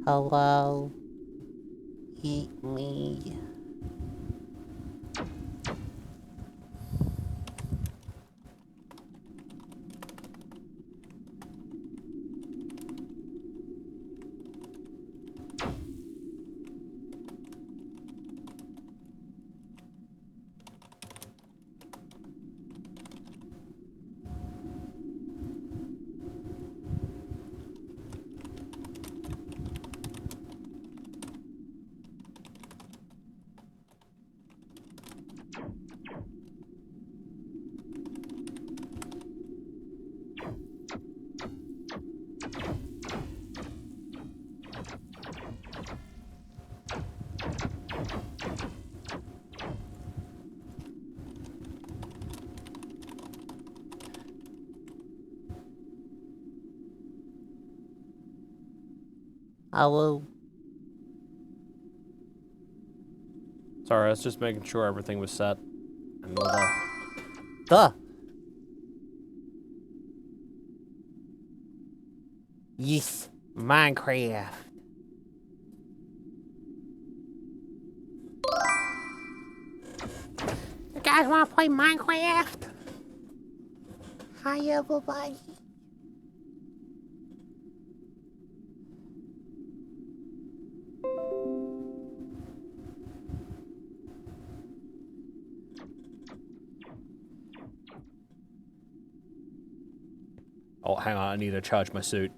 Hello? Eat me. Hello? Sorry, I was just making sure everything was set. And all that. Duh! Yes, Minecraft. You guys wanna play Minecraft? Hi, everybody. Oh, hang on, I need to charge my suit.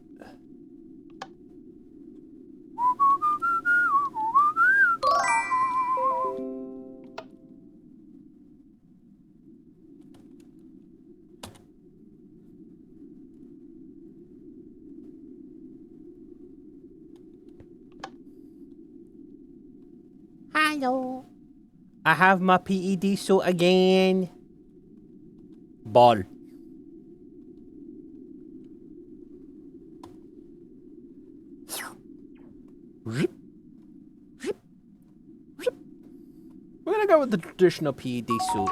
Hello. I have my PED suit again. Ball. Rip. Rip. Rip. We're gonna go with the traditional PED suit.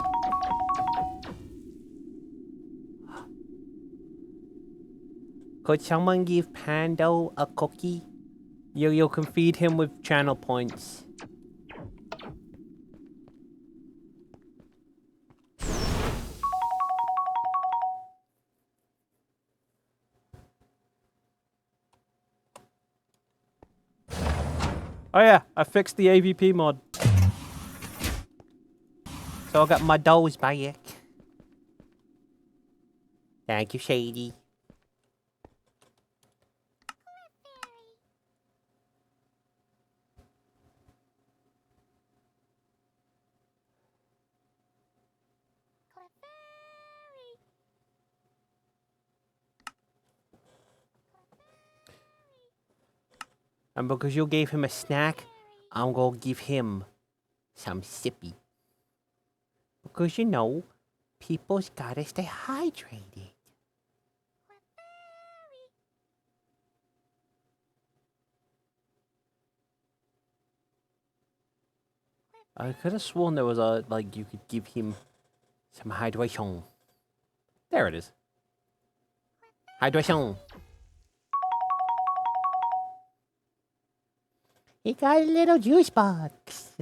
Could someone give Pando a cookie? You can feed him with channel points. Oh yeah, I fixed the AVP mod. So I got my dolls back. Thank you, Shady. And because you gave him a snack, I'm gonna give him some sippy. Because you know, people's gotta stay hydrated. I could have sworn there was a, like, you could give him Some hydration. There it is. Hydration. He got a little juice box.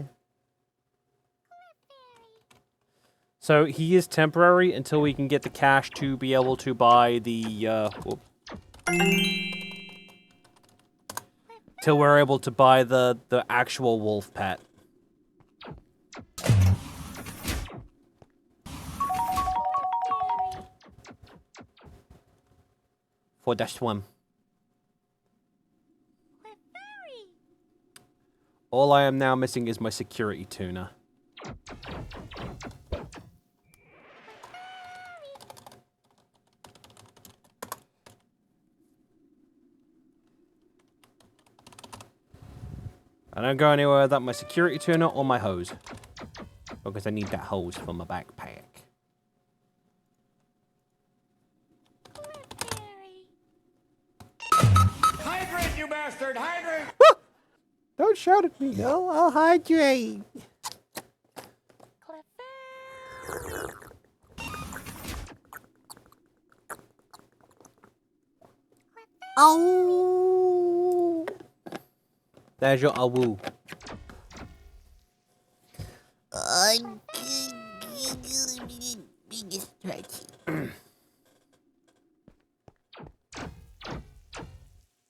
So he is temporary until we can get the cash to be able to buy the, till we're able to buy the actual wolf pet. For the swim. All I am now missing is my security tuner. I don't go anywhere without my security tuner or my hose. Because I need that hose for my backpack. Hydrate, you bastard! Hydrate! Don't shout at me. No, I'll hydrate. Oh! There's your awoo.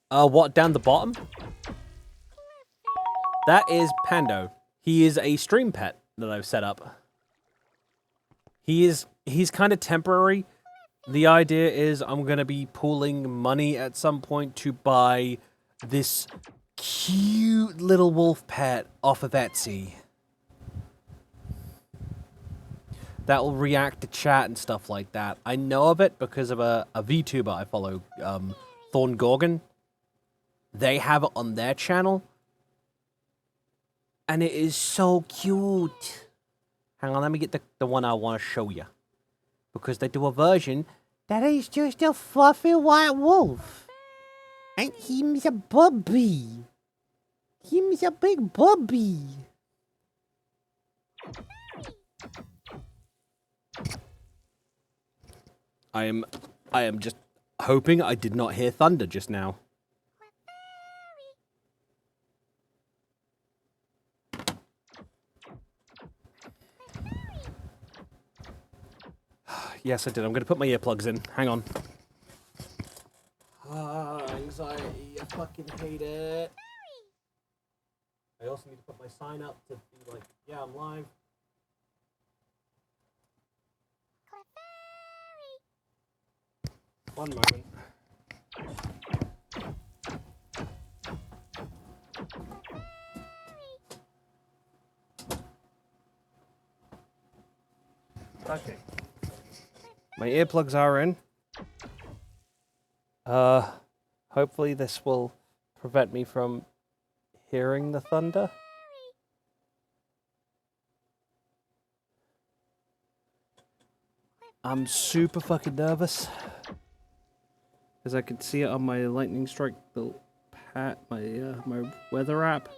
What, down the bottom? That is Pando. He is a stream pet that I've set up. He's kind of temporary. The idea is I'm going to be pooling money at some point to buy this cute little wolf pet off of Etsy. That will react to chat and stuff like that. I know of it because of a VTuber I follow, Thorn Gorgon. They have it on their channel. And it is so cute. Hang on, let me get the one I want to show you. Because they do a version that is just a fluffy white wolf. And him's a bubby. Him's a big bubby. I am just hoping I did not hear thunder just now. Yes, I did. I'm going to put my earplugs in. Hang on. Anxiety. I fucking hate it. I also need to put my sign up to be like, yeah, I'm live. One moment. Okay. My earplugs are in. Hopefully this will prevent me from hearing the thunder. I'm super fucking nervous. Because I can see it on my lightning strike, the my weather app.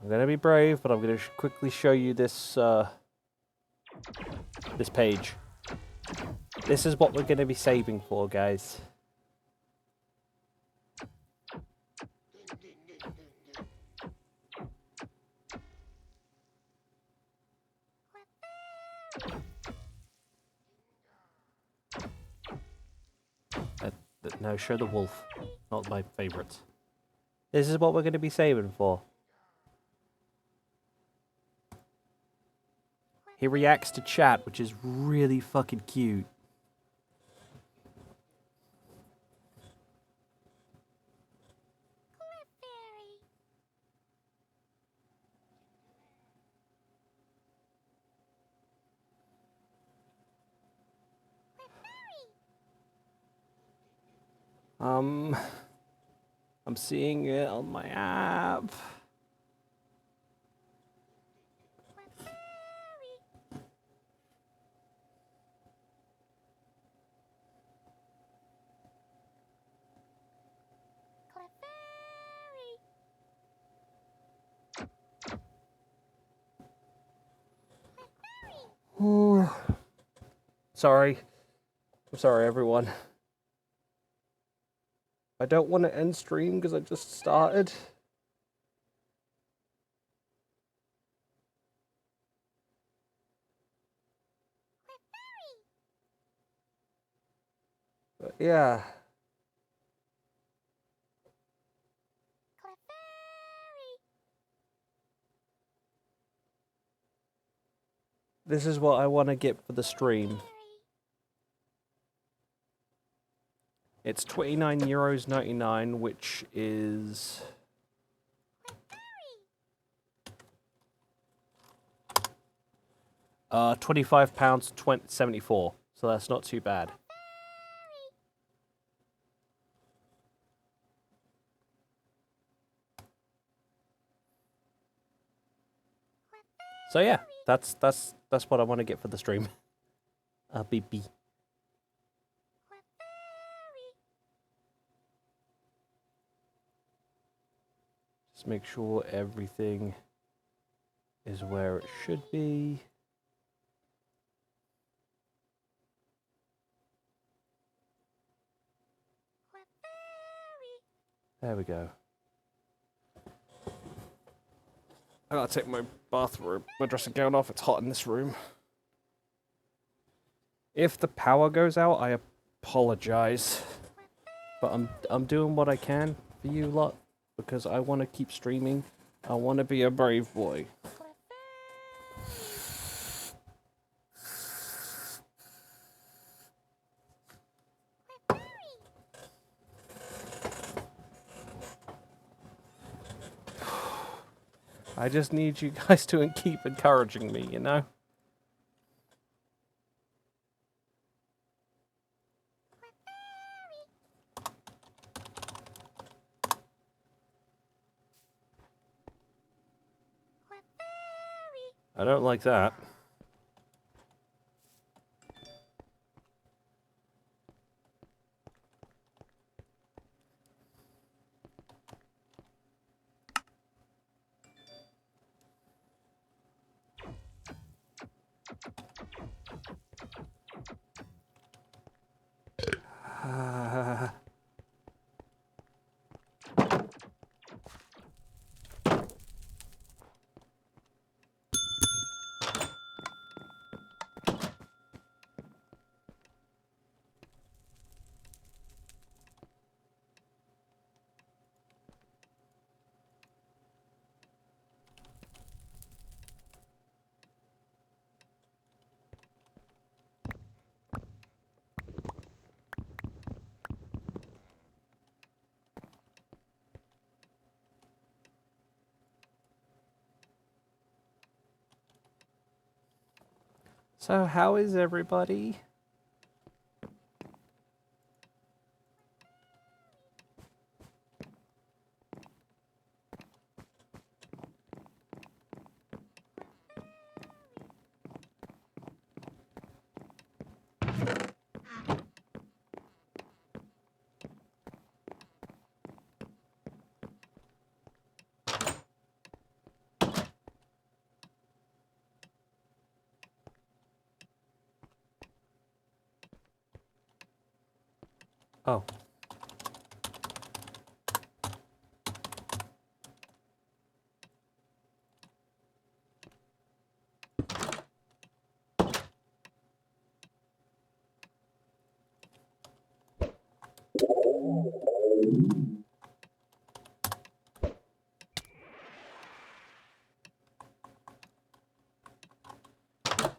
I'm gonna be brave, but I'm gonna quickly show you this this page. This is what we're gonna be saving for, guys. No, show the wolf. Not my favorites. This is what we're gonna be saving for. He reacts to chat, which is really fucking cute. I'm seeing it on my app. Ooh. Sorry. I'm sorry, everyone. I don't want to end stream because I just started. But yeah. This is what I want to get for the stream. It's €29.99, which is £25.74. So that's not too bad. So yeah, that's what I want to get for the stream. BB. Just make sure everything is where it should be. There we go. I gotta take my my dressing gown off. It's hot in this room. If the power goes out, I apologize. But I'm doing what I can for you lot because I want to keep streaming. I want to be a brave boy. I just need you guys to keep encouraging me, you know? I don't like that. So how is everybody? Oh.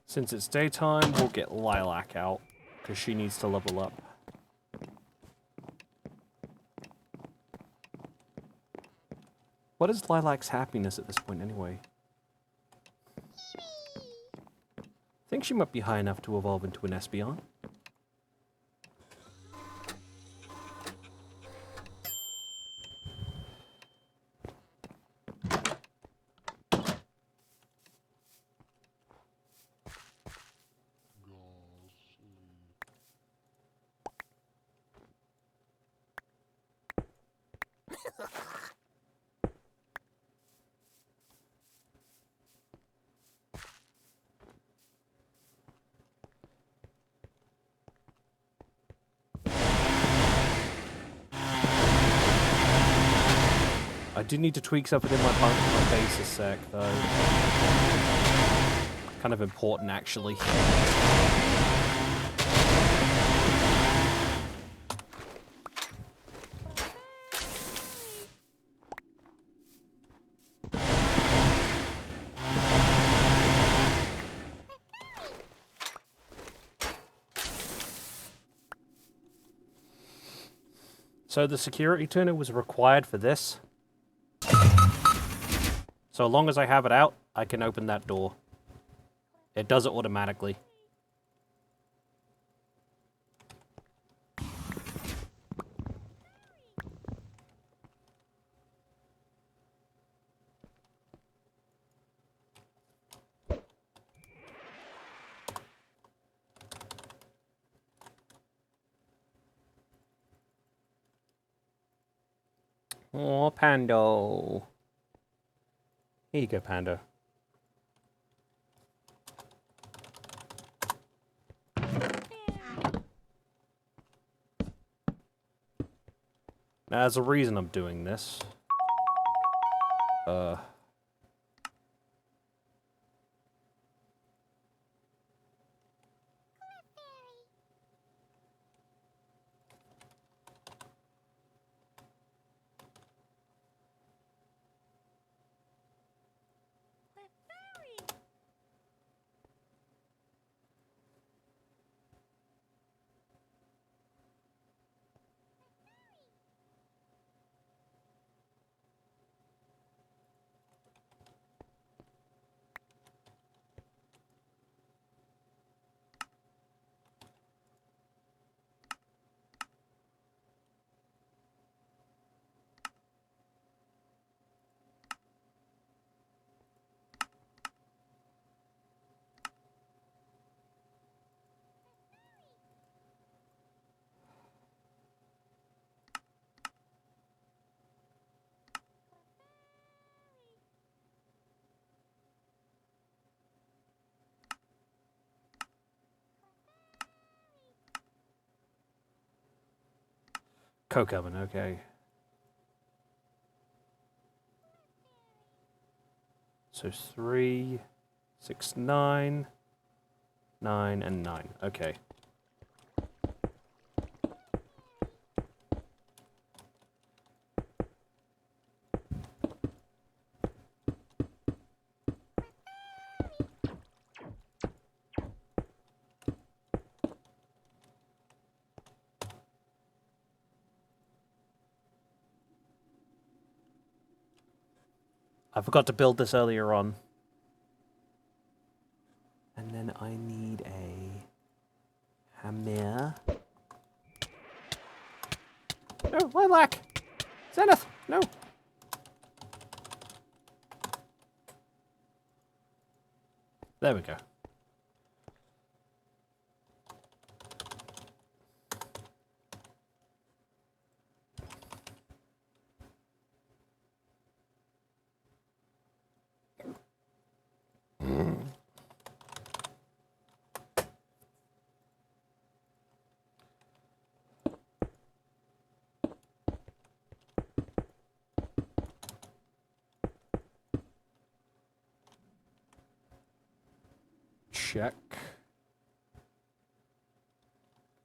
Since it's daytime, we'll get Lilac out, because she needs to level up. What is Lilac's happiness at this point, anyway? I think she might be high enough to evolve into an Espeon. I do need to tweak something in my base a sec, though. Kind of important, actually. So the security tuner was required for this. So long as I have it out, I can open that door. It does it automatically. Oh, Pando. Here you go, Pando. Now, there's a reason I'm doing this. Coke oven, okay. So 3, 6, 9, 9, and 9. Okay. I forgot to build this earlier on. And then I need a hammer. No, Lilac! Zenith! No! There we go. Check.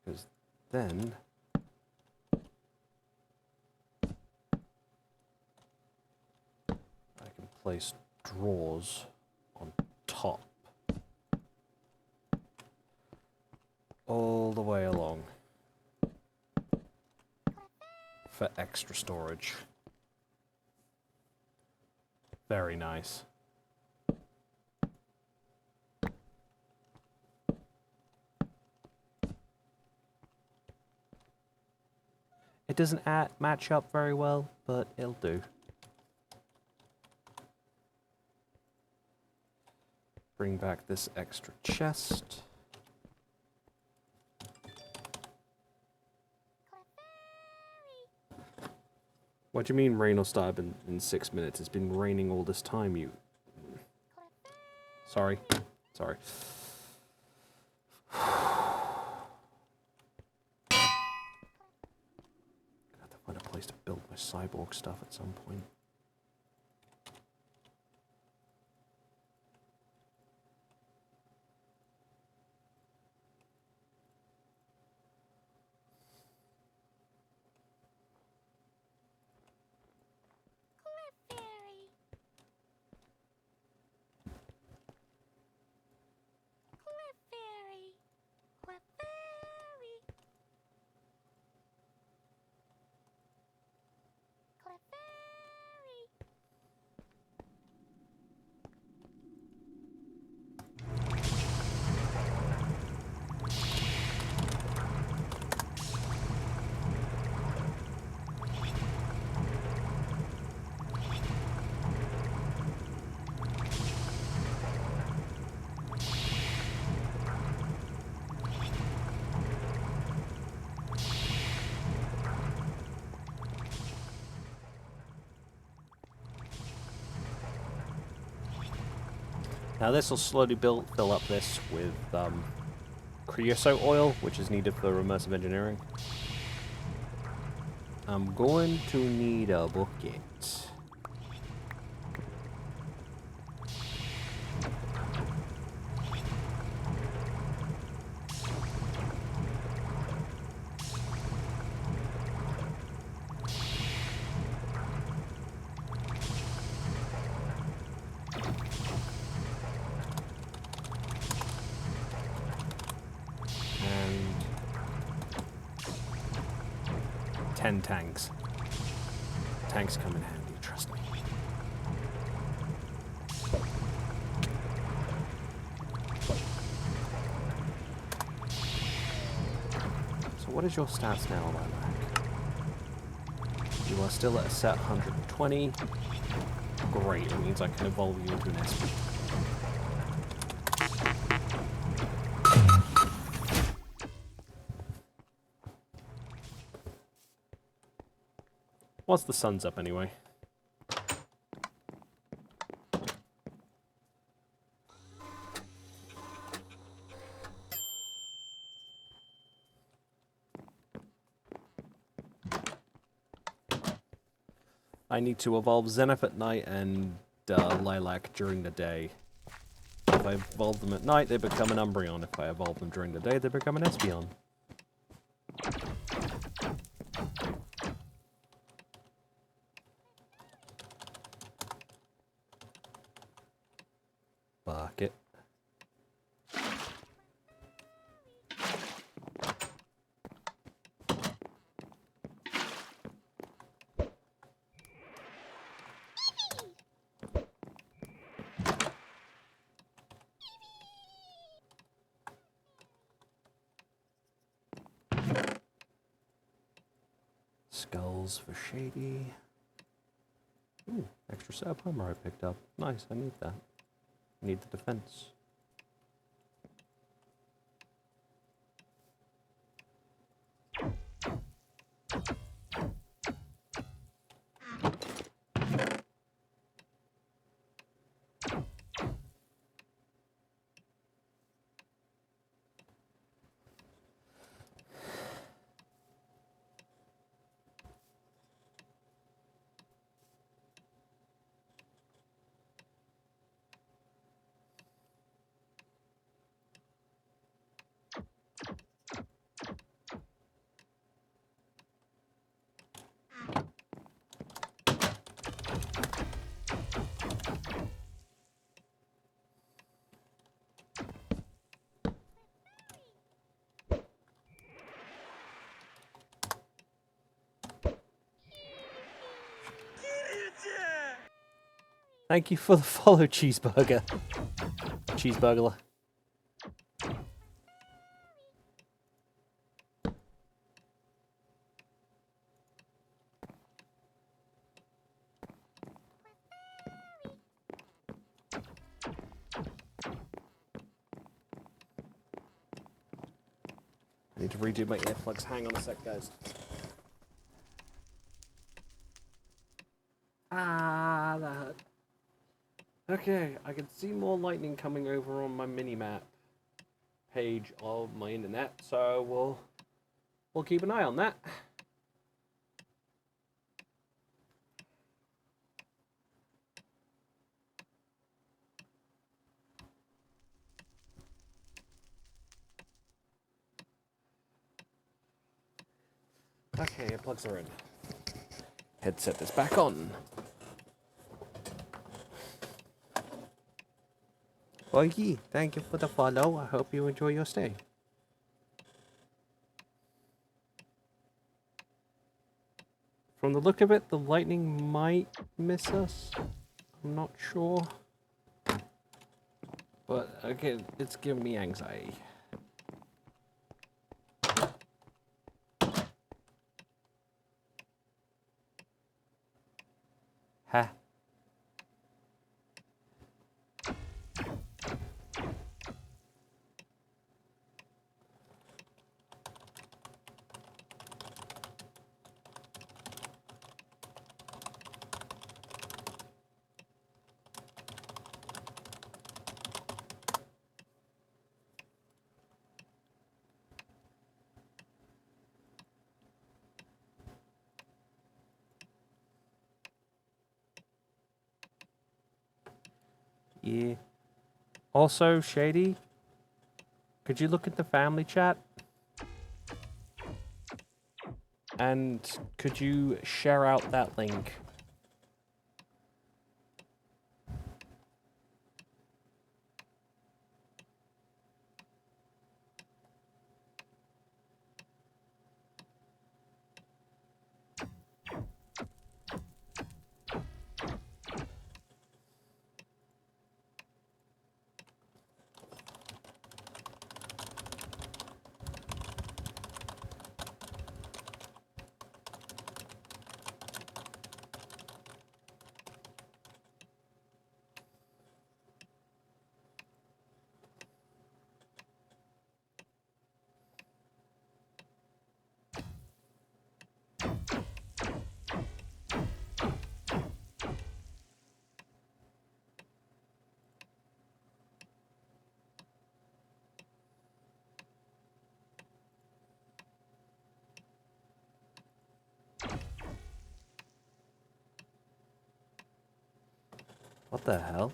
Because then I can place drawers on top. All the way along. For extra storage. Very nice. It doesn't match up very well, but it'll do. Bring back this extra chest. What do you mean rain will start in 6 minutes? It's been raining all this time, you... Sorry. Sorry. Find a place to build my cyborg stuff at some point. Now this will slowly fill up this with creosote oil, which is needed for immersive engineering. I'm going to need a bucket. And 10 tanks. Tanks come in handy, trust me. So what is your stats now, Lilac? You are still at a set 120. Great, it means I can evolve you into an SP. Once the sun's up anyway. I need to evolve Zenith at night and Lilac during the day. If I evolve them at night, they become an Umbreon. If I evolve them during the day, they become an Espeon. Bucket. Skulls for Shady. Ooh, extra set of armor I picked up. Nice, I need that. I need the defense. Thank you for the follow, Cheeseburger. Cheeseburglar. I need to redo my earplugs. Hang on a sec, guys. Ah, that hurt. Okay, I can see more lightning coming over on my mini-map page of my internet, so we'll keep an eye on that. Okay, earplugs are in. Headset is back on. Oye, thank you for the follow. I hope you enjoy your stay. From the look of it, the lightning might miss us. I'm not sure. But again, it's giving me anxiety. Ha. Yeah. Also, Shady, could you look at the family chat? And could you share out that link? What the hell?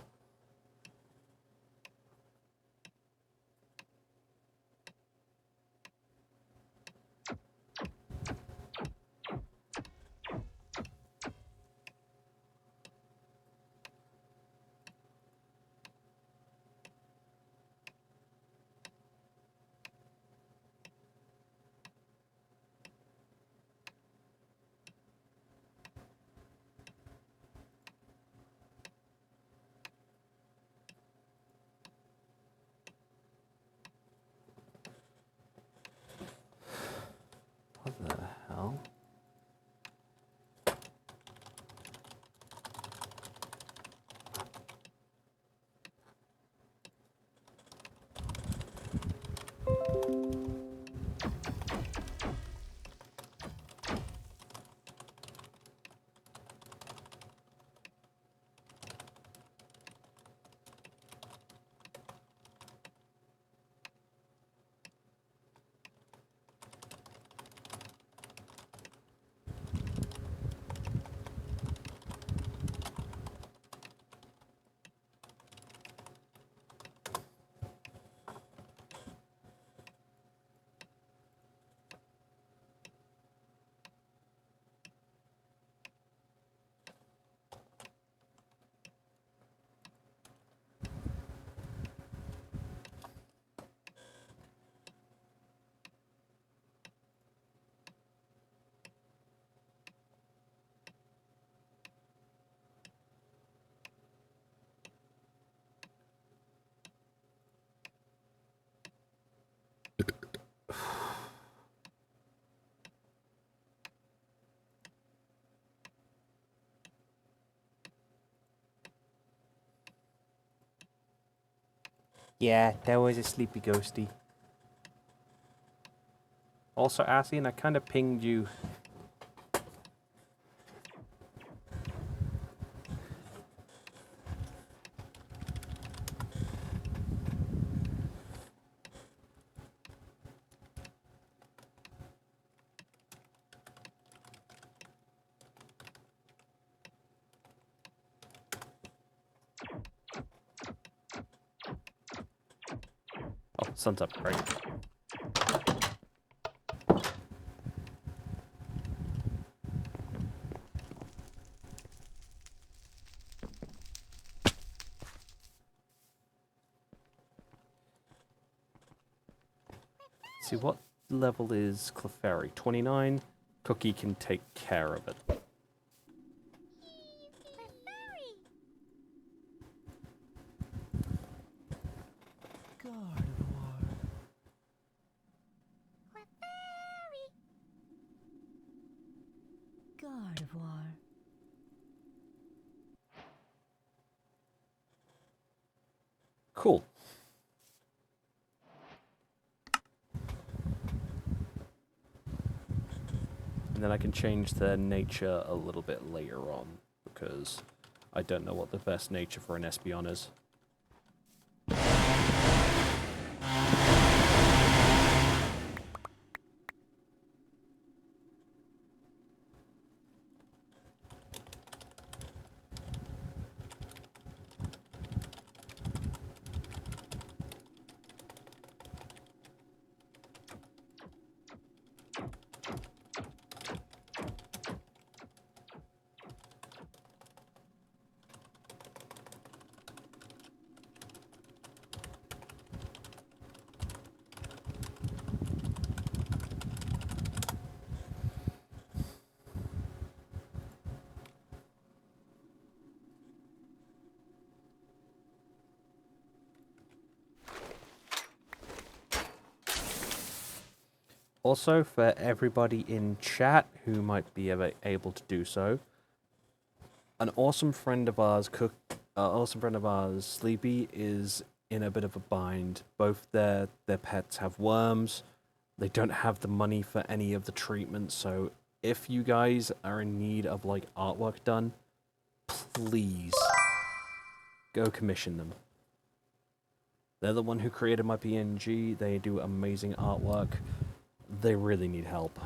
What the hell? Yeah, that was a sleepy ghosty. Also, Asian, I kind of pinged you. Oh, sun's up, right? See, what level is Clefairy? 29? Cookie can take care of it. Gardevoir. Cool. And then I can change the nature a little bit later on, because I don't know what the best nature for an Espeon is. Also, for everybody in chat who might be able to do so, an awesome friend of ours, Sleepy, is in a bit of a bind. Both their pets have worms. They don't have the money for any of the treatments, so if you guys are in need of like artwork done, please go commission them. They're the one who created my PNG. They do amazing artwork. They really need help.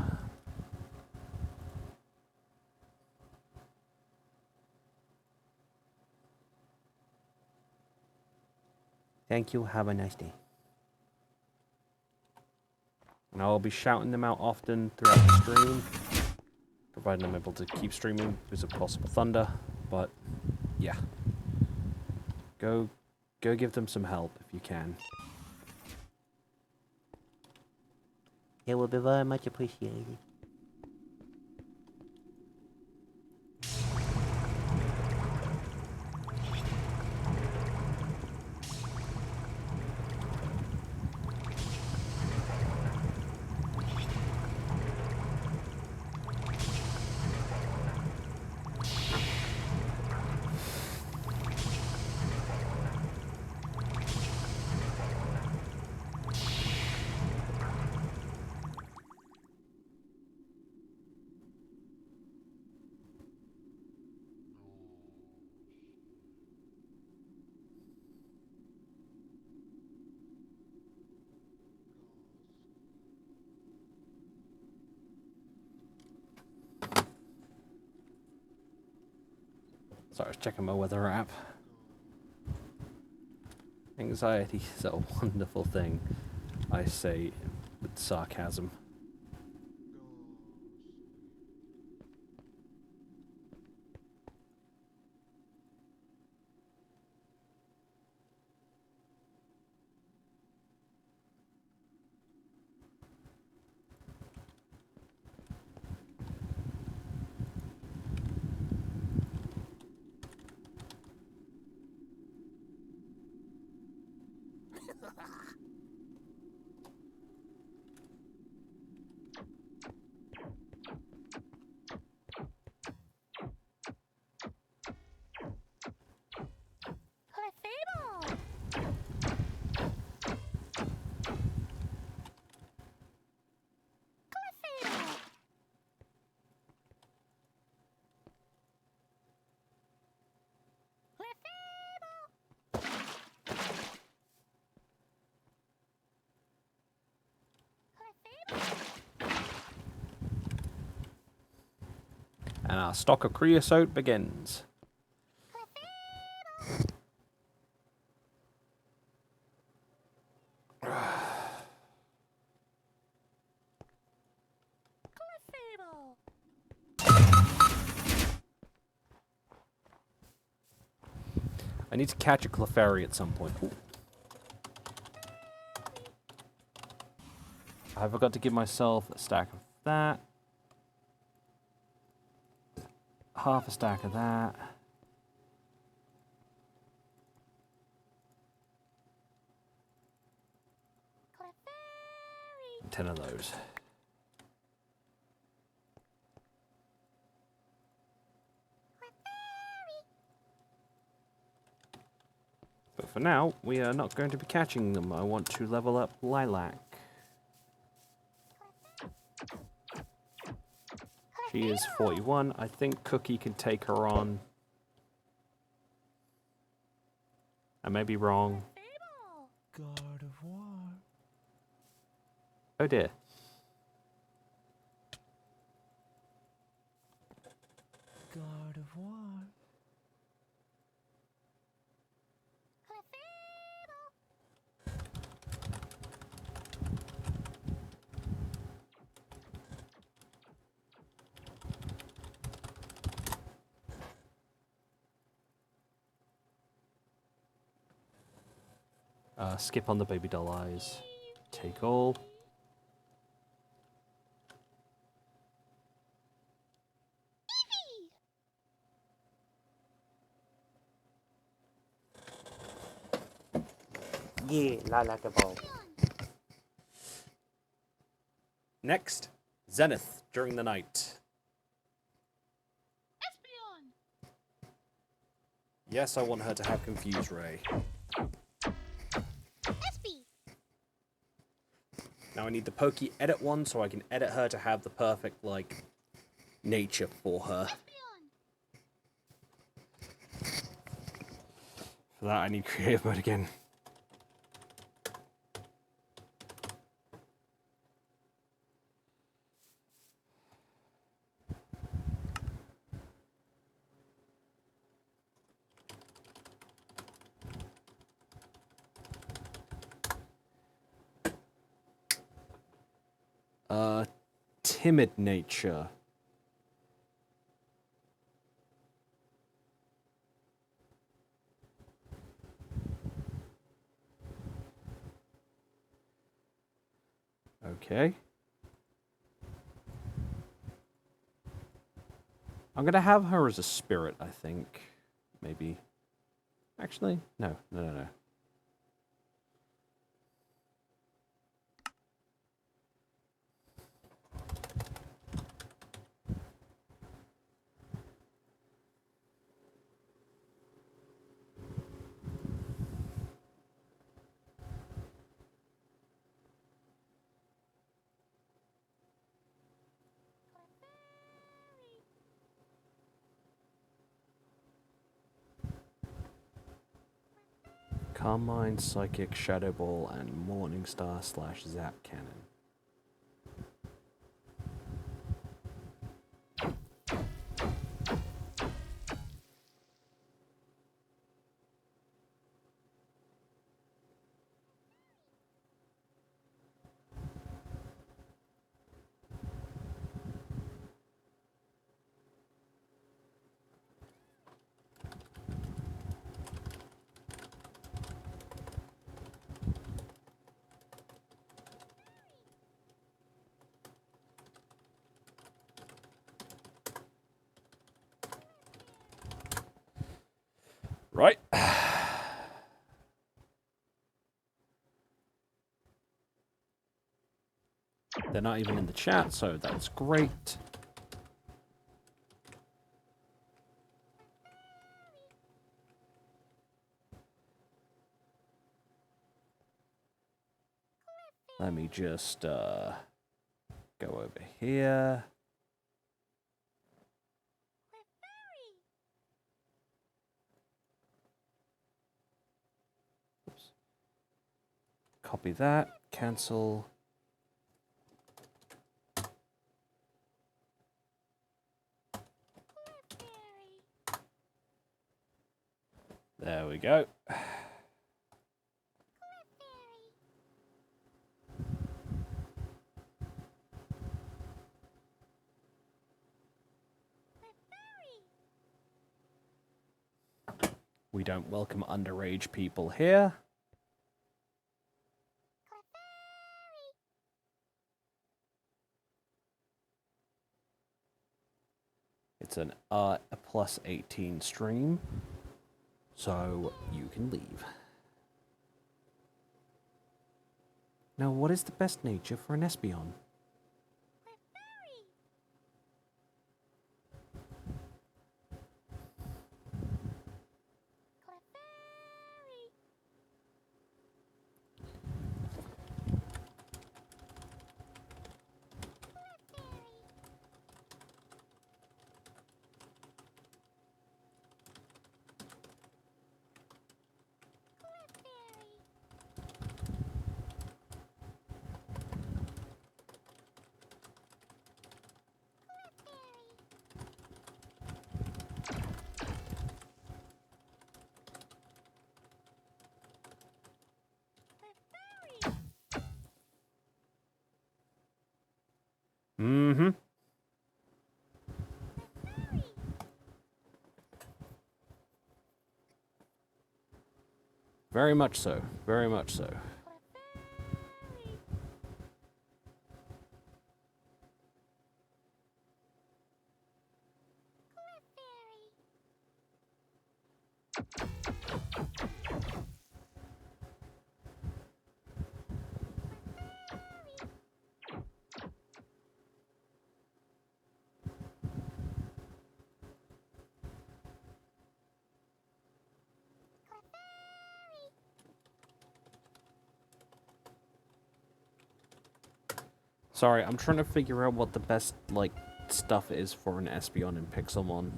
Thank you. Have a nice day. And I'll be shouting them out often throughout the stream, providing I'm able to keep streaming because of possible thunder. But yeah, go give them some help if you can. It will be very much appreciated. Sorry, I was checking my weather app. Anxiety is a wonderful thing, I say with sarcasm. And our stock of creosote begins. I need to catch a Clefairy at some point. Ooh. I forgot to give myself a stack of that. Half a stack of that. 10 of those. But for now, we are not going to be catching them. I want to level up Lilac. She is 41. I think Cookie can take her on. I may be wrong. God of War. Oh dear. God of War. Skip on the baby doll eyes. Take all. Yeah, la like a ball. Next, Zenith during the night. Espeon! Yes, I want her to have Confuse Ray. Espy! Now I need the Pokey Edit one so I can edit her to have the perfect, like, nature for her. Espeon! For that, I need Creative Mode again. Timid nature. Okay. I'm gonna have her as a spirit, I think. Maybe. Actually, no. Carmine, Psychic, Shadow Ball, and Morningstar / Zap Cannon. Right. They're not even in the chat, so that's great. Let me just go over here. Oops. Copy that, cancel. There we go. We don't welcome underage people here. It's an a +18 stream, so you can leave. Now, what is the best nature for an Espeon? Mm-hmm. Very much so. Very much so. Sorry, I'm trying to figure out what the best, like, stuff is for an Espeon in Pixelmon.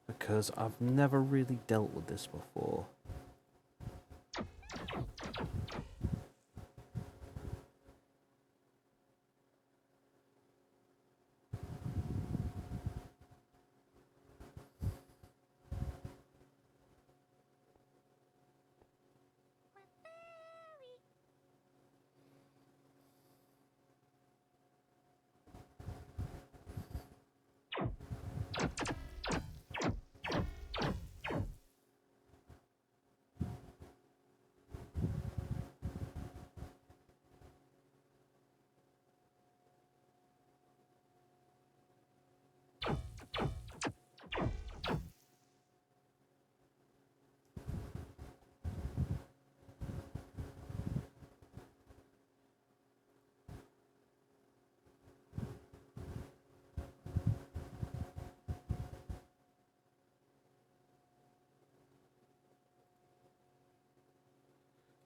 Because I've never really dealt with this before.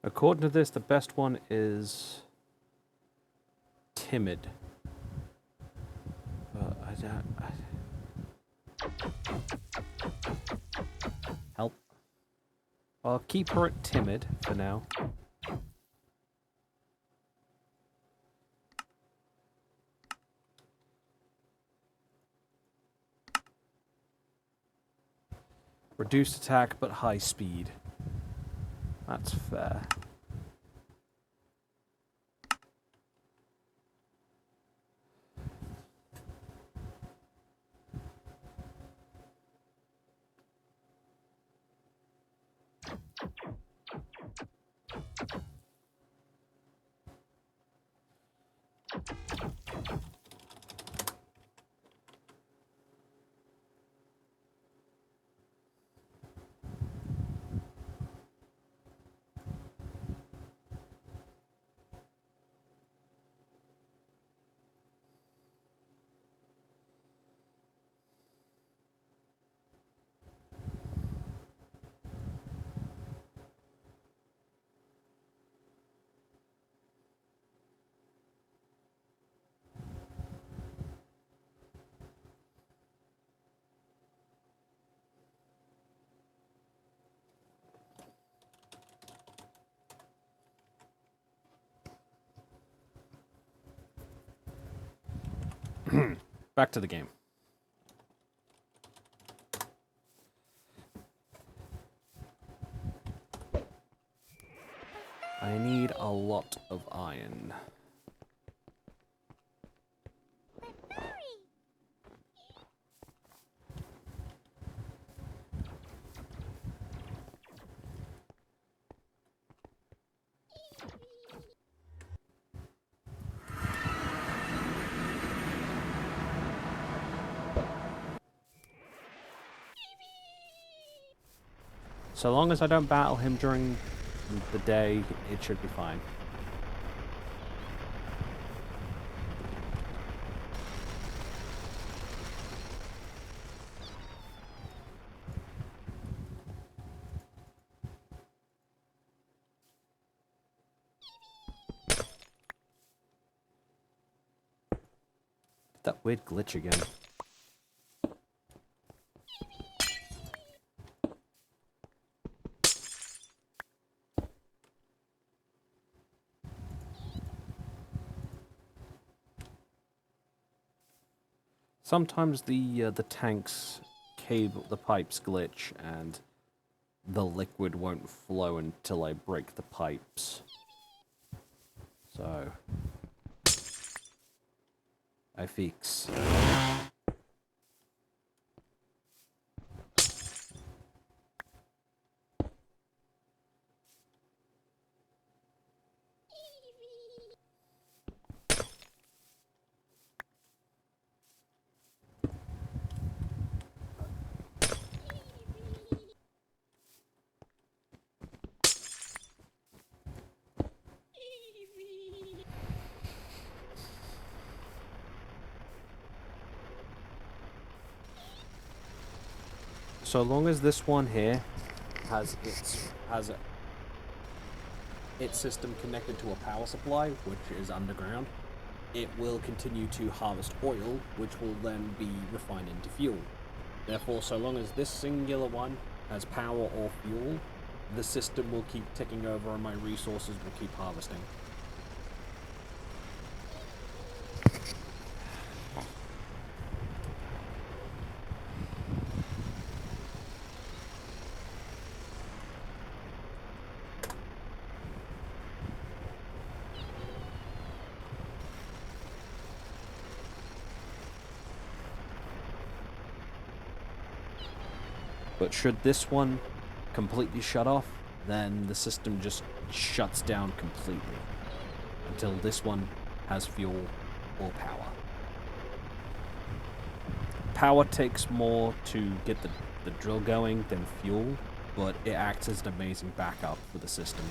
According to this, the best one is timid. But I help. I'll keep her at timid for now. Reduced attack, but high speed. That's fair. Back to the game. I need a lot of iron. So long as I don't battle him during the day, it should be fine. That weird glitch again. Sometimes the tanks cable, the pipes glitch, and the liquid won't flow until I break the pipes. So I fix. So long as this one here has its system connected to a power supply, which is underground, it will continue to harvest oil, which will then be refined into fuel. Therefore, so long as this singular one has power or fuel, the system will keep ticking over and my resources will keep harvesting. But should this one completely shut off, then the system just shuts down completely until this one has fuel or power. Power takes more to get the drill going than fuel, but it acts as an amazing backup for the system.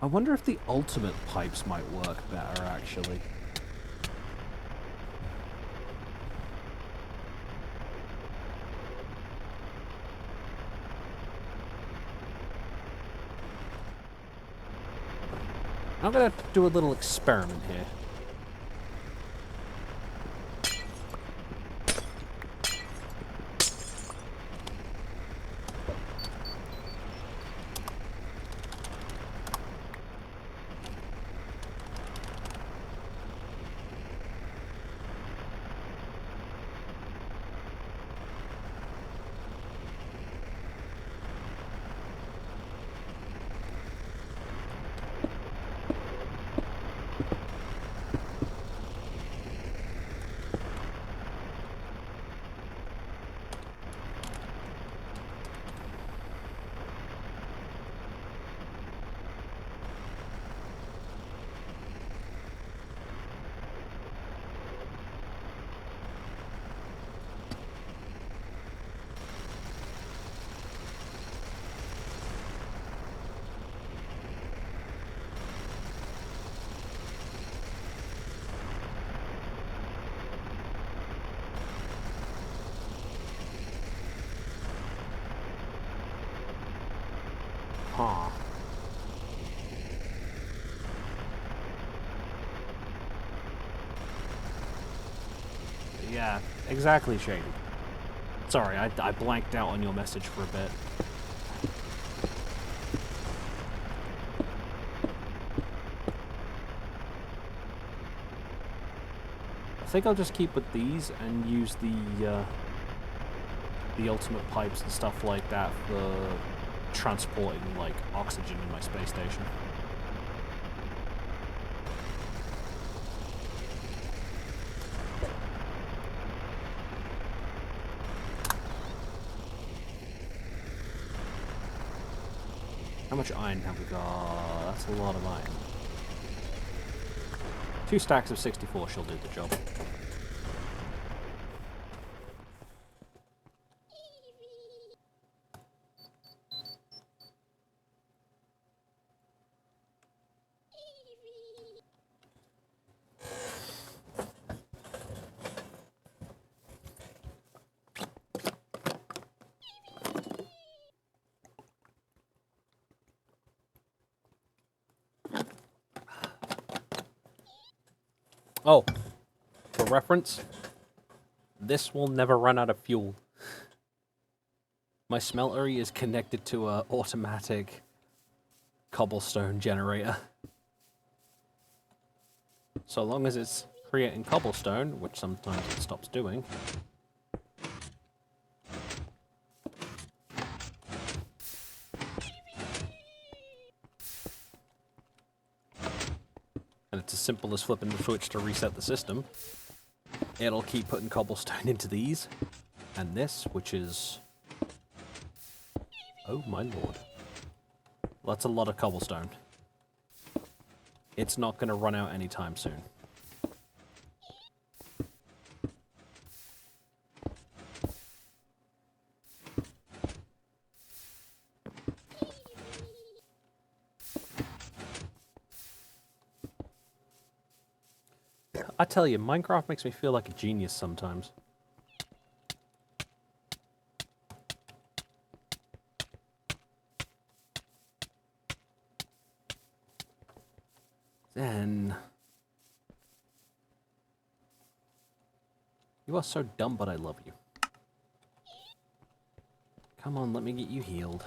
I wonder if the ultimate pipes might work better, actually. I'm gonna do a little experiment here. Huh. Yeah, exactly, Shady. Sorry, I blanked out on your message for a bit. I think I'll just keep with these and use the ultimate pipes and stuff like that for transporting, like, oxygen in my space station. How much iron have we got? That's a lot of iron. 2 stacks of 64 shall do the job. Oh, for reference, this will never run out of fuel. My smeltery is connected to an automatic cobblestone generator. So long as it's creating cobblestone, which sometimes it stops doing, and it's as simple as flipping the switch to reset the system, it'll keep putting cobblestone into these, and this, which is... oh my lord. That's a lot of cobblestone. It's not going to run out anytime soon. I tell you, Minecraft makes me feel like a genius sometimes. Then... You are so dumb, but I love you. Come on, let me get you healed.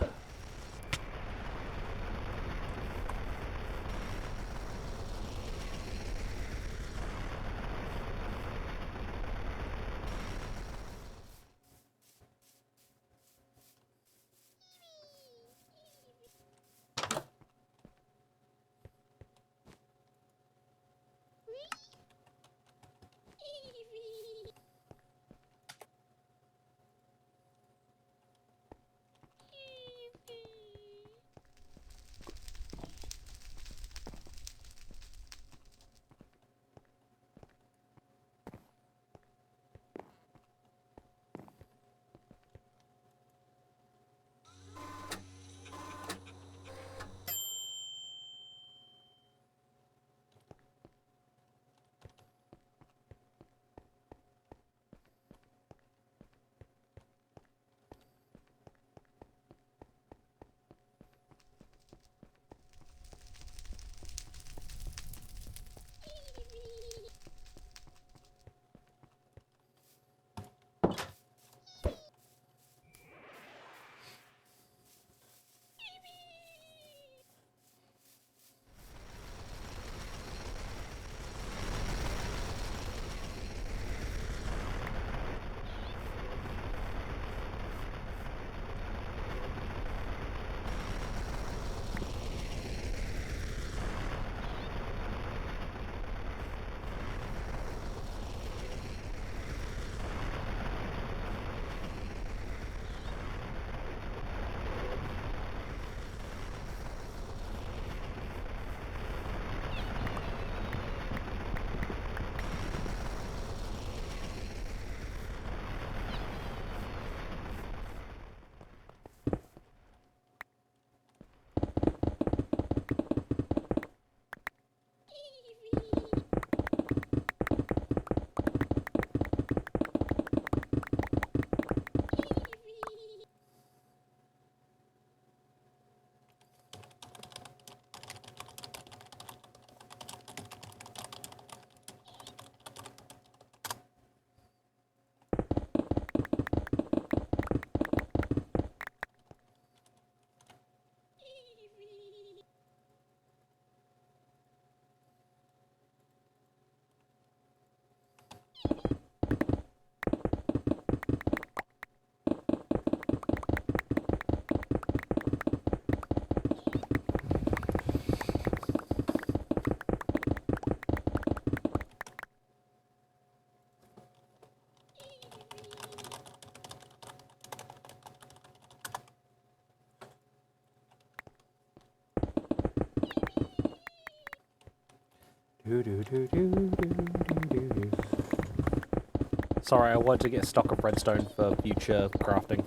Sorry, I wanted to get stock of redstone for future crafting.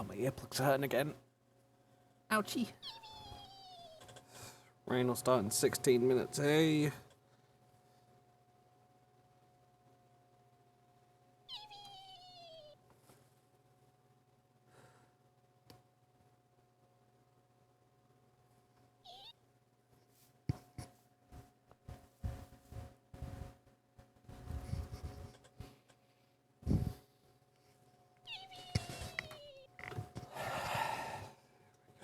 Oh, my earplugs are hurting again. Ouchie. Rain will start in 16 minutes, hey?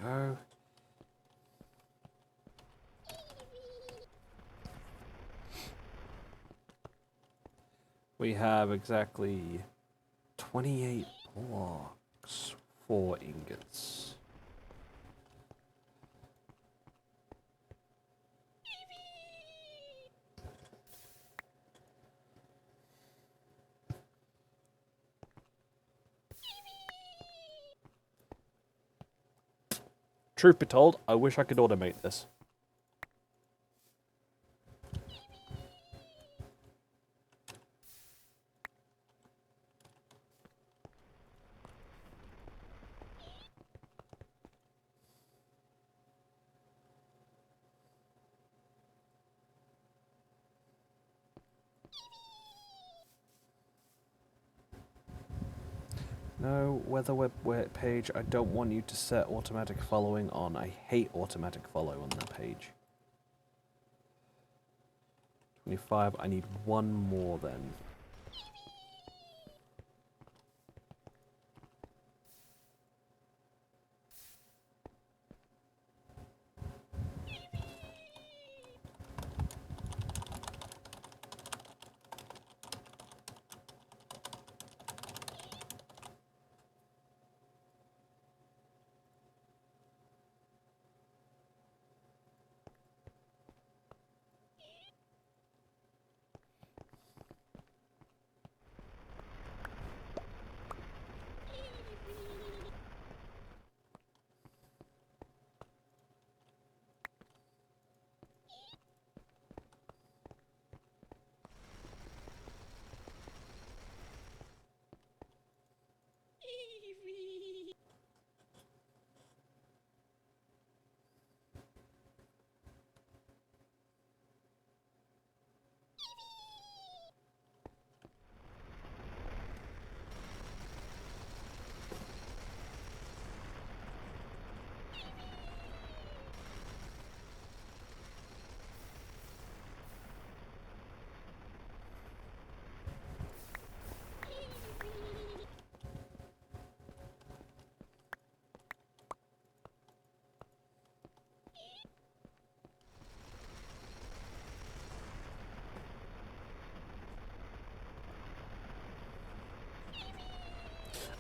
Go. We have exactly 28 blocks, 4 ingots. Truth be told, I wish I could automate this. No, weather web page, I don't want you to set automatic following on. I hate automatic follow on that page. 25, I need one more then.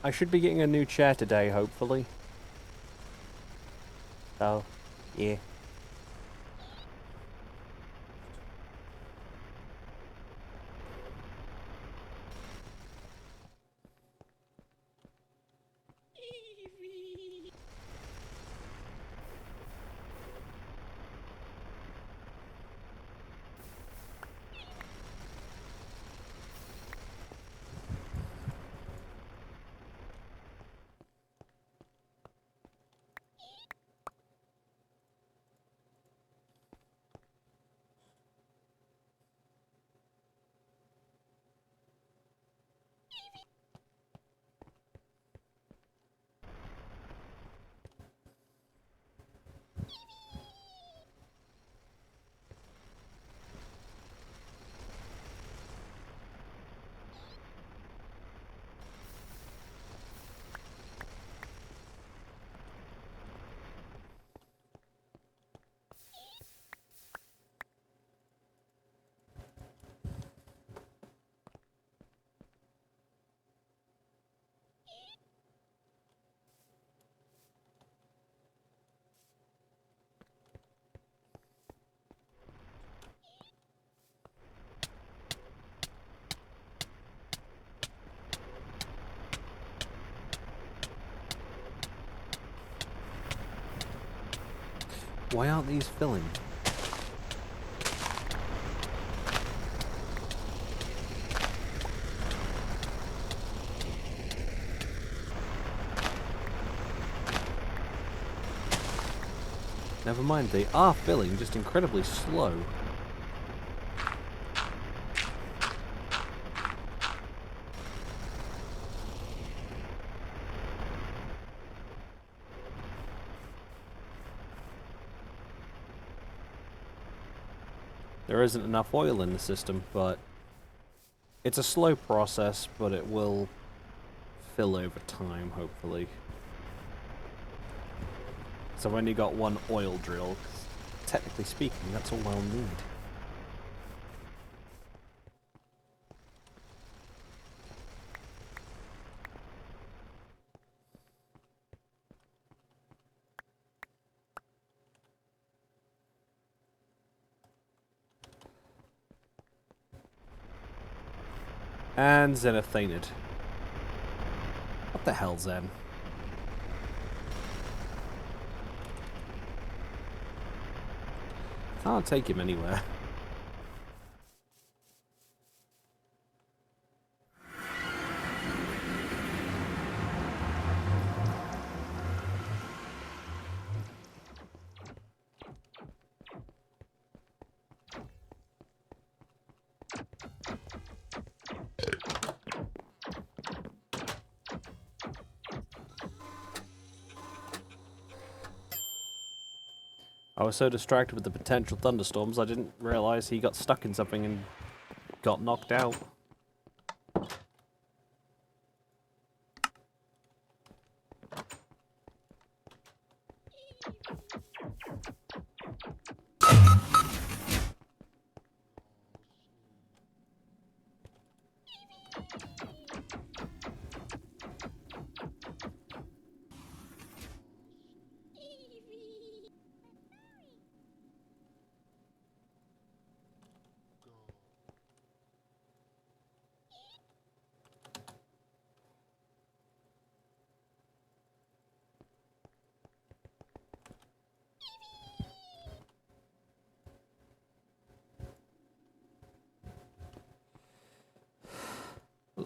I should be getting a new chair today, hopefully. Oh, yeah. Why aren't these filling? Never mind, they are filling, just incredibly slow. There isn't enough oil in the system, but it's a slow process, but it will fill over time, hopefully. So I've only got one oil drill. Technically speaking, that's all I'll need. And Zenith fainted. What the hell, Zen? Can't take him anywhere. I was so distracted with the potential thunderstorms, I didn't realize he got stuck in something and got knocked out.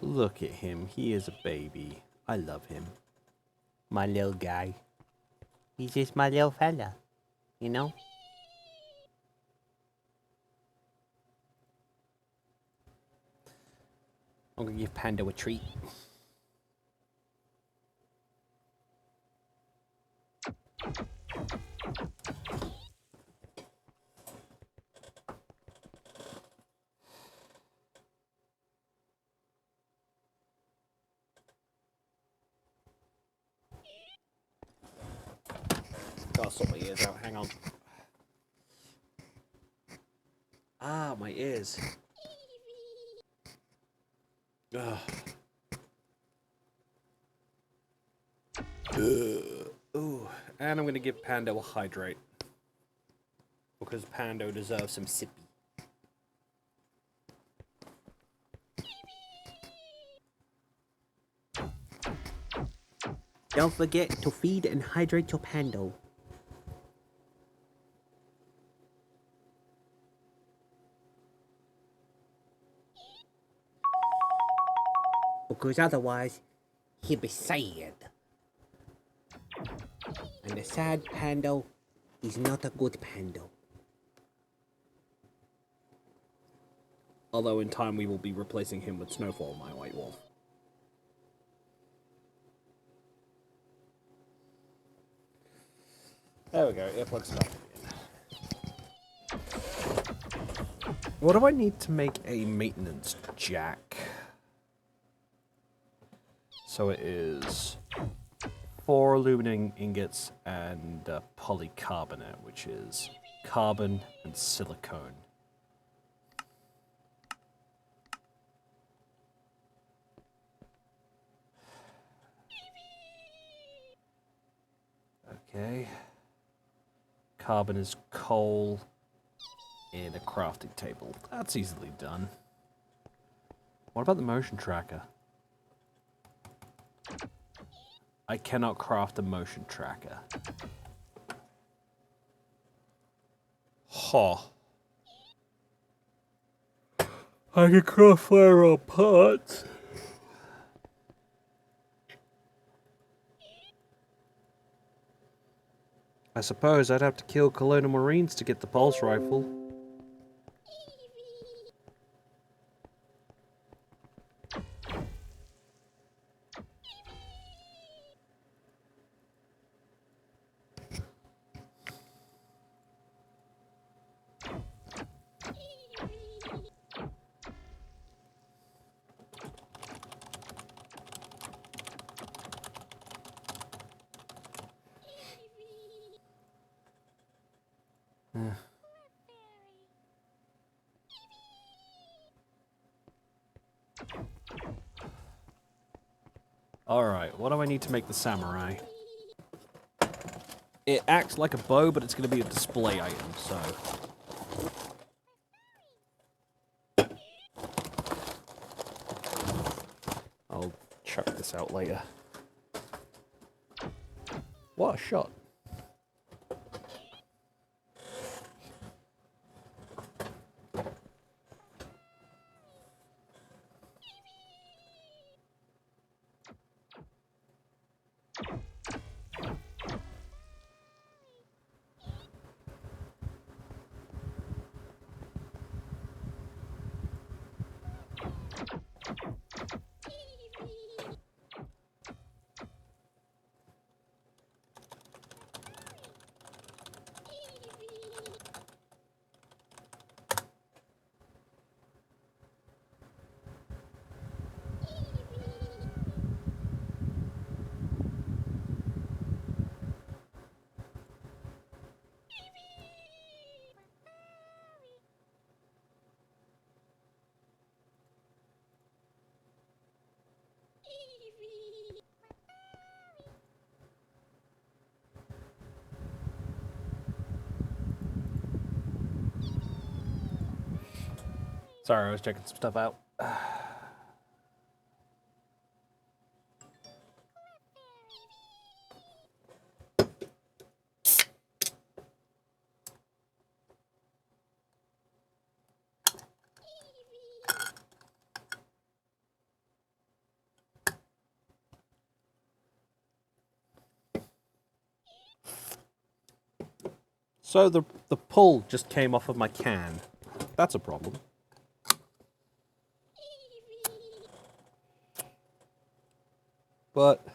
Look at him, he is a baby. I love him. My little guy. He's just my little fella. You know? I'm gonna give Panda a treat. Gotta sort my ears out, hang on. Ah, my ears. Ugh. Ooh, and I'm gonna give Pando a hydrate. Because Pando deserves some sippy. Don't forget to feed and hydrate your Pando. Because otherwise, he'll be sad. And a sad Pando is not a good Pando. Although in time we will be replacing him with Snowfall, my white wolf. There we go, earplugs back in. What do I need to make a maintenance jack? So it is 4 illuminating ingots and polycarbonate, which is carbon and silicone. Okay. Carbon is coal in a crafting table. That's easily done. What about the motion tracker? I cannot craft a motion tracker. Huh. I can craft flare parts. I suppose I'd have to kill Colonial Marines to get the pulse rifle. Alright, what do I need to make the samurai? It acts like a bow, but it's going to be a display item, so... I'll chuck this out later. What a shot. Sorry, I was checking some stuff out. So the pull just came off of my can. That's a problem. But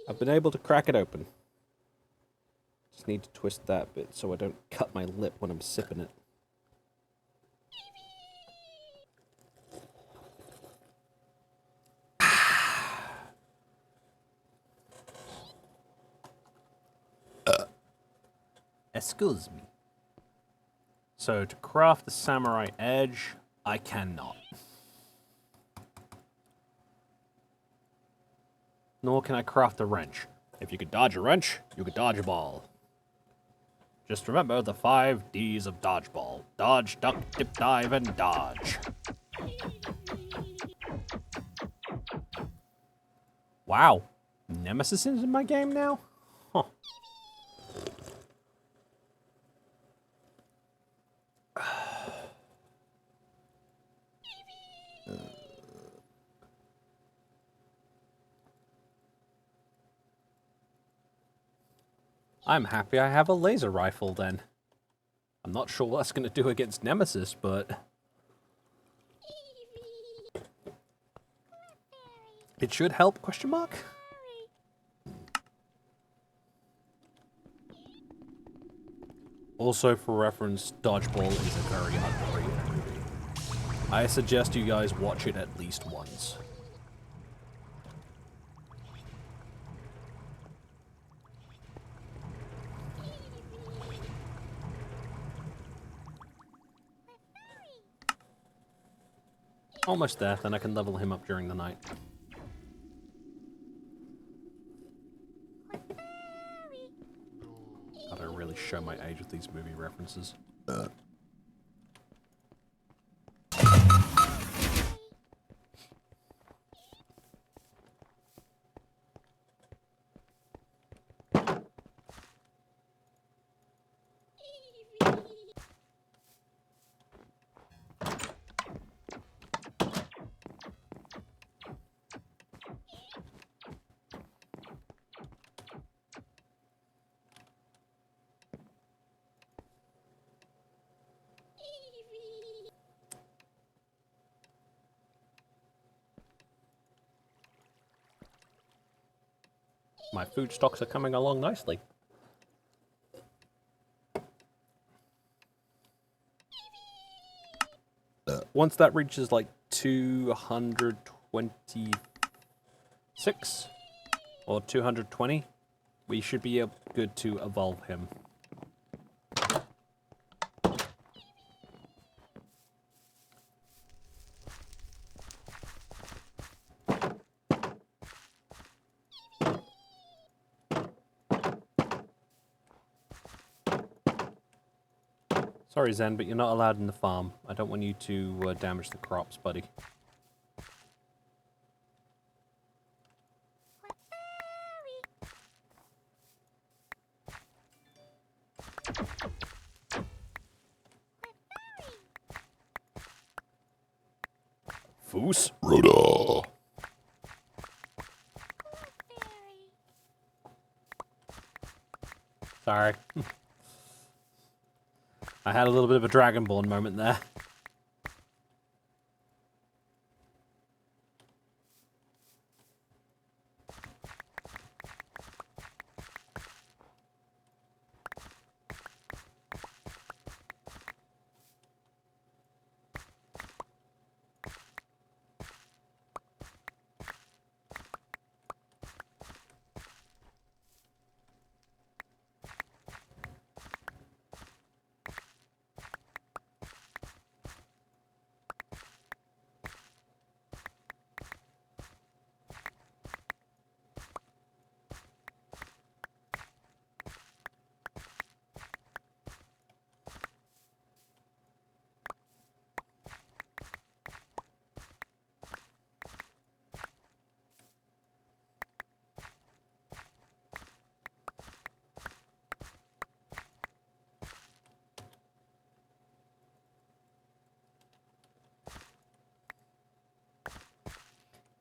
I've been able to crack it open. Just need to twist that bit so I don't cut my lip when I'm sipping it. Excuse me. So to craft the samurai edge, I cannot. Nor can I craft a wrench. If you could dodge a wrench, you could dodge a ball. Just remember the 5 Ds of dodgeball. Dodge, duck, dip, dive, and dodge. Wow. Nemesis is in my game now? Huh. I'm happy I have a laser rifle then. I'm not sure what that's going to do against Nemesis, but... it should help, question mark? Also, for reference, Dodgeball is a very underrated movie. I suggest you guys watch it at least once. Almost there, then I can level him up during the night. I don't really show my age with these movie references. my food stocks are coming along nicely. Once that reaches like 226 or 220, we should be good to evolve him. Sorry, Zen, but you're not allowed in the farm. I don't want you to damage the crops, buddy. Foos? Rhoda! Sorry. I had a little bit of a Dragonborn moment there.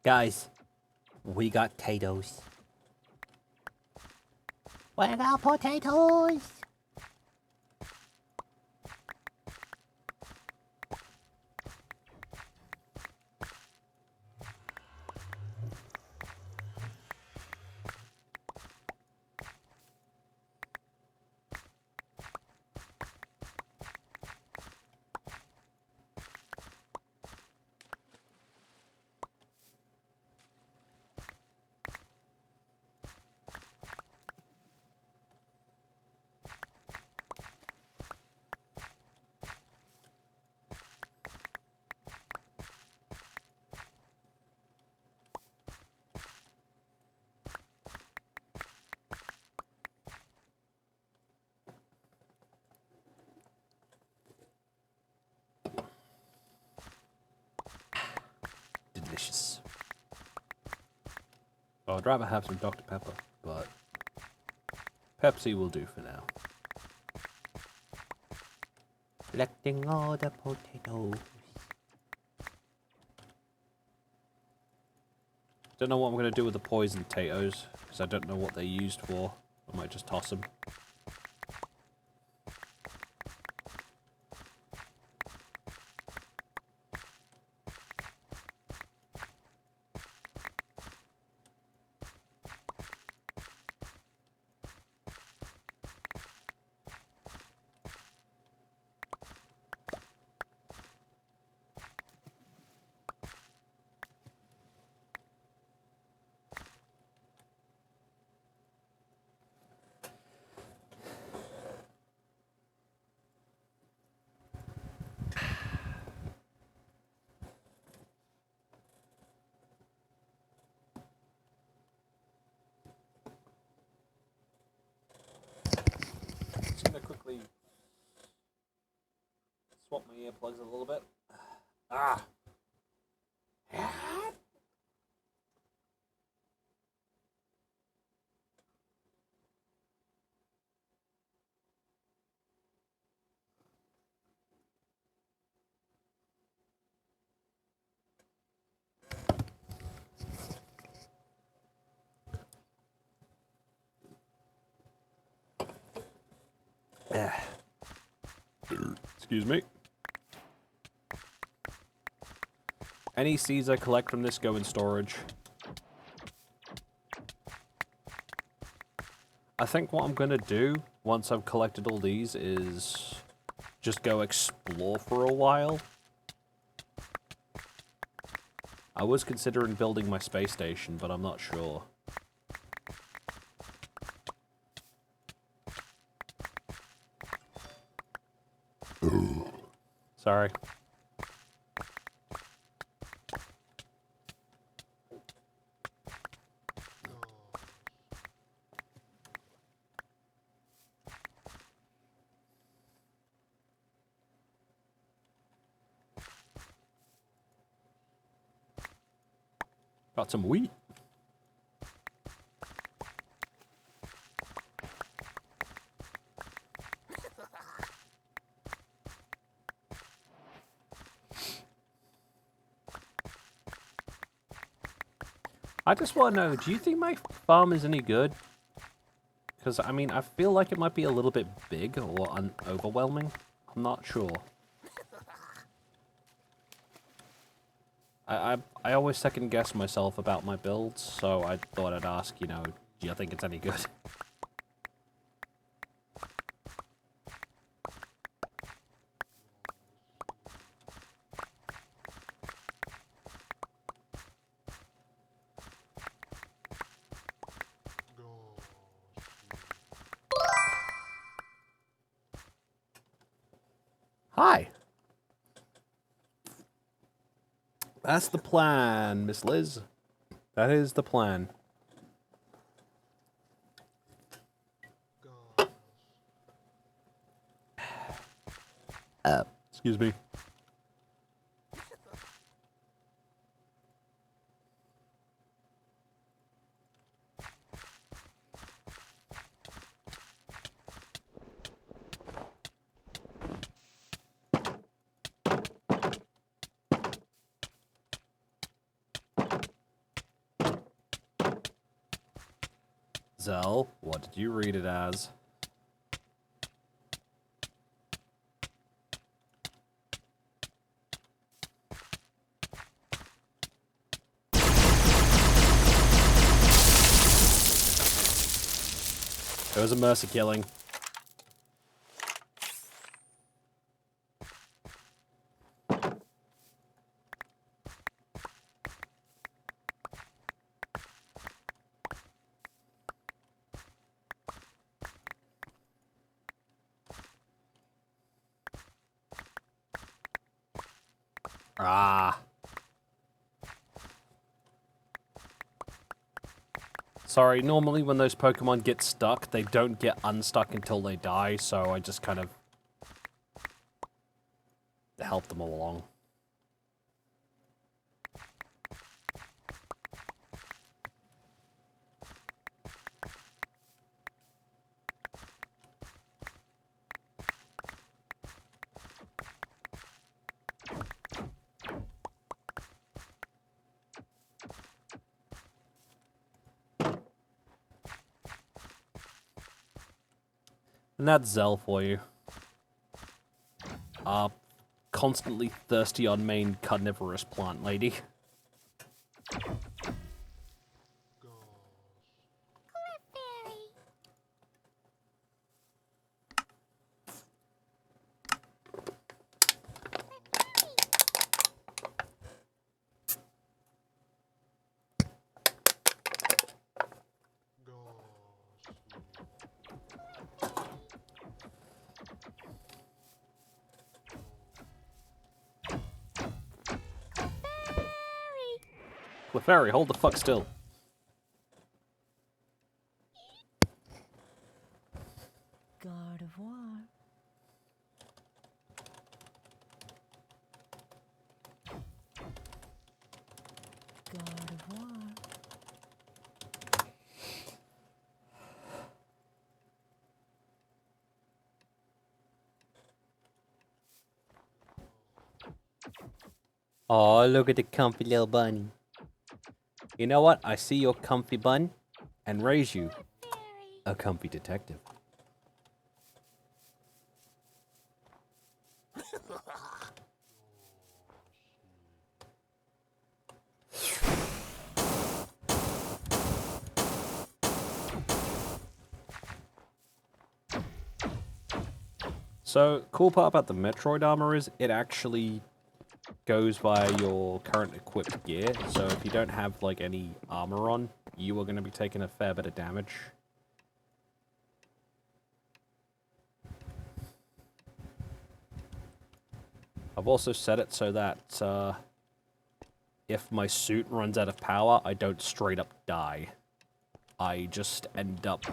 Guys, we got potatoes. We got potatoes! Delicious. Well, I'd rather have some Dr. Pepper, but Pepsi will do for now. Collecting all the potatoes. Don't know what I'm going to do with the poison potatoes, because I don't know what they're used for. I might just toss them. Just going to quickly swap my earplugs a little bit. Ah! Excuse me. Any seeds I collect from this go in storage. I think what I'm gonna do once I've collected all these is just go explore for a while. I was considering building my space station, but I'm not sure. Sorry. Got some wheat. I just want to know, do you think my farm is any good? Because, I mean, I feel like it might be a little bit big or overwhelming. I'm not sure. I always second guess myself about my builds, so I thought I'd ask, you know, do you think it's any good? Hi. That's the plan, Miss Liz. That is the plan. Excuse me. Zell, what did you read it as? It was a mercy killing. Ah. Sorry, normally when those Pokemon get stuck, they don't get unstuck until they die, so I just kind of help them all along. And that's Zell for you. Constantly thirsty on main carnivorous plant lady. Clefairy, hold the fuck still. God of War. God of War. Oh, look at the comfy little bunny. You know what? I see your comfy bun and raise you a comfy detective. So, cool part about the Metroid armor is it actually goes by your current equipped gear. So if you don't have, like, any armor on, you are going to be taking a fair bit of damage. I've also set it so that if my suit runs out of power, I don't straight up die. I just end up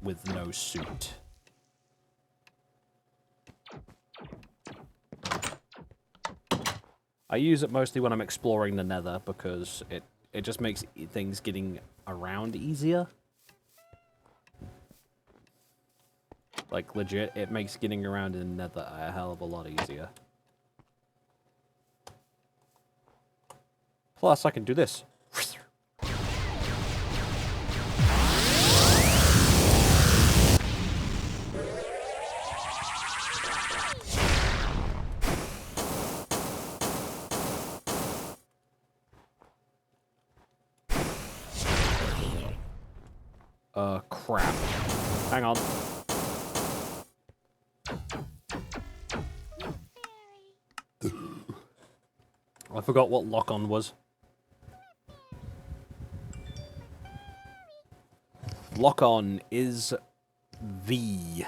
with no suit. I use it mostly when I'm exploring the Nether because it just makes things getting around easier. Like, legit, it makes getting around in the Nether a hell of a lot easier. Plus, I can do this. Crap. Hang on. I forgot what lock-on was. Lock-on is V.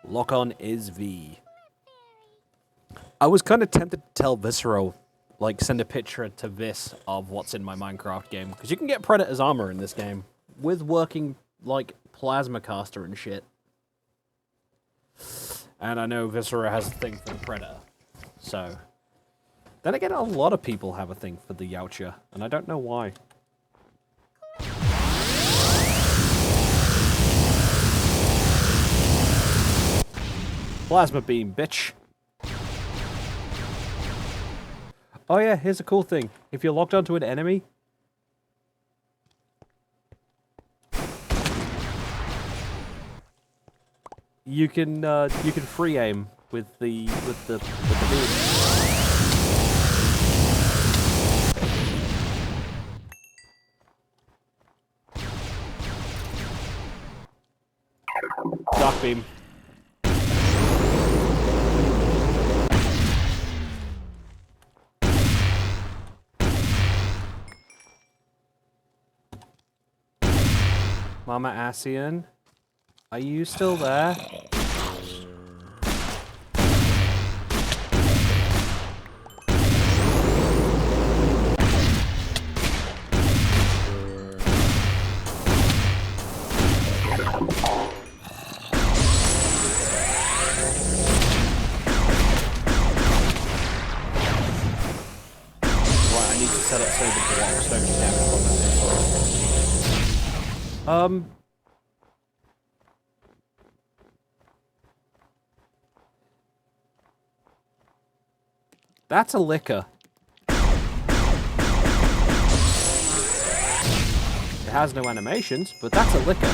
Lock-on is V. I was kind of tempted to tell Viscero, like, send a picture to Vis of what's in my Minecraft game, because you can get Predator's armor in this game, with working, like, plasma caster and shit. And I know Viscera has a thing for the Predator, so... Then again, a lot of people have a thing for the Yautja, and I don't know why. Plasma beam, bitch. Oh yeah, here's a cool thing. If you're locked onto an enemy, you can free aim with the beam. Dark beam. Mama Asian, are you still there? Set up so the blocks don't get damaged from that. That's a liquor. It has no animations, but that's a liquor.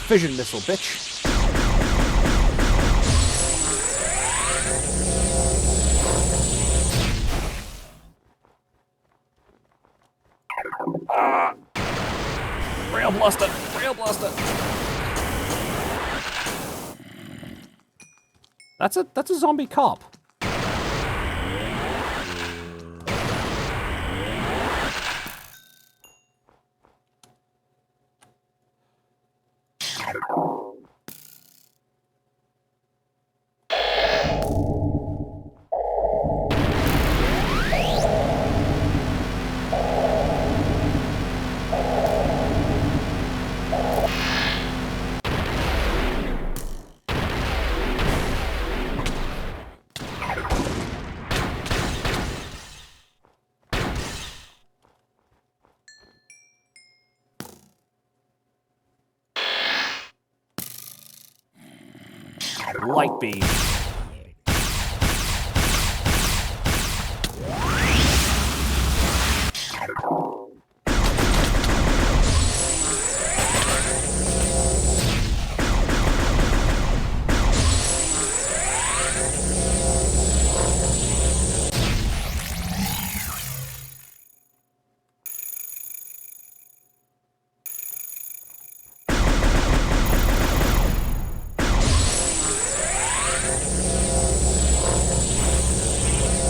Fission missile, bitch. Rail blaster! Rail blaster! That's a zombie cop. Light beam.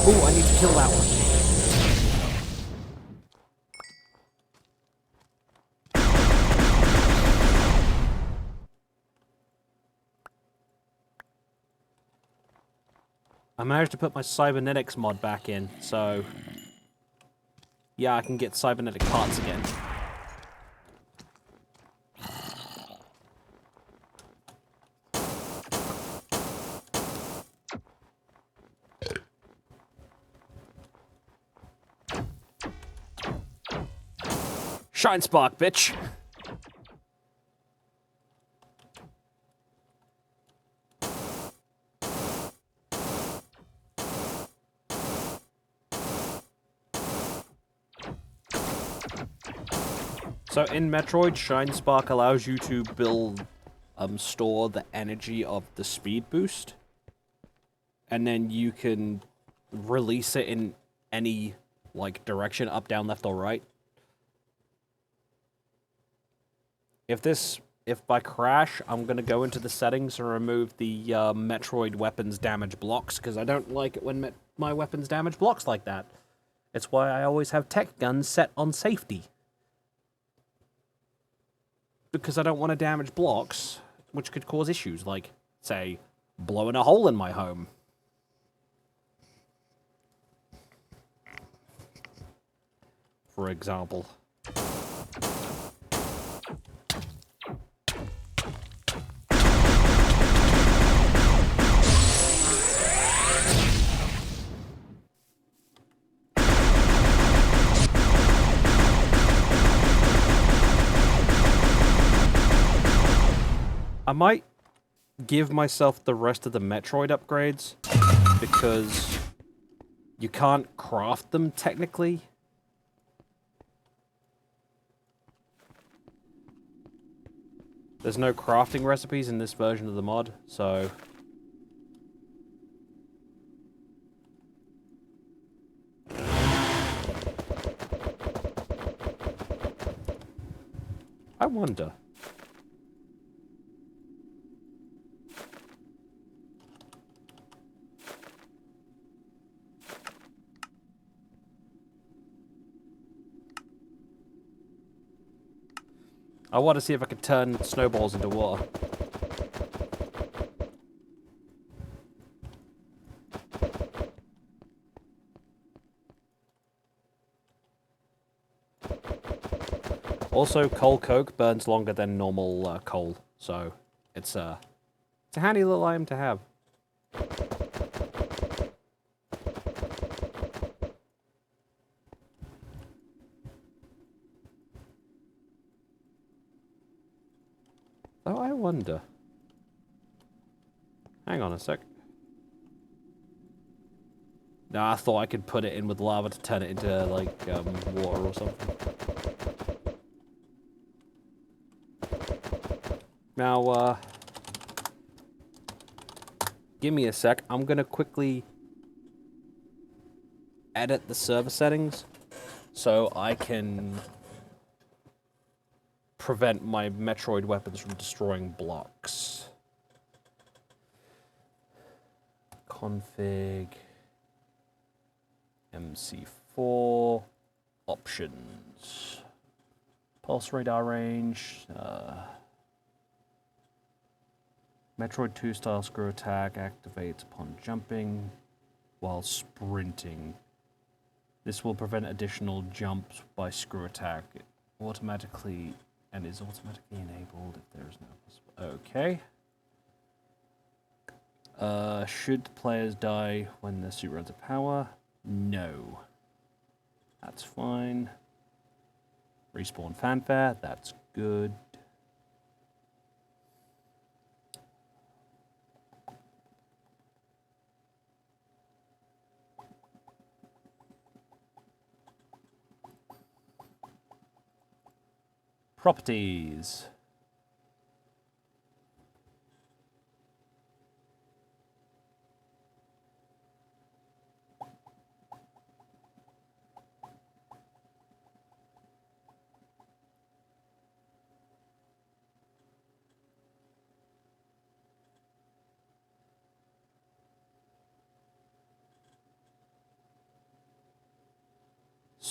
Ooh, I need to kill that one. I managed to put my cybernetics mod back in, so yeah, I can get cybernetic parts again. Shine spark, bitch. So in Metroid, Shine Spark allows you to store the energy of the speed boost. And then you can release it in any, like, direction, up, down, left, or right. If by crash, I'm gonna go into the settings and remove the Metroid weapons damage blocks, because I don't like it when my weapons damage blocks like that. It's why I always have tech guns set on safety. Because I don't want to damage blocks, which could cause issues, like, say, blowing a hole in my home. For example. I might give myself the rest of the Metroid upgrades, because you can't craft them, technically. There's no crafting recipes in this version of the mod, so... I wonder... I want to see if I can turn snowballs into water. Also, coal coke burns longer than normal coal, so it's a handy little item to have. Oh, I wonder. Hang on a sec. No, I thought I could put it in with lava to turn it into, like, water or something. Now, give me a sec. I'm gonna quickly edit the server settings so I can prevent my Metroid weapons from destroying blocks. Config MC4 options. Pulse radar range. Metroid 2 style screw attack activates upon jumping while sprinting. This will prevent additional jumps by screw attack. It automatically and is automatically enabled if there is no possible. Okay. Should players die when their suit runs out of power? No. That's fine. Respawn fanfare, that's good. Properties.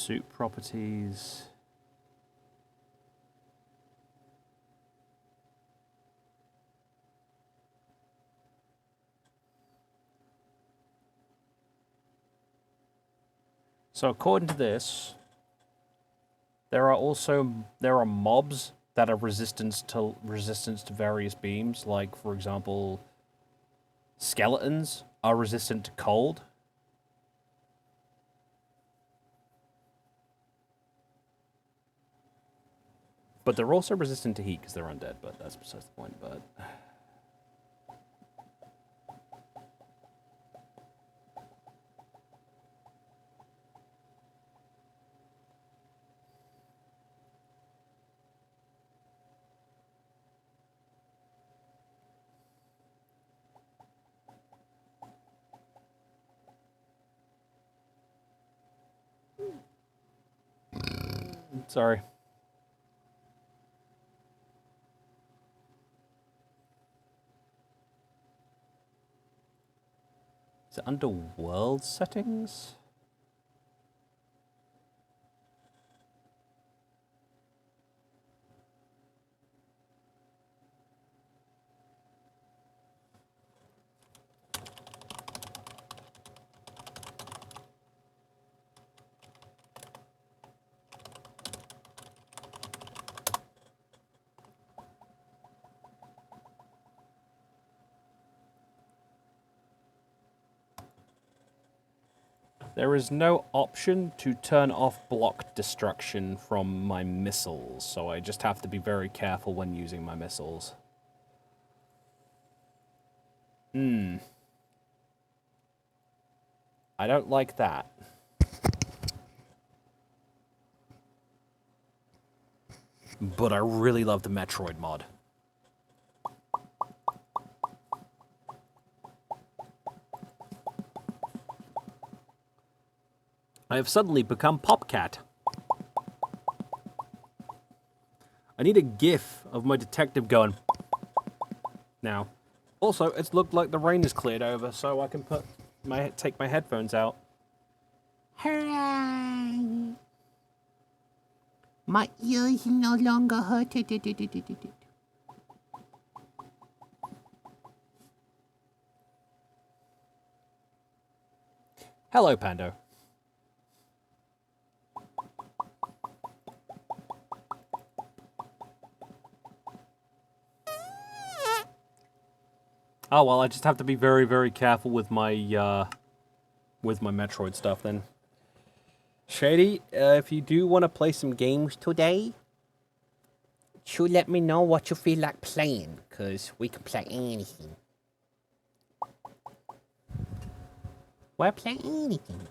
suit properties. So according to this, there are mobs that are resistant to various beams, like for example, skeletons are resistant to cold. But they're also resistant to heat because they're undead, but that's besides the point. But sorry. Is it under world settings? There is no option to turn off block destruction from my missiles, so I just have to be very careful when using my missiles. I don't like that. But I really love the Metroid mod. I have suddenly become Popcat. I need a gif of my detective going now. Also, it's looked like the rain has cleared over, so I can take my headphones out. Hooray! My ears no longer hurt. Hello, Pando. Oh, well, I just have to be very, very careful with my Metroid stuff then. Shady, if you do want to play some games today, you let me know what you feel like playing, because we can play anything. We'll play anything.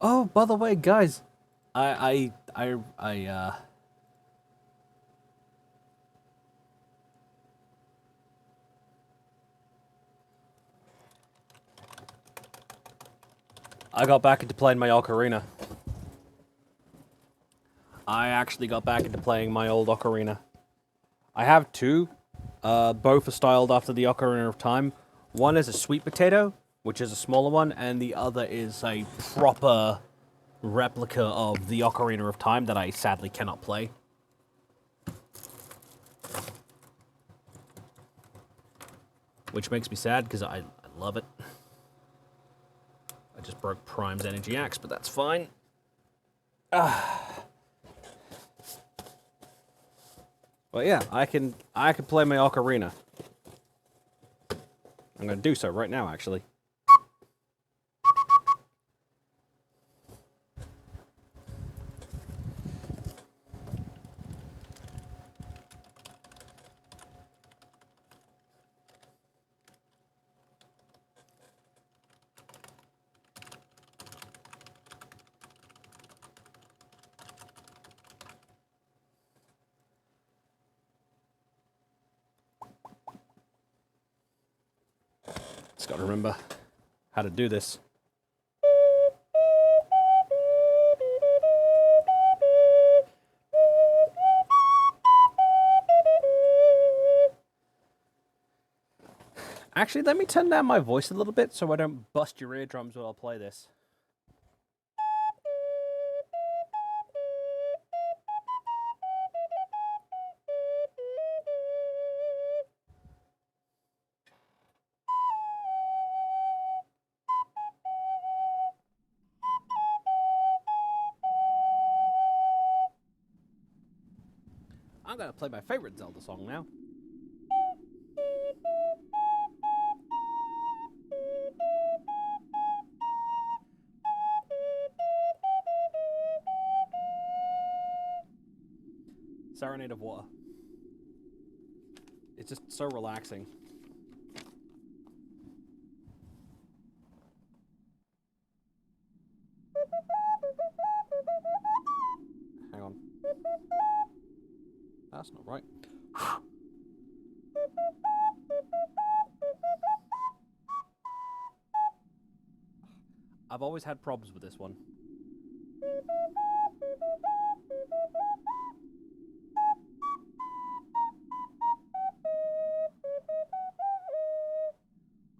Oh, by the way, guys, I got back into playing my Ocarina. I actually got back into playing my old Ocarina. I have two. Both are styled after the Ocarina of Time. One is a sweet potato, which is a smaller one, and the other is a proper replica of the Ocarina of Time that I sadly cannot play. Which makes me sad, because I love it. I just broke Prime's Energy Axe, but that's fine. Well, yeah, I can play my Ocarina. I'm going to do so right now, actually. Just gotta remember how to do this. Actually, let me turn down my voice a little bit so I don't bust your eardrums while I play this. I'm gonna play my favorite Zelda song now. Serenade of Water. It's just so relaxing. Hang on. That's not right. I've always had problems with this one.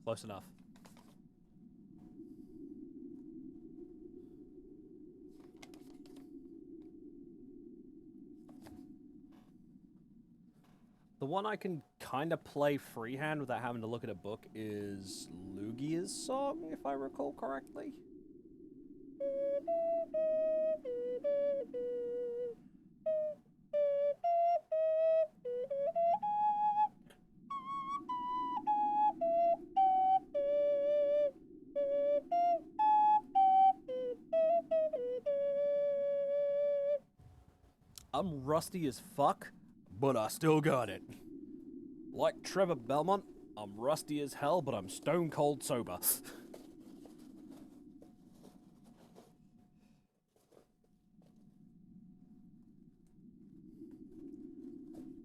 Close enough. The one I can kind of play freehand without having to look at a book is Lugia's song, if I recall correctly. I'm rusty as fuck, but I still got it. Like Trevor Belmont, I'm rusty as hell, but I'm stone cold sober.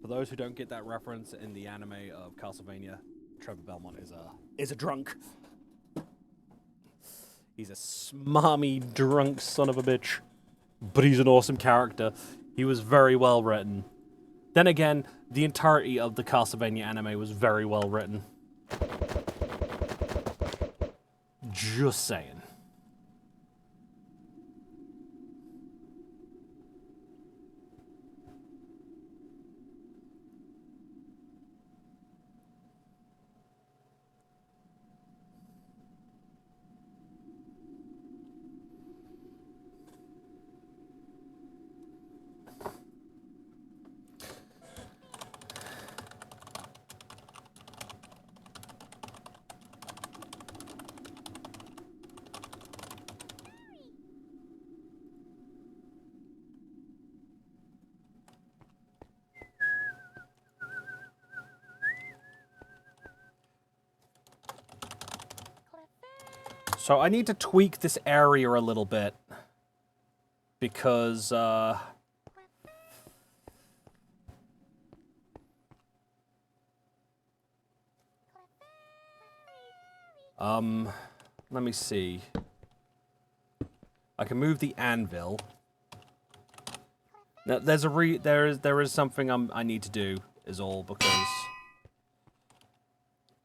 For those who don't get that reference, in the anime of Castlevania, Trevor Belmont is a drunk. He's a smarmy, drunk son of a bitch. But he's an awesome character. He was very well written. Then again, the entirety of the Castlevania anime was very well written. Just saying. So I need to tweak this area a little bit. Because, let me see. I can move the anvil. Now, there is something I need to do, is all, because,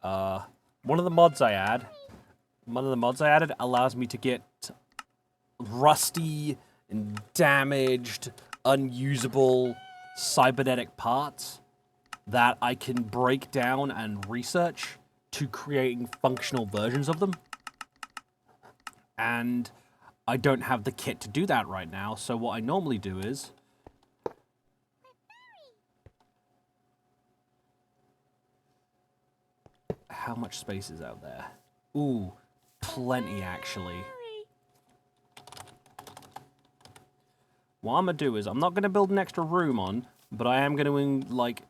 one of the mods I added allows me to get rusty and damaged, unusable cybernetic parts that I can break down and research to creating functional versions of them. And I don't have the kit to do that right now, so what I normally do is how much space is out there? Ooh, plenty actually. What I'm gonna do is, I'm not gonna build an extra room on, but I am gonna, like,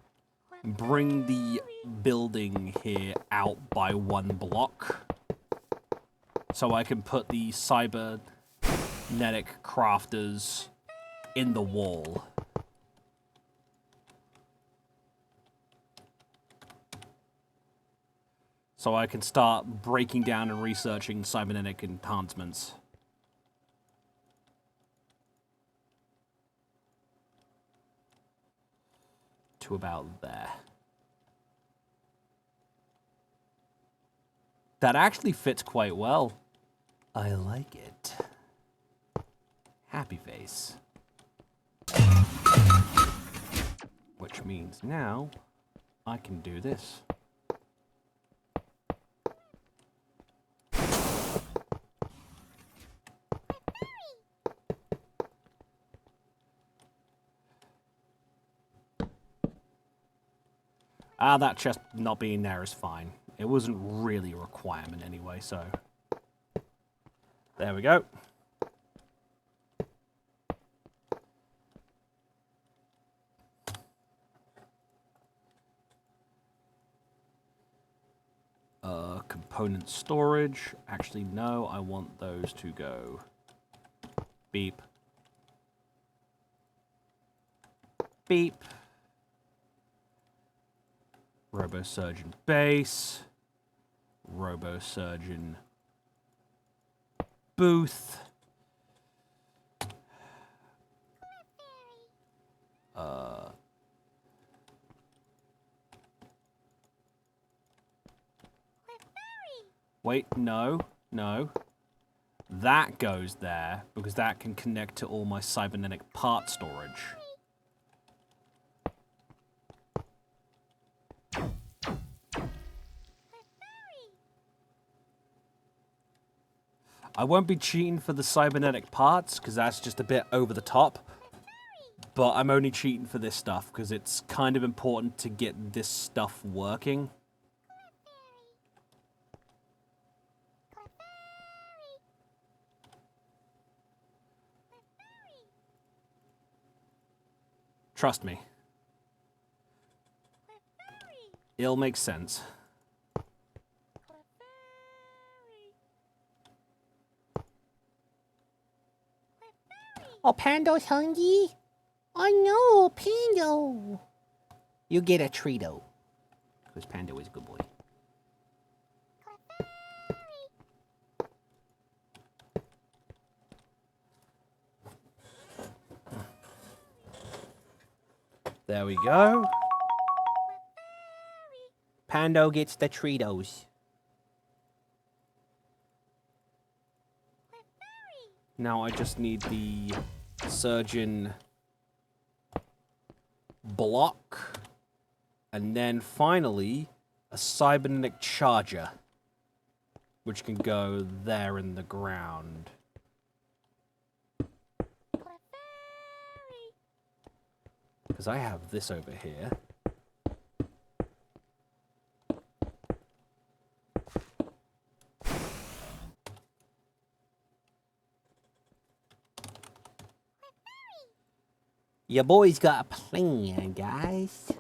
bring the building here out by one block. So I can put the cybernetic crafters in the wall. so I can start breaking down and researching cybernetic enhancements. To about there. That actually fits quite well. I like it. Happy face. Which means now I can do this. That chest not being there is fine. It wasn't really a requirement anyway, so... There we go. Component storage. Actually, no, I want those to go. Beep. Beep. Robosurgeon base. Robosurgeon booth. Wait, no. That goes there, because that can connect to all my cybernetic part storage. I won't be cheating for the cybernetic parts, because that's just a bit over the top. But I'm only cheating for this stuff, because it's kind of important to get this stuff working. Trust me. It'll make sense. Oh, Pando's hungry? Oh no, Pando. You get a treato. Because Pando is a good boy. There we go. Pando gets the treatos. Now I just need the surgeon block. And then finally, a cybernetic charger. Which can go there in the ground. Because I have this over here. Your boy's got a plan, guys.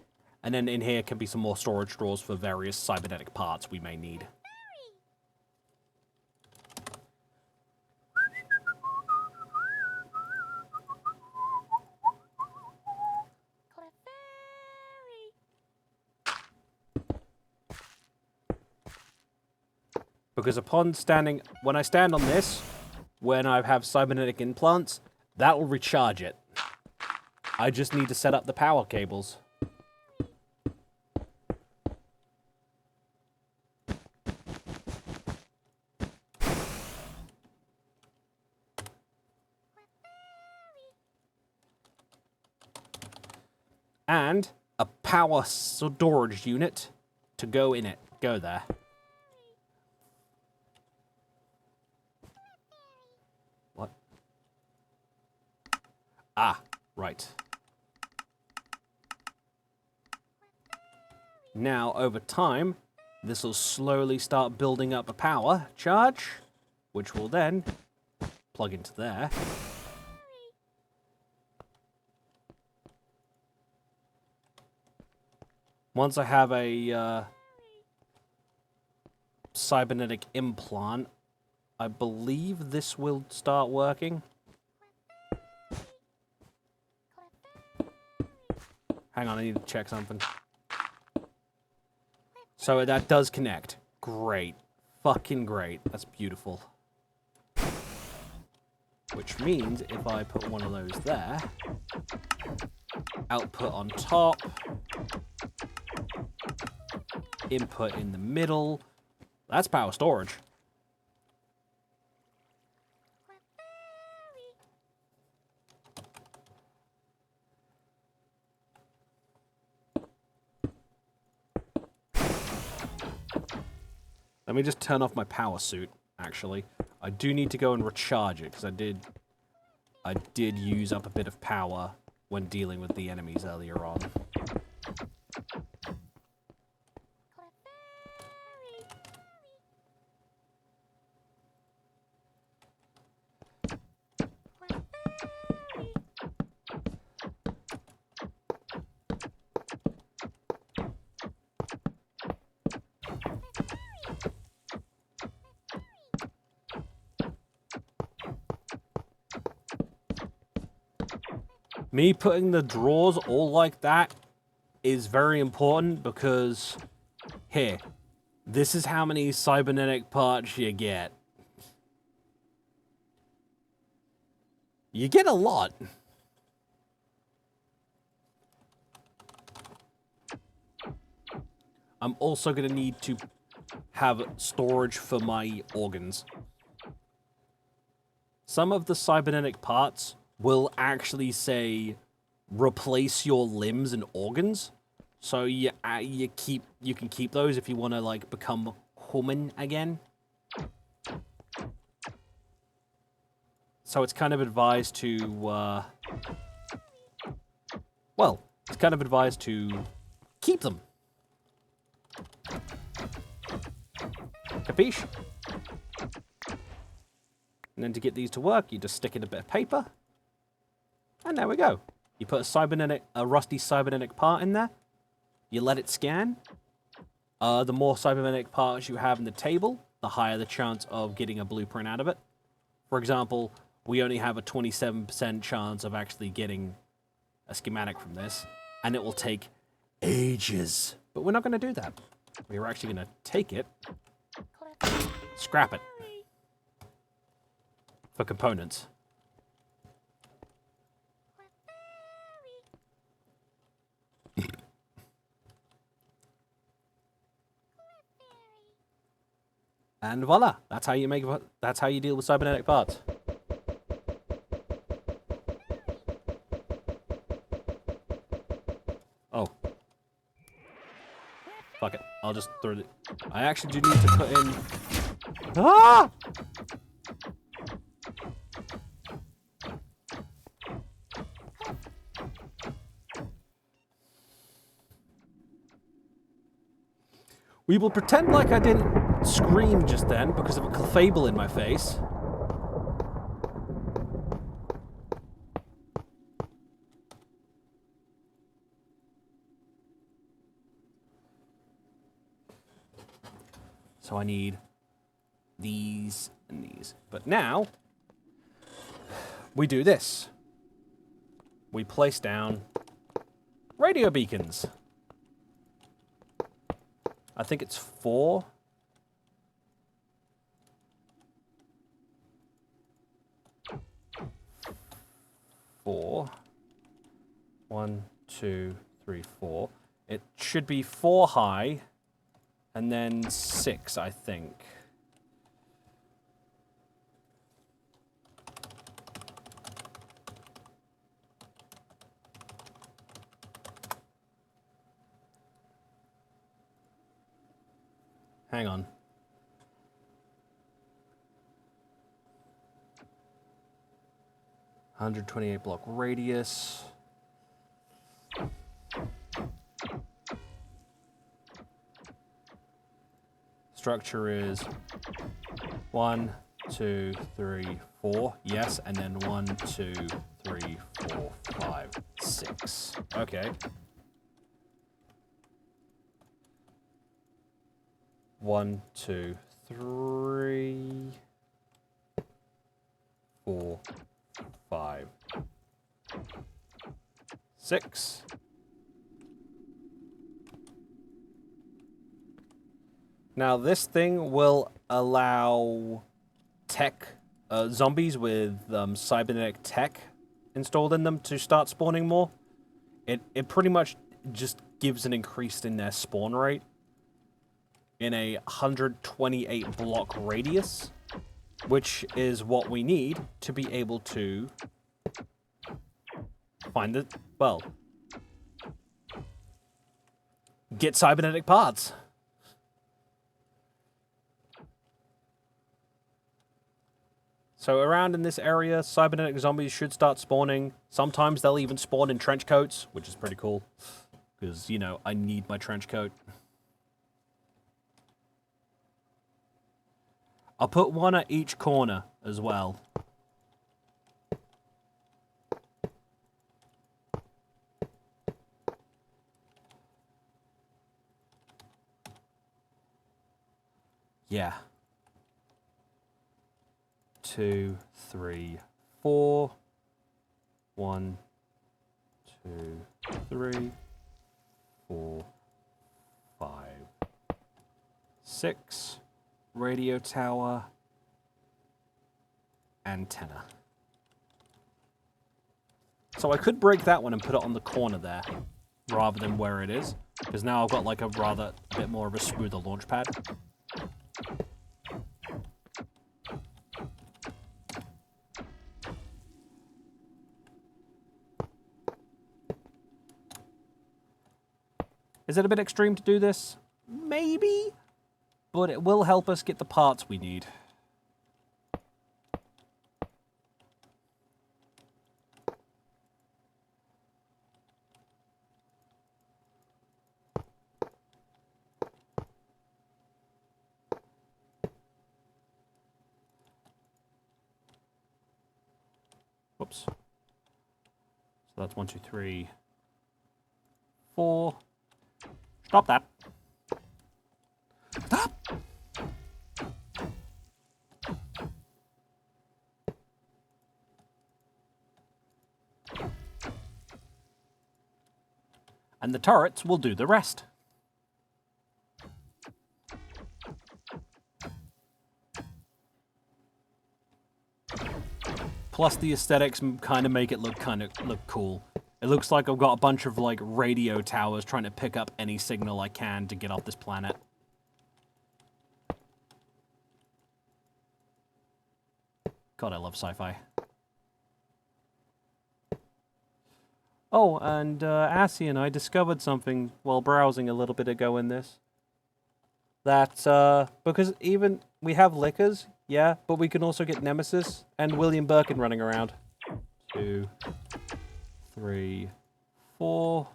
And then in here can be some more storage drawers for various cybernetic parts we may need. Because when I stand on this, when I have cybernetic implants, that will recharge it. I just need to set up the power cables. And a power storage unit to go in it. Go there. What? Ah, right. Now, over time, this will slowly start building up a power charge, which will then plug into there. Once I have a cybernetic implant, I believe this will start working. Hang on, I need to check something. So that does connect. Great. Fucking great. That's beautiful. Which means if I put one of those there, output on top, input in the middle, that's power storage. Let me just turn off my power suit, actually. I do need to go and recharge it, because I did use up a bit of power when dealing with the enemies earlier on. Me putting the drawers all like that is very important because, here, this is how many cybernetic parts you get. You get a lot. I'm also going to need to have storage for my organs. Some of the cybernetic parts will actually say replace your limbs and organs. So you can keep those if you want to like become human again. So it's kind of advised to well, it's kind of advised to keep them. Capiche? And then to get these to work, you just stick in a bit of paper. And there we go. You put a rusty cybernetic part in there. You let it scan. The more cybernetic parts you have in the table, the higher the chance of getting a blueprint out of it. For example, we only have a 27% chance of actually getting a schematic from this, and it will take ages. But we're not going to do that. We're actually going to take it, scrap it for components. And voila, that's how you deal with cybernetic parts. Oh. Fuck it. I'll just throw it. I actually do need to put in... Ah! We will pretend like I didn't scream just then because of a clefable in my face. So I need these and these. But now, we do this. We place down radio beacons. I think it's 4. Four. 1, 2, 3, 4. It should be 4 high, and then 6, I think. Hang on. $128 block radius. Structure is 1, 2, 3, 4. Yes, and then 1, 2, 3, 4, 5, 6. Okay. 1, 2, 3, 4, 5, 6. Now, this thing will allow tech, zombies with cybernetic tech installed in them to start spawning more. It pretty much just gives an increase in their spawn rate in a 128 block radius, which is what we need to be able to find it, well, get cybernetic parts. So around in this area, cybernetic zombies should start spawning. Sometimes they'll even spawn in trench coats, which is pretty cool. Because, you know, I need my trench coat. I'll put one at each corner as well. Yeah. 2, 3, 4. 1, 2, 3, 4, 5, 6. Radio tower. Antenna. So I could break that one and put it on the corner there, rather than where it is, because now I've got like a bit more of a smoother launch pad. Is it a bit extreme to do this? Maybe, but it will help us get the parts we need. Whoops. So that's 1, 2, 3, 4. Stop that. Stop! And the turrets will do the rest. Plus the aesthetics kind of make it look cool. It looks like I've got a bunch of like radio towers trying to pick up any signal I can to get off this planet. God, I love sci-fi. Oh, and Assie and I discovered something while browsing a little bit ago in this. That, because even, we have Lickers, yeah, but we can also get Nemesis and William Birkin running around. 2, 3, 4.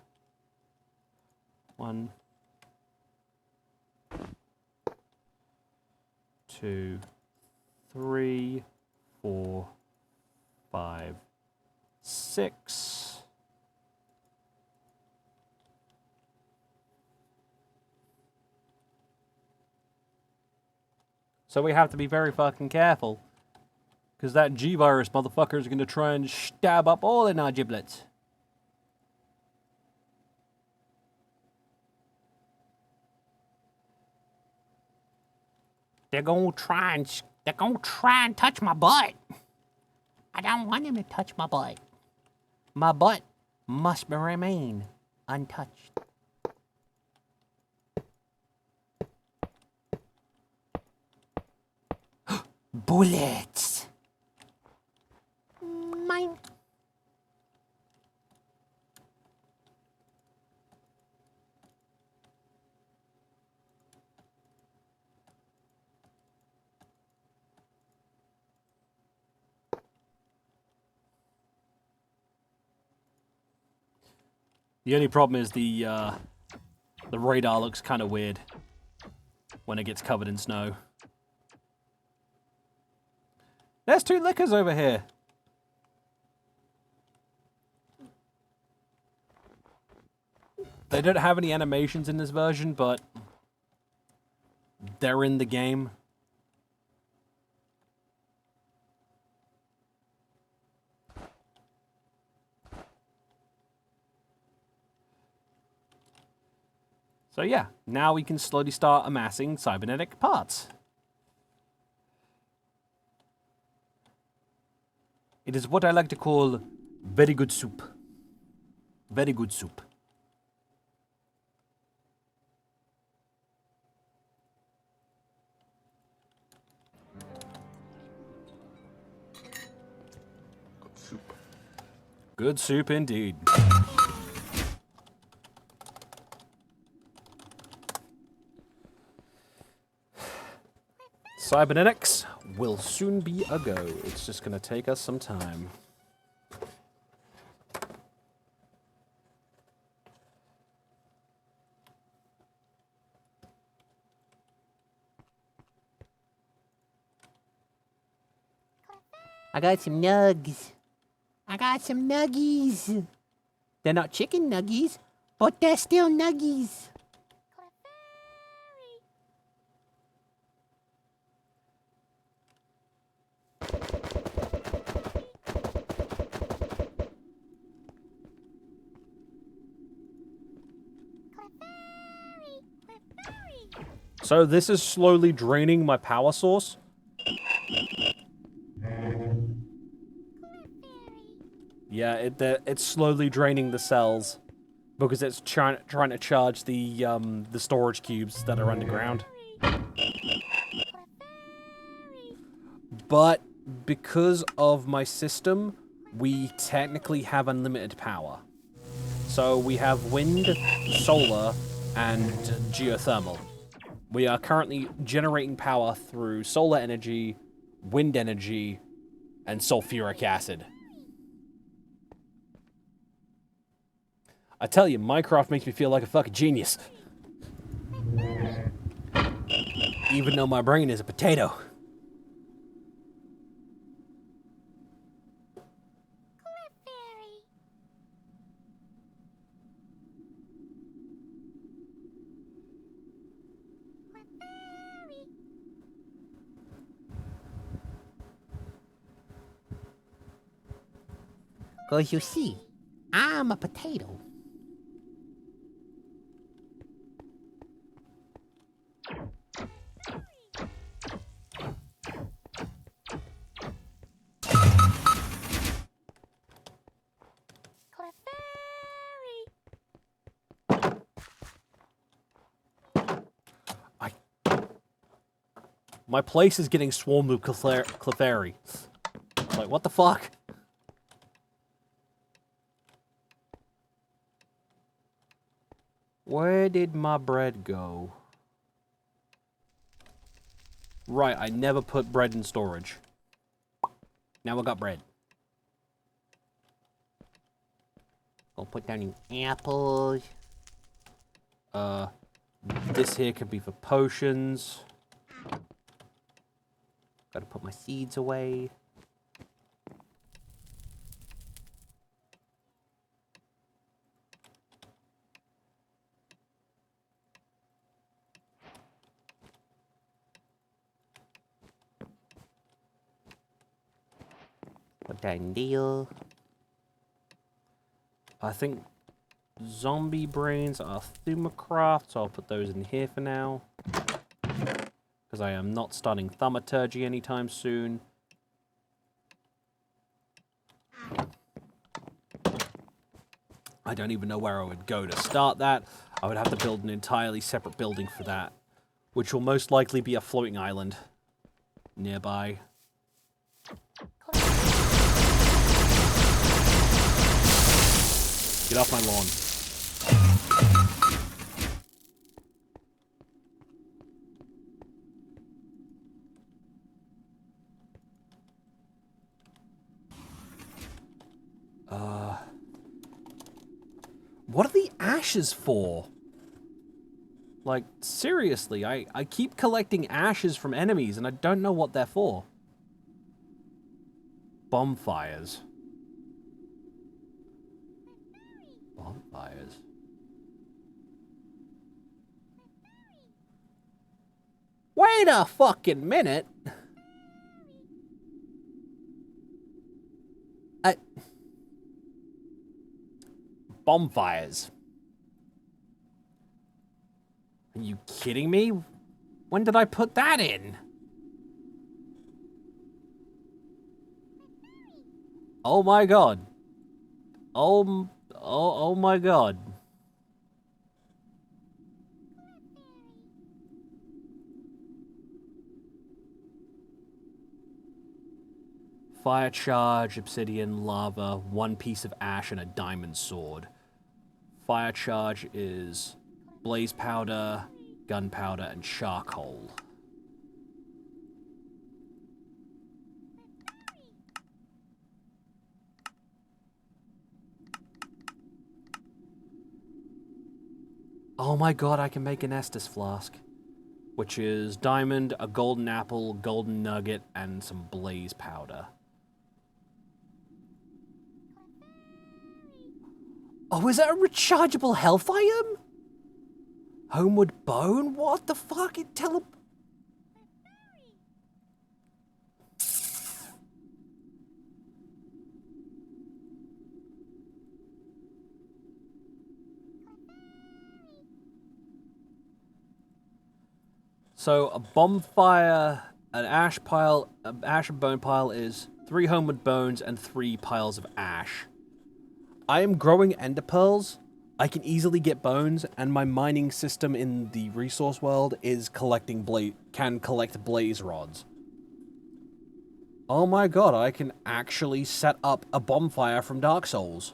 1, 2, 3, 4, 5, 6. So we have to be very fucking careful. Because that G-Virus motherfucker is going to try and stab up all in our giblets. They're going to try and touch my butt. I don't want them to touch my butt. My butt must remain untouched. Bullets. Mine. The only problem is the radar looks kind of weird when it gets covered in snow. There's 2 Lickers over here. They don't have any animations in this version, but they're in the game. So yeah, now we can slowly start amassing cybernetic parts. It is what I like to call very good soup. Very good soup. Good soup indeed. Cybernetics will soon be a go. It's just going to take us some time. I got some nugs. I got some nuggies. They're not chicken nuggies, but they're still nuggies. So this is slowly draining my power source. Yeah, it's slowly draining the cells because it's trying to charge the storage cubes that are underground. But because of my system, we technically have unlimited power. So we have wind, solar, and geothermal. We are currently generating power through solar energy, wind energy, and sulfuric acid. I tell you, Minecraft makes me feel like a fucking genius. Even though my brain is a potato. Cause you see, I'm a potato. My place is getting swarmed with Clefairy. Like, what the fuck? Where did my bread go? Right, I never put bread in storage. Now I got bread. Gonna put down the apples. This here could be for potions. Gotta put my seeds away. Put that in deal. I think zombie brains are Thumacraft, so I'll put those in here for now. Because I am not starting Thaumaturgy anytime soon. I don't even know where I would go to start that. I would have to build an entirely separate building for that, which will most likely be a floating island nearby. Get off my lawn. What are the ashes for? Like, seriously, I keep collecting ashes from enemies and I don't know what they're for. Bonfires. Bonfires. Wait a fucking minute. Bonfires. Are you kidding me? When did I put that in? Oh my god. Oh my god. Fire charge, obsidian, lava, one piece of ash, and a diamond sword. Fire charge is blaze powder, gunpowder, and charcoal. Oh my god, I can make an Estus flask. Which is diamond, a golden apple, golden nugget, and some blaze powder. Oh, is that a rechargeable health item? Homeward Bone? What the fuck? It So a bonfire, an ash pile, an ash and bone pile is 3 homeward bones and 3 piles of ash. I am growing ender pearls. I can easily get bones, and my mining system in the resource world is can collect blaze rods. Oh my god, I can actually set up a bonfire from Dark Souls.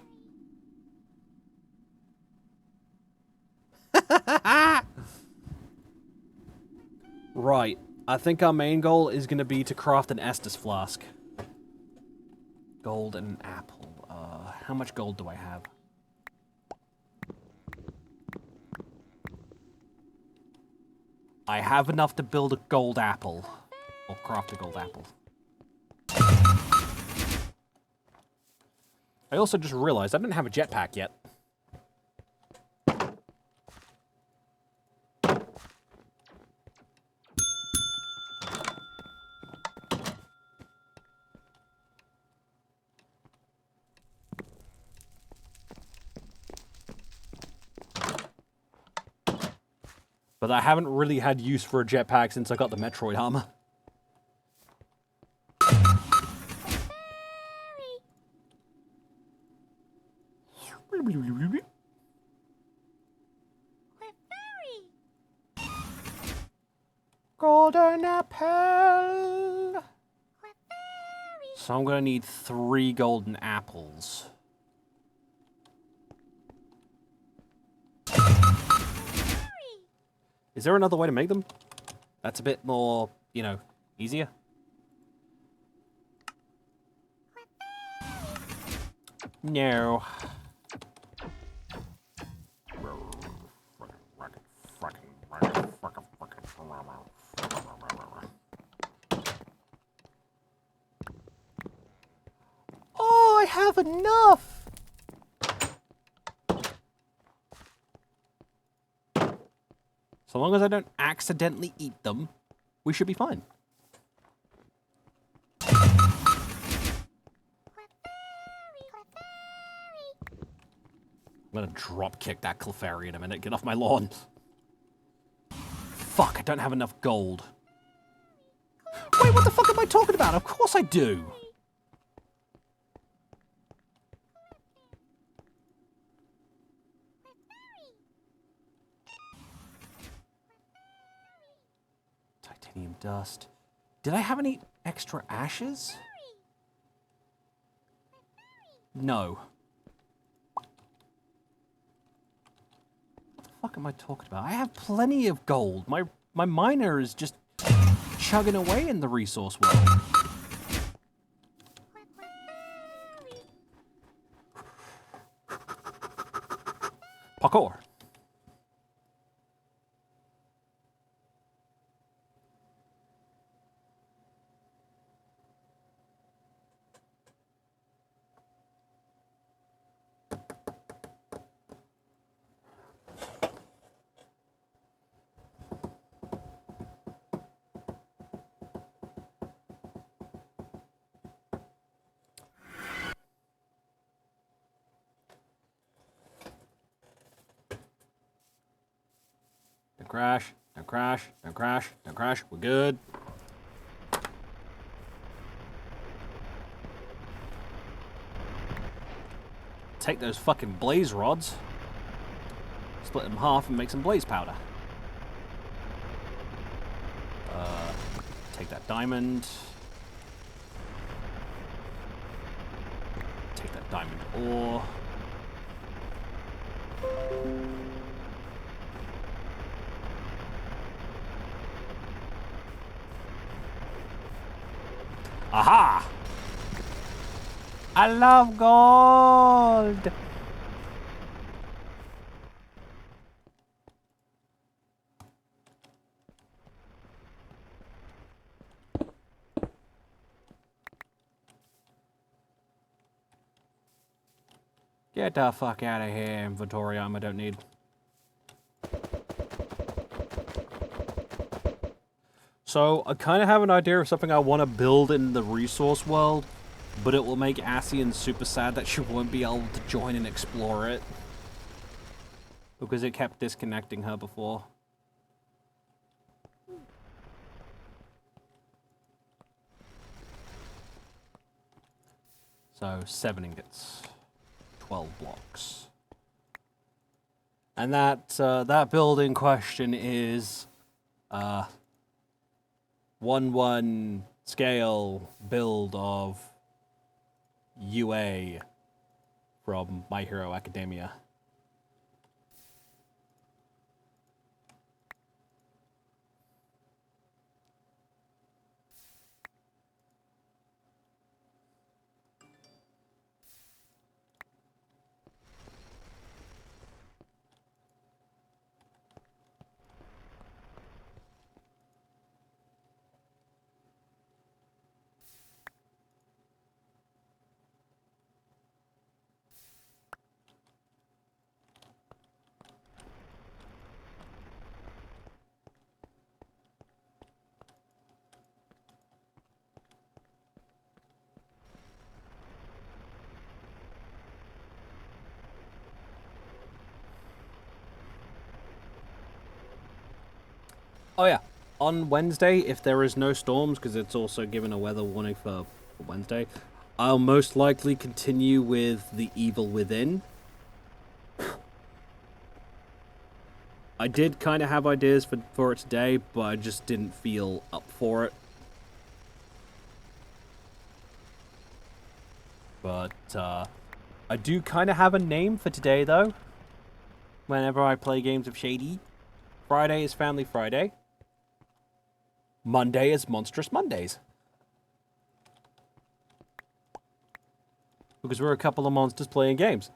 Right. I think our main goal is going to be to craft an Estus flask. Gold and an apple. How much gold do I have? I have enough to build a gold apple. Or craft a gold apple. I also just realized I didn't have a jetpack yet. But I haven't really had use for a jetpack since I got the Metroid armor. Golden apple! So I'm gonna need 3 golden apples. Is there another way to make them? That's a bit more, you know, easier. No. Oh, I have enough! So long as I don't accidentally eat them, we should be fine. I'm gonna drop kick that Clefairy in a minute. Get off my lawn. Fuck, I don't have enough gold. Wait, what the fuck am I talking about? Of course I do. Titanium dust. Did I have any extra ashes? No. What the fuck am I talking about? I have plenty of gold. My miner is just chugging away in the resource world. Parkour. crash. Don't crash. Don't crash. Don't crash. We're good. Take those fucking blaze rods. Split them in half and make some blaze powder. Take that diamond. Take that diamond ore. Aha! I love gold. Get the fuck out of here, inventory item I don't need. So, I kind of have an idea of something I want to build in the resource world, but it will make Ascian super sad that she won't be able to join and explore it. Because it kept disconnecting her before. So, 7 ingots. 12 blocks. And that build in question is 1/1 scale build of UA from My Hero Academia. Oh yeah, on Wednesday, if there is no storms, because it's also given a weather warning for Wednesday, I'll most likely continue with The Evil Within. I did kind of have ideas for it today, but I just didn't feel up for it. But I do kind of have a name for today, though. Whenever I play games of Shady. Friday is Family Friday. Monday is Monstrous Mondays. Because we're a couple of monsters playing games.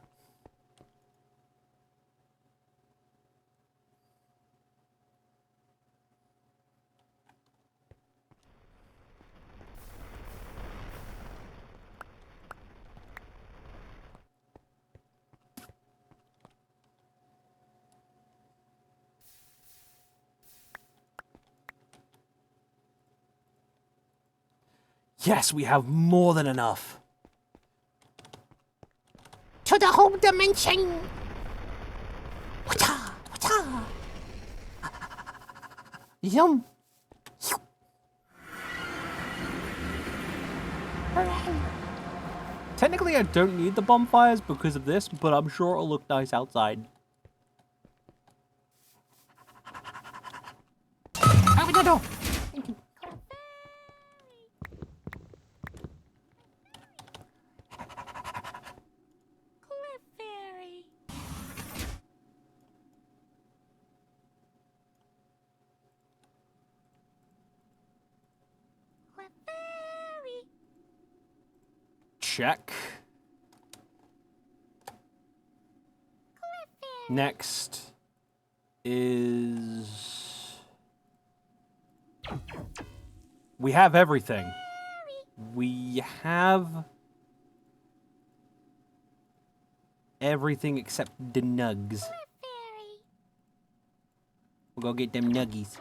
Yes, we have more than enough. To the home dimension. Wata, wata. Yum. Technically, I don't need the bonfires because of this, but I'm sure it'll look nice outside. Open the door. Check. Next is... we have everything. We have everything except the nugs. We'll go get them nuggies.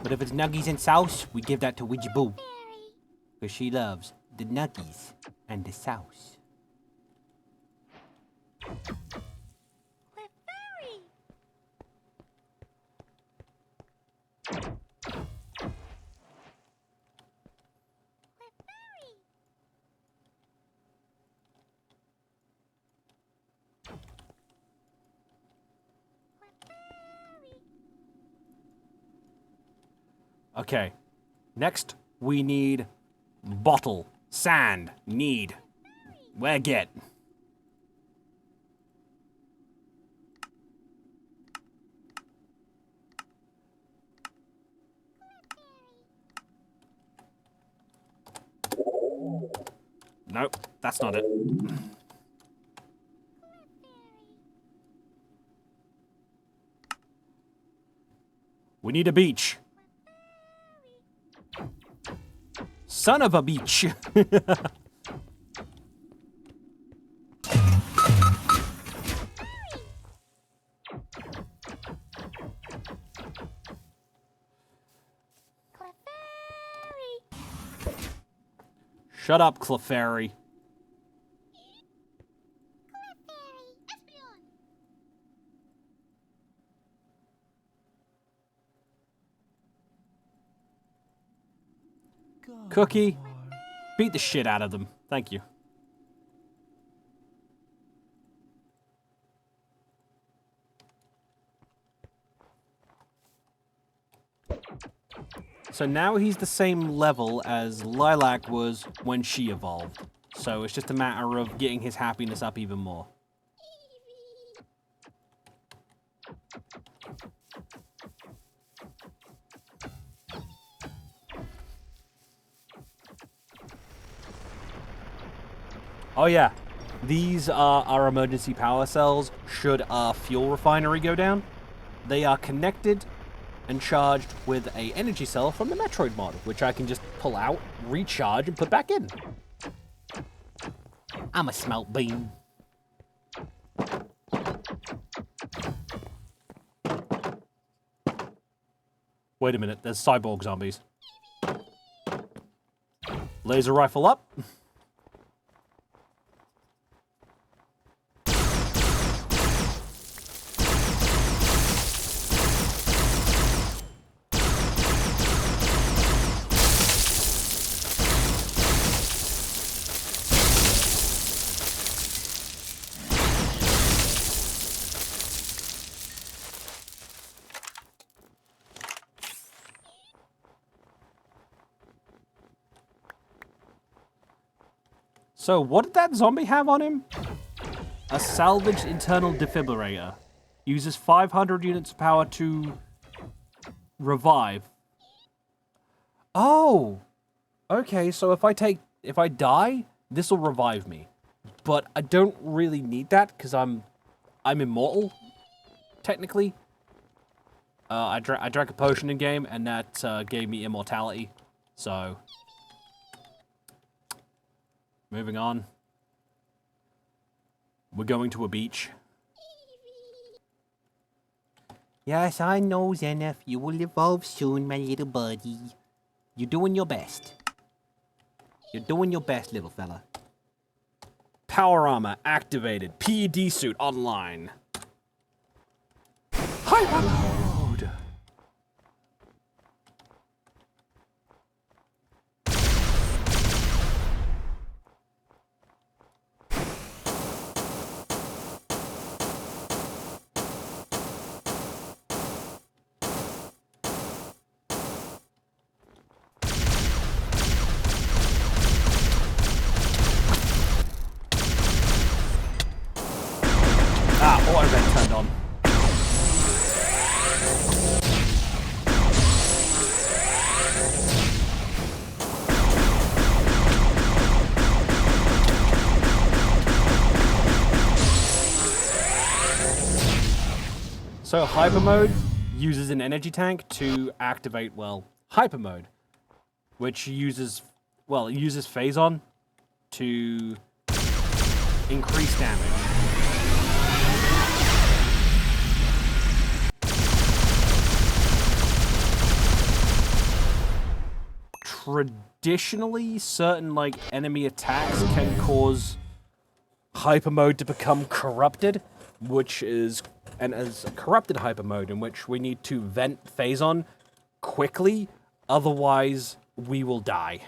But if it's nuggies and sauce, we give that to Ouija Boo. Because she loves the nuggies and the sauce. Okay. Next, we need bottle, sand, need. Where get? Nope, that's not it. We need a beach. Son of a beach. Shut up, Clefairy. God Cookie, of War. beat the shit out of them. Thank you. So now he's the same level as Lilac was when she evolved. So it's just a matter of getting his happiness up even more. Oh yeah, these are our emergency power cells should our fuel refinery go down. They are connected and charged with a energy cell from the Metroid mod, which I can just pull out, recharge, and put back in. I'm a smelt bean. Wait a minute, there's cyborg zombies. Laser rifle up. So, what did that zombie have on him? A salvaged internal defibrillator. Uses 500 units of power to revive. Oh! Okay, so if I die, this will revive me. But I don't really need that, because I'm immortal, technically. I drank a potion in game, and that gave me immortality. So, moving on. We're going to a beach. Yes, I know, Zenith. You will evolve soon, my little buddy. You're doing your best. You're doing your best, little fella. Power armor activated. PED suit online. Hyper mode. Auto vent turned on. So hyper mode uses an energy tank to activate, well, hyper mode, which uses phazon to increase damage. Traditionally, certain like enemy attacks can cause hyper mode to become corrupted, which is as a corrupted hyper mode in which we need to vent phazon, quickly, otherwise we will die.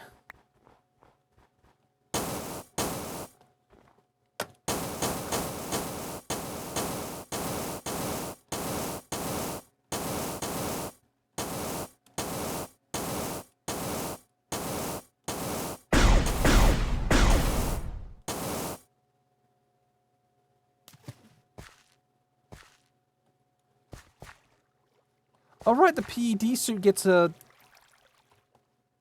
All right, the PED suit gets a...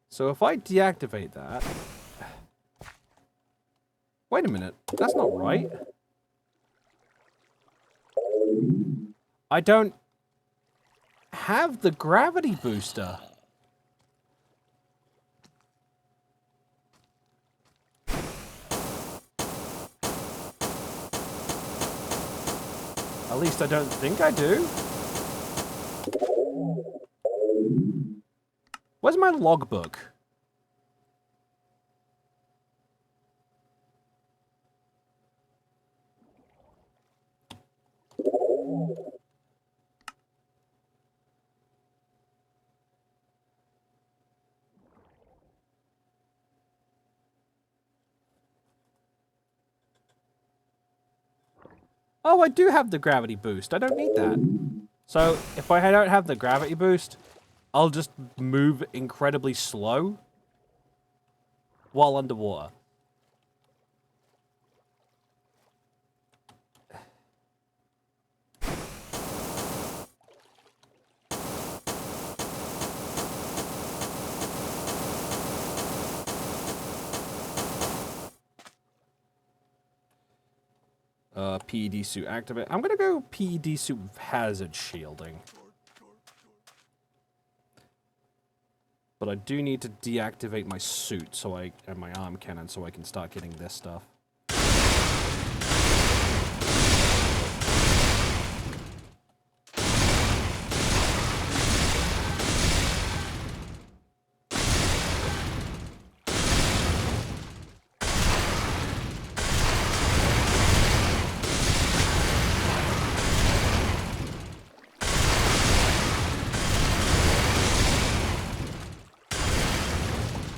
So if I deactivate that... Wait a minute. That's not right. I don't have the gravity booster. At least I don't think I do. Where's my logbook? Oh, I do have the gravity boost. I don't need that. So, if I don't have the gravity boost, I'll just move incredibly slow while underwater. PED suit activate. I'm gonna go PED suit with hazard shielding. But I do need to deactivate my suit and my arm cannon so I can start getting this stuff.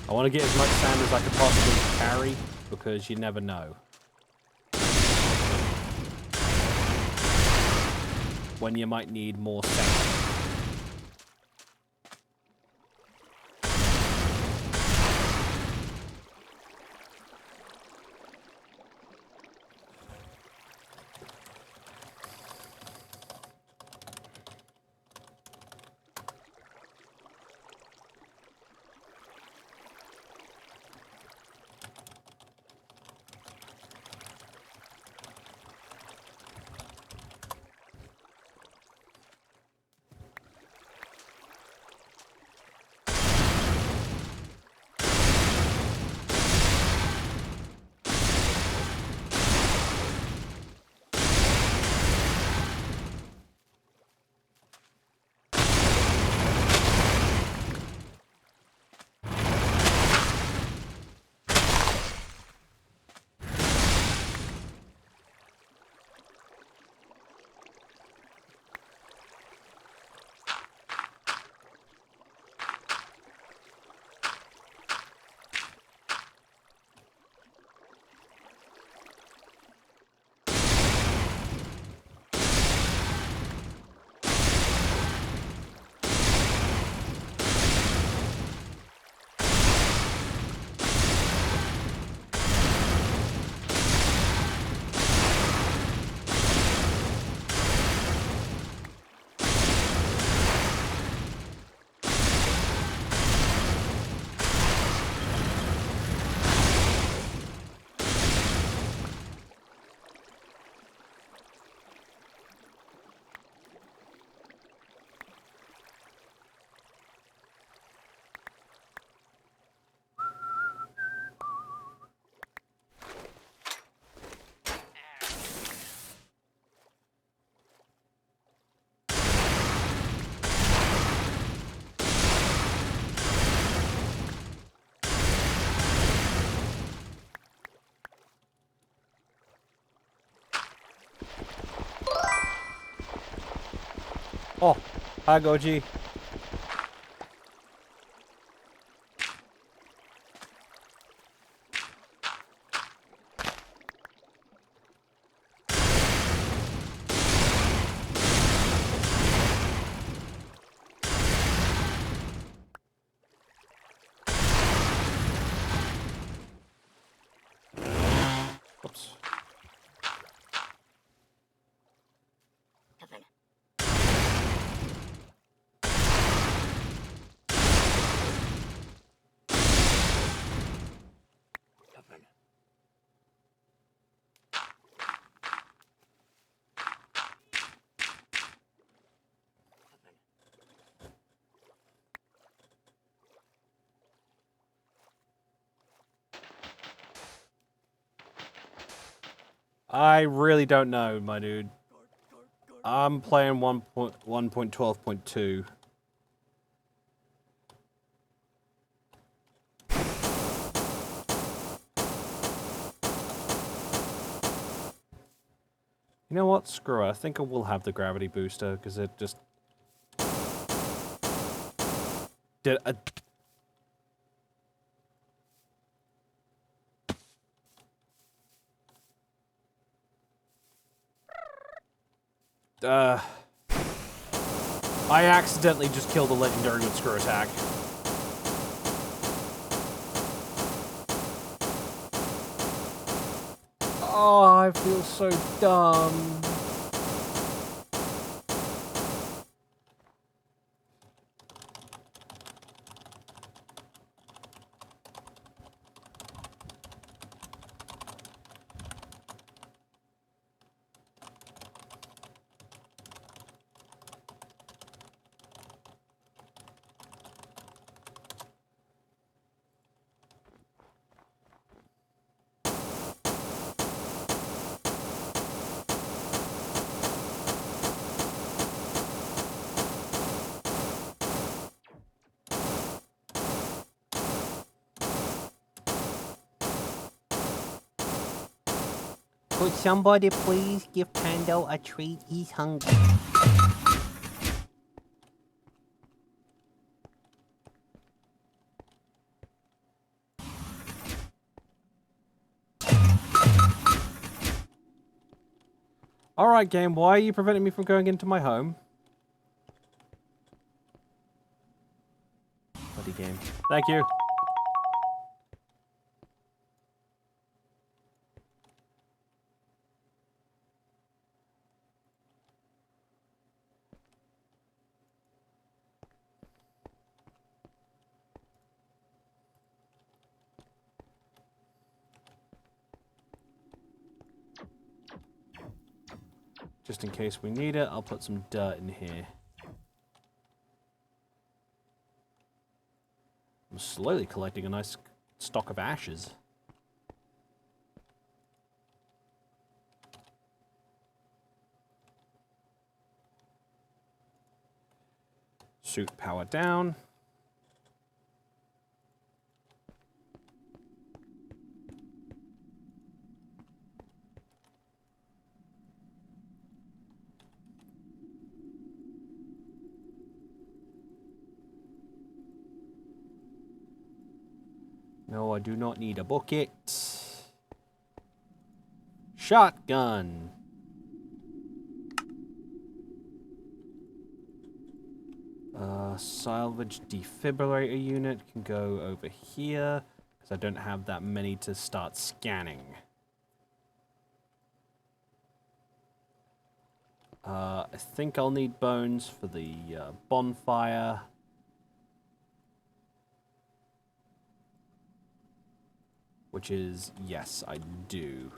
I want to get as much sand as I can possibly carry, because you never know when you might need more sand. Oh, hi Goji. Oops. I really don't know, my dude. I'm playing 1.12.2. You know what? Screw it. I think I will have the gravity booster because it just did a. I accidentally just killed a legendary with screw attack. Oh, I feel so dumb. Could somebody please give Pando a treat? He's hungry. Alright, game, why are you preventing me from going into my home? Bloody game. Thank you. Just in case we need it, I'll put some dirt in here. I'm slowly collecting a nice stock of ashes. Suit power down. No, I do not need a bucket. Shotgun. Salvage defibrillator unit can go over here because I don't have that many to start scanning. I think I'll need bones for the bonfire. Which is, yes, I do.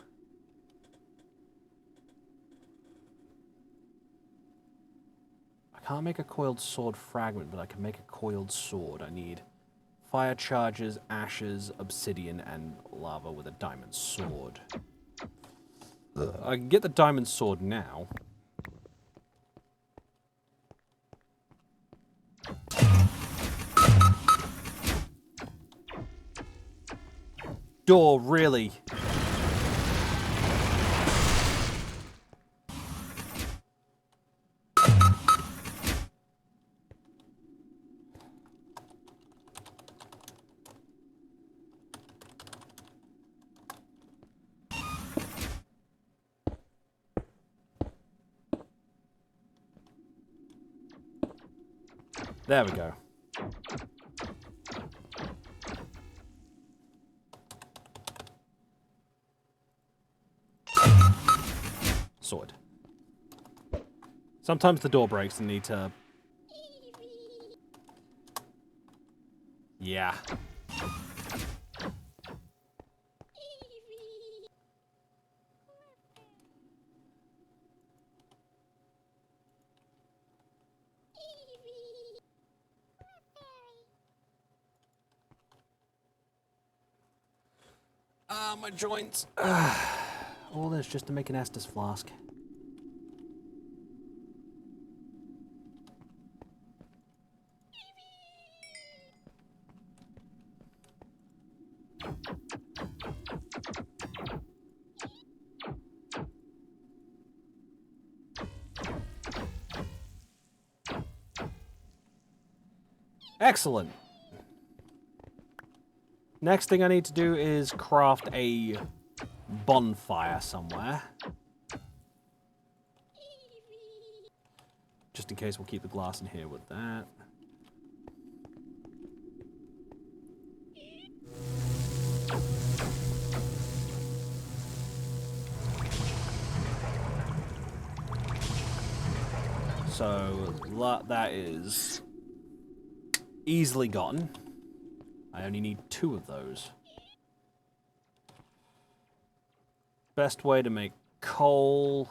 I can't make a coiled sword fragment, but I can make a coiled sword. I need fire charges, ashes, obsidian, and lava with a diamond sword. I can get the diamond sword now. Door, really? There we go. Sorted. Sometimes the door breaks and need to... Yeah. My joints. All this just to make an Estus flask. Excellent. Next thing I need to do is craft a bonfire somewhere. Just in case, we'll keep the glass in here with that. So, that is easily gotten. I only need 2 of those. Best way to make coal...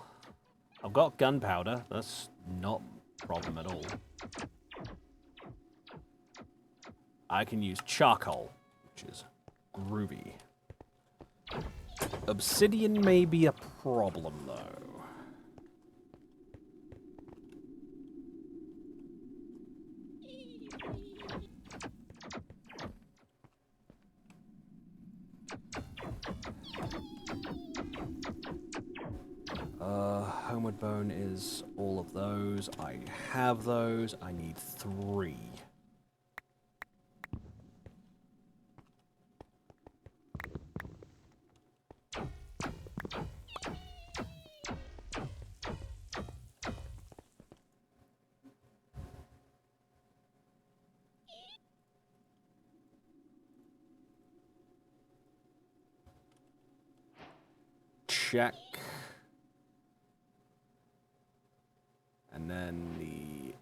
I've got gunpowder. That's not a problem at all. I can use charcoal, which is groovy. Obsidian may be a problem, though. Homeward Bone is all of those. I have those. I need 3. Check. And then the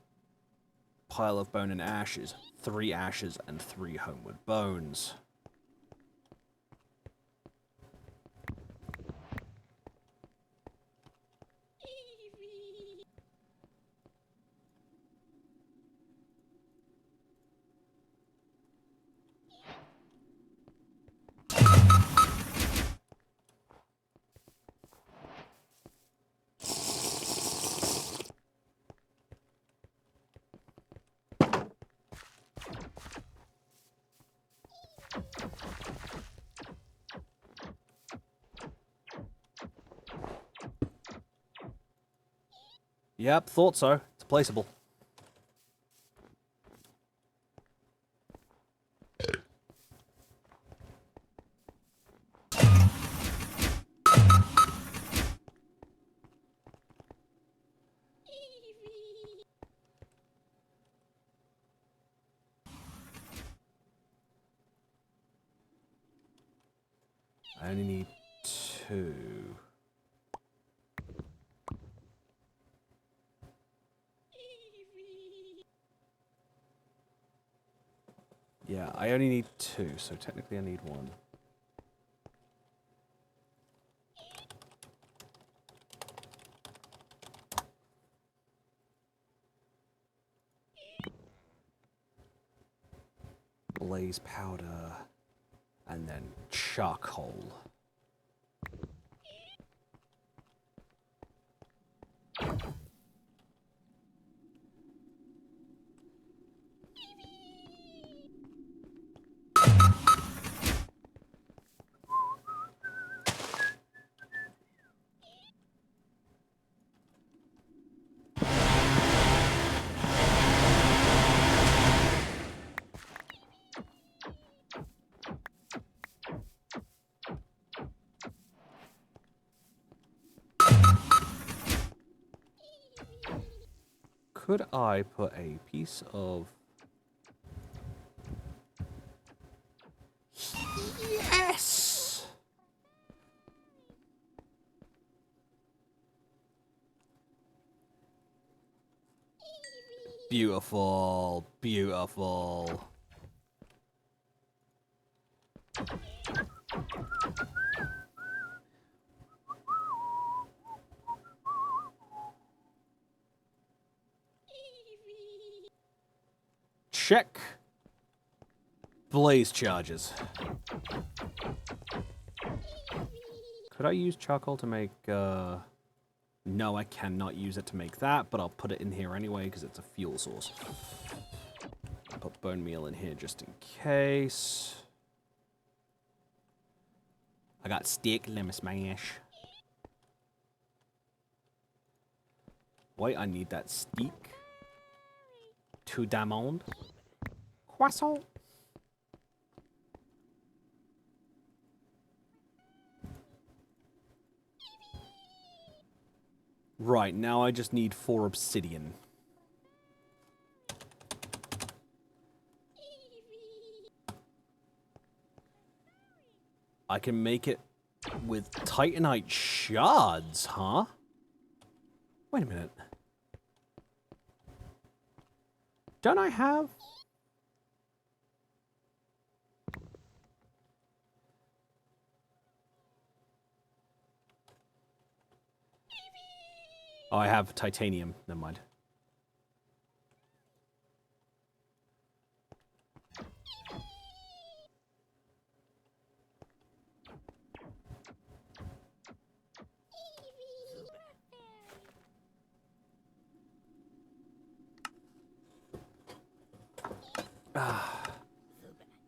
pile of bone and ashes. 3 ashes and 3 homeward bones. Yep, thought so. It's placeable. I only need 2. Yeah, I only need 2, so technically I need 1. Blaze powder, and then charcoal. Could I put a piece of... Yes! Beautiful. Beautiful. Check. Blaze charges. Could I use charcoal to make, No, I cannot use it to make that, but I'll put it in here anyway because it's a fuel source. I'll put bone meal in here just in case. I got steak, let me smash. Wait, I need that steak. 2 diamond. Croissant. Right, now I just need 4 obsidian. I can make it with titanite shards, huh? Wait a minute. Don't I have... Oh, I have titanium. Never mind.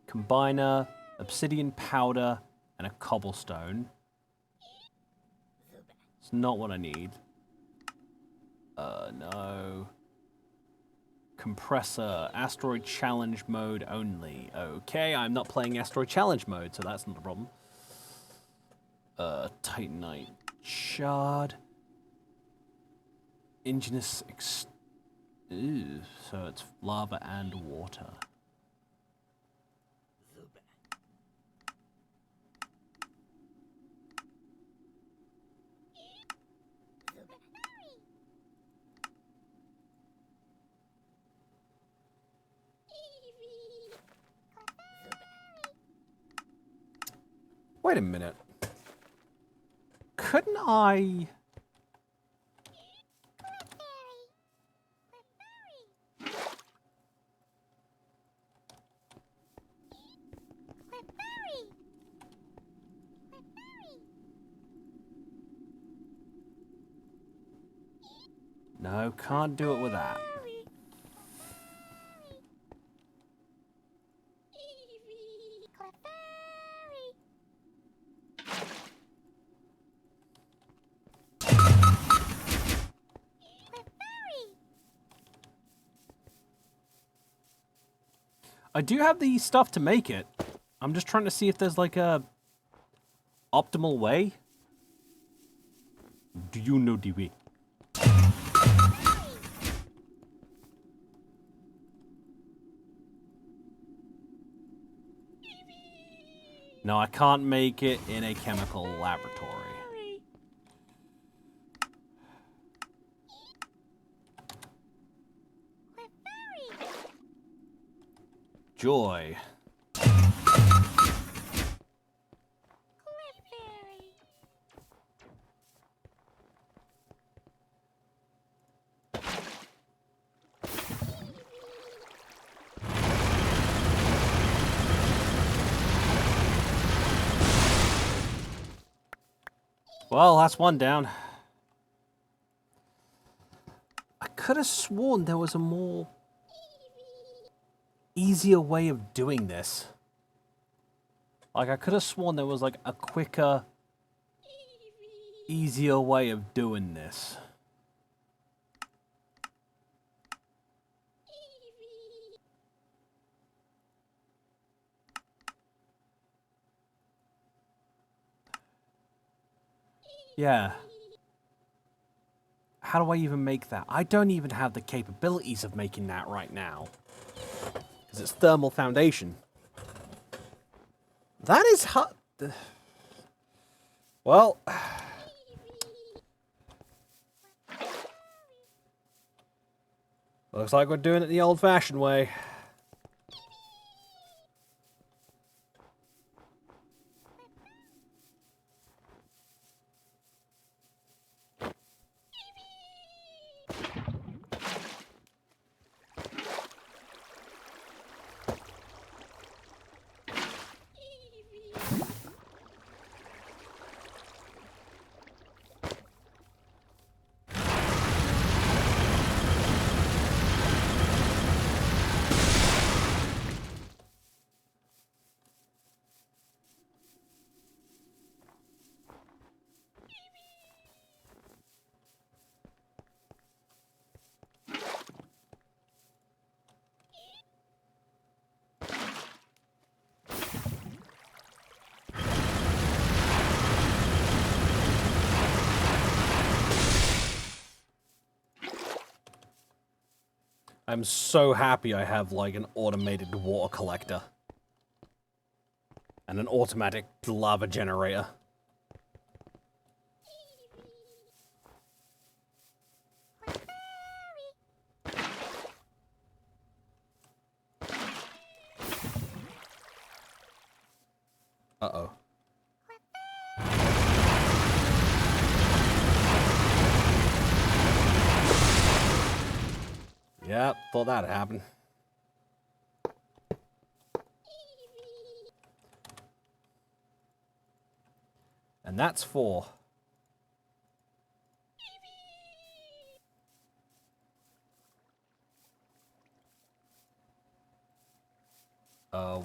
Combiner, obsidian powder, and a cobblestone. It's not what I need. No. Compressor, asteroid challenge mode only. Okay, I'm not playing asteroid challenge mode, so that's not a problem. Titanite shard. Ingenious Ew, so it's lava and water. Wait a minute. Couldn't I... No, can't do it with that. I do have the stuff to make it. I'm just trying to see if there's like a optimal way. Do you know the way? No, I can't make it in a chemical laboratory. Joy. Well, that's one down. I could have sworn there was a more easier way of doing this. Like, I could have sworn there was like a quicker, easier way of doing this. Yeah. How do I even make that? I don't even have the capabilities of making that right now. Because it's thermal foundation. That is hot. Well. Looks like we're doing it the old-fashioned way. I'm so happy I have, like, an automated water collector. And an automatic lava generator. Uh-oh. Yep, thought that'd happen. And that's 4.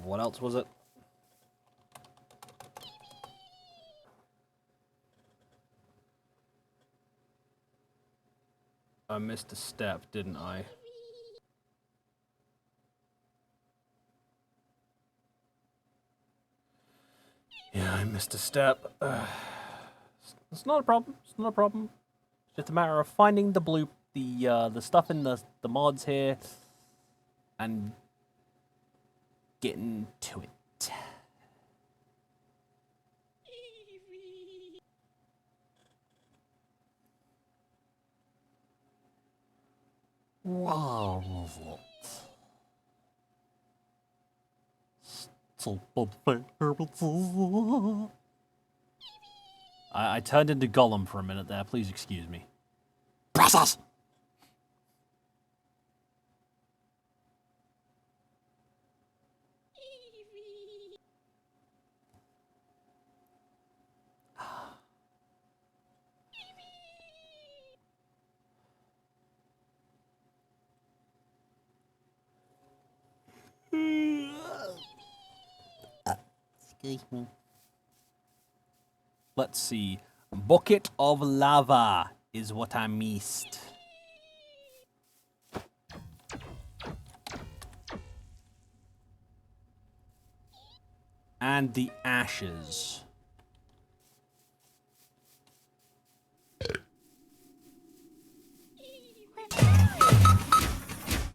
What else was it? I missed a step, didn't I? Yeah, I missed a step. It's not a problem. It's not a problem. It's just a matter of finding the stuff in the mods here, and getting to it. Wow, was it? I turned into Gollum for a minute there. Please excuse me. Process. Excuse me. Let's see. Bucket of lava is what I missed. And the ashes.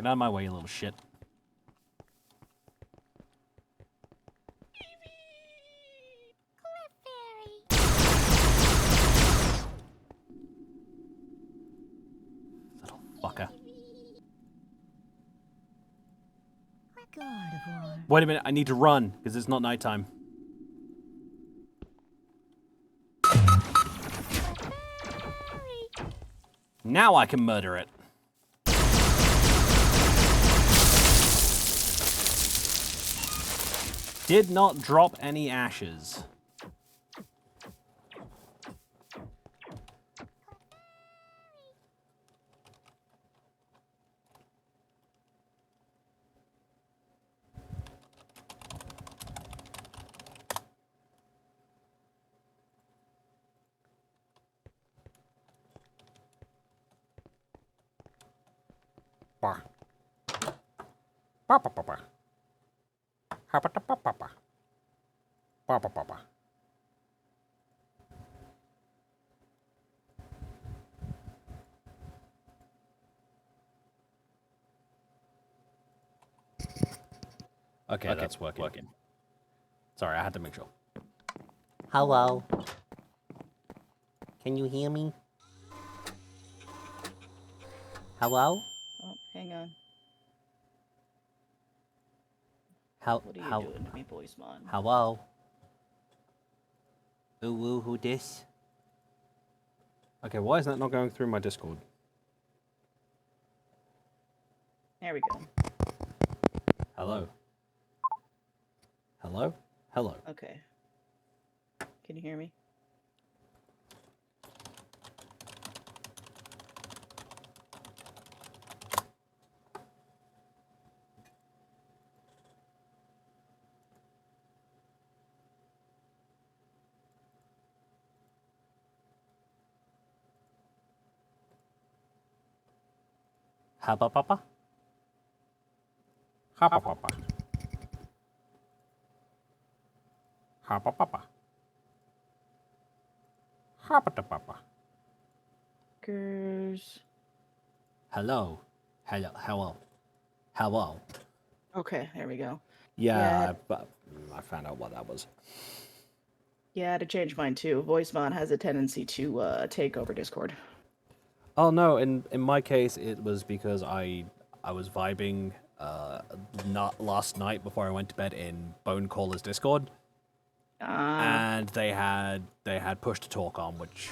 Get out of my way, you little shit. Little fucker. God of War. Wait a minute, I need to run, because it's not nighttime. Now I can murder it. Did not drop any ashes. Okay, that's working. Sorry, I had to make sure. Hello. Can you hear me? Hello? Okay. Hang on. How, What are you how, doing to me, Boysmon? hello? Ooh, who this? Okay, why is that not going through my Discord? There we go. Hello. Hello? Hello. Okay. Can you hear me? Haba papa? Hapa papa. Hapa papa. Hapa da papa. Girls. Hello. Hello. Okay, there we go. Yeah, but I found out what that was. Yeah, I had to change mine too. Voicemon has a tendency to take over Discord. Oh no, in my case it was because I was vibing not last night before I went to bed in Bone Caller's Discord. And they had push to talk on, which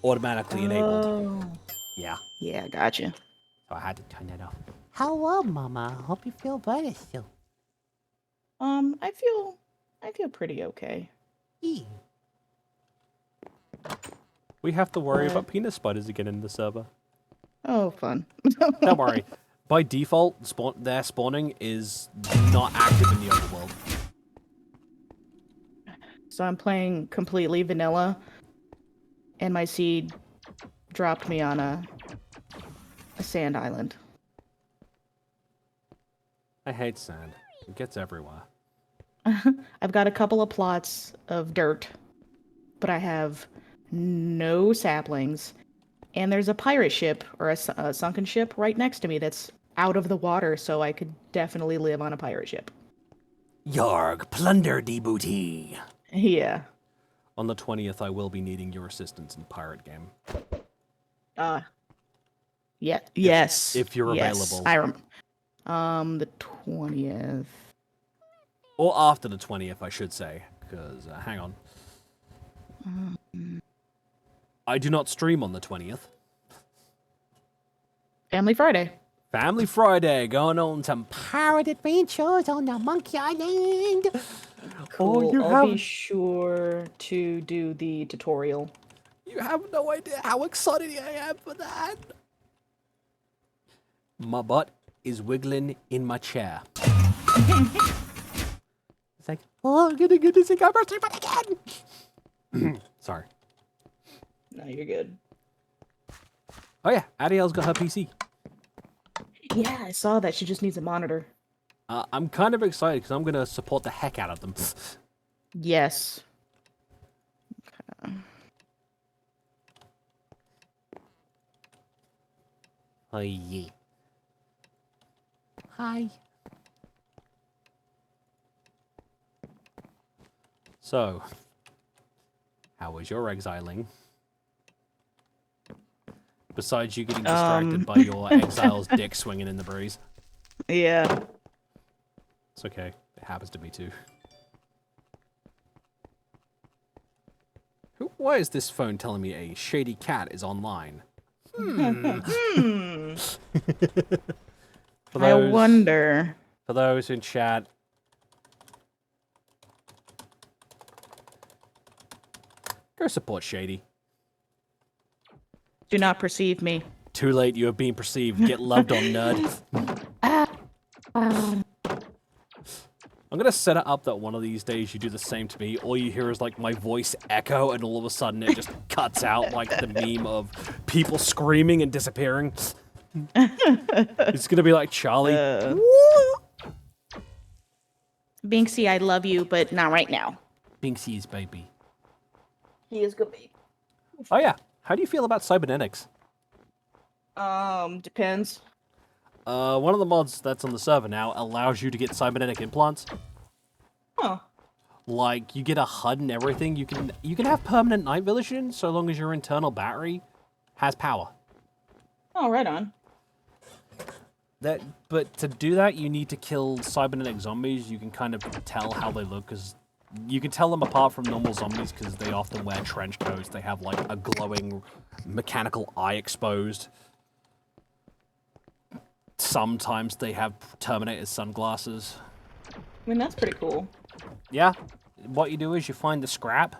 automatically enabled. Oh. Yeah. Yeah, gotcha. So I had to turn that off. Hello, Mama. Hope you feel better soon. I feel pretty okay. Yeah. We have to worry What? about penis spiders again in the server. Oh, fun. Don't worry. By default, their spawning is not active in the overworld. So I'm playing completely vanilla, and my seed dropped me on a sand island. I hate sand. It gets everywhere. I've got a couple of plots of dirt, but I have no saplings. And there's a pirate ship, or a sunken ship, right next to me that's out of the water, so I could definitely live on a pirate ship. Yarg, plunder the booty. Yeah. On the 20th, I will be needing your assistance in pirate game. Yeah. Yes. if you're yes. available. The 20th. Or after the 20th, I should say. Because, hang on. I do not stream on the 20th. Family Friday. Family Friday, going on some Pirate adventures on the Monkey Island. Cool. you I'll be have- sure to do the tutorial. You have no idea how excited I am for that. My butt is wiggling in my chair. It's like, oh, I'm gonna get to see my birthday butt again. Sorry. No, you're good. Oh yeah, Adiel's got her PC. Yeah, I saw that. She just needs a monitor. I'm kind of excited because I'm going to support the heck out of them. Yes. Oh, yeah. Hi. So, how was your exiling? Besides you getting distracted by your exile's dick swinging in the breeze. Yeah. It's okay. It happens to me too. Why is this phone telling me a shady cat is online? I For wonder. For those in chat, go support Shady. Do not perceive me. Too late, you have been perceived. Get loved on, nerd. I'm gonna set it up that one of these days you do the same to me. All you hear is like my voice echo, and all of a sudden it just cuts out like the meme of people screaming and disappearing. It's gonna be like Charlie. Binksy, I love you, but not right now. Binksy's baby. He is good baby. Oh yeah, how do you feel about cybernetics? Depends. One of the mods that's on the server now allows you to get cybernetic implants. Huh. Like, you get a HUD and everything. You can have permanent night vision so long as your internal battery has power. Oh, right on. But to do that, you need to kill cybernetic zombies. You can kind of tell how they look, because you can tell them apart from normal zombies because they often wear trench coats. They have like a glowing mechanical eye exposed. Sometimes they have Terminator sunglasses. I mean, that's pretty cool. Yeah. What you do is you find the scrap.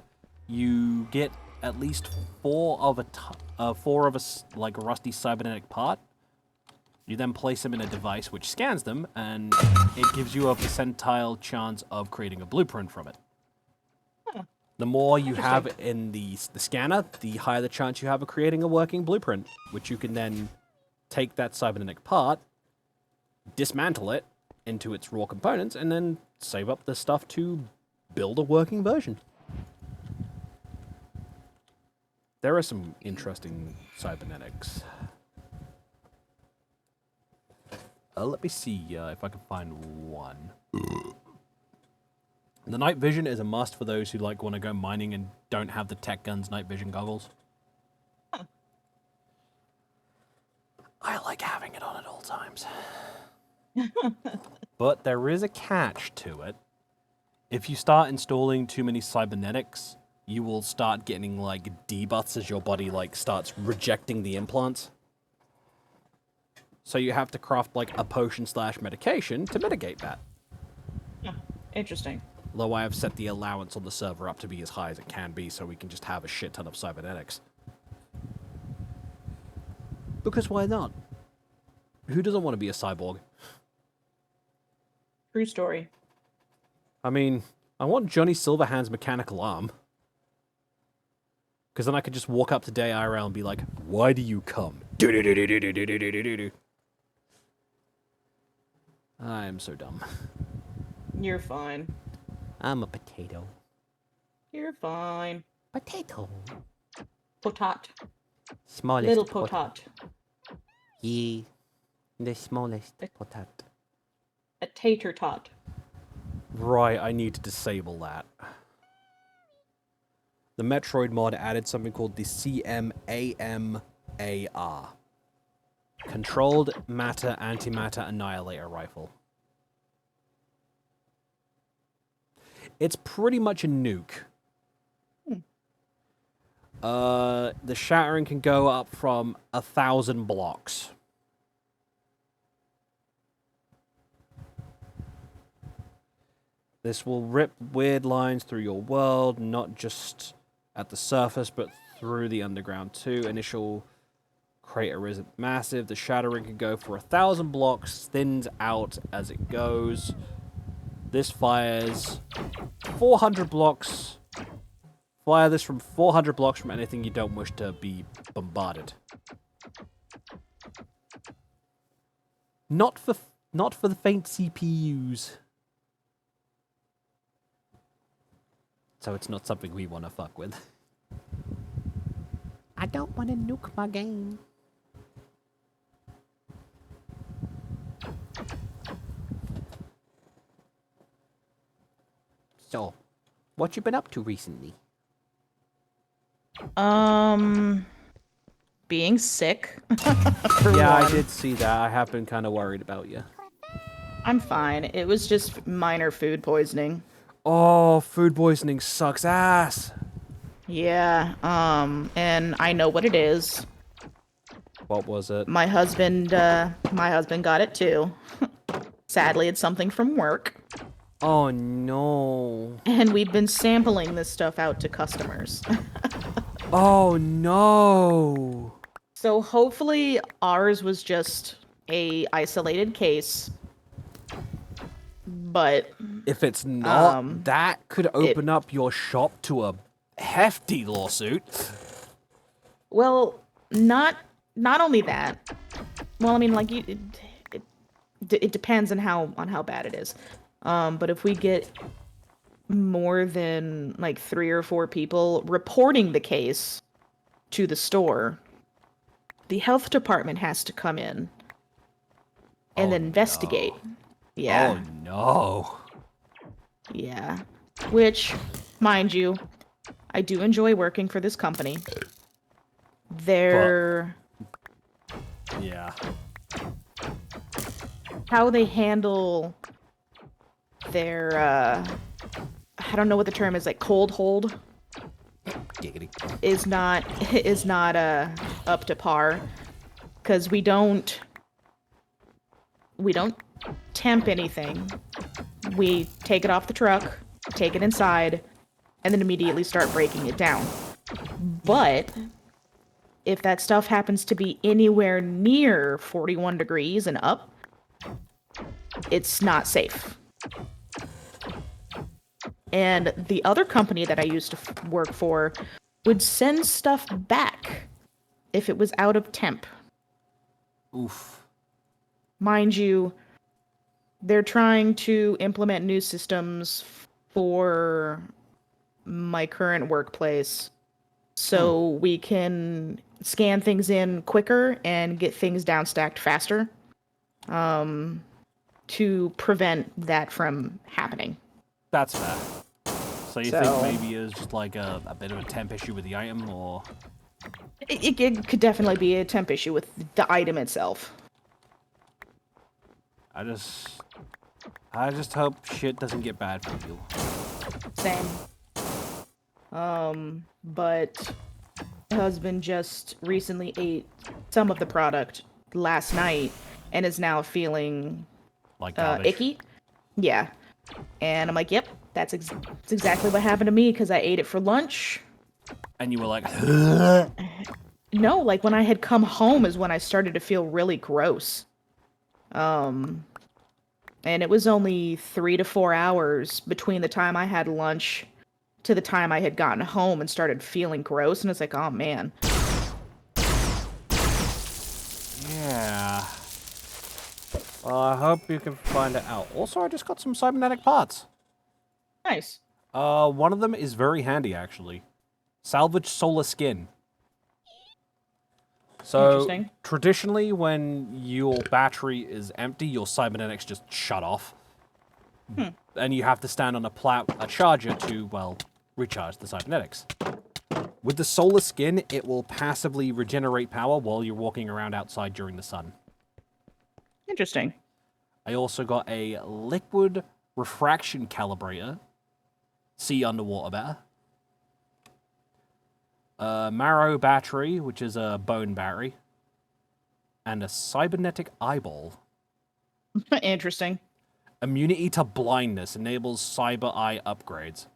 You get at least four of a like rusty cybernetic part. You then place them in a device which scans them, and it gives you a percentile chance of creating a blueprint from it. Huh. The more you have in the scanner, the higher the chance you have of creating a working blueprint, which you can then take that cybernetic part, dismantle it into its raw components, and then save up the stuff to build a working version. There are some interesting cybernetics. Let me see if I can find one. The night vision is a must for those who like want to go mining and don't have the tech guns night vision goggles. Huh. I like having it on at all times. But there is a catch to it. If you start installing too many cybernetics, you will start getting like debuffs as your body like starts rejecting the implants. So you have to craft like a potion / medication to mitigate that. Yeah, interesting. Though I have set the allowance on the server up to be as high as it can be so we can just have a shit ton of cybernetics. Because why not? Who doesn't want to be a cyborg? True story. I mean, I want Johnny Silverhand's mechanical arm. Because then I could just walk up to Day IRL and be like, why do you come? I am so dumb. You're fine. I'm a potato. You're fine. Potato. Potat. Smallest Little potat. potat. Ye, the smallest potat. A tater tot. Right, I need to disable that. The Metroid mod added something called the CMAMAR. Controlled Matter Antimatter Annihilator Rifle. It's pretty much a nuke. The shattering can go up from 1,000 blocks. This will rip weird lines through your world, not just at the surface, but through the underground too. Initial crater isn't massive. The shattering can go for 1,000 blocks, thins out as it goes. This fires 400 blocks. Fire this from 400 blocks from anything you don't wish to be bombarded. Not for the faint CPUs. So it's not something we want to fuck with. I don't want to nuke my game. So, what you been up to recently? Being sick. Yeah, I did see that. I have been kind of worried about you. I'm fine. It was just minor food poisoning. Oh, food poisoning sucks ass. Yeah, and I know what it is. What was it? My husband got it too. Sadly, it's something from work. Oh no. And we've been sampling this stuff out to customers. Oh no. So hopefully ours was just a isolated case. But If it's not, Um, that could open up your shop to a hefty lawsuit. well, not only that. Well, I mean, like it depends on how bad it is. But if we get more than like 3 or 4 people reporting the case to the store, the health department has to come in and Oh, then investigate. no. Yeah. Oh no. Yeah. Which, mind you, I do enjoy working for this company. They're Yeah. how they handle their I don't know what the term is, like cold hold Giggity. is not up to par, because we don't temp anything. We take it off the truck, take it inside, and then immediately start breaking it down. But if that stuff happens to be anywhere near 41 degrees and up, it's not safe. And the other company that I used to work for would send stuff back if it was out of temp. Oof. Mind you, they're trying to implement new systems for my current workplace so we can scan things in quicker and get things downstacked faster, to prevent that from happening. That's fair. So you So- think maybe it was just like a bit of a temp issue with the item, or... It could definitely be a temp issue with the item itself. I just hope shit doesn't get bad for you. Same. But my husband just recently ate some of the product last night and is now feeling Like garbage. icky. Yeah. And I'm like, yep, that's exactly what happened to me, because I ate it for lunch. And you were like, No, like when I had come home is when I started to feel really gross. And it was only 3 to 4 hours between the time I had lunch to the time I had gotten home and started feeling gross, and it's like, oh man. yeah. Well, I hope you can find it out. Also, I just got some cybernetic parts. Nice. One of them is very handy, actually. Salvage solar skin. So, Interesting. traditionally, when your battery is empty, your cybernetics just shut off. And you have to stand on a charger to, well, recharge the cybernetics. With the solar skin, it will passively regenerate power while you're walking around outside during the sun. Interesting. I also got a liquid refraction calibrator. See underwater better. A marrow battery, which is a bone battery. And a cybernetic eyeball. Interesting. Immunity to blindness enables cyber eye upgrades.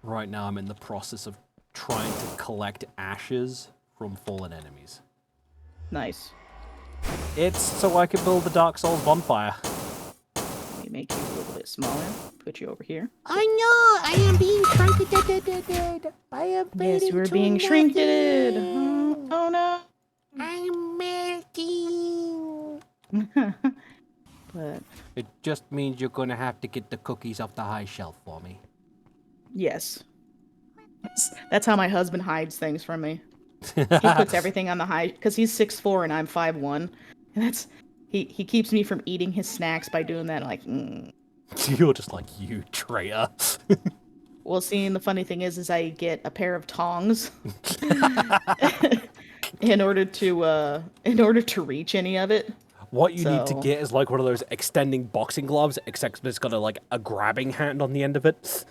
Right now I'm in the process of trying to collect ashes from fallen enemies. Nice. It's so I can build the Dark Souls bonfire. Let me make you a little bit smaller. Put you over here. I know, I am being shrunken. I am Yes, fading we're to being nothing. shrinked. Oh no. I'm melting. But It just means you're gonna have to get the cookies off the high shelf for me. yes. That's how my husband hides things from me. He puts everything on the high, because he's 6'4" and I'm 5'1", and that's he keeps me from eating his snacks by doing that. Like, You're just like, you traitor. well, see, and the funny thing is I get a pair of tongs in order to reach any of it. What you need to So- get is like one of those extending boxing gloves, except it's got a grabbing hand on the end of it.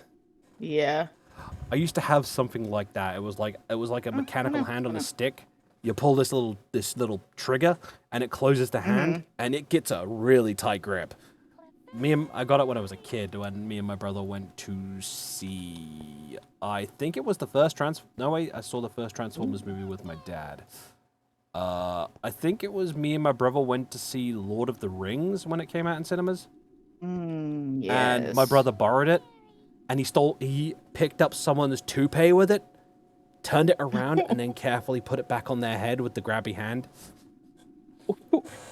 Yeah. I used to have something like that. It was like a mechanical hand on a stick. You pull this little trigger, and it closes the hand, and it gets a really tight grip. I got it when I was a kid, when me and my brother went to see. I think it was the first I saw the first Transformers movie with my dad. I think it was me and my brother went to see Lord of the Rings when it came out in cinemas. Yes. And my brother borrowed it, and he picked up someone's toupee with it, turned it around, and then carefully put it back on their head with the grabby hand.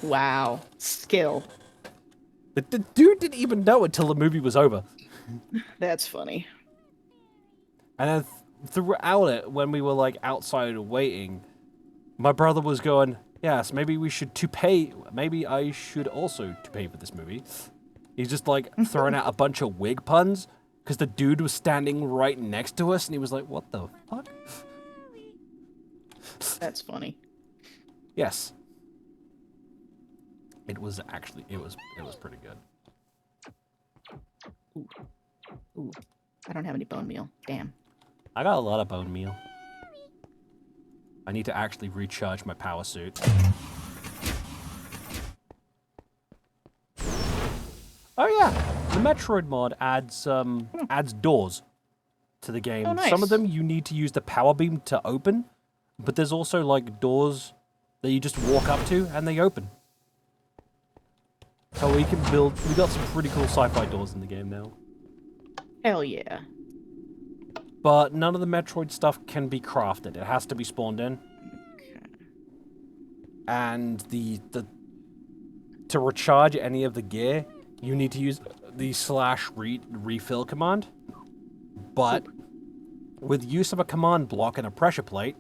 Wow. Skill. The dude didn't even know until the movie was over. That's funny. And then throughout it, when we were like outside waiting, my brother was going, yes, maybe we should toupee. Maybe I should also toupee for this movie. He's just like throwing out a bunch of wig puns because the dude was standing right next to us and he was like, what the fuck? That's funny. Yes. It was actually, it was pretty good. Ooh, I don't have any bone meal. Damn. I got a lot of bone meal. I need to actually recharge my power suit. Oh yeah, the Metroid mod adds doors to the game. Oh, nice. Some of them you need to use the power beam to open, but there's also like doors that you just walk up to and they open. So we got some pretty cool sci-fi doors in the game now. Hell yeah. But none of the Metroid stuff can be crafted. It has to be spawned in. Okay. And to recharge any of the gear, you need to use the /refill command. But with use of a command block and a pressure plate,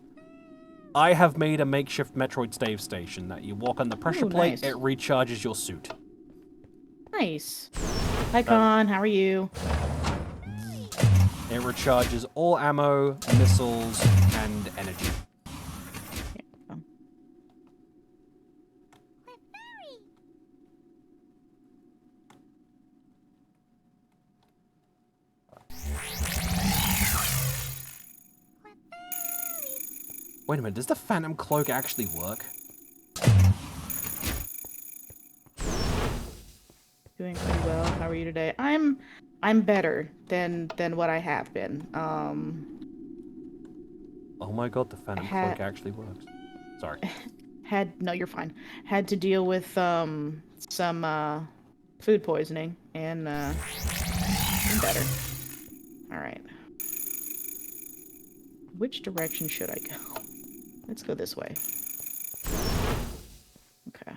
I have made a makeshift Metroid save station that you walk on the pressure Ooh, plate, nice. it recharges your suit. Nice. Hi, Con. How are you? It recharges all ammo, missiles, and energy. Wait a minute, does the Phantom Cloak actually work? Doing pretty well. How are you today? I'm better than what I have been. Oh my god, the Phantom Ha- Cloak actually works. Sorry. No, you're fine. Had to deal with some food poisoning and I'm better. All right. Which direction should I go? Let's go this way. Okay.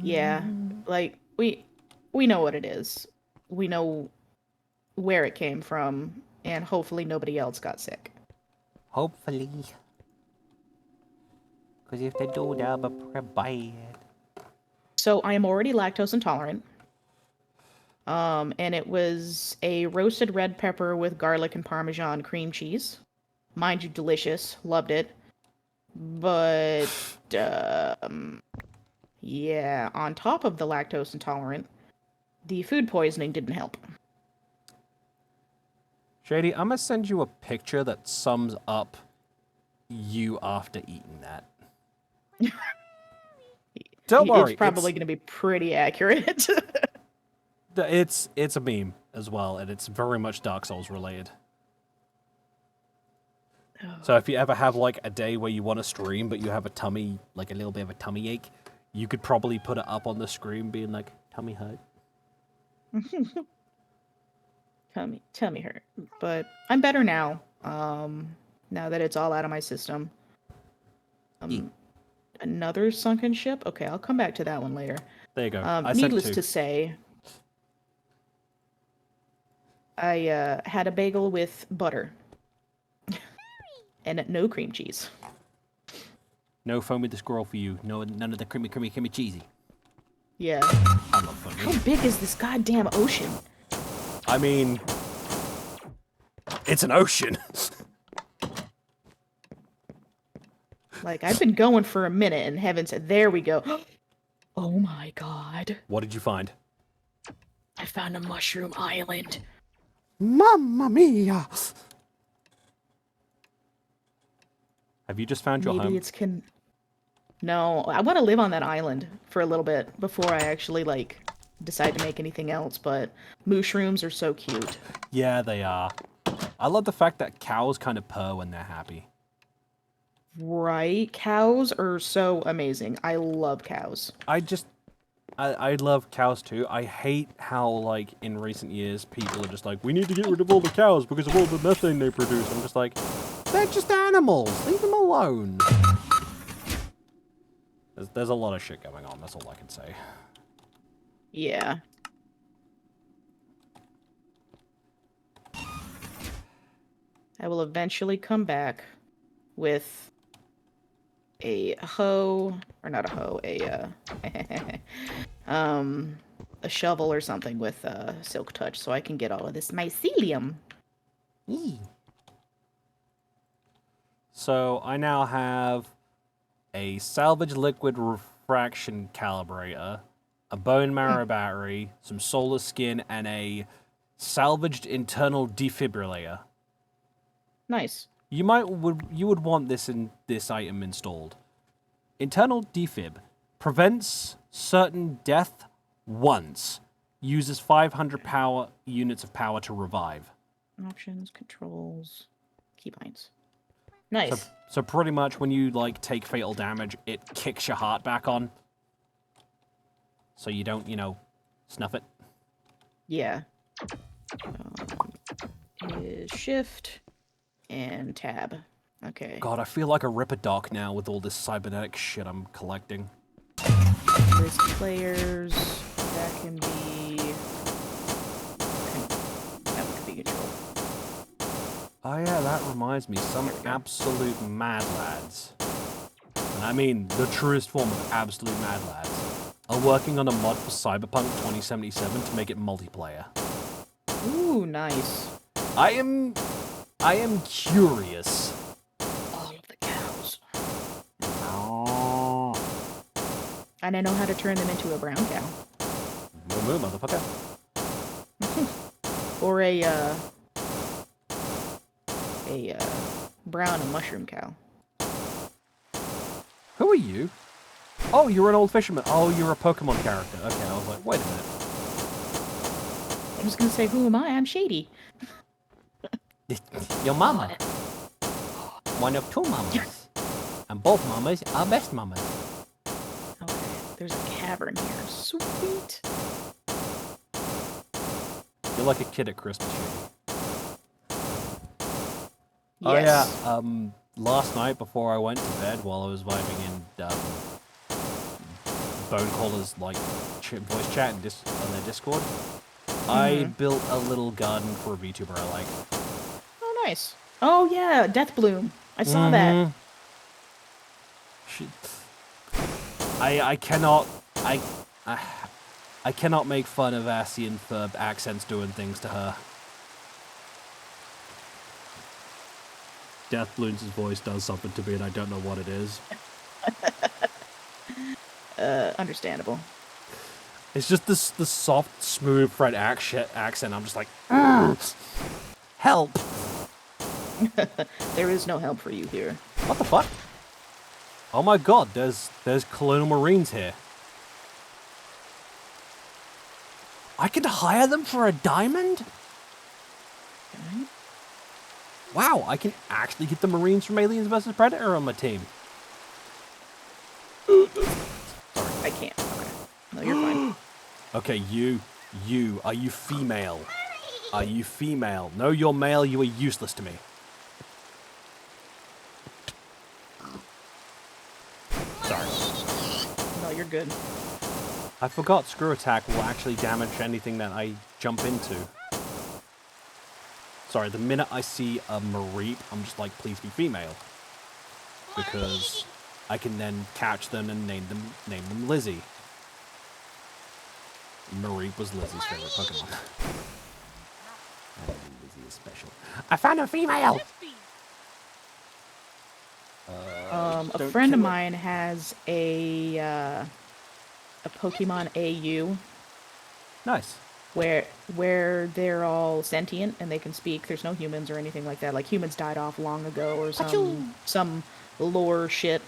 Yeah, like we know what it is. We know where it came from, and hopefully nobody else got sick. Hopefully. Because if they do, that'll be pretty bad. So I am already lactose intolerant. And it was a roasted red pepper with garlic and Parmesan cream cheese. Mind you, delicious. Loved it. But, yeah, on top of the lactose intolerant, the food poisoning didn't help. Shady, I'm gonna send you a picture that sums up you after eating that. Don't worry. It's probably going to be pretty accurate. It's a meme as well, and it's very much Dark Souls related. So if you ever have like a day where you want to stream, but you have a tummy, like a little bit of a tummy ache, you could probably put it up on the screen being like, tummy hurt. Tummy hurt. But I'm better now. Now that it's all out of my system. Another sunken ship? Okay, I'll come back to that one later. There you go. I sent Needless two. to say, I had a bagel with butter. And no cream cheese. No Foamy the Squirrel for you. No, none of the creamy cheesy. Yeah. I love Foamy. How big is this goddamn ocean? I mean, it's an ocean. Like, I've been going for a minute and heaven said, there we go. Oh my god. What did you find? I found a mushroom island. Mamma mia! Have you just found your Maybe home? it's No, I want to live on that island for a little bit before I actually, like, decide to make anything else, but mushrooms are so cute. Yeah, they are. I love the fact that cows kind of purr when they're happy. Right? Cows are so amazing. I love cows. I love cows too. I hate how, like, in recent years, people are just like, we need to get rid of all the cows because of all the methane they produce. I'm just like, they're just animals. Leave them alone. There's a lot of shit going on. That's all I can say. Yeah. I will eventually come back with a hoe, or not a hoe, a shovel or something with silk touch so I can get all of this mycelium. Yee. So I now have a salvage liquid refraction calibrator, a bone marrow battery, some solar skin, and a salvaged internal defibrillator. Nice. You would want this item installed. Internal defib prevents certain death once. Uses 500 power units of power to revive. Options, controls, keybinds. Nice. So pretty much when you like take fatal damage, it kicks your heart back on. So you don't, snuff it. Yeah. Is shift and tab. Okay. God, I feel like a Ripper Doc now with all this cybernetic shit I'm collecting. List players. That can be. That could be control. Oh yeah, that reminds me, some absolute mad lads, and I mean the truest form of absolute mad lads, are working on a mod for Cyberpunk 2077 to make it multiplayer. Ooh, nice. I am curious. All of the cows. Oh. And I know how to turn them into a brown cow. Moo motherfucker. Or a brown and mushroom cow. Who are you? Oh, you're an old fisherman. Oh, you're a Pokemon character. Okay, I was like, wait a minute. I was gonna say, who am I? I'm Shady. Your mama. One of two mamas. And both mamas are best mamas. Okay, there's a cavern here. Sweet. You're like a kid at Christmas, Shady. Yes. Oh yeah, last night before I went to bed while I was vibing in Bonecaller's like voice chat and on their Discord, I built a little garden for a VTuber I like. Oh, nice. Oh yeah, Death Bloom. I saw that. I cannot make fun of Asian for accents doing things to her. Death Bloom's voice does something to me and I don't know what it is. Understandable. It's just the soft, smooth Fred accent. I'm just like, help! There is no help for you here. What the fuck? Oh my god, there's Colonial Marines here. I could hire them for a diamond? Okay. Wow, I can actually get the Marines from Aliens vs. Predator on my team. I can't. Okay. No, you're fine. Okay, you, are you female? Are you female? No, you're male, you are useless to me. Sorry. No, you're good. I forgot Screw Attack will actually damage anything that I jump into. Sorry, the minute I see a Mareep, I'm just like, please be female. Because I can then catch them and name them Lizzie. Mareep was Lizzie's favorite Pokemon. And Lizzie is special. I found a female! A friend of mine has a Pokemon AU Nice. where they're all sentient and they can speak. There's no humans or anything like that. Like humans died off long ago or some lore shit.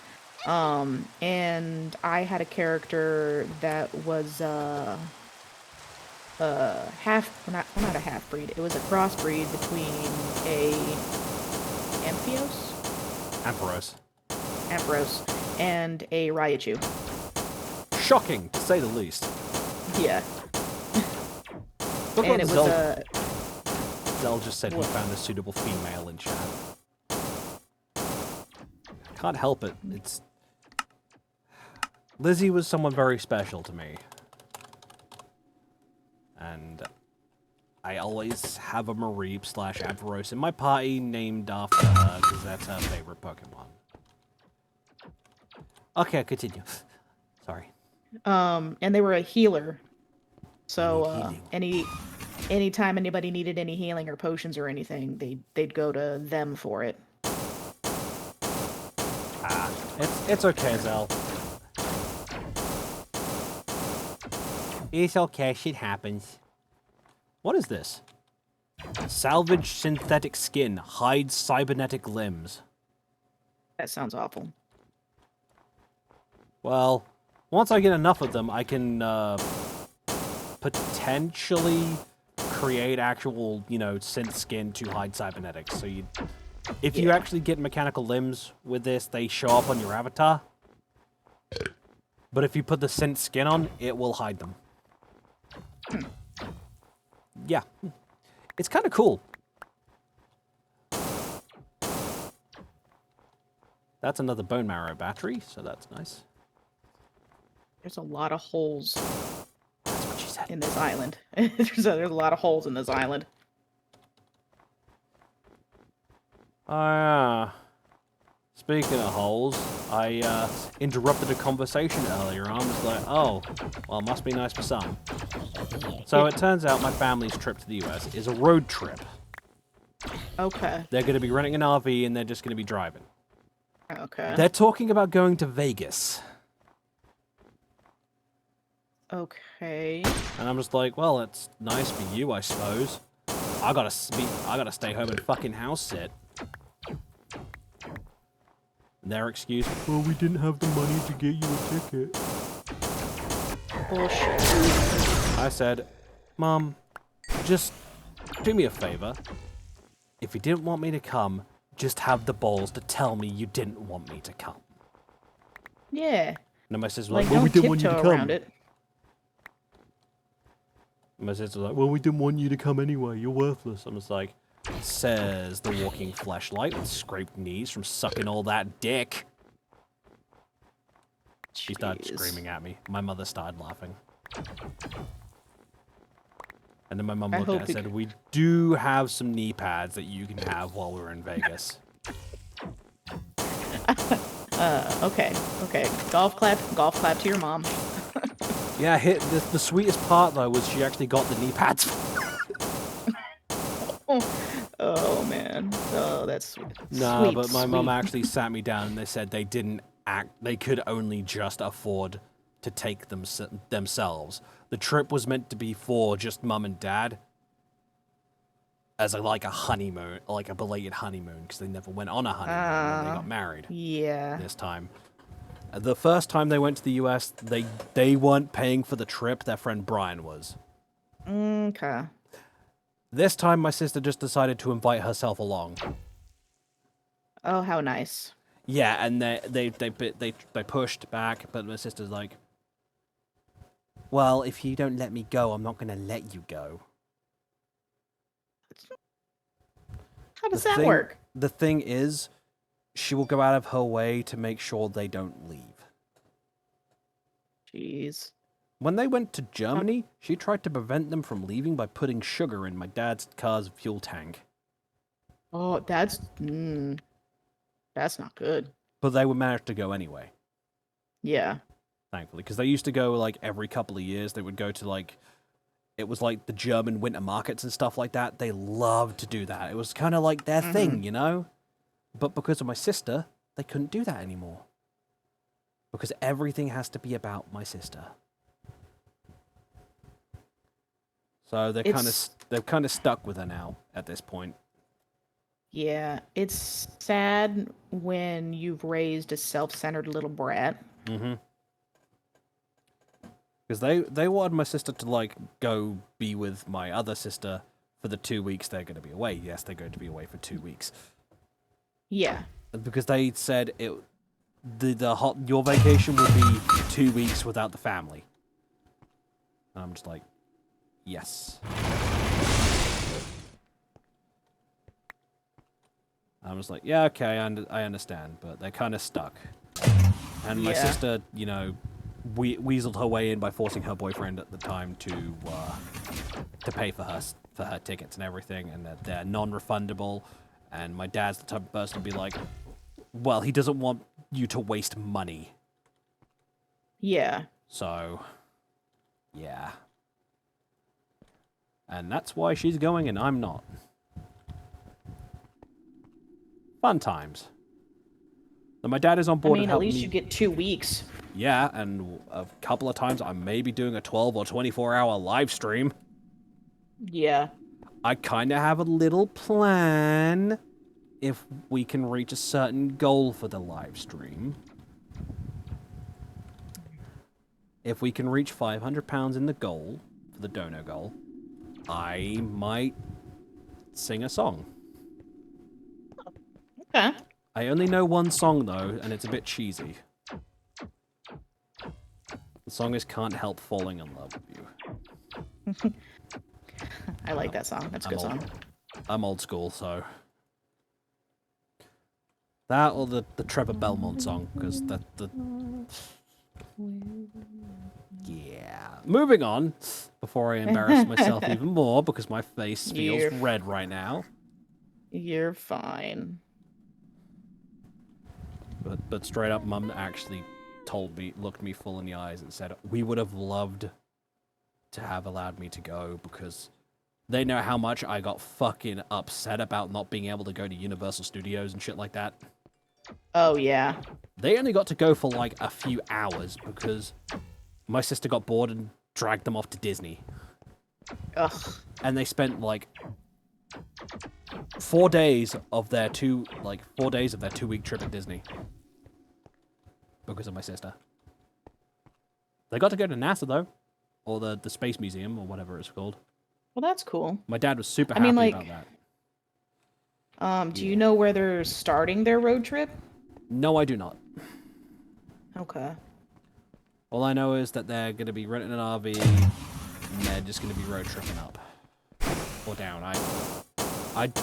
And I had a character that was not a half breed. It was a crossbreed between a Ampharos and a Raichu. Shocking, to say the least. Yeah. Look And what it was Zell- a Zell just said he found a suitable female in chat. Can't help it. It's Lizzie was someone very special to me. And I always have a Mareep / Ampharos in my party named after her because that's her favorite Pokemon. Okay, continue. Sorry. and they were a healer. So Healing. anytime anybody needed any healing or potions or anything, they'd go to them for it. It's okay, Zell. It's okay, shit happens. What is this? Salvage synthetic skin, hides cybernetic limbs. That sounds awful. Well, once I get enough of them, I can potentially create actual, synth skin to hide cybernetics. So if you actually get mechanical limbs with this, they show up on your avatar. But if you put the synth skin on, it will hide them. Yeah. It's kind of cool. That's another bone marrow battery, so that's nice. There's a lot of holes That's what she said. in this island. There's a lot of holes in this island. Speaking of holes, I interrupted a conversation earlier on. I was like, oh, well, must be nice for some. So it turns out my family's trip to the US is a road trip. Okay. They're going to be renting an RV and they're just going to be driving. Okay. They're talking about going to Vegas. Okay. And I'm just like, well, it's nice for you, I suppose. I gotta stay home and fucking house sit. Their excuse, well, we didn't have the money to get you a ticket. Bullshit. I said, Mom, just do me a favor. If you didn't want me to come, just have the balls to tell me you didn't want me to come. Yeah. And then my sister was Like, like, well, we don't didn't want you to tiptoe come. around it. And my sister was like, well, we didn't want you to come anyway. You're worthless. I'm just like, says the walking fleshlight with scraped knees from sucking all that dick. She started Jeez. screaming at me. My mother started laughing. And then my mum I looked at hope it and said, we do have some knee pads that you can have while we're in Vegas. Okay. Golf clap to your mom. Yeah, the sweetest part, though, was she actually got the knee pads. Oh man. Oh, that's sweet. Nah, Sweet, but my mum sweet. actually sat me down and they said they could only just afford to take themselves. The trip was meant to be for just mum and dad as like a honeymoon, like a belated honeymoon, because they never went on a honeymoon when they got married Yeah. this time. The first time they went to the US, they weren't paying for the trip, their friend Brian was. Okay. This time my sister just decided to invite herself along. Oh, how nice. Yeah, and they pushed back, but my sister's like, well, if you don't let me go, I'm not going to let you go. How does that work? The thing is, she will go out of her way to make sure they don't leave. Jeez. When they went to Germany, she tried to prevent them from leaving by putting sugar in my dad's car's fuel tank. Oh, that's not good. But they would manage to go anyway, Yeah. thankfully. Because they used to go, like, every couple of years. They would go to, like, it was like the German winter markets and stuff like that. They loved to do that. It was kind of like their thing, you know? But because of my sister, they couldn't do that anymore. Because everything has to be about my sister. So they're kind of stuck with her now at this point. Yeah. It's sad when you've raised a self-centered little brat. Mm-hmm. Because they wanted my sister to, like, go be with my other sister for the 2 weeks they're going to be away. Yes, they're going to be away for 2 weeks. Yeah. Because they said your vacation would be 2 weeks without the family. And I'm just like, yes. I was like, yeah, okay, I understand, but they're kind of stuck. And my sister, you know, weaseled her way in by forcing her boyfriend at the time to pay for her tickets and everything, and that they're non-refundable. And my dad's the type of person to be like, well, he doesn't want you to waste money. Yeah. So, yeah. And that's why she's going and I'm not. Fun times. Now, my dad is on I board and mean, at helping least me. you get 2 weeks. Yeah, and a couple of times I may be doing a 12 or 24-hour live stream. Yeah. I kind of have a little plan if we can reach a certain goal for the live stream. If we can reach £500 in the goal, for the dono goal, I might sing a song. Okay. I only know one song, though, and it's a bit cheesy. The song is Can't Help Falling in Love with You. I like that song. That's a good song. I'm old school, so... That or the Trevor Belmont song, because the... Yeah. Moving on, before I embarrass myself even more, because my face feels You're- red right now. You're fine. But straight up, Mum actually told me, looked me full in the eyes and said, we would have loved to have allowed me to go because they know how much I got fucking upset about not being able to go to Universal Studios and shit like that. Oh, yeah. They only got to go for like a few hours because my sister got bored and dragged them off to Disney. Ugh. And they spent like 4 days of their 2-week trip at Disney. Because of my sister. They got to go to NASA though. Or the Space Museum or whatever it's called. Well, that's cool. My dad was super I happy mean, like, about that. Do you know where they're starting their road trip? No, I do not. Okay. All I know is that they're going to be renting an RV and they're just going to be road tripping up. Or down.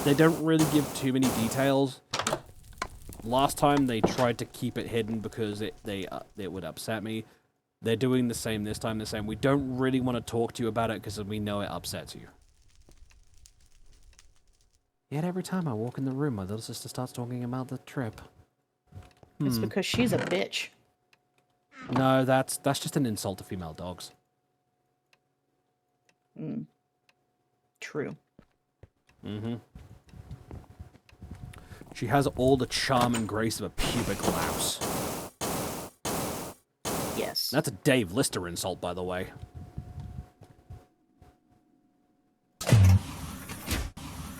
They don't really give too many details. Last time they tried to keep it hidden because it would upset me. They're doing the same this time. They're saying, we don't really want to talk to you about it because we know it upsets you. Yet every time I walk in the room, my little sister starts talking about the trip. It's because she's a bitch. No, that's just an insult to female dogs. True. Mm-hmm. She has all the charm and grace of a pubic louse. Yes. That's a Dave Lister insult, by the way.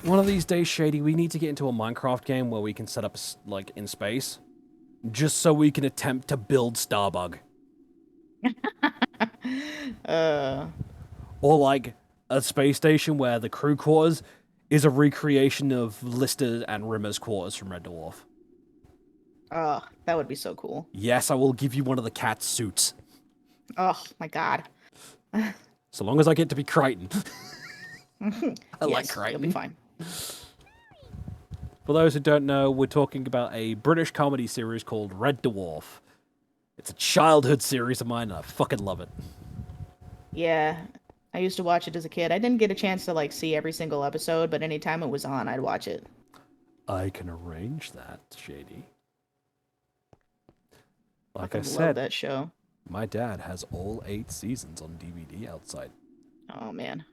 One of these days, Shady, we need to get into a Minecraft game where we can set up, like, in space. Just so we can attempt to build Starbug. Or, like, a space station where the crew quarters is a recreation of Lister and Rimmer's quarters from Red Dwarf. That would be so cool. Yes, I will give you one of the cat's suits. Oh, my God. So long as I get to be Crichton. I like Yes, Crichton. You'll be fine. For those who don't know, we're talking about a British comedy series called Red Dwarf. It's a childhood series of mine, and I fucking love it. Yeah. I used to watch it as a kid. I didn't get a chance to, like, see every single episode, but anytime it was on, I'd watch it. I can arrange that, Shady. Like I I love said, that show. my dad has all 8 seasons on DVD outside. Oh, man.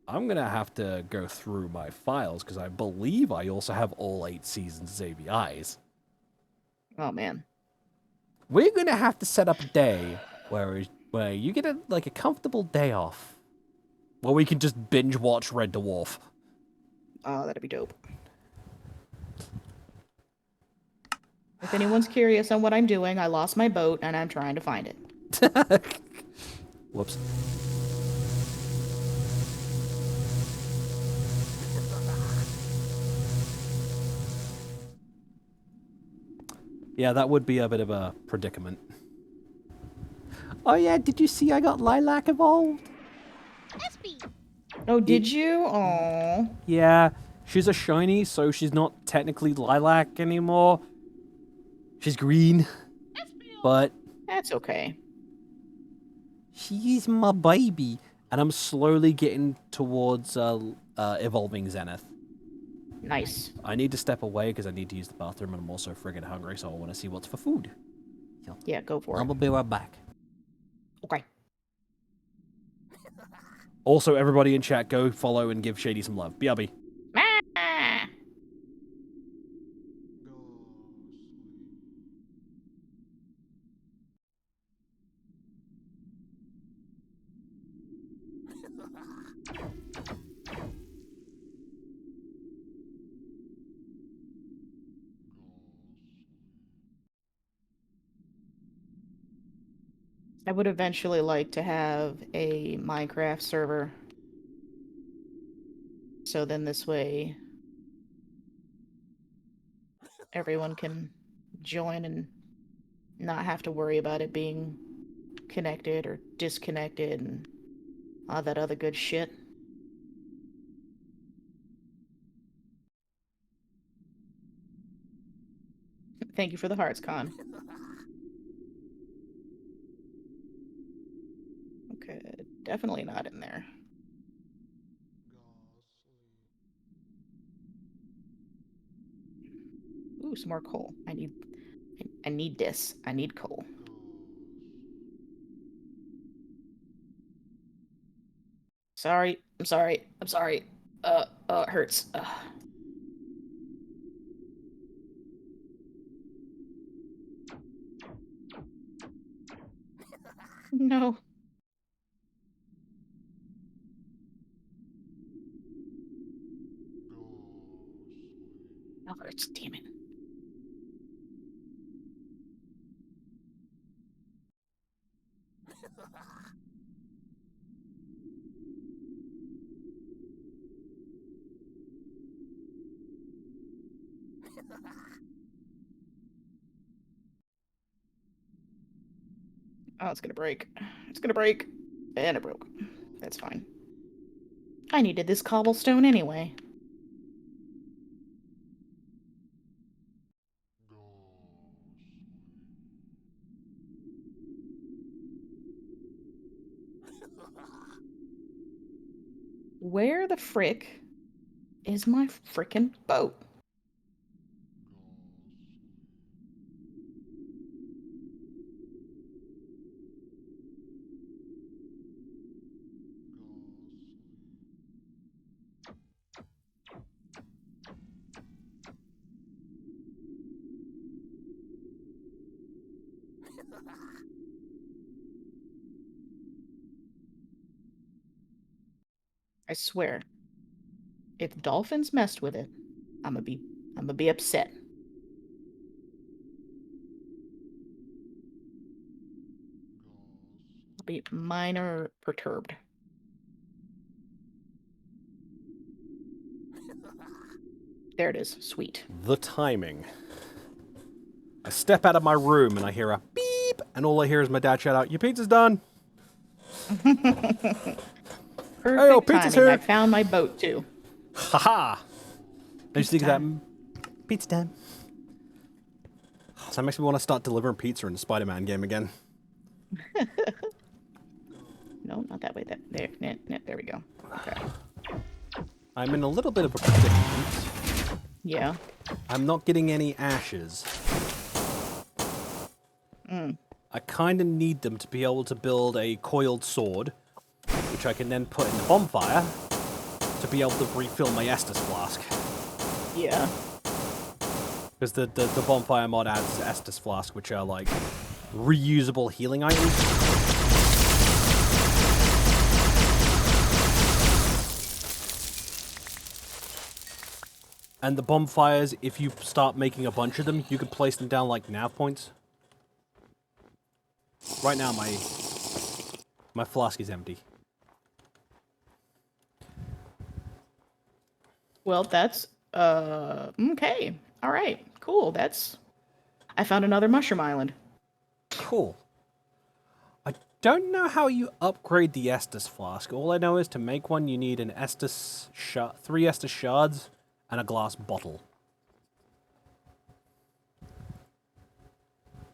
I'm going to have to go through my files, because I believe I also have all 8 seasons as AVIs. Oh, man. We're going to have to set up a day where you get a comfortable day off. Where we can just binge watch Red Dwarf. Oh, that'd be dope. If anyone's curious on what I'm doing, I lost my boat and I'm trying to find it. Whoops. Yeah, that would be a bit of a predicament. Oh yeah, did you see I got Lilac evolved? Oh, did you? Oh. Yeah, she's a shiny, so she's not technically Lilac anymore. She's green, but That's okay. she's my baby. And I'm slowly getting towards evolving Zenith. Nice. I need to step away because I need to use the bathroom, and I'm also friggin' hungry, so I want to see what's for food. Yeah, go for it. I'll be right back. Okay. Also, everybody in chat, go follow and give Shady some love. BRB. Ah! I would eventually like to have a Minecraft server. So then this way everyone can join and not have to worry about it being connected or disconnected and all that other good shit. Thank you for the hearts, Con. Okay, definitely not in there. Ooh, some more coal. I need this. I need coal. Sorry. I'm sorry. I'm sorry. It hurts. No. It hurts. Damn it. Oh, it's gonna break. It's gonna break. And it broke. That's fine. I needed this cobblestone anyway. Where the frick is my frickin' boat? I swear, if dolphins messed with it, I'm gonna be upset. I'll be minor perturbed. There it is. Sweet. The timing. I step out of my room and I hear a beep, and all I hear is my dad shout out, "Your pizza's done!" Perfect pizza's timing. here. I found my boat too. Haha! I just think that Pizza time. so that makes me want to start delivering pizza in the Spider-Man game again. No, not that way. There we go. Okay. I'm in a little bit of a predicament. Yeah. I'm not getting any ashes. I kind of need them to be able to build a coiled sword, which I can then put in the bonfire to be able to refill my Estus flask. Yeah. Because the bonfire mod adds Estus flask, which are like reusable healing items. And the bonfires, if you start making a bunch of them, you can place them down like nav points. Right now, my flask is empty. Well, that's okay. All right. Cool. I found another mushroom island. Cool. I don't know how you upgrade the Estus flask. All I know is to make one, you need an Estus three Estus shards and a glass bottle.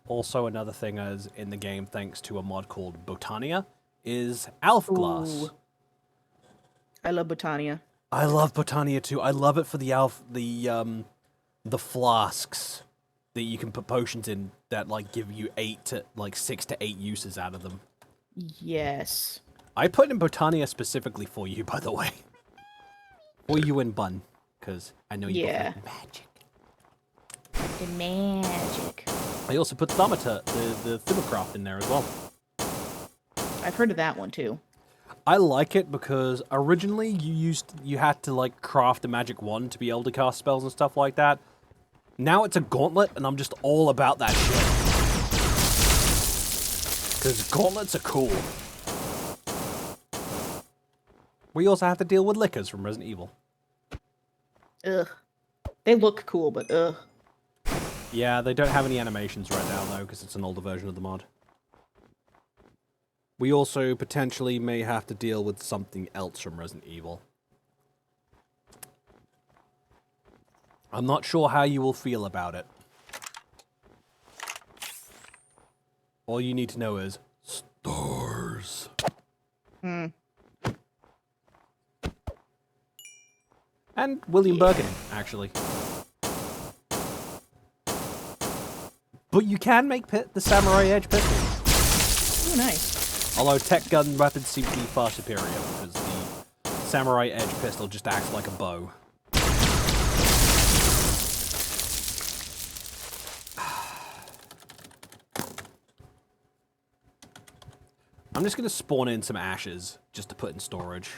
Also, another thing is in the game, thanks to a mod called Botania, is Alf Glass. Ooh. I love Botania. I love Botania too. I love it for the flasks that you can put potions in that like give you 6 to 8 uses out of them. Yes. I put in Botania specifically for you, by the way. For you and Bun, because I know you both Yeah. like magic. The magic. I also put Thaumaturge, the Thimmercraft in there as well. I've heard of that one too. I like it because originally you had to like craft a magic wand to be able to cast spells and stuff like that. Now it's a gauntlet, and I'm just all about that shit. Because gauntlets are cool. We also have to deal with lickers from Resident Evil. Ugh. They look cool, but ugh. Yeah, they don't have any animations right now, though, because it's an older version of the mod. We also potentially may have to deal with something else from Resident Evil. I'm not sure how you will feel about it. All you need to know is stars. Hmm. And William Birkin, actually. But you can make the Samurai Edge pistol. Oh, nice. Although tech gun weapons seem to be far superior because the Samurai Edge pistol just acts like a bow. I'm just going to spawn in some ashes just to put in storage.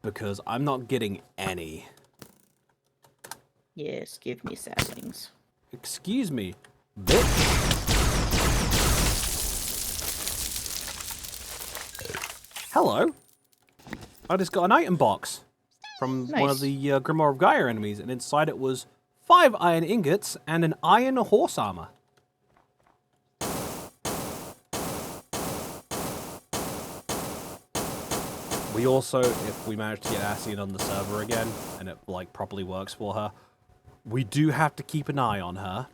Because I'm not getting any. Yes, give me saplings. Excuse me, bitch. Hello. I just got an item box from one of Nice. the Grimoire of Gaia enemies, and inside it was 5 iron ingots and an iron horse armor. We also, if we manage to get Ascian on the server again, and it like properly works for her, we do have to keep an eye on her.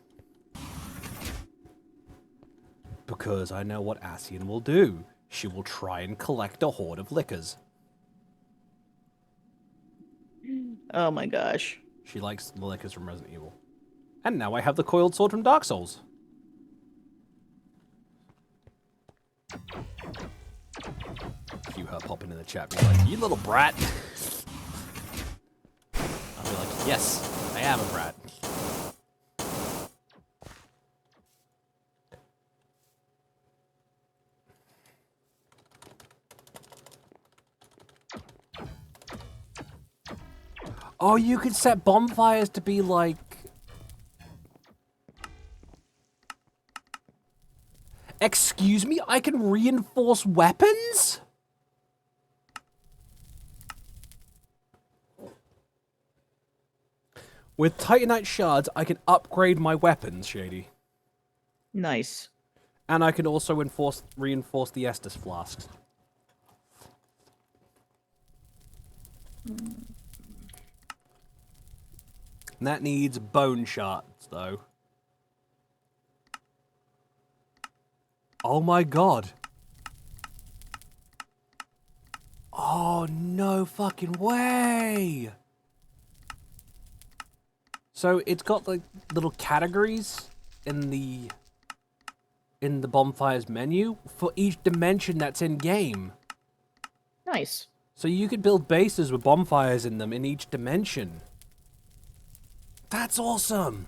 Because I know what Ascian will do. She will try and collect a horde of lickers. Oh my gosh. She likes the lickers from Resident Evil. And now I have the coiled sword from Dark Souls. Cue her popping in the chat, be like, "You little brat." I'll be like, "Yes, I am a brat." Oh, you could set bonfires to be like... Excuse me? I can reinforce weapons? With Titanite shards, I can upgrade my weapons, Shady. Nice. And I can also reinforce the Estus flasks. And that needs bone shards, though. Oh my god. Oh, no fucking way. So it's got like little categories in the bonfires menu for each dimension that's in game. Nice. So you could build bases with bonfires in them in each dimension. That's awesome.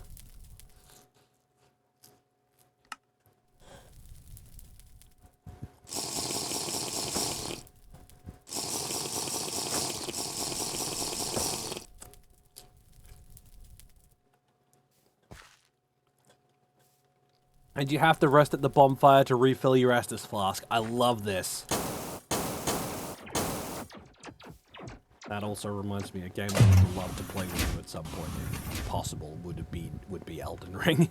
And you have to rest at the bonfire to refill your Estus flask. I love this. That also reminds me, a game I would love to play with you at some point, if possible, would be Elden Ring.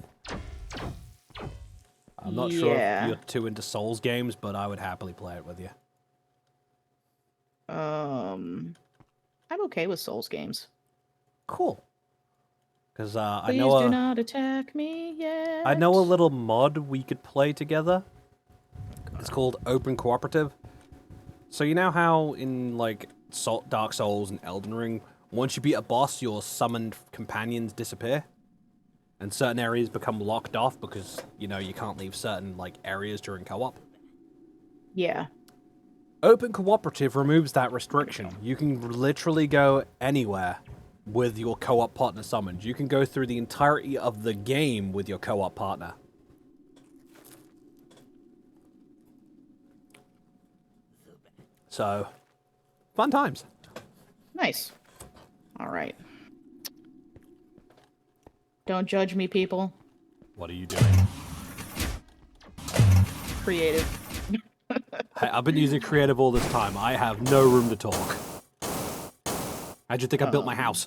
I'm not sure if you're too into Souls games, but I would happily play it with you. I'm okay with Souls games. Cool. Because I Please know do not attack me yet. I know a little mod we could play together. It's called Open Cooperative. So you know how in like Dark Souls and Elden Ring, once you beat a boss, your summoned companions disappear? and certain areas become locked off because, you know, you can't leave certain, like, areas during co-op. Yeah. Open Cooperative removes that restriction. You can literally go anywhere with your co-op partner summoned. You can go through the entirety of the game with your co-op partner. So, fun times. Nice. All right. Don't judge me, people. What are you doing? Creative. Hey, I've been using creative all this time. I have no room to talk. How'd you think I built my house?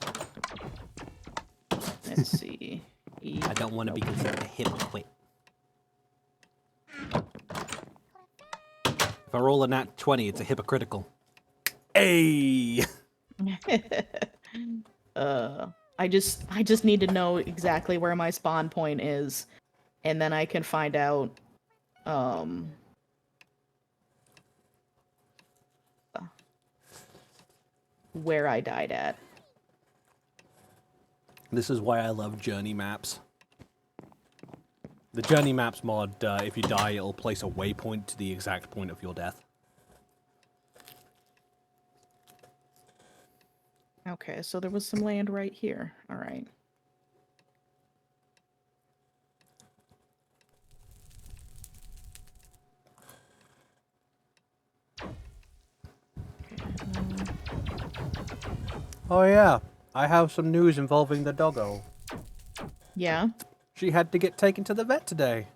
Let's see. I don't want to be considered a hypocrite. If I roll a nat 20, it's a hypocritical. Hey! I just need to know exactly where my spawn point is, and then I can find out where I died at. This is why I love journey maps. The journey maps mod, if you die, it'll place a waypoint to the exact point of your death. Okay, so there was some land right here. All right. Oh yeah, I have some news involving the doggo. Yeah. She had to get taken to the vet today.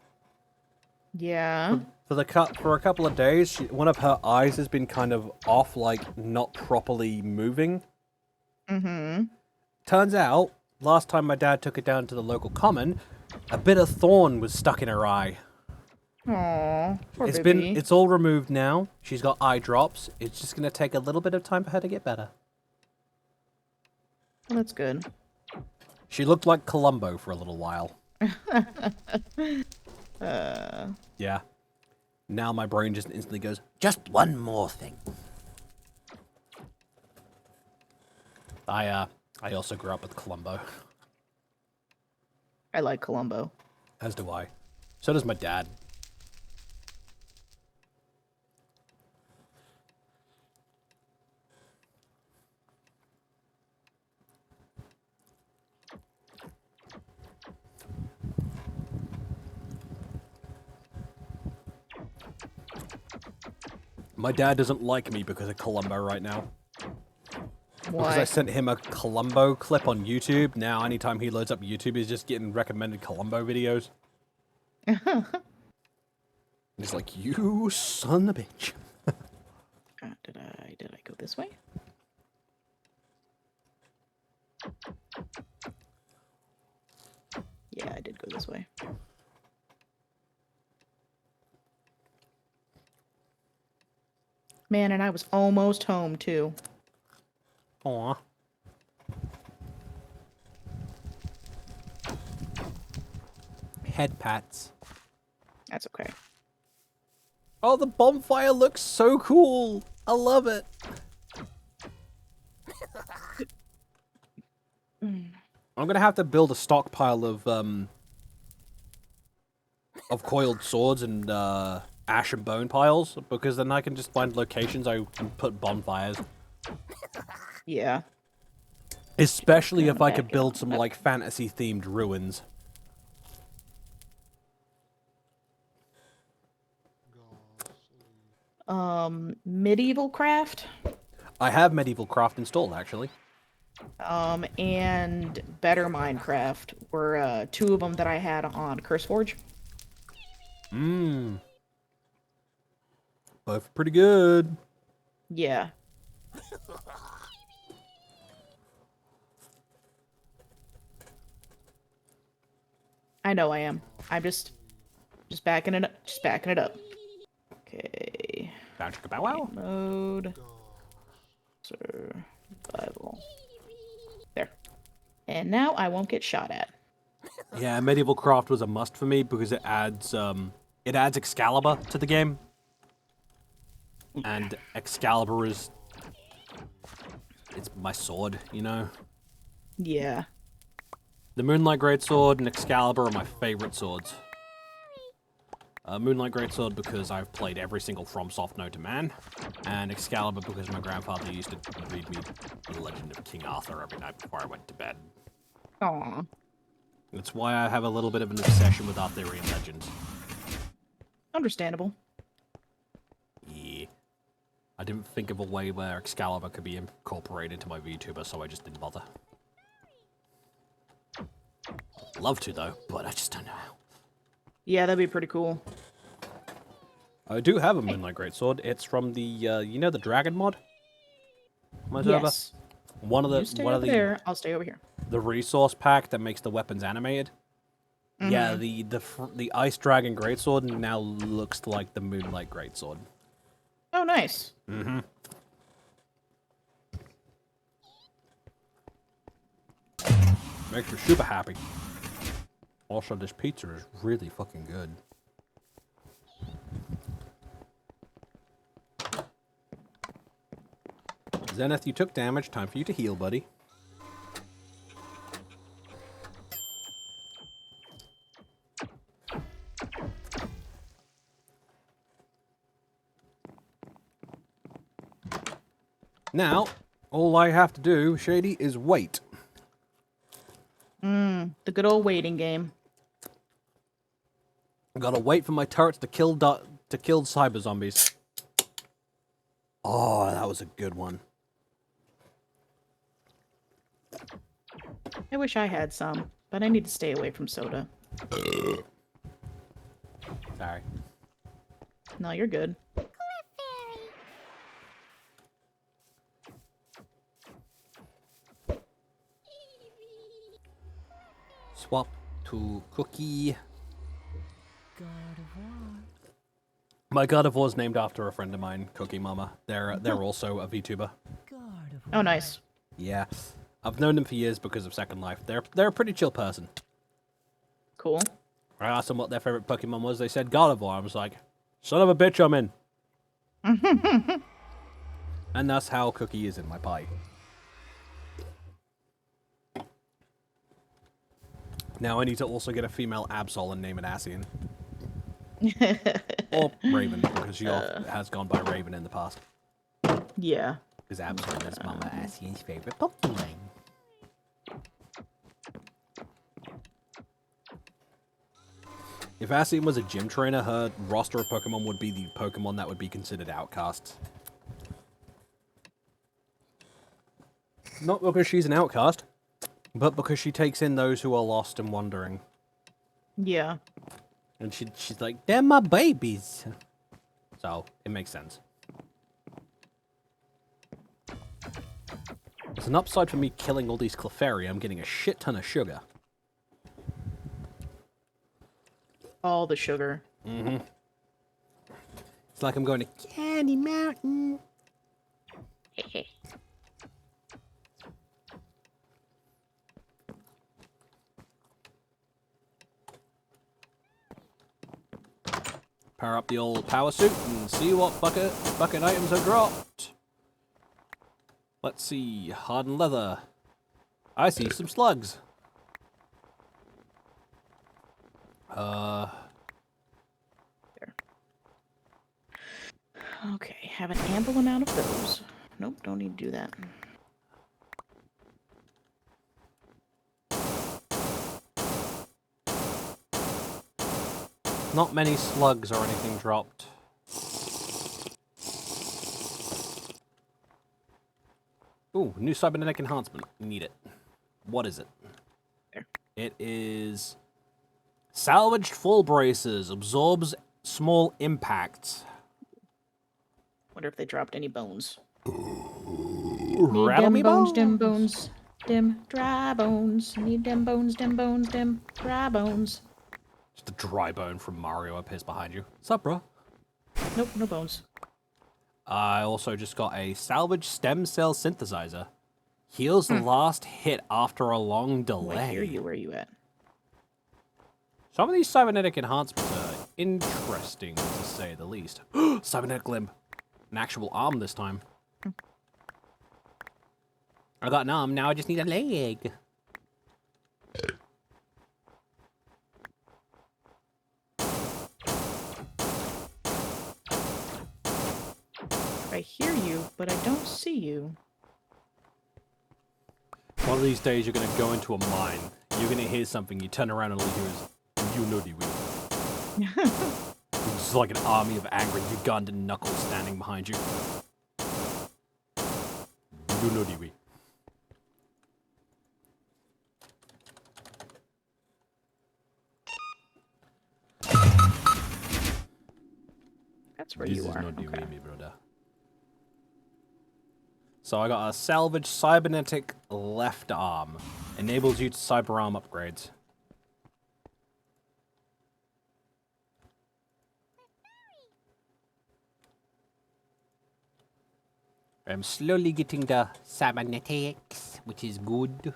Yeah. For a couple of days, one of her eyes has been kind of off, like not properly moving. Mm-hmm. Turns out, last time my dad took it down to the local common, a bit of thorn was stuck in her eye. Aww. Poor baby. It's all removed now. She's got eye drops. It's just gonna take a little bit of time for her to get better. Well, that's good. She looked like Columbo for a little while. Yeah. Now my brain just instantly goes, Just one more thing. I also grew up with Columbo. I like Columbo. As do I. So does my dad. My dad doesn't like me because of Columbo right now. Because I Why? sent him a Columbo clip on YouTube. Now, anytime he loads up YouTube, he's just getting recommended Columbo videos. He's like, you son of a bitch. Did I go this way? Yeah, I did go this way. Man, and I was almost home too. Aw. Head pats. That's okay. Oh, the bonfire looks so cool. I love it. I'm gonna have to build a stockpile of coiled swords and ash and bone piles because then I can just find locations I can put bonfires. Yeah. Especially if I back could build up. some like fantasy themed ruins. Medieval craft, I have medieval craft installed actually. and Better Minecraft were two of them that I had on CurseForge. Mmm. Both pretty good. Yeah. I know I am. I'm just backing it up. Just backing it up. Okay. Bow wow. Mode. Survival. There. And now I won't get shot at. Yeah, medieval craft was a must for me because it adds Excalibur to the game. And Excalibur it's my sword, you know? Yeah. The Moonlight Greatsword and Excalibur are my favorite swords. Moonlight Greatsword because I've played every single FromSoft known to man, and Excalibur because my grandfather used to read me The Legend of King Arthur every night before I went to bed. Aw. That's why I have a little bit of an obsession with Arthurian legends. Understandable. Yeah. I didn't think of a way where Excalibur could be incorporated into my VTuber, so I just didn't bother. Love to, though, but I just don't know how. Yeah, that'd be pretty cool. I do have a Moonlight Greatsword. It's from the, you know the Dragon mod? My server? Yes. One of You stay the over there. I'll stay over here. the resource pack that makes the weapons animated. Yeah, the Ice Dragon Greatsword now looks like the Moonlight Greatsword. Oh, nice. Mm-hmm. Makes me super happy. Also, this pizza is really fucking good. Zenith, you took damage. Time for you to heal, buddy. Now, all I have to do, Shady, is wait. The good old waiting game. I gotta wait for my turrets to kill cyber zombies. Oh, that was a good one. I wish I had some, but I need to stay away from soda. Sorry. No, you're good. Swap to Cookie. God of War. My God of War is named after a friend of mine, Cookie Mama. They're also a VTuber. God of War. Oh, nice. Yeah, I've known them for years because of Second Life. They're a pretty chill person. Cool. I asked them what their favorite Pokemon was. They said God of War. I was like, son of a bitch, I'm in. And that's how Cookie is in my pie. Now I need to also get a female Absol and name it Ascian. Or Raven, because she has gone by Raven in the past. Yeah. Because Absol is Mama Ascian's favorite Pokemon. If Ascian was a gym trainer, her roster of Pokemon would be the Pokemon that would be considered outcasts. Not because she's an outcast, but because she takes in those who are lost and wandering. Yeah. And she's like, they're my babies. So, it makes sense. There's an upside for me killing all these Clefairy. I'm getting a shit ton of sugar. All the sugar. Mm-hmm. It's like I'm going to Candy Mountain. Power up the old power suit and see what bucket items are dropped. Let's see. Hardened leather. I see some slugs. There. Okay, have an ample amount of those. Nope, don't need to do that. Not many slugs or anything dropped. Ooh, new cybernetic enhancement. Need it. What is it? There. It is salvaged full braces. Absorbs small impacts. Wonder if they dropped any bones. Rattle me bones, bones. dim bones, dim dry bones. Need them bones, dim bones, dim dry bones. Just a dry bone from Mario appears behind you. Sup, bro? Nope, no bones. I also just got a salvage stem cell synthesizer. Heals the last hit after a long delay. I hear you. Where you at? Some of these cybernetic enhancements are interesting, to say the least. Cybernetic limb. An actual arm this time. I got an arm, now I just need a leg. I hear you, but I don't see you. One of these days, you're gonna go into a mine. You're gonna hear something. You turn around and all you hear is, "You know the way." It's like an army of angry Ugandan knuckles standing behind you. You know the way. That's where This you is are. not the Okay. way, me brother. So I got a salvage cybernetic left arm. Enables you to cyber arm upgrades. I'm slowly getting the cybernetics, which is good.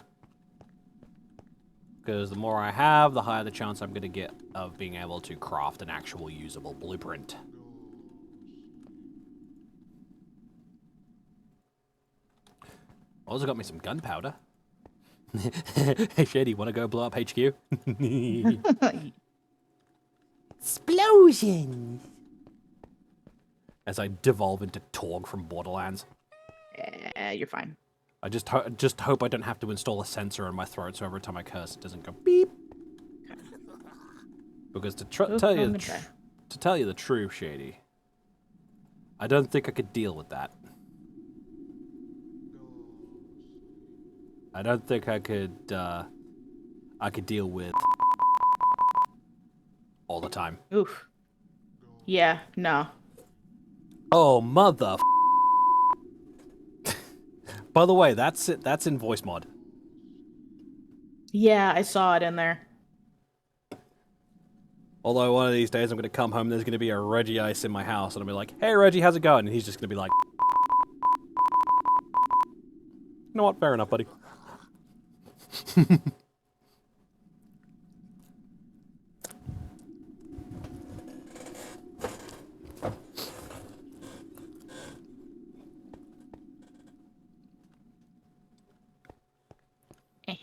Because the more I have, the higher the chance I'm going to get of being able to craft an actual usable blueprint. Also got me some gunpowder. Hey, Shady, want to go blow up HQ? Explosions! As I devolve into Torg from Borderlands. You're fine. I just hope I don't have to install a sensor in my throat so every time I curse it doesn't go beep. Because to tell you the truth, Shady, I don't think I could deal with that. I don't think I could deal with all the time. Oof. Yeah, no. Oh, mother. By the way, that's it. That's in voice mod. Yeah, I saw it in there. Although one of these days I'm going to come home and there's going to be a Reggie Ice in my house and I'll be like, "Hey Reggie, how's it going?" And he's just going to be like, "You know what? Fair enough, buddy."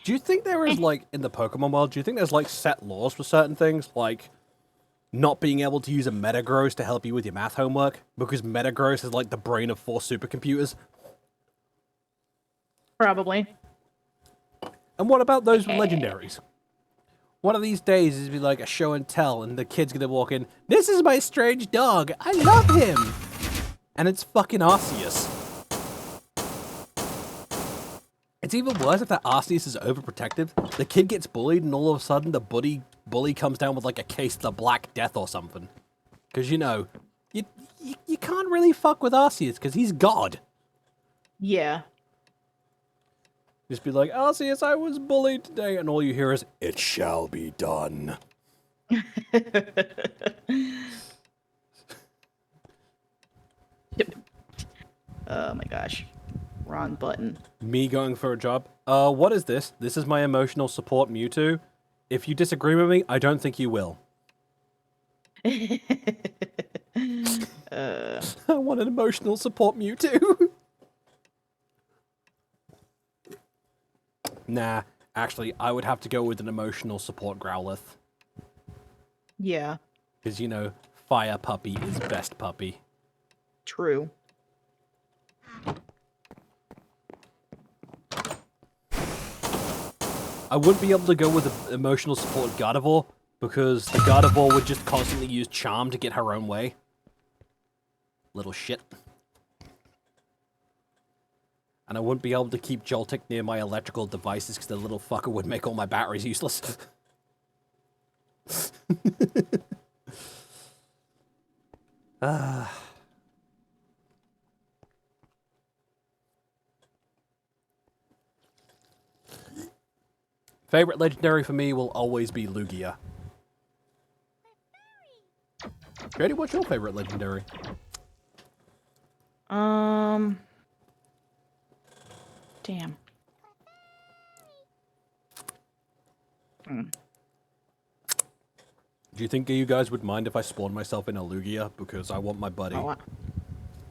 Do you think there is, like, in the Pokemon world, do you think there's, like, set laws for certain things? Like, not being able to use a Metagross to help you with your math homework? Because Metagross is, like, the brain of 4 supercomputers? Probably. And what about those legendaries? One of these days is be like a show and tell, and the kid's gonna walk in, "This is my strange dog, I love him!" And it's fucking Arceus. It's even worse if that Arceus is overprotective. The kid gets bullied, and all of a sudden the bully comes down with like a case of the Black Death or something. Because, you know, you can't really fuck with Arceus, because he's God. Yeah. Just be like, "Arceus, I was bullied today," and all you hear is, "It shall be done." Oh my gosh. Wrong button. Me going for a job? What is this? This is my emotional support Mewtwo. If you disagree with me, I don't think you will. I want an emotional support Mewtwo. Nah, actually, I would have to go with an emotional support Growlithe. Yeah, Because, you know, fire puppy is best puppy. true. I wouldn't be able to go with an emotional support Gardevoir, because the Gardevoir would just constantly use Charm to get her own way. Little shit. And I wouldn't be able to keep Joltik near my electrical devices because the little fucker would make all my batteries useless. Favorite legendary for me will always be Lugia. Grady, what's your favorite legendary? Damn. Do you think you guys would mind if I spawned myself in a Lugia? Because I want my buddy. Oh,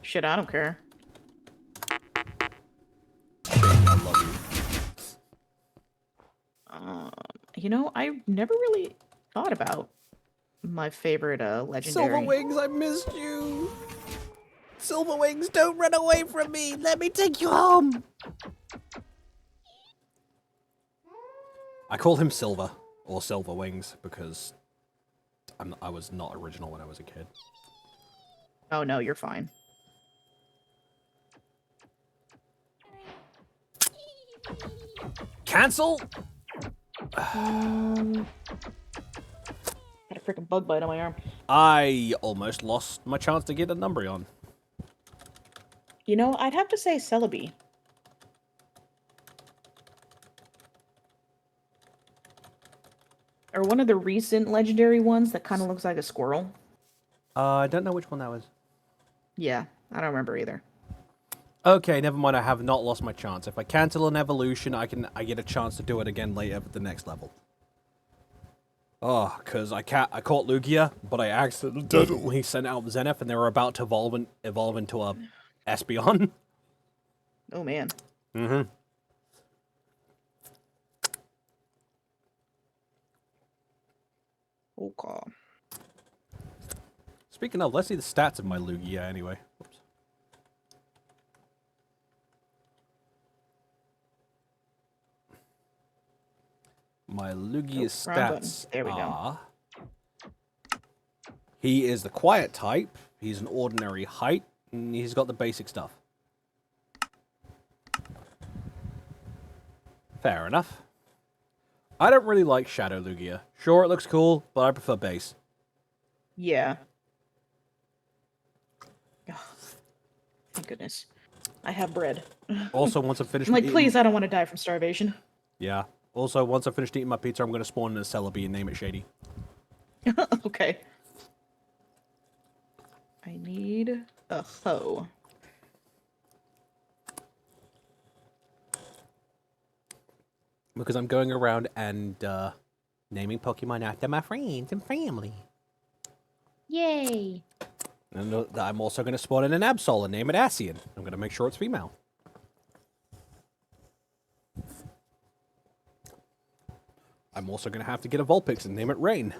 shit, I don't care. I love you. You know, I never really thought about my favorite legendary. Silver Wings, I missed you. Silver Wings, don't run away from me. Let me take you home. I call him Silver, or Silver Wings, because I was not original when I was a kid. Oh no, you're fine. Cancel? Got a freaking bug bite on my arm. I almost lost my chance to get a Numbreon. You know, I'd have to say Celebi. Or one of the recent legendary ones that kind of looks like a squirrel. I don't know which one that was. Yeah, I don't remember either. Okay, never mind. I have not lost my chance. If I cancel an evolution, I get a chance to do it again later at the next level. Oh, because I caught Lugia, but I accidentally sent out Zenith, and they were about to evolve into a Espeon. Oh man. Mm-hmm. Okay. Speaking of, let's see the stats of my Lugia anyway. Whoops. My Lugia's wrong button. stats There we go. are... He is the quiet type, he's an ordinary height, and he's got the basic stuff. Fair enough. I don't really like Shadow Lugia. Sure, it looks cool, but I prefer base. Yeah. Ugh. Thank goodness. I have bread. Also, once I finish I'm like, eating... please, I don't want to die from starvation. Yeah. Also, once I finish eating my pizza, I'm going to spawn in a Celebi and name it Shady. Okay. I need a hoe. Because I'm going around and naming Pokemon after my friends and family. Yay! And I'm also going to spawn in an Absol and name it Ascian. I'm going to make sure it's female. I'm also going to have to get a Vulpix and name it Rain.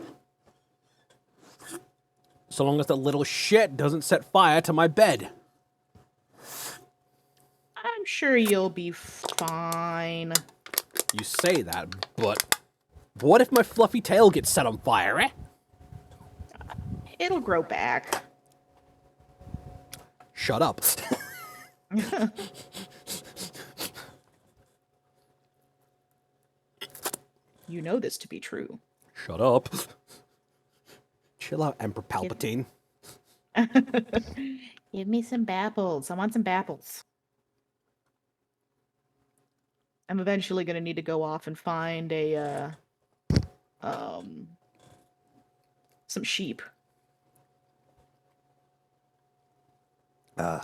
So long as the little shit doesn't set fire to my bed. I'm sure you'll be fine. You say that, but what if my fluffy tail gets set on fire, eh? It'll grow back. Shut up. You know this to be true. Shut up. Chill out, Emperor Palpatine. Give me some bapples. I want some bapples. I'm eventually gonna need to go off and find a some sheep. And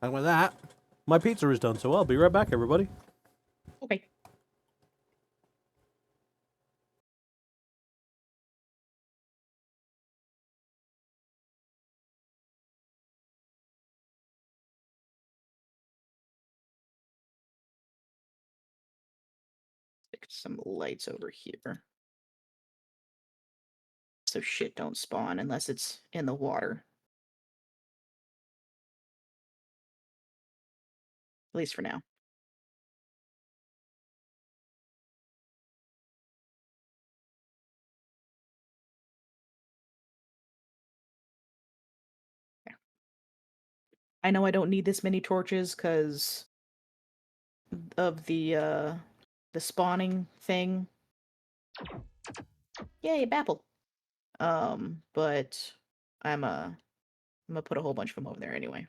with that, my pizza is done, so I'll be right back, everybody. Okay. Stick some lights over here. So shit don't spawn unless it's in the water. At least for now. Yeah. I know I don't need this many torches because of the spawning thing. Yay, Bapple. But I'm gonna put a whole bunch of them over there anyway.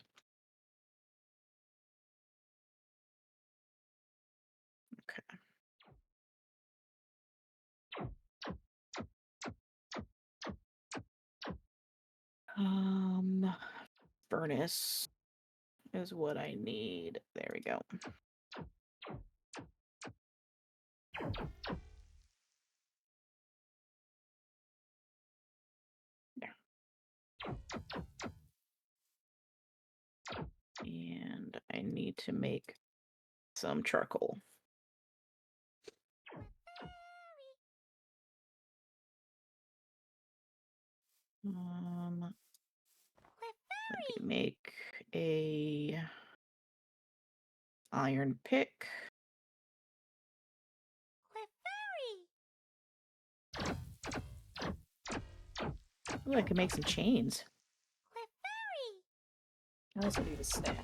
Okay. Furnace is what I need. There we go. There. And I need to make some charcoal. Let me make a iron pick. Ooh, I can make some chains. I also need a staff.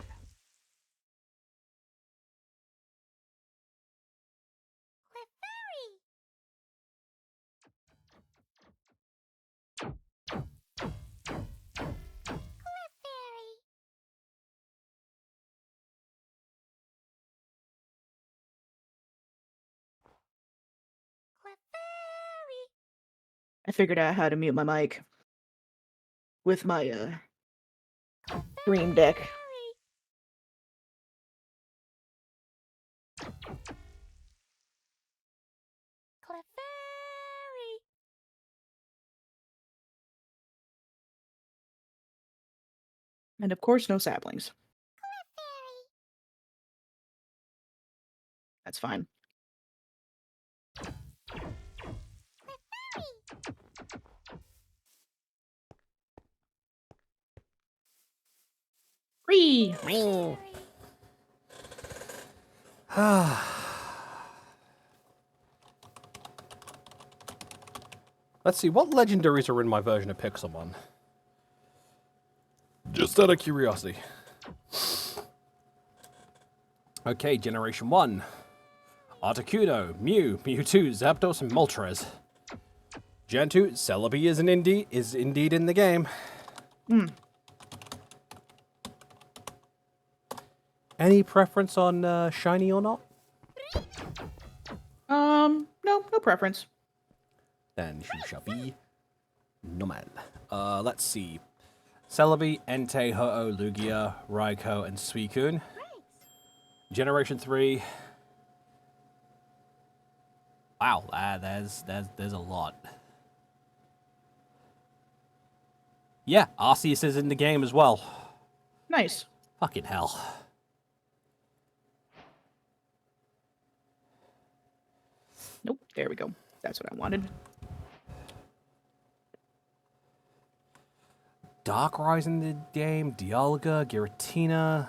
I figured out how to mute my mic with my Dream Deck. And of course, no saplings. That's fine. Free! Let's see, what legendaries are in my version of Pixelmon? Just out of curiosity. Okay, Generation 1. Articuno, Mew, Mewtwo, Zapdos, and Moltres. Gen 2, Celebi is indeed in the game. Any preference on shiny or not? No preference. Then she shall be normal. Let's see. Celebi, Entei, Ho-Oh, Lugia, Raikou, and Suicune. Generation 3. Wow, there's a lot. Yeah, Arceus is in the game as well. Nice. Fucking hell. Nope, there we go. That's what I wanted. Darkrai in the game, Dialga, Giratina,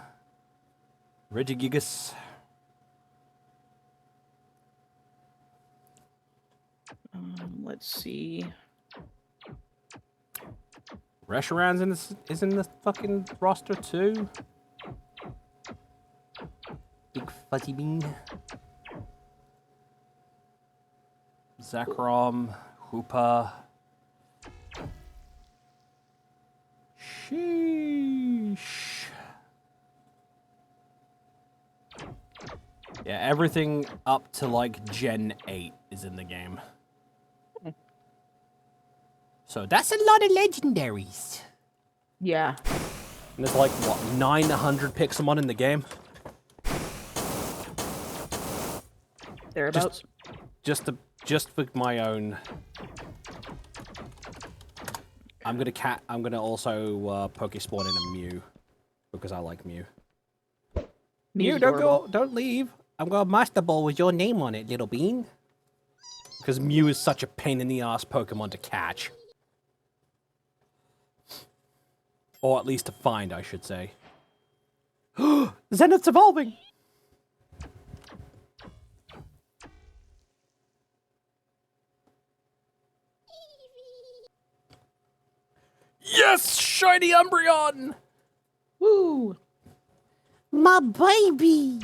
Regigigas. Let's see. Reshiram's is in the fucking roster too. Big fuzzy bean. Zekrom, Hoopa. Sheesh. Yeah, everything up to like Gen 8 is in the game. So that's a lot of legendaries. Yeah. And there's like, what, 900 Pixelmon in the game? Thereabouts. Just for my own. I'm gonna also Pokespawn in a Mew. Because I like Mew. Mew's Mew, adorable. don't leave. I'm gonna Master Ball with your name on it, little bean. Because Mew is such a pain in the ass Pokemon to catch. Or at least to find, I should say. Zenith's evolving! Yes! Shiny Umbreon! Woo! My baby.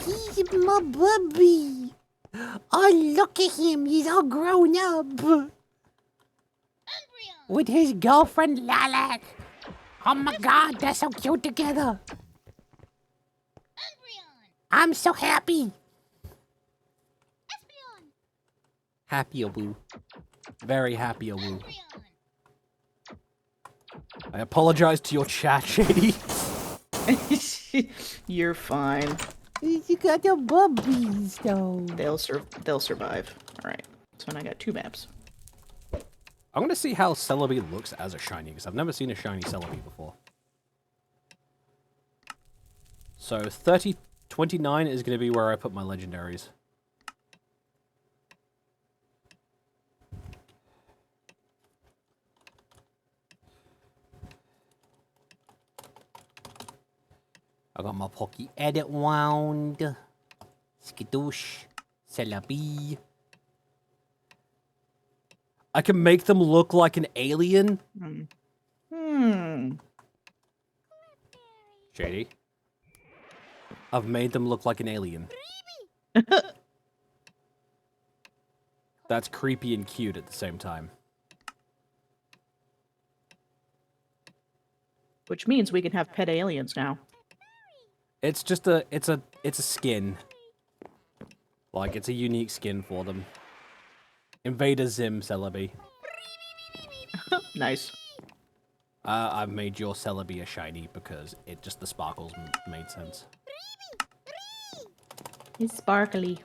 He's my baby. Oh, look at him. He's all grown up. With his girlfriend, Lilac. Oh my god, they're so cute together. I'm so happy. Happy Awu. Very happy Awu. I apologize to your chat, Shady. You're fine. You got the bubbies, though. They'll survive. All right. So now I got 2 maps. I'm gonna see how Celebi looks as a shiny, because I've never seen a shiny Celebi before. So 29 is gonna be where I put my legendaries. I got my Pocky Edit Wand. Skadoosh. Celebi. I can make them look like an alien. Shady. I've made them look like an alien. That's creepy and cute at the same time. Which means we can have pet aliens now. It's just a skin. Like, it's a unique skin for them. Invader Zim Celebi. Nice. I've made your Celebi a shiny because the sparkles made sense. It's sparkly.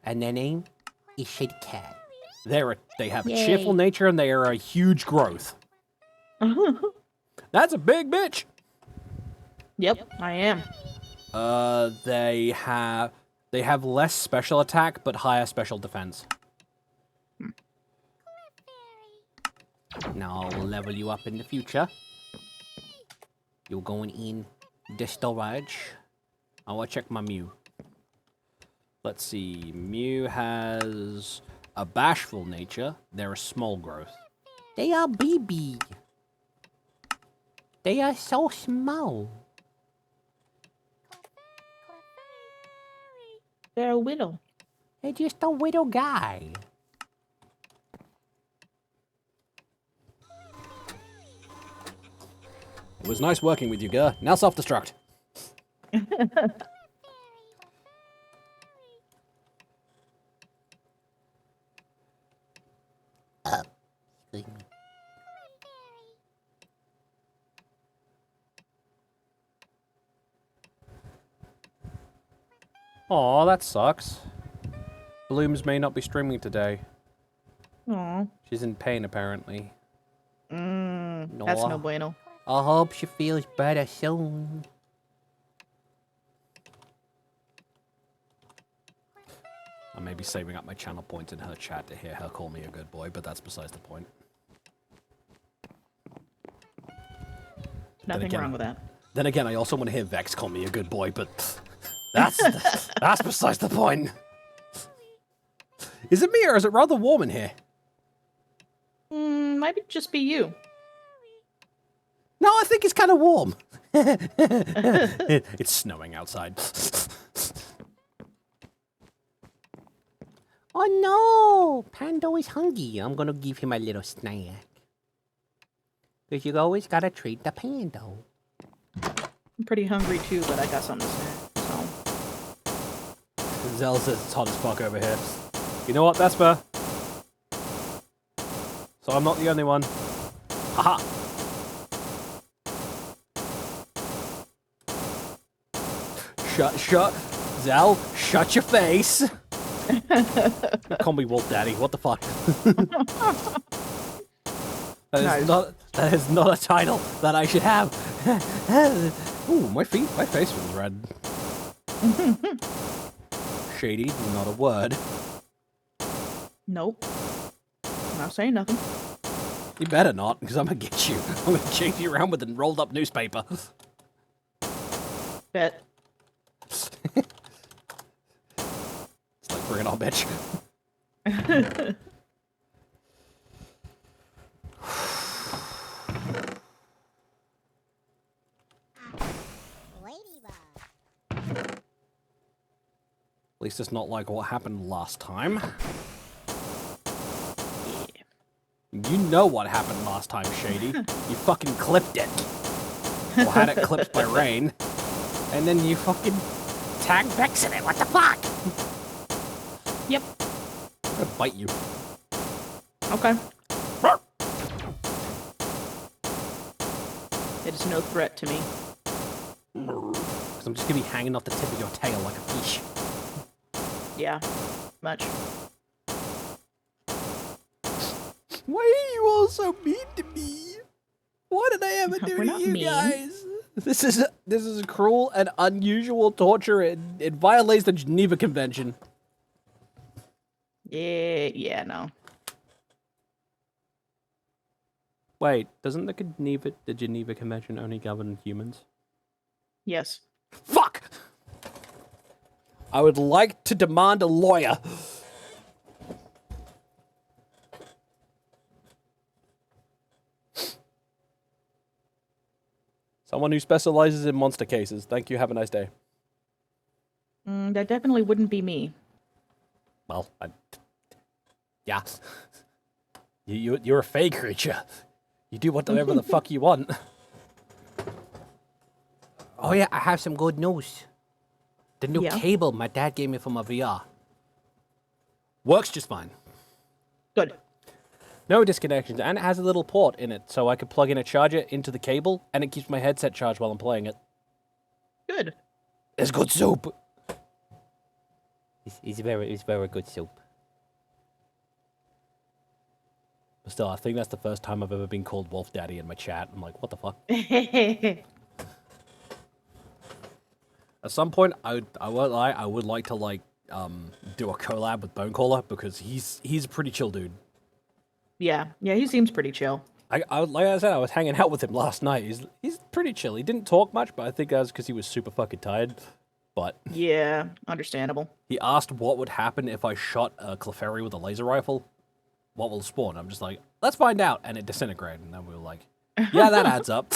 And their name is Shady Cat. They have a Yay. cheerful nature and they are a huge growth. That's a big bitch. Yep, I am. They have less special attack but higher special defense. Now I'll level you up in the future. You're going in the storage. I will check my Mew. Let's see. Mew has a bashful nature. They're a small growth. They are BB. They are so small. They're a widow. They're just a little guy. It was nice working with you, Gur. Now self-destruct. Excuse me. Aw, that sucks. Blooms may not be streaming today. Aw. She's in pain, apparently. That's no bueno. I hope she feels better soon. I may be saving up my channel points in her chat to hear her call me a good boy, but that's besides the point. Nothing again- wrong with that. Then again, I also want to hear Vex call me a good boy, but that's besides the point. Is it me or is it rather warm in here? Might just be you. No, I think it's kind of warm. It's snowing outside. Oh no! Pando is hungry. I'm gonna give him a little snack. Because you always gotta treat the Pando. I'm pretty hungry too, but I got something to snack. So. Zell says it's hot as fuck over here. You know what? That's fair. So I'm not the only one. Haha. Shut. Zell, shut your face. Call me Wolf Daddy. What the fuck? That is not a title that I should have. Ooh, my face was red. Shady, not a word. Nope. I'm not saying nothing. You better not, because I'm gonna get you. I'm gonna chase you around with a rolled up newspaper. Bet. It's like, bring it on, bitch. At least it's not like what happened last time. You know what happened last time, Shady. You fucking clipped it. Or had it clipped by rain. And then you fucking tagged Vex in it. What the fuck? Yep. I'm gonna bite you. Okay. It is no threat to me. Because I'm just gonna be hanging off the tip of your tail like a fish. Yeah. Much. Why are you all so mean to me? What did I ever do We're to not you mean. guys? This is cruel and unusual torture. It violates the Geneva Convention. Yeah, no. Wait, doesn't the Geneva Convention only govern humans? Yes. Fuck! I would like to demand a lawyer. Someone who specializes in monster cases. Thank you. Have a nice day. That definitely wouldn't be me. Well, yeah. You're a fey creature. You do whatever the fuck you want. Oh yeah, I have some good news. The new Yeah. cable my dad gave me for my VR. Works just fine. Good. No disconnections, and it has a little port in it, so I could plug in a charger into the cable, and it keeps my headset charged while I'm playing it. Good. It's good soup. It's very good soup. But still, I think that's the first time I've ever been called Wolf Daddy in my chat. I'm like, what the fuck? At some point, I won't lie, I would like to do a collab with Bonecaller because he's a pretty chill dude. Yeah. Yeah, he seems pretty chill. Like I said, I was hanging out with him last night. He's pretty chill. He didn't talk much, but I think that was because he was super fucking tired. But Yeah, understandable. he asked what would happen if I shot a Clefairy with a laser rifle. What will spawn? I'm just like, let's find out. And it disintegrated. And then we were like, yeah, that adds up.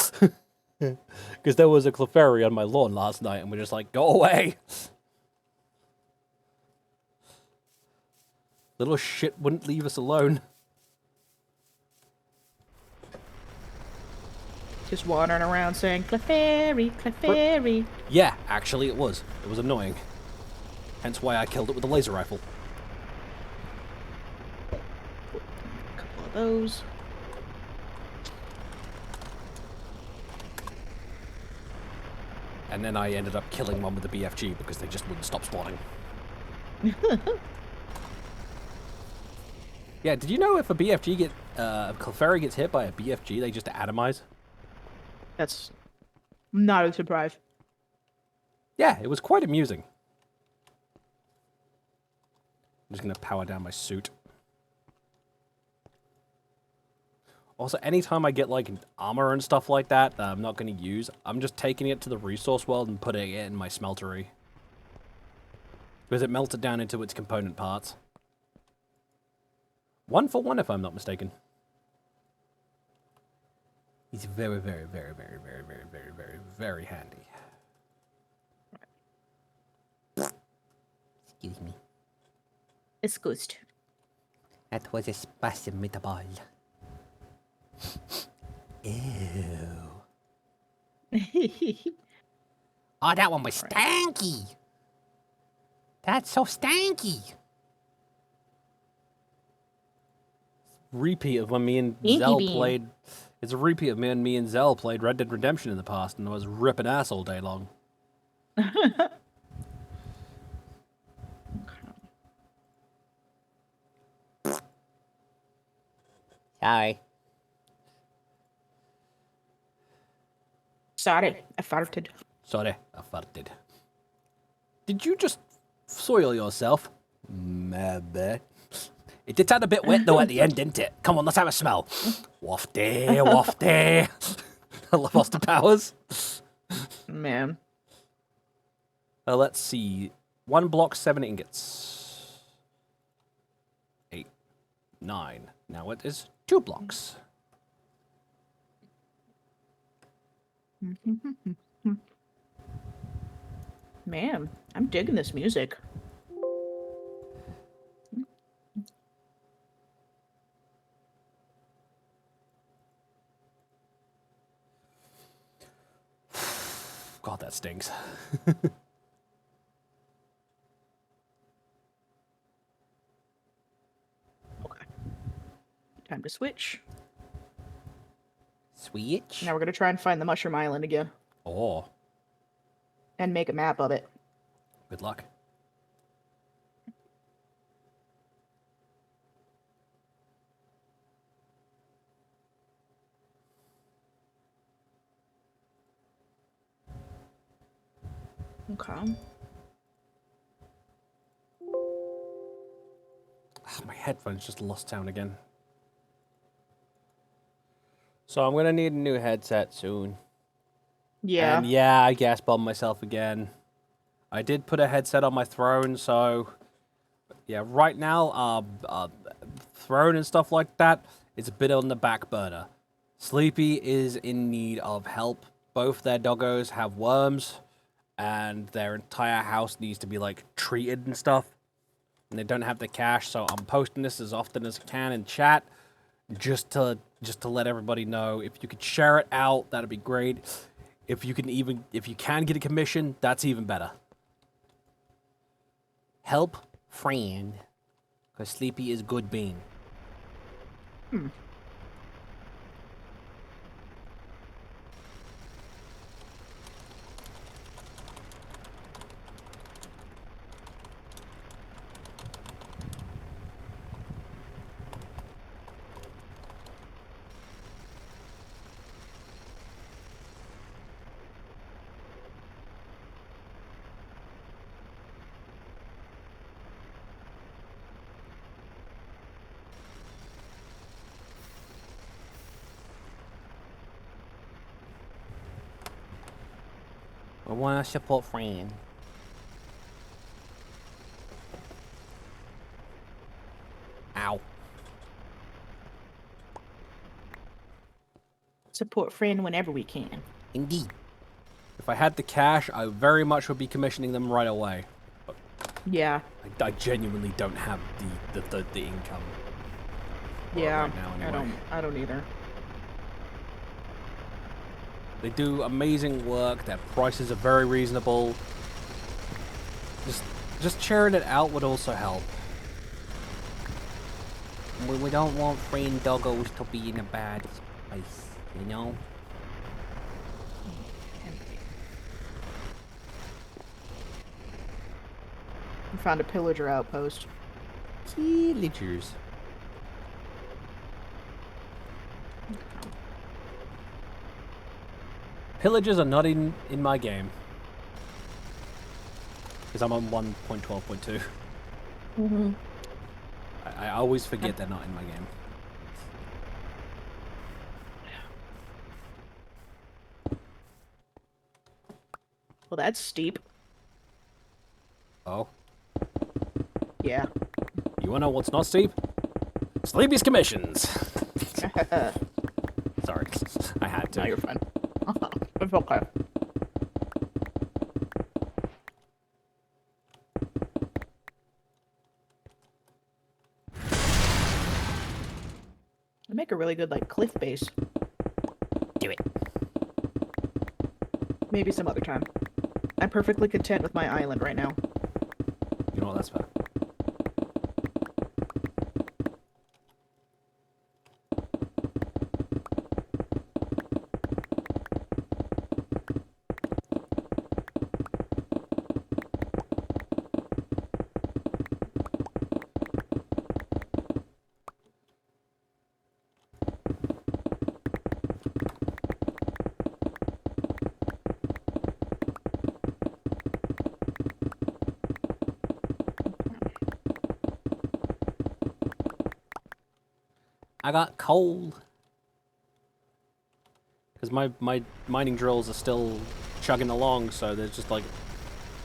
Because there was a Clefairy on my lawn last night, and we're just like, go away. Little shit wouldn't leave us alone. Just wandering around saying, Clefairy, Clefairy. Yeah, actually it was. It was annoying. Hence why I killed it with a laser rifle. A couple of those. And then I ended up killing one with the BFG because they just wouldn't stop spawning. Yeah, did you know if a Clefairy gets hit by a BFG, they just atomize? That's not a surprise. Yeah, it was quite amusing. I'm just gonna power down my suit. Also, anytime I get like armor and stuff like that I'm not gonna use, I'm just taking it to the resource world and putting it in my smeltery. Because it melts it down into its component parts. 1 for 1 if I'm not mistaken. He's very, very, very, very, very, very, very, very, very handy. Excuse me. Excused. That was a spasm metabol. Ew. Oh, that one was stanky. That's so stanky. Repeat of when me and Inky Zell bean. played. It's a repeat of when me and Zell played Red Dead Redemption in the past, and I was ripping ass all day long. Sorry. Sorry, I farted. Sorry, I farted. Did you just soil yourself? Maybe. It did sound a bit wet though at the end, didn't it? Come on, let's have a smell. Wafty, wafty. I love Austin Powers. Man. Let's see. 1 block, 7 ingots. 8, 9. Now it is 2 blocks. Man, I'm digging this music. God, that stinks. Okay. Time to switch. Switch. Now we're gonna try and find the Mushroom Island again. Oh, And make a map of it. good luck. Okay. My headphones just lost sound again. So I'm gonna need a new headset soon. Yeah. And yeah, I gas bombed myself again. I did put a headset on my throne, so yeah, right now, throne and stuff like that is a bit on the back burner. Sleepy is in need of help. Both their doggos have worms, and their entire house needs to be like treated and stuff. And they don't have the cash, so I'm posting this as often as I can in chat, just to let everybody know. If you could share it out, that'd be great. If you can get a commission, that's even better. Help friend. Because Sleepy is good bean. I want to support friend. Ow. Support friend whenever we can. Indeed. If I had the cash, I very much would be commissioning them right away. Yeah. I genuinely don't have the income. Yeah. Right now, anyway. I don't either. They do amazing work. Their prices are very reasonable. Just sharing it out would also help. We don't want friend doggos to be in a bad place, you know? We found a pillager outpost. Pillagers. Pillagers are not in my game. Because I'm on 1.12.2. Mm-hmm. I always forget they're not in my game. Well, that's steep. Oh? Yeah. You wanna know what's not steep? Sleepy's commissions! Sorry. I had to. No, you're fine. It's okay. I make a really good, like, cliff base. Do it. Maybe some other time. I'm perfectly content with my island right now. You know what, that's fair. I got coal. Because my mining drills are still chugging along, so they're just like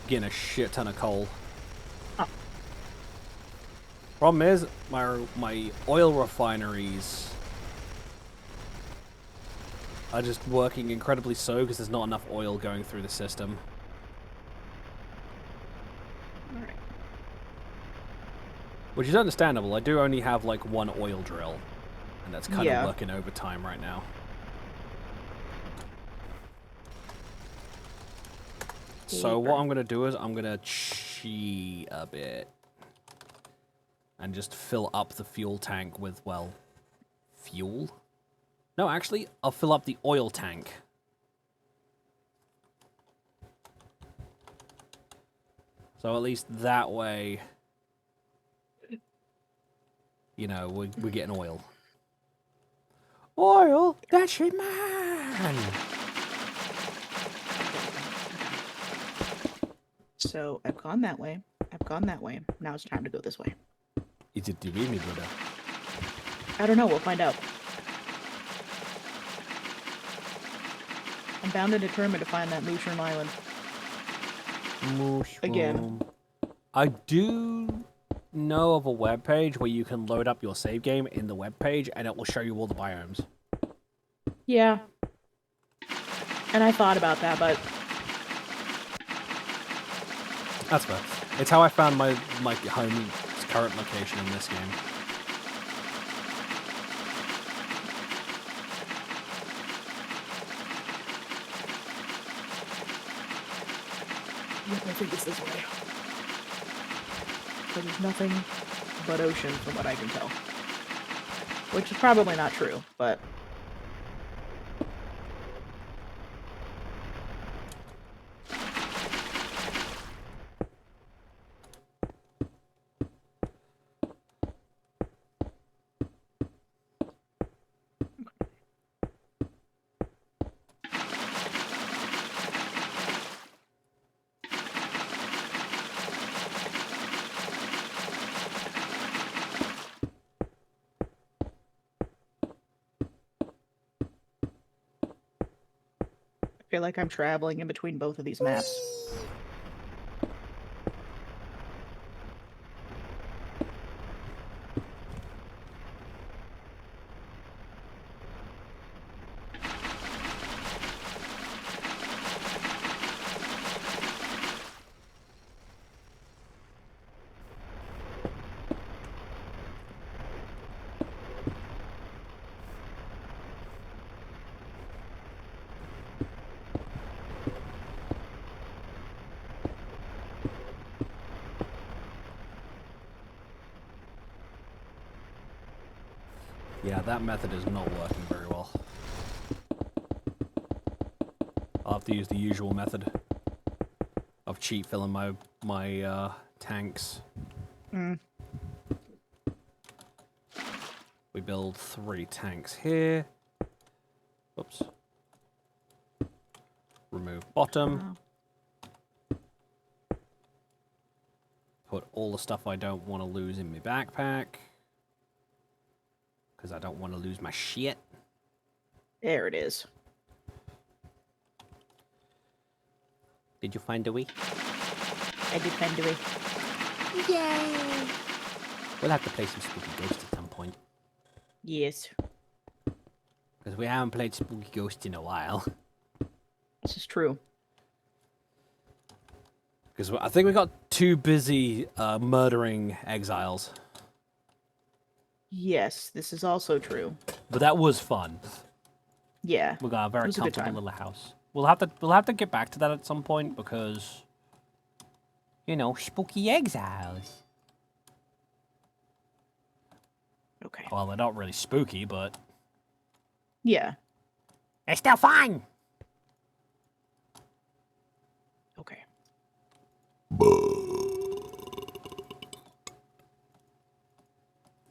getting a shit ton of coal. Oh. Problem is, my oil refineries are just working incredibly slow because there's not enough oil going through the system. Alright. Which is understandable. I do only have like one oil drill, and that's kind Yeah. of working overtime right now. So what I'm going to do is I'm going to cheat a bit and just fill up the fuel tank with, well, fuel? No, actually, I'll fill up the oil tank. So at least that way, you know, we're getting oil. Oil? That's your man! So I've gone that way. I've gone that way. Now it's time to go this way. Is it the me, brother? I don't know. We'll find out. I'm bound and determined to find that mushroom island. Mushroom. Again. I do know of a web page where you can load up your save game in the web page and it will show you all the biomes. Yeah. And I thought about that, but That's fair. It's how I found my home current location in this game. I think it's this way. But there's nothing but ocean from what I can tell. Which is probably not true, but... I feel like I'm traveling in between both of these maps. Yeah, that method is not working very well. I'll have to use the usual method of cheat filling my tanks. Mm. We build 3 tanks here. Oops. Remove bottom. Wow. Put all the stuff I don't want to lose in my backpack. Because I don't want to lose my shit. There it is. Did you find a way? I did find a way. Yay! We'll have to play some Spooky Ghost at some point. Yes. Because we haven't played Spooky Ghost in a while. This is true. Because I think we got too busy murdering exiles. Yes, this is also true. But that was fun. Yeah. We got a very was a good comfortable time. little house. We'll have to get back to that at some point because You know, spooky exiles. Okay. well, they're not really spooky, but Yeah. They're still fine! Okay.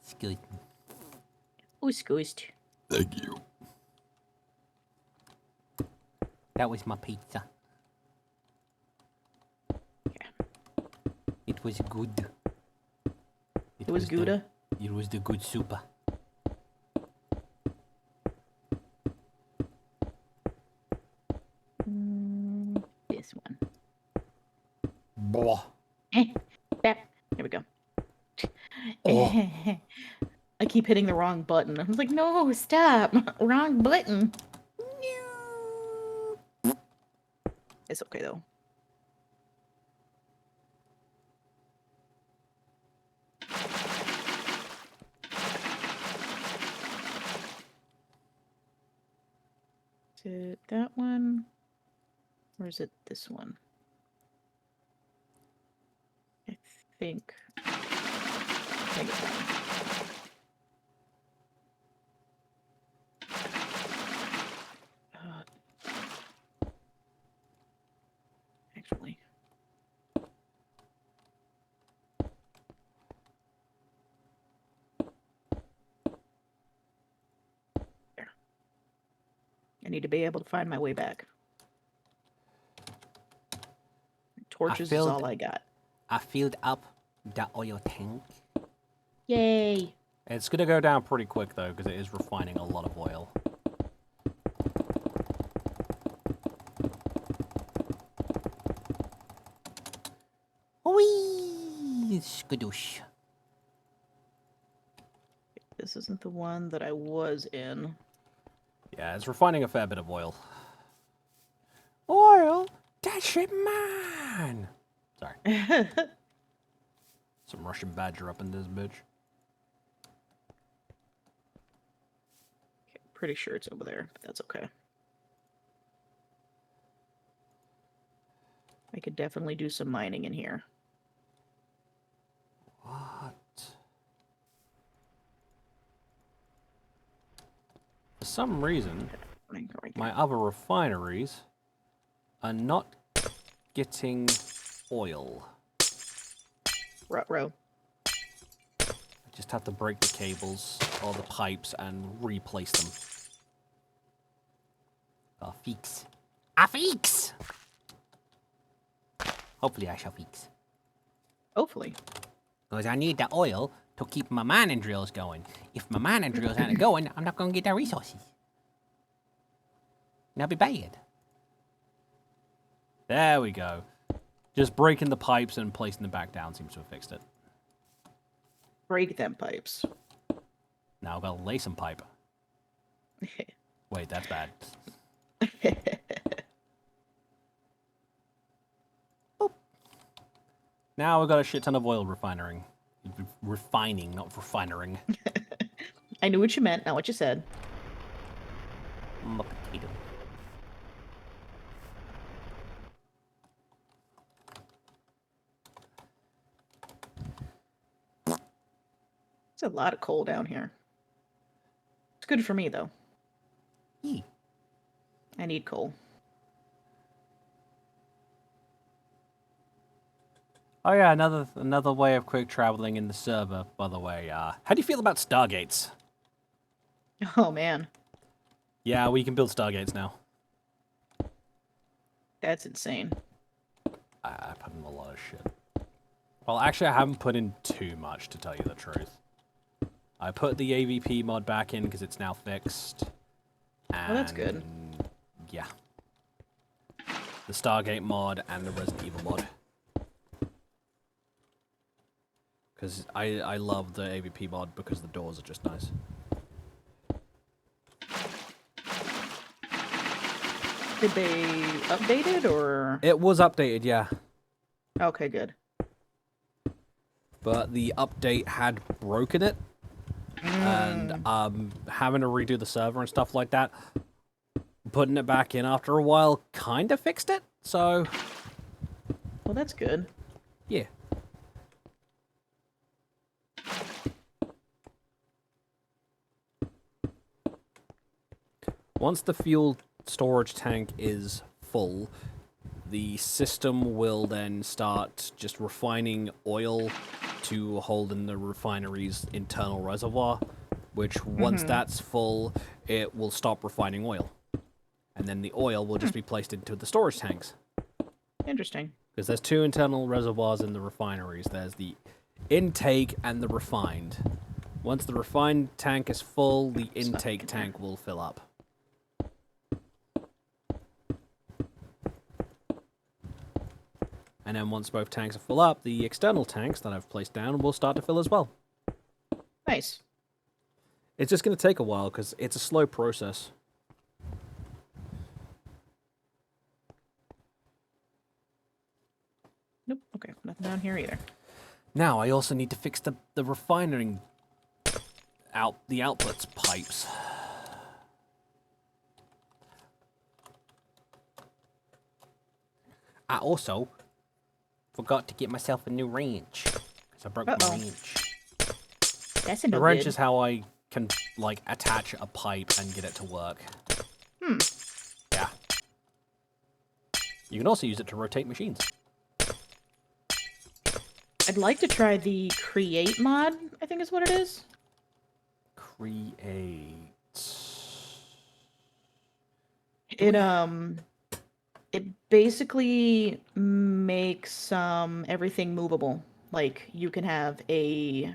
It's good. Who's ghost? thank you. That was my pizza. Yeah. It was good. It was Gouda? It was the good super. This one. Blah. There we go. Oh. I keep hitting the wrong button. I was like, no, stop. Wrong button. It's okay, though. Is it that one? Or is it this one? I think it's that one. Actually. There. I need to be able to find my way back. Torches is filled- all I got. I filled up the oil tank. Yay! It's gonna go down pretty quick though, because it is refining a lot of oil. skadoosh. This isn't the one that I was in. Yeah, it's refining a fair bit of oil. Oil? That shit mine! Sorry. Some Russian badger up in this bitch. Pretty sure it's over there, but that's okay. I could definitely do some mining in here. What? For some reason, Right there. my other refineries are not getting oil. Ruh-roh. I just have to break the cables or the pipes and replace them. Fix. I fix! Hopefully I shall fix. Hopefully. Because I need the oil to keep my mining drills going. If my mining drills aren't going, I'm not going to get the resources. That'll be bad. There we go. Just breaking the pipes and placing them back down seems to have fixed it. Break them pipes. Now I've got to lay some pipe. Wait, that's bad. Boop. Now we've got a shit ton of oil refining. Refining, not refining. I knew what you meant, not what you said. My potato. It's a lot of coal down here. It's good for me, though. Yeah. I need coal. Oh yeah, another way of quick traveling in the server, by the way. How do you feel about stargates? Oh, man. Yeah, we can build stargates now. That's insane. I put in a lot of shit. Well, actually, I haven't put in too much, to tell you the truth. I put the AVP mod back in because it's now fixed. And, Well, that's good. Yeah. The Stargate mod and the Resident Evil mod. Because I love the AVP mod because the doors are just nice. Did they update it, or...? It was updated, yeah. Okay, good. But the update had broken it. And having to redo the server and stuff like that, putting it back in after a while kind of fixed it. So, Well, that's good. yeah. Once the fuel storage tank is full, the system will then start just refining oil to hold in the refinery's internal reservoir, which once that's full, it will stop refining oil. And then the oil will just be placed into the storage tanks. Interesting. Because there's two internal reservoirs in the refineries. There's the intake and the refined. Once the refined tank is full, the intake tank will fill up. And then once both tanks are full up, the external tanks that I've placed down will start to fill as well. Nice. It's just going to take a while because it's a slow process. Nope. Okay, nothing down here either. Now I also need to fix the refining the outputs pipes. I also forgot to get myself a new wrench. Because I broke my wrench. That's a The no wrench good. is how I can like attach a pipe and get it to work. Yeah. You can also use it to rotate machines. I'd like to try the create mod, I think is what it is. Create. It basically makes everything movable. Like you can have a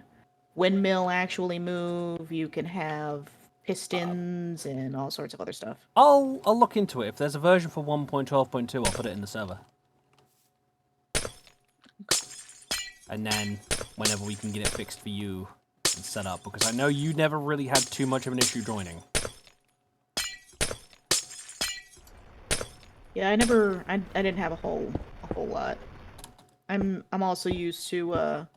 windmill actually move, you can have pistons and all sorts of other stuff. I'll look into it. If there's a version for 1.12.2, I'll put it in the server. And then, whenever we can get it fixed for you and set up, because I know you never really had too much of an issue joining. Yeah, I didn't have a whole lot. I'm also used to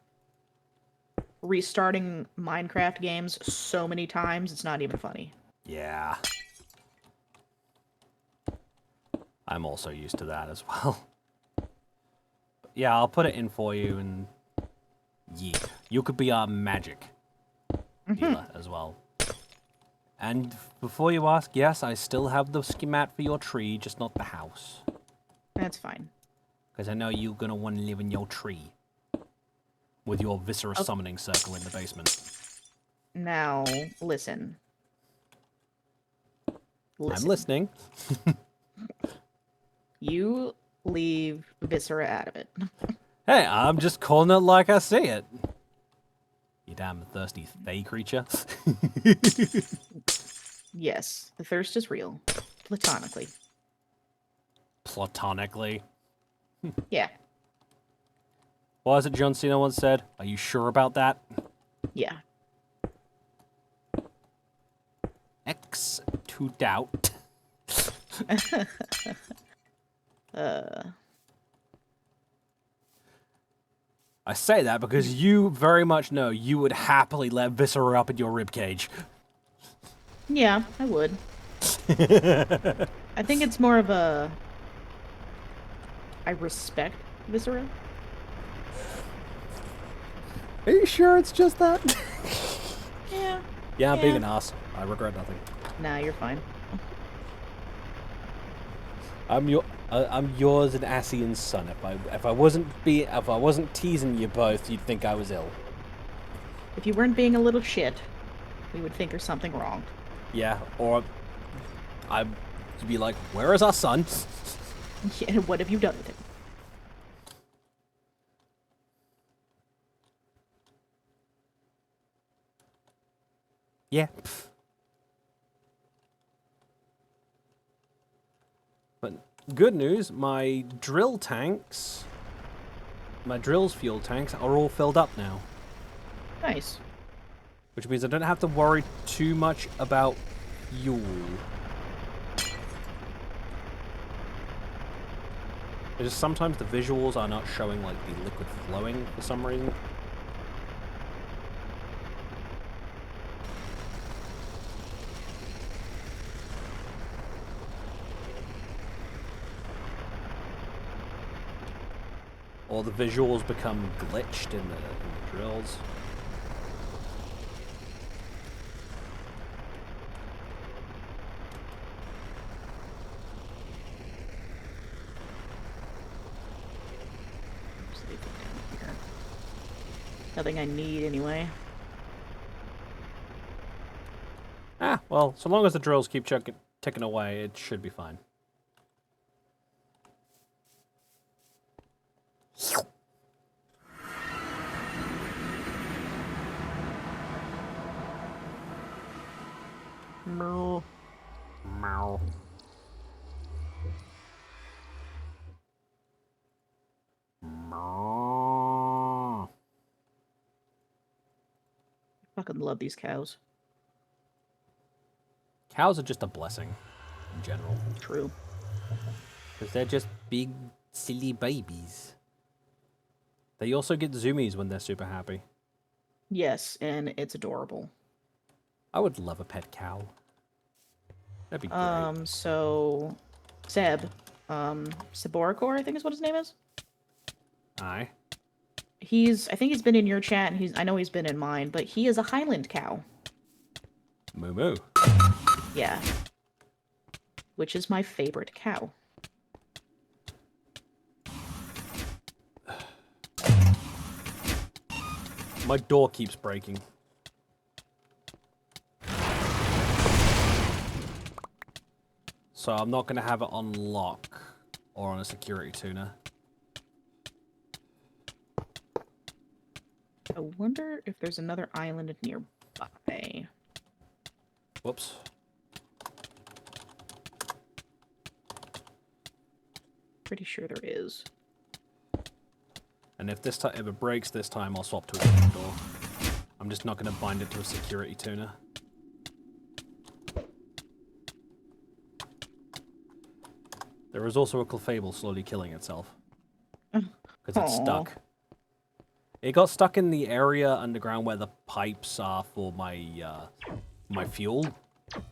restarting Minecraft games so many times it's not even funny. Yeah. I'm also used to that as well. But yeah, I'll put it in for you, and yeah, you could be our magic dealer as well. And before you ask, yes, I still have the schematic for your tree, just not the house. That's fine. Because I know you're going to want to live in your tree. With your Viscera summoning circle in the basement. Now, listen. I'm listening. You leave Viscera out of it. Hey, I'm just calling it like I see it. You damn thirsty Fey creature. Yes, the thirst is real. Platonically. Platonically. Yeah. What was it John Cena once said? Are you sure about that? Yeah. X to doubt. I say that because you very much know you would happily let Viscera up in your ribcage. Yeah, I would. I think it's more of a... I respect Viscera. Are you sure it's just that? Yeah. Yeah, I'm being an ass. I regret nothing. Nah, you're fine. I'm yours and Asian's son. If I wasn't teasing you both, you'd think I was ill. If you weren't being a little shit, we would think there's something wrong. Yeah, or you'd be like, "Where is our son?" Yeah, what have you done with him? Yeah. Pff. But good news, my drill's fuel tanks are all filled up now. Nice. Which means I don't have to worry too much about fuel. It's just sometimes the visuals are not showing like the liquid flowing for some reason. Or the visuals become glitched in the drills. There's anything down here. Nothing I need anyway. Ah, well, so long as the drills keep ticking away, it should be fine. Meow. Meow. Meow. Fucking love these cows. Cows are just a blessing, in general. True. Because they're just big, silly babies. They also get zoomies when they're super happy. Yes, and it's adorable. I would love a pet cow. That'd be great. So Seb, Saboricor, I think is what his name is. Aye. I think he's been in your chat, and I know he's been in mine, but he is a Highland cow. Moo moo. Yeah. Which is my favorite cow. My door keeps breaking. So I'm not going to have it on lock or on a security tuner. I wonder if there's another island nearby. Whoops. Pretty sure there is. And if this time if it breaks this time, I'll swap to a different door. I'm just not going to bind it to a security tuner. There is also a Clefable slowly killing itself. Because it's Aw. stuck. It got stuck in the area underground where the pipes are for my my fuel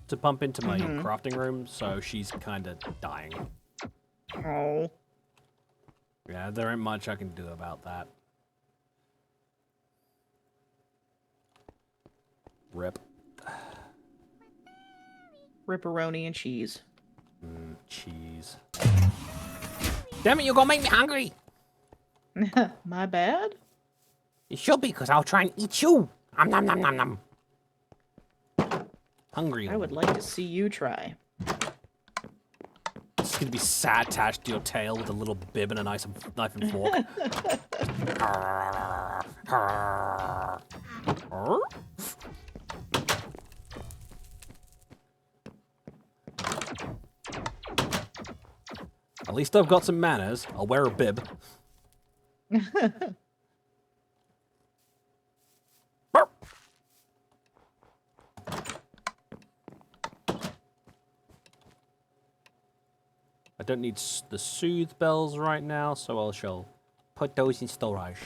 to pump into my crafting room, so she's kind of dying. Oh. Yeah, there ain't much I can do about that. Rip. Ripperoni and cheese. Cheese. Damn it, you're gonna make me hungry. My bad? It should be, because I'll try and eat you. Nom nom nom nom nom. Hungry. I would like to see you try. It's gonna be sat attached to your tail with a little bib and a knife and fork. At least I've got some manners. I'll wear a bib. I don't need the soothe bells right now, so I shall put those in storage.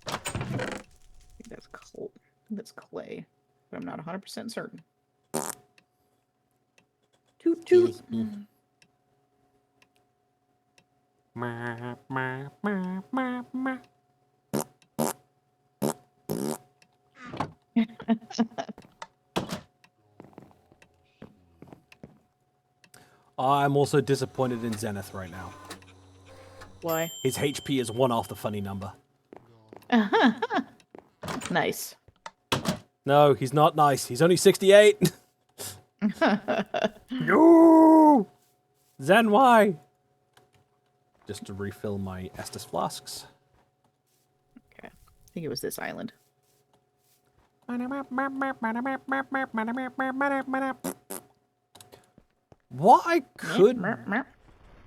I think that's clay, but I'm not 100% certain. Toot toot. I'm also disappointed in Zenith right now. Why? His HP is one off the funny number. Nice. No, he's not nice. He's only 68. No! Zen, why? Just to refill my Estus flasks. Okay. I think it was this island. What I could Merp, merp.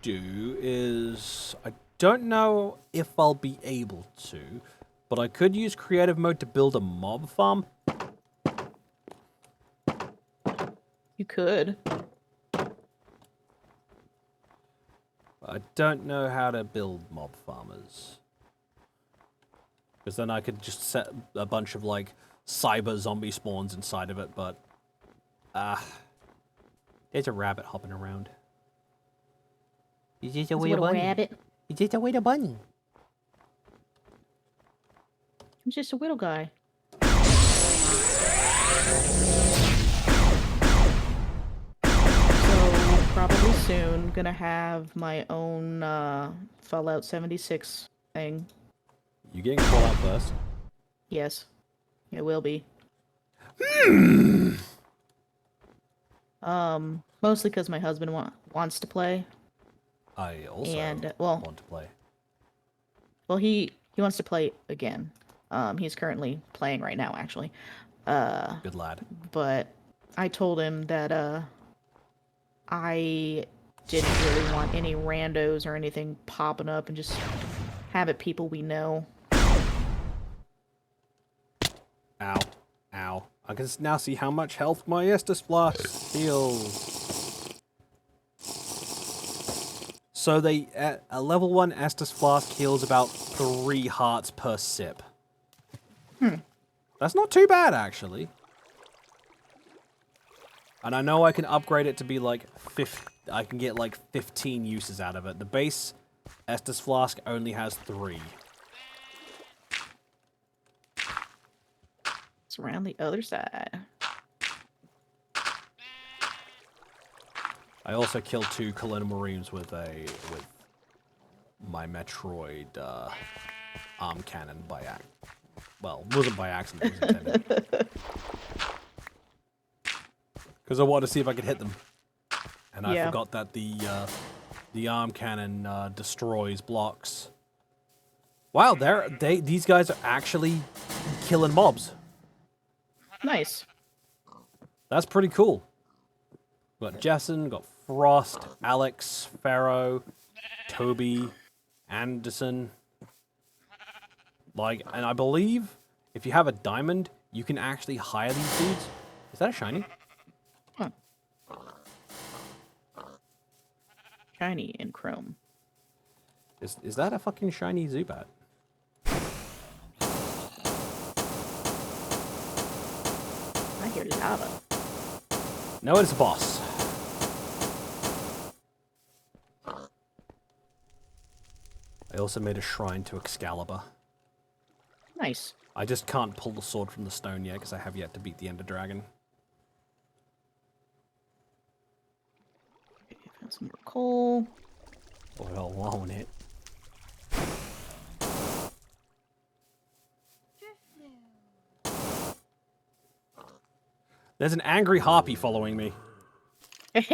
do is... I don't know if I'll be able to, but I could use creative mode to build a mob farm. You could. I don't know how to build mob farmers. Because then I could just set a bunch of, like, cyber zombie spawns inside of it, but... there's a rabbit hopping around. Is this a It's a way little bunny? rabbit. Is this a way to bunny? I'm just a little guy. So probably soon gonna have my own Fallout 76 thing. You getting Fallout first? Yes, it will be. Mostly because my husband wants to play, I also and want to play. well, he wants to play again. He's currently playing right now, actually. Good lad. But I told him that I didn't really want any randos or anything popping up, and just have it people we know. Ow. Ow. I can now see how much health my Estus flask heals. So a level 1 Estus flask heals about 3 hearts per sip. That's not too bad, actually. And I know I can upgrade it to be like I can get like 15 uses out of it. The base Estus flask only has 3. It's around the other side. I also killed 2 Colonel Marines with my Metroid arm cannon by well, it wasn't by accident, it was intended. Because I wanted to see if I could hit them. And I forgot that the arm cannon destroys blocks. Wow, these guys are actually killing mobs. Nice. That's pretty cool. Got Jessen, got Frost, Alex, Pharaoh, Toby, Anderson. Like, and I believe if you have a diamond, you can actually hire these dudes. Is that a shiny? Huh. Shiny and chrome. Is that a fucking shiny Zubat? I hear lava. No, it's a boss. I also made a shrine to Excalibur. Nice. I just can't pull the sword from the stone yet because I have yet to beat the Ender Dragon. Okay, found some more coal. Well, won't it? There's an angry harpy following me. And a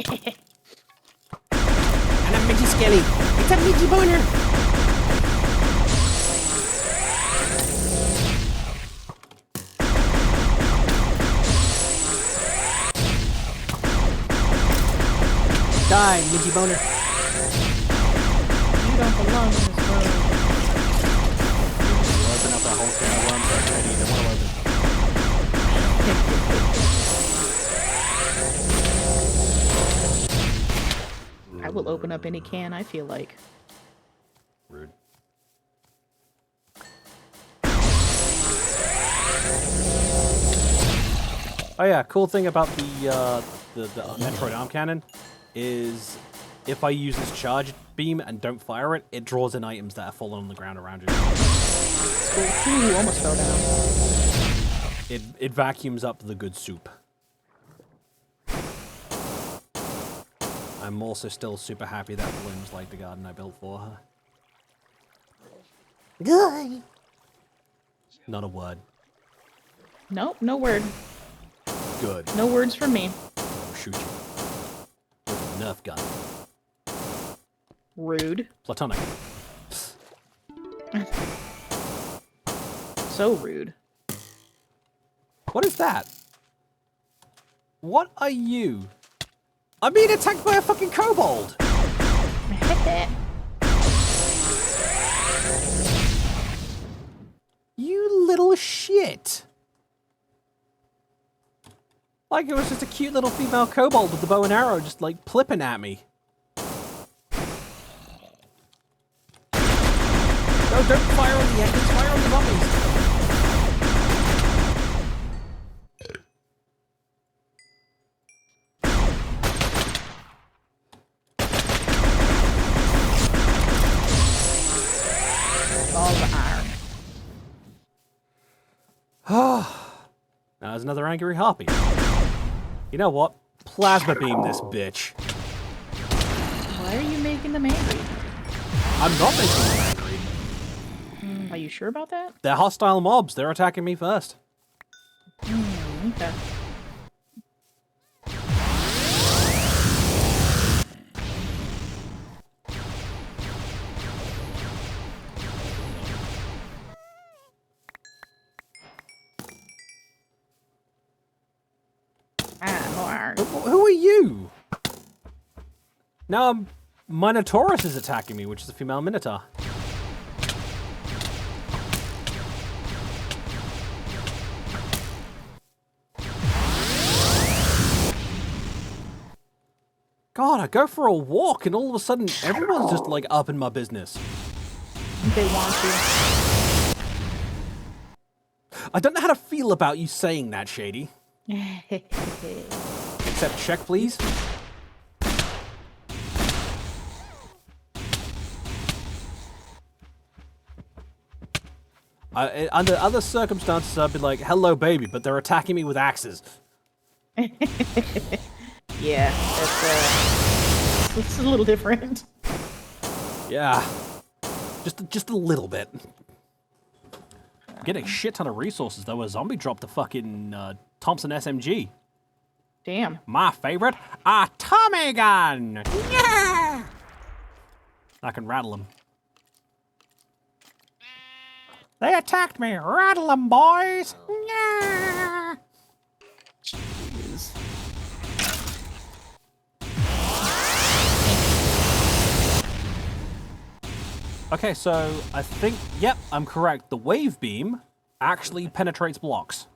midgy skelly. It's a midgy boner. Die, midgy boner. You don't belong in this world. You open up that whole can of worms already. You don't want to open. I will open up any can I feel like. Rude. Oh yeah, cool thing about the Metroid arm cannon is if I use this charge beam and don't fire it, it draws in items that are falling on the ground around you. Cool. Ooh, almost fell down. It vacuums up the good soup. I'm also still super happy that Bloom's like the garden I built for her. Good. Not a word. Nope, no word. Good. No words from me. I'll shoot you. With a Nerf gun. Rude. Platonic. So rude. What is that? What are you? I'm being attacked by a fucking kobold! You little shit! Like it was just a cute little female kobold with the bow and arrow just like plipping at me. No, don't fire on the enemies, fire on the zombies! All the iron. Now there's another angry harpy. You know what? Plasma beam this bitch. Why are you making them angry? I'm not making them angry. Are you sure about that? They're hostile mobs. They're attacking me first. Okay. More iron. Who are you? Now Minotaurus is attacking me, which is a female minotaur. God, I go for a walk and all of a sudden everyone's just like up in my business. They want to. I don't know how to feel about you saying that, Shady. Except check, please. Under other circumstances, I'd be like, hello, baby, but they're attacking me with axes. Yeah, it's a little different. Yeah. Just a little bit. Get a shit ton of resources, though. A zombie dropped the fucking Thompson SMG. Damn. My favorite, a Tommy gun! Yeah! I can rattle them. They attacked me! Rattle them, boys! Yeah! Jeez. Okay, so I think, yep, I'm correct. The wave beam actually penetrates blocks.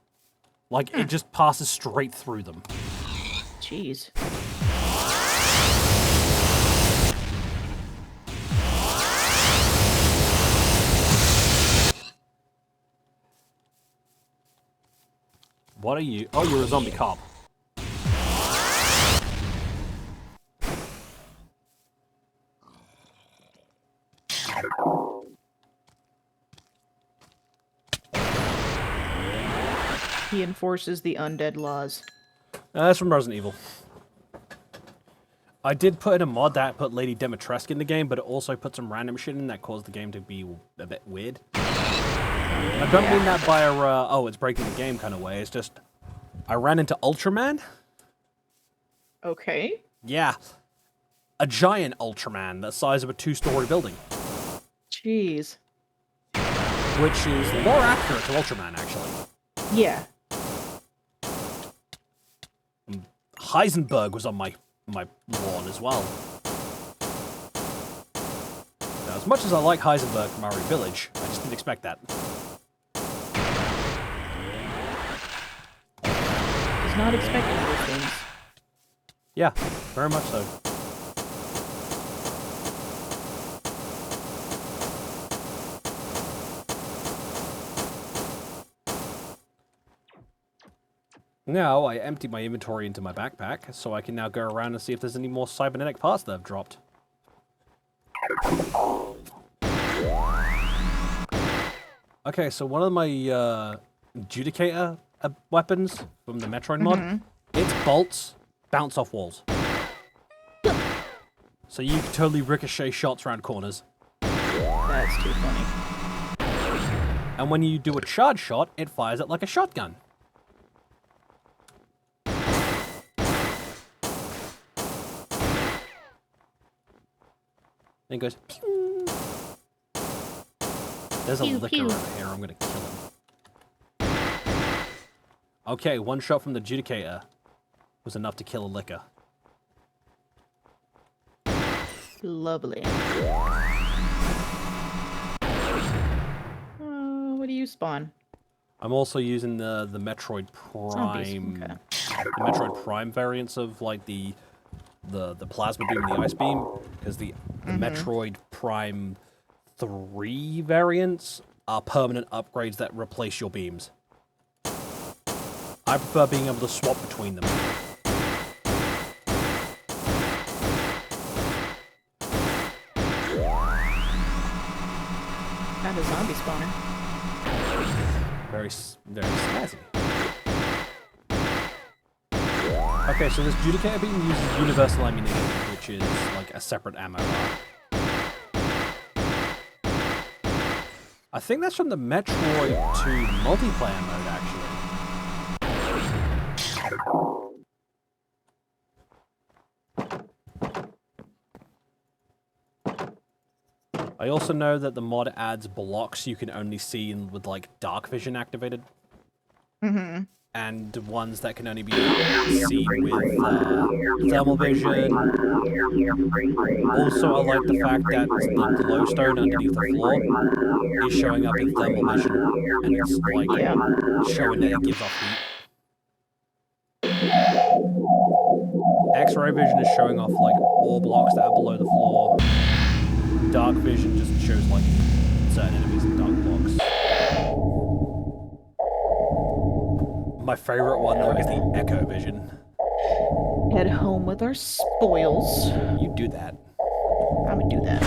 Like, it just passes straight through them. Jeez. What are you? Oh, you're a zombie cop. He enforces the undead laws. That's from Resident Evil. I did put in a mod that put Lady Demonologist in the game, but it also put some random shit in that caused the game to be a bit weird. I don't mean that by a, oh, it's breaking the game kind of way. It's just, I ran into Ultraman. Okay. Yeah. A giant Ultraman the size of a 2-story building. Jeez. Which is more accurate to Ultraman, actually. Yeah. Heisenberg was on my lawn as well. Now, as much as I like Heisenberg from Mario Village, I just didn't expect that. He's not expecting those things. Yeah, very much so. Now, I emptied my inventory into my backpack, so I can now go around and see if there's any more cybernetic parts that I've dropped. Okay, so one of my adjudicator weapons from the Metroid mod, its bolts bounce off walls. So you can totally ricochet shots around corners. That's too funny. And when you do a charge shot, it fires it like a shotgun. Then it goes, pew. There's a Pew, licker pew. over here. I'm gonna kill him. Okay, one shot from the adjudicator was enough to kill a licker. Lovely. What do you spawn? I'm also using the Metroid Zombies, Prime, okay. the Metroid Prime variants of like the plasma beam and the ice beam, because the Metroid Prime 3 variants are permanent upgrades that replace your beams. I prefer being able to swap between them. Found a zombie spawner. Very snazzy. Okay, so this Judicator beam uses universal ammunition, which is like a separate ammo bar. I think that's from the Metroid 2 multiplayer mode, actually. I also know that the mod adds blocks you can only see with like dark vision activated. And ones that can only be seen with thermal vision. Also, I like the fact that the glowstone underneath the floor is showing up in thermal vision, and it's like showing that it gives off heat. X-ray vision is showing off like all blocks that are below the floor. Dark vision just shows like certain enemies in dark blocks. My favorite one though is the echo vision. Head home with our spoils. You do that. I'm gonna do that.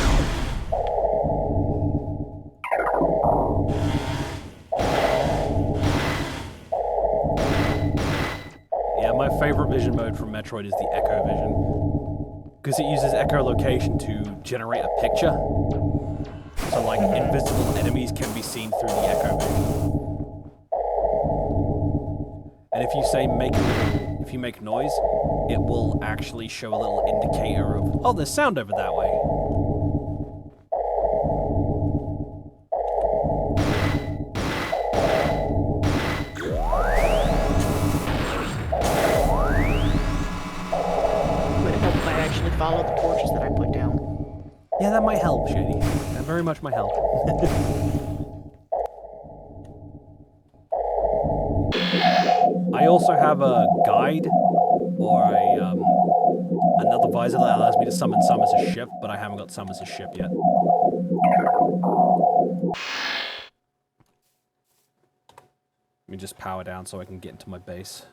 Yeah, my favorite vision mode from Metroid is the echo vision. Because it uses echolocation to generate a picture. So like invisible enemies can be seen through the echo vision. And if you say if you make noise, it will actually show a little indicator of, oh, there's sound over that way. Would it help if I actually follow the torches that I put down? Yeah, that might help, Shady. That very much might help. I also have a guide, or another visor that allows me to summon Samus' ship, but I haven't got Samus' ship yet. Let me just power down so I can get into my base.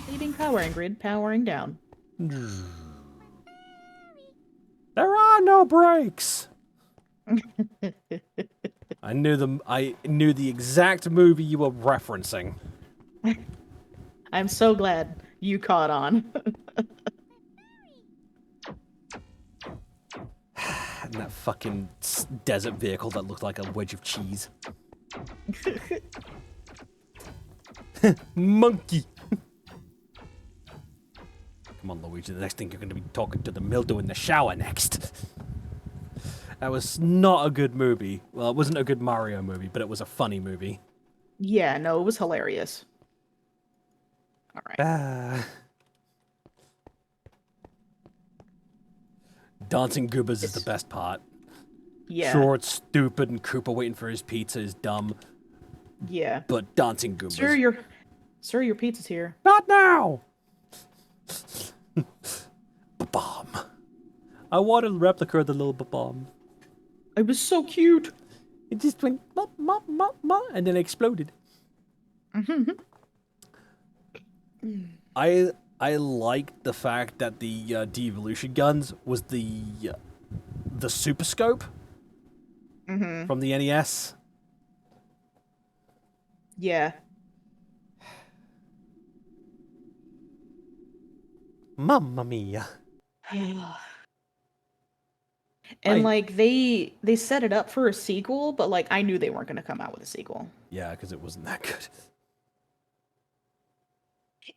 Leaving power, Ingrid. Powering down. There are no brakes. I knew the exact movie you were referencing. I'm so glad you caught on. And that fucking desert vehicle that looked like a wedge of cheese. Monkey. Come on, Luigi. The next thing you're going to be talking to the mildew in the shower next. That was not a good movie. Well, it wasn't a good Mario movie, but it was a funny movie. Yeah, no, it was hilarious. All right. Dancing Goobers is the best part. Yeah. Sure, it's stupid and Koopa waiting for his pizza is dumb, Yeah. but Dancing Goobers. Sir, your pizza's here. Not now! Bomb. I wanted a replica of the little bomb. It was so cute. It just went mop, mop, mop, mop, and then exploded. I liked the fact that the de-evolution guns was the Super Scope from the NES. Yeah. Mamma mia. And like they set it up for a sequel, but like I knew they weren't going to come out with a sequel. Yeah, because it wasn't that good.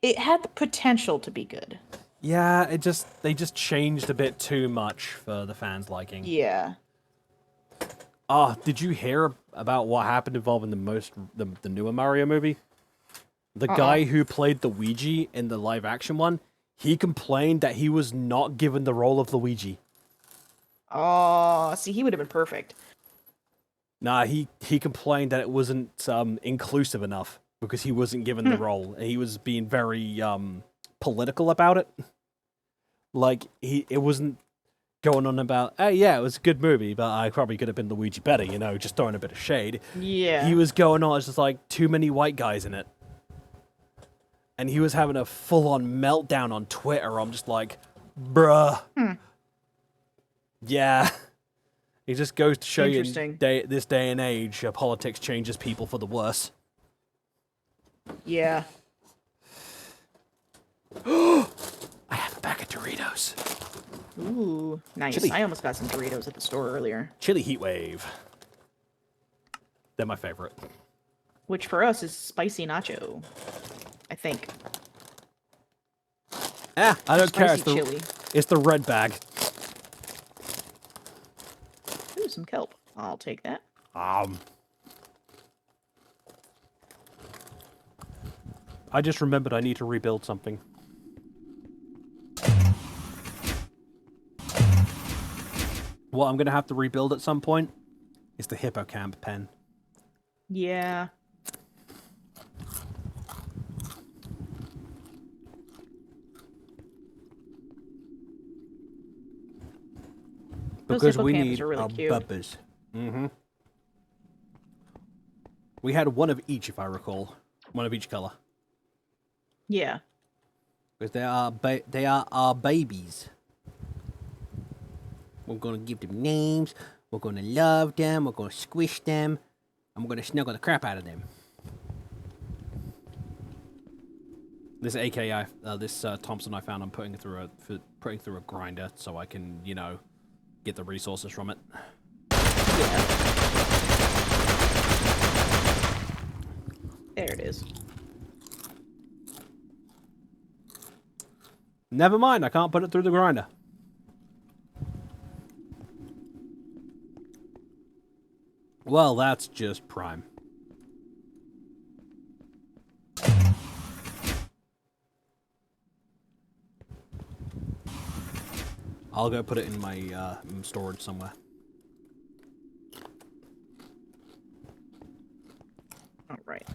It had the potential to be good. Yeah, they just changed a bit too much for the fans' liking. Yeah. Oh, did you hear about what happened involving the newer Mario movie? The guy who played the Luigi in the live action one, he complained that he was not given the role of Luigi. Oh, see, he would have been perfect. Nah, he complained that it wasn't inclusive enough because he wasn't given the role. He was being very political about it. Like it wasn't going on about, hey, yeah, it was a good movie, but I probably could have been Luigi better, you know, just throwing a bit of shade. Yeah. He was going on, it's just like too many white guys in it. And he was having a full-on meltdown on Twitter. I'm just like, bruh. Yeah. It just goes to show you in this day and age, politics changes people for the worse. Yeah. I have a bag of Doritos. Ooh, nice. Chili. I almost got some Doritos at the store earlier. Chili Heat Wave. They're my favorite. Which for us is spicy nacho. I think. I don't care. Spicy chili. It's the red bag. Ooh, some kelp. I'll take that. I just remembered I need to rebuild something. What I'm going to have to rebuild at some point is the Hippocamp pen. Yeah. Because we hippocampus need are really cute. bubbers. We had one of each, if I recall. One of each color. Yeah. Because they are our babies. We're going to give them names. We're going to love them. We're going to squish them. And we're going to snuggle the crap out of them. This AKI, this Thompson I found, I'm putting through a grinder so I can, you know, get the resources from it. Yeah. There it is. Never mind, I can't put it through the grinder. Well, that's just prime. I'll go put it in my storage somewhere. All right.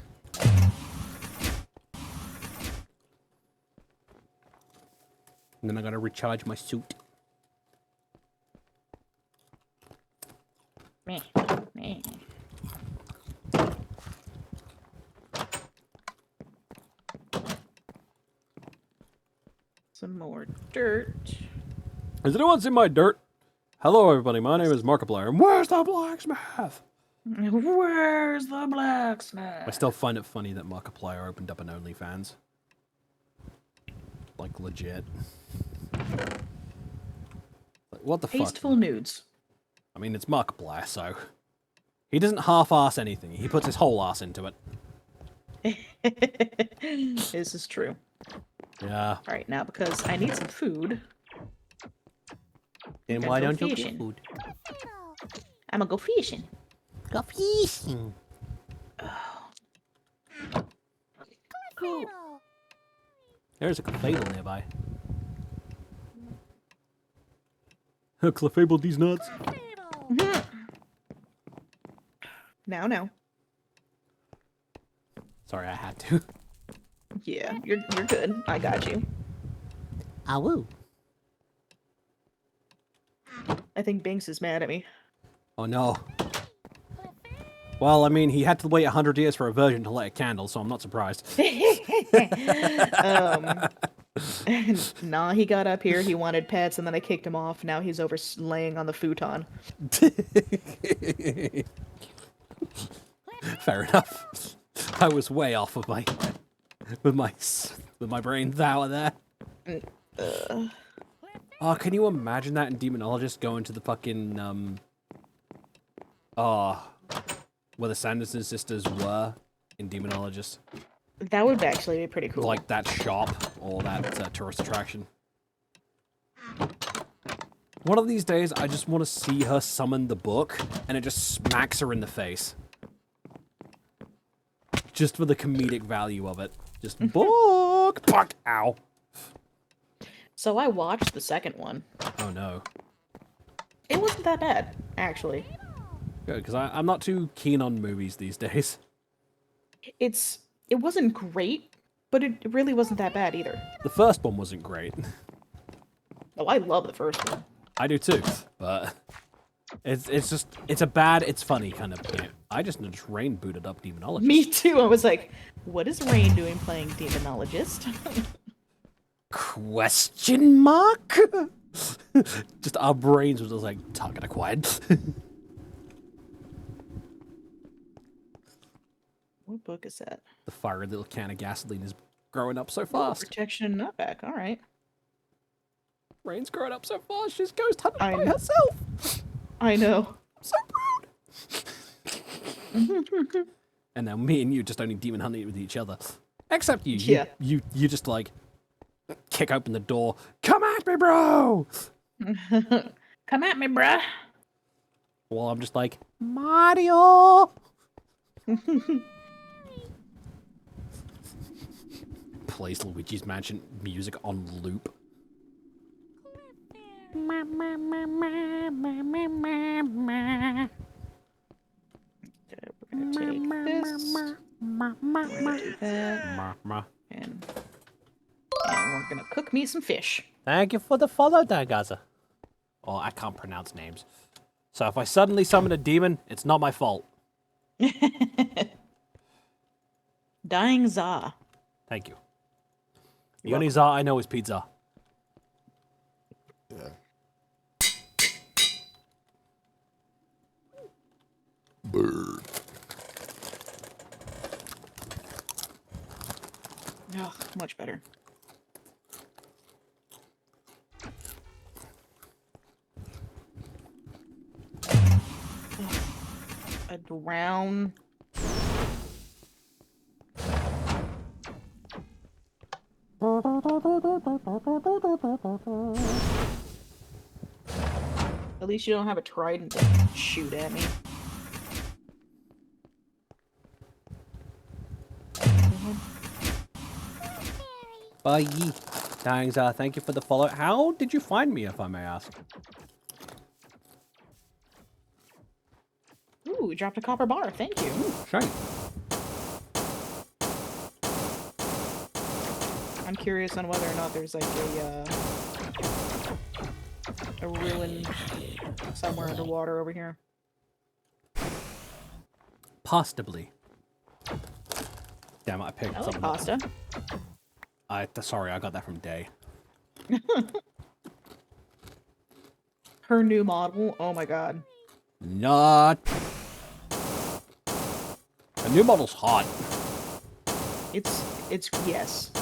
And then I gotta recharge my suit. Meh. Meh. Some more dirt. Has anyone seen my dirt? Hello, everybody. My name is Markiplier. And where's the blacksmith? Where's the blacksmith? I still find it funny that Markiplier opened up an OnlyFans. Like, legit. Like, what the fuck? Tasteful nudes. I mean, it's Markiplier, so... He doesn't half-ass anything. He puts his whole ass into it. This is true. Yeah. All right, now because I need some food, Then Gotta why go don't you fishing. get food? I'm gonna go fishing. Go fishing. Cool. There's a Clefable nearby. Clefable these nuts. Now. Sorry, I had to. Yeah, you're good. I got you. Ah, woo. I think Binks is mad at me. Oh no. Well, I mean, he had to wait 100 years for a virgin to light a candle, so I'm not surprised. Nah, he got up here. He wanted pets, and then I kicked him off. Now he's over laying on the futon. Fair enough. I was way off of my with my brain out there. Oh, can you imagine that in Demonologist going to the fucking where the Sanderson sisters were in Demonologist? That would actually be pretty cool. Like that shop or that tourist attraction. One of these days, I just want to see her summon the book, and it just smacks her in the face. Just for the comedic value of it. Just book! Fuck! Ow! So I watched the second one. Oh no. It wasn't that bad, actually. Good, because I'm not too keen on movies these days. It wasn't great, but it really wasn't that bad either. The first one wasn't great. Oh, I love the first one. I do too, but it's a bad, it's funny kind of game. I just noticed Rain booted up Demonologist. Me too. I was like, what is Rain doing playing Demonologist? Question mark? Just our brains were just like, target acquired. What book is that? The fiery little can of gasoline is growing up so Oh, fast. Protection and Nutback. All right. Rain's growing up so fast, she's ghost hunted I by know. herself. I know. I'm so proud. And now me and you just only demon hunting with each other. Except you. Yeah. You just like kick open the door. Come at me, bro! Come at me, bruh. Well, I'm just like, Mario! Plays Luigi's Mansion music on loop. Okay, we're gonna take this. We're gonna do that. And we're gonna cook me some fish. Thank you for the follow, Dagaza. Oh, I can't pronounce names. So if I suddenly summon a demon, it's not my fault. Dying Za. Thank you. The only za I know is pizza. Oh, much better. A drown. At least you don't have a trident to shoot at me. Bye. Thanks, thank you for the follow. How did you find me, if I may ask? Ooh, we dropped a copper bar. Thank you. Shiny. I'm curious on whether or not there's like a ruin somewhere underwater over here. Possibly. Damn it, I picked I like something. pasta. Sorry, I got that from Day. Her new model. Oh my god. Not. The new model's hot. It's yes.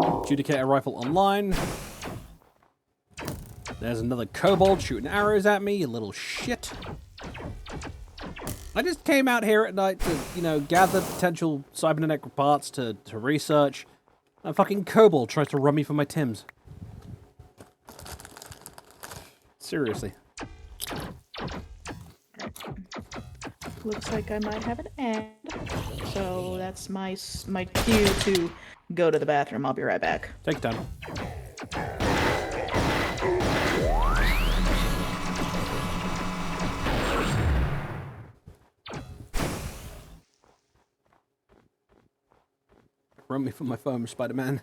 Adjudicator rifle online. There's another kobold shooting arrows at me, you little shit. I just came out here at night to, you know, gather potential cybernetic parts to research. A fucking kobold tries to run me for my Tims. Seriously. Looks like I might have an ad. So that's my cue to go to the bathroom. I'll be right back. Take your time. Run me for my phone, Spider-Man.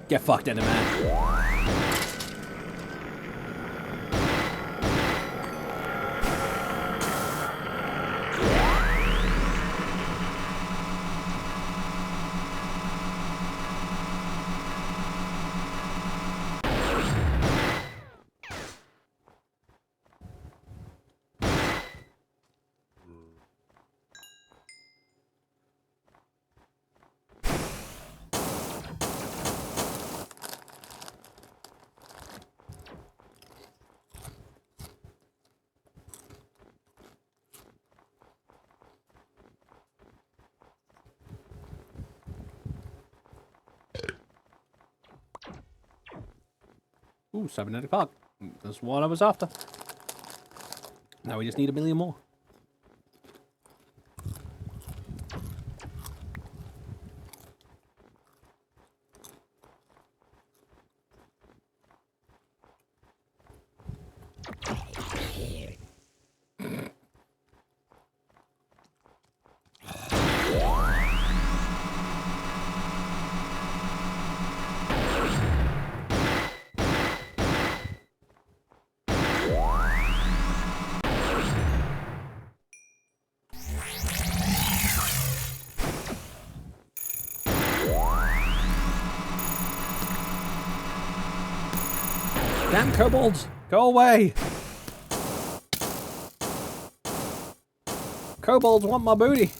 Get fucked, Enderman. Ooh, cybernetic park. That's what I was after. Now we just need a million more. Damn kobolds! Go away! Kobolds want my booty!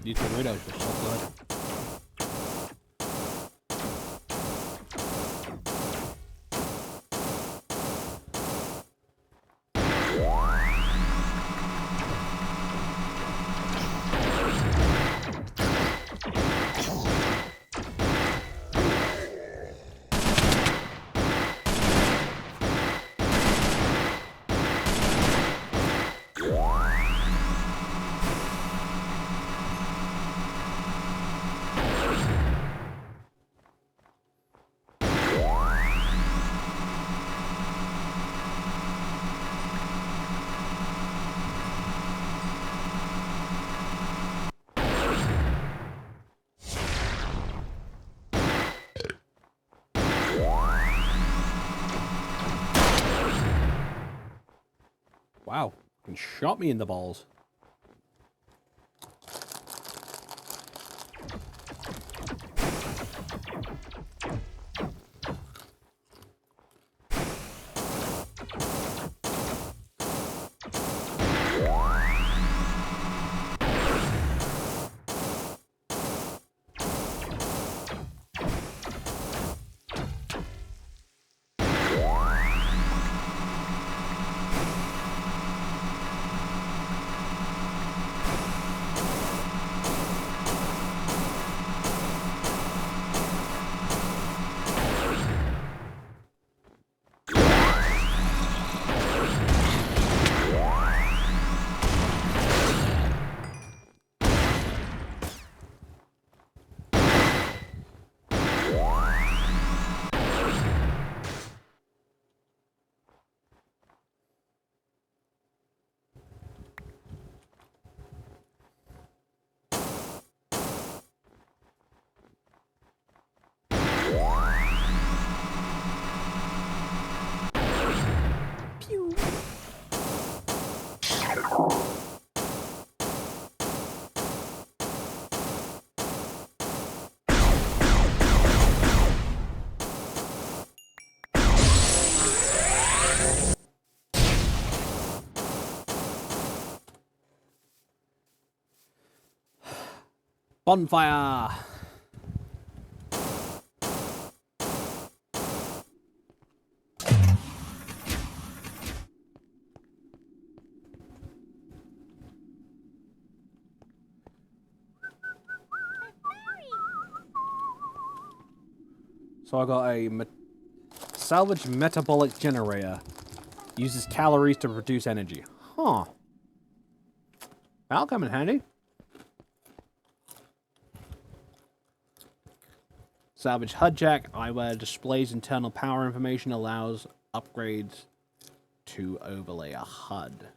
These Doritos are so good. Wow, and shot me in the balls. Bonfire! So I got a salvage metabolic generator. Uses calories to produce energy. Huh. That'll come in handy. Salvage HUD jack. Eyewear displays internal power information. Allows upgrades to overlay a HUD.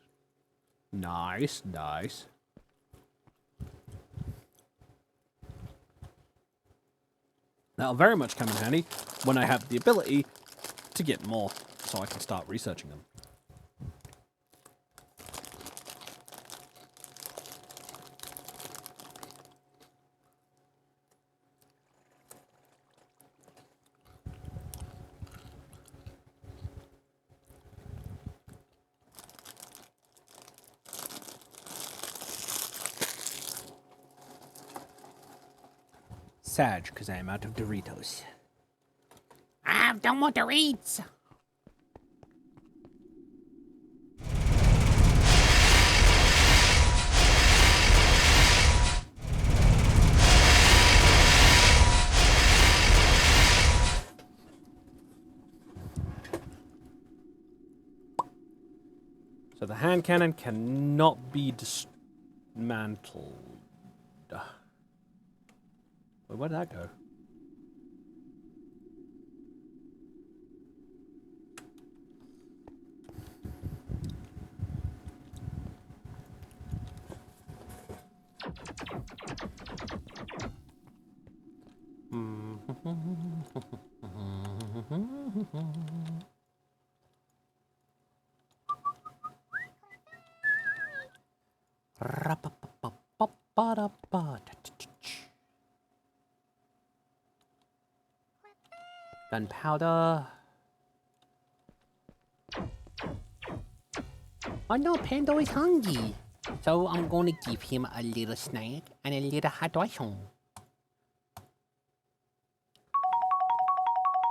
Nice, nice. That'll very much come in handy when I have the ability to get more, so I can start researching them. Sad, because I am out of Doritos. I don't want to eat. So the hand cannon cannot be dismantled. Wait, where did that go? Gunpowder. Oh no, Pando is hungry. So I'm gonna give him a little snack and a little hydration.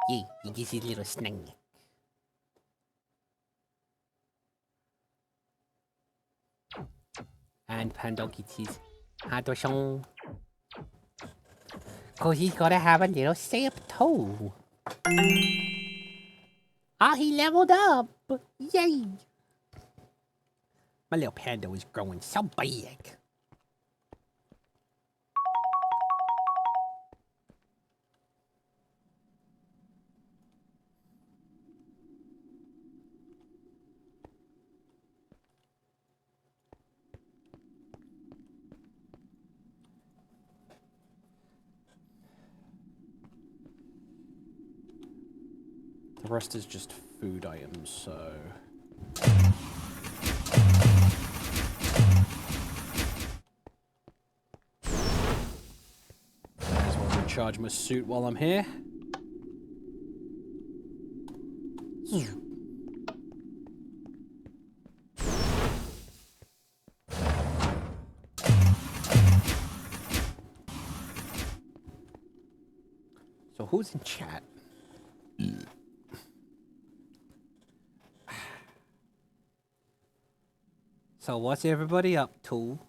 Yeah, he gets his little snack. And Panda gets his hydration. Cause he's gotta have a little sip too. Ah, he leveled up! Yay! My little panda is growing so big. The rest is just food items, so... Might as well recharge my suit while I'm here. So who's in chat? So what's everybody up to?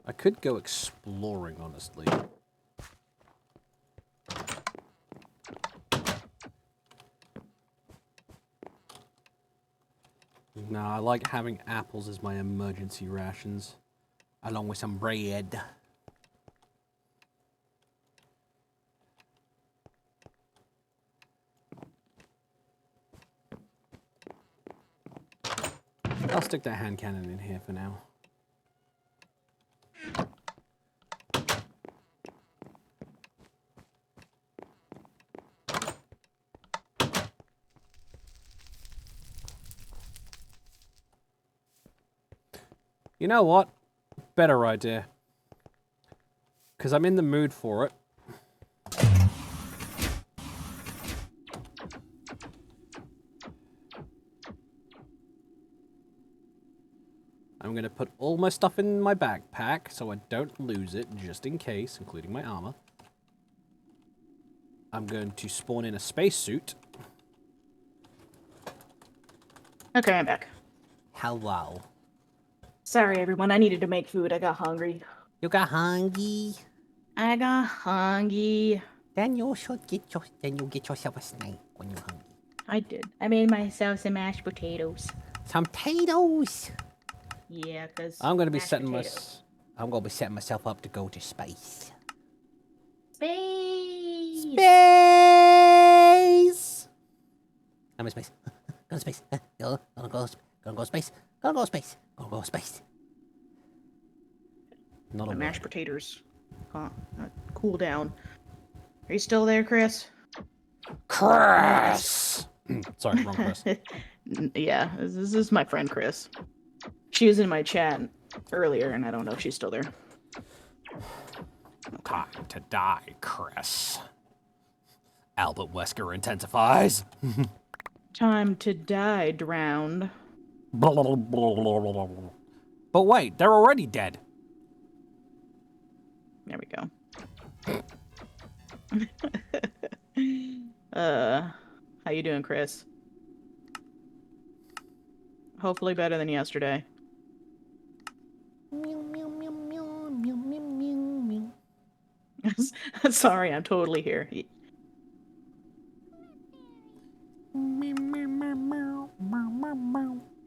I could go exploring, honestly. No, I like having apples as my emergency rations. Along with some bread. I'll stick that hand cannon in here for now. You know what? Better idea. Because I'm in the mood for it. I'm going to put all my stuff in my backpack so I don't lose it, just in case, including my armor. I'm going to spawn in a spacesuit. Okay, I'm back. Hello. Sorry, everyone. I needed to make food. I got hungry. You got hungry? I got hungry. Then you get yourself a snack when you're hungry. I did. I made myself some mashed potatoes. Some potatoes. Yeah, cause I'm going to be mashed setting potatoes. I'm gonna be setting myself up to go to space. Space. Space. I'm in space. Go to space. Gonna go space. Gonna go space. Gonna go space. Not a My mashed word. potatoes. Cool down. Are you still there, Chris? Chris. Sorry, wrong Chris. Yeah, this is my friend Chris. She was in my chat earlier, and I don't know if she's still there. Time to die, Chris. Albert Wesker intensifies. Time to die, drowned. But wait, they're already dead. There we go. How you doing, Chris? Hopefully better than yesterday. Sorry, I'm totally here.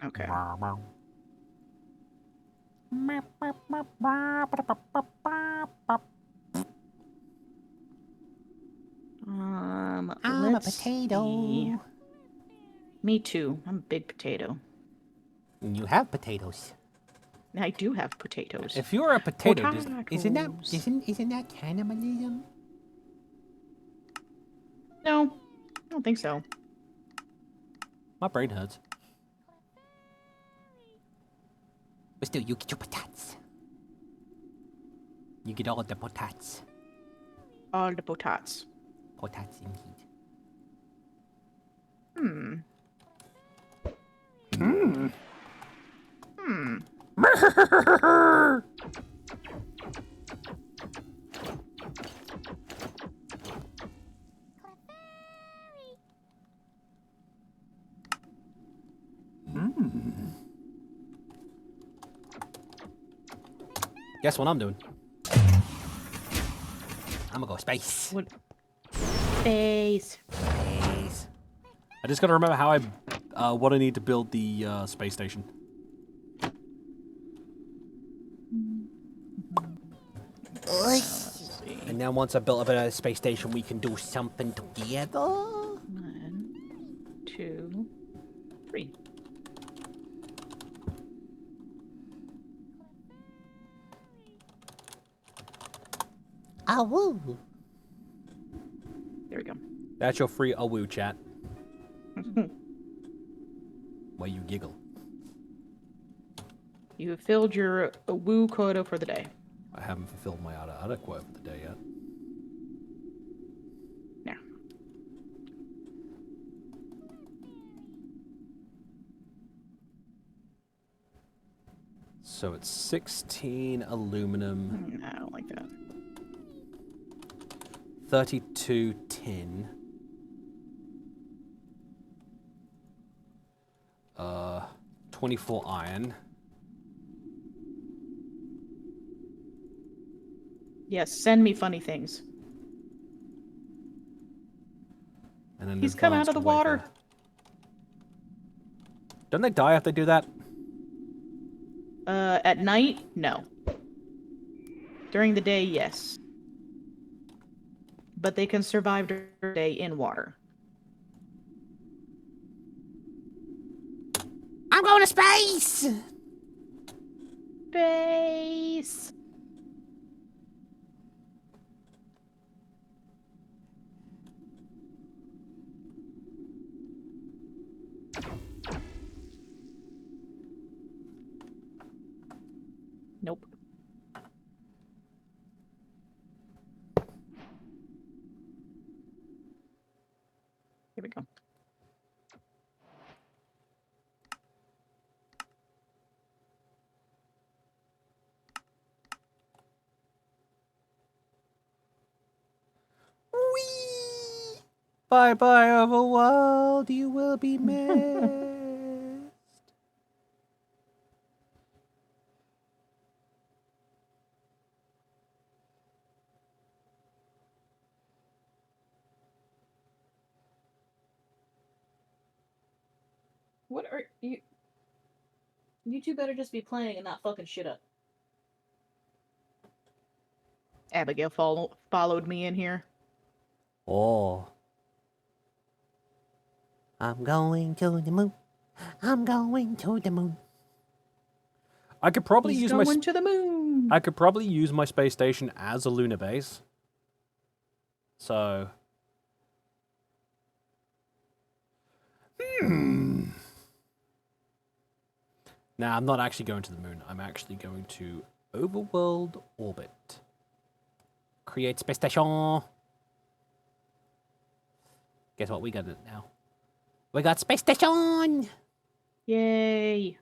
Okay. I'm a Let's potato. see. Me too. I'm a big potato. You have potatoes. I do have potatoes. If you're a potato, Isn't Potatoes. that cannibalism? No, I don't think so. my brain hurts. But still, you get your patatas. You get all the potats. All the potats. Potats indeed. Guess what I'm doing? I'm gonna go space. What? Space. Space. I just gotta remember how what I need to build the space station. And then once I built up a space station, we can do something together. 1, 2, 3. Ah, woo. There we go. That's your free awoo chat. Why you giggle? You have filled your woo quota for the day. I haven't fulfilled my outer quota for the day yet. Now. So it's 16 aluminum, I don't like that. 32 tin, 24 iron. Yes, send me funny things. And then He's come out of the water. wafer. Don't they die if they do that? At night, no. During the day, yes. But they can survive during the day in water. I'm going to space. Space. Nope. Here we go. Whee! Bye bye, overworld. You will be missed. What are you? You two better just be playing and not fucking shit up. Abigail followed me in here. Oh. I'm going to the moon. I'm going to the moon. I could probably He's use going to the moon. I could probably use my space station as a lunar base. So. Nah, I'm not actually going to the moon. I'm actually going to overworld orbit. Create space station. Guess what? We got it now. We got space station. Yay.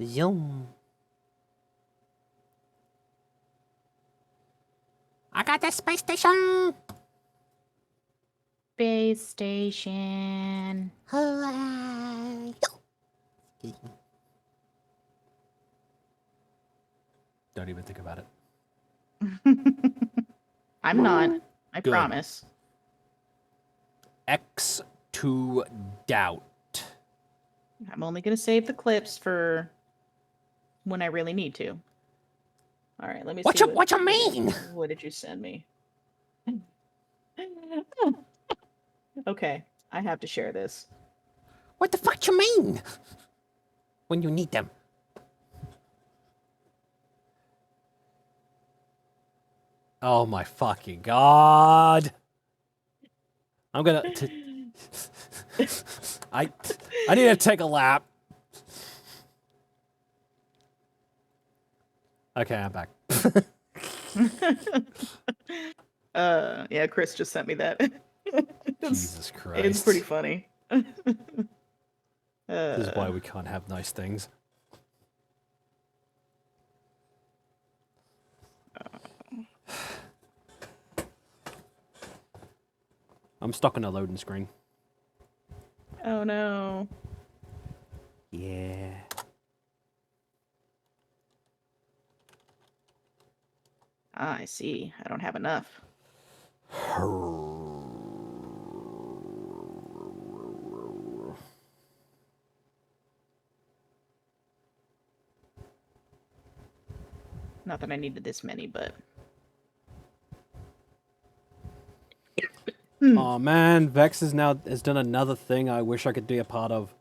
Zoom. I got the space station. Space station. Hooray. Excuse me. Don't even think about it. I'm not. I Good. promise. X to doubt. I'm only going to save the clips for when I really need to. All right, let me see. What you mean? What did you send me? Okay, I have to share this. What the fuck you mean? When you need them. Oh my fucking god. I'm gonna. I need to take a lap. Okay, I'm back. Yeah, Chris just sent me that. Jesus Christ. It's pretty funny. This is why we can't have nice things. I'm stuck on a loading screen. Oh no. Yeah. Ah, I see. I don't have enough. Not that I needed this many, but Oh man, Vex has done another thing I wish I could be a part of.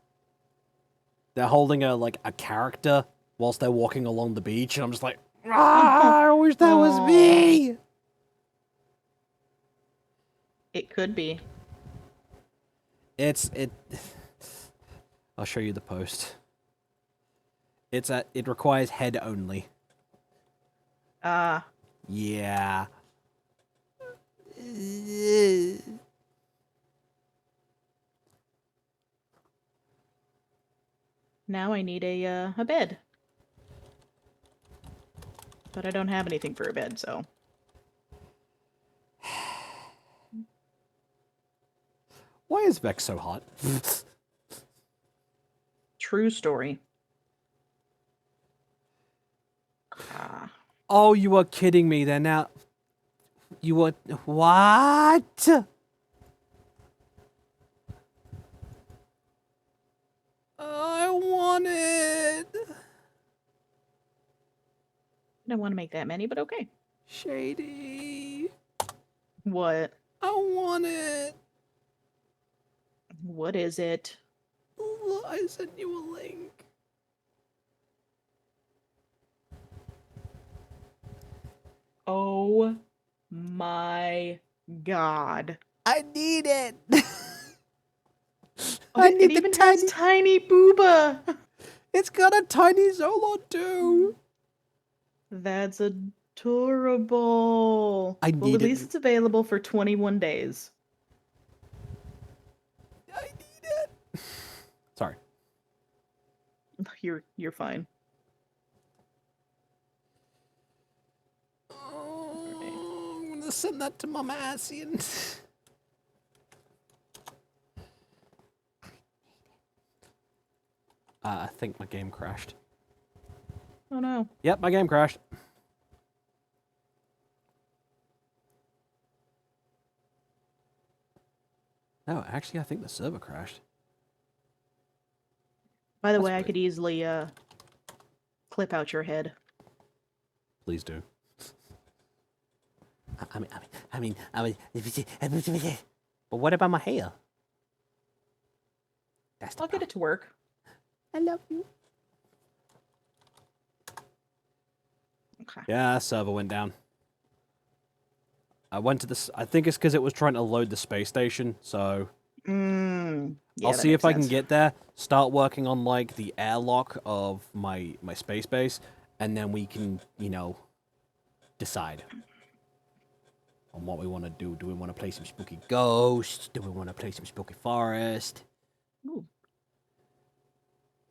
They're holding a character whilst they're walking along the beach, and I'm just like, ah, I wish that was me. it could be. It. I'll show you the post. It requires head only. Ah, Yeah. now I need a bed. But I don't have anything for a bed, so. Why is Vex so hot? True story. Ah. Oh, you are kidding me. They're now. You are. What? I want it. I don't want to make that many, but okay. Shady. What? I want it. What is it? Look, I sent you a link. Oh my god. I need it. Oh, I it need the even has tiny booba. It's got a tiny Zolon too. That's adorable. I Well, need at it. least it's available for 21 days. I need it. Sorry. You're fine. Oh, I'm gonna send that to Mama Asian. I think my game crashed. Oh no. Yep, my game crashed. No, actually, I think the server crashed. By the That's way, I weird. could easily clip out your head. Please do. But what about my hair? That's the I'll get it to work. I love you. Okay. Yeah, server went down. I went to this. I think it's because it was trying to load the space station. So Yeah, I'll that see makes if I can sense. get there. Start working on like the airlock of my space base, and then we can, decide on what we want to do. Do we want to play some spooky ghosts? Do we want to play some spooky forest? Ooh.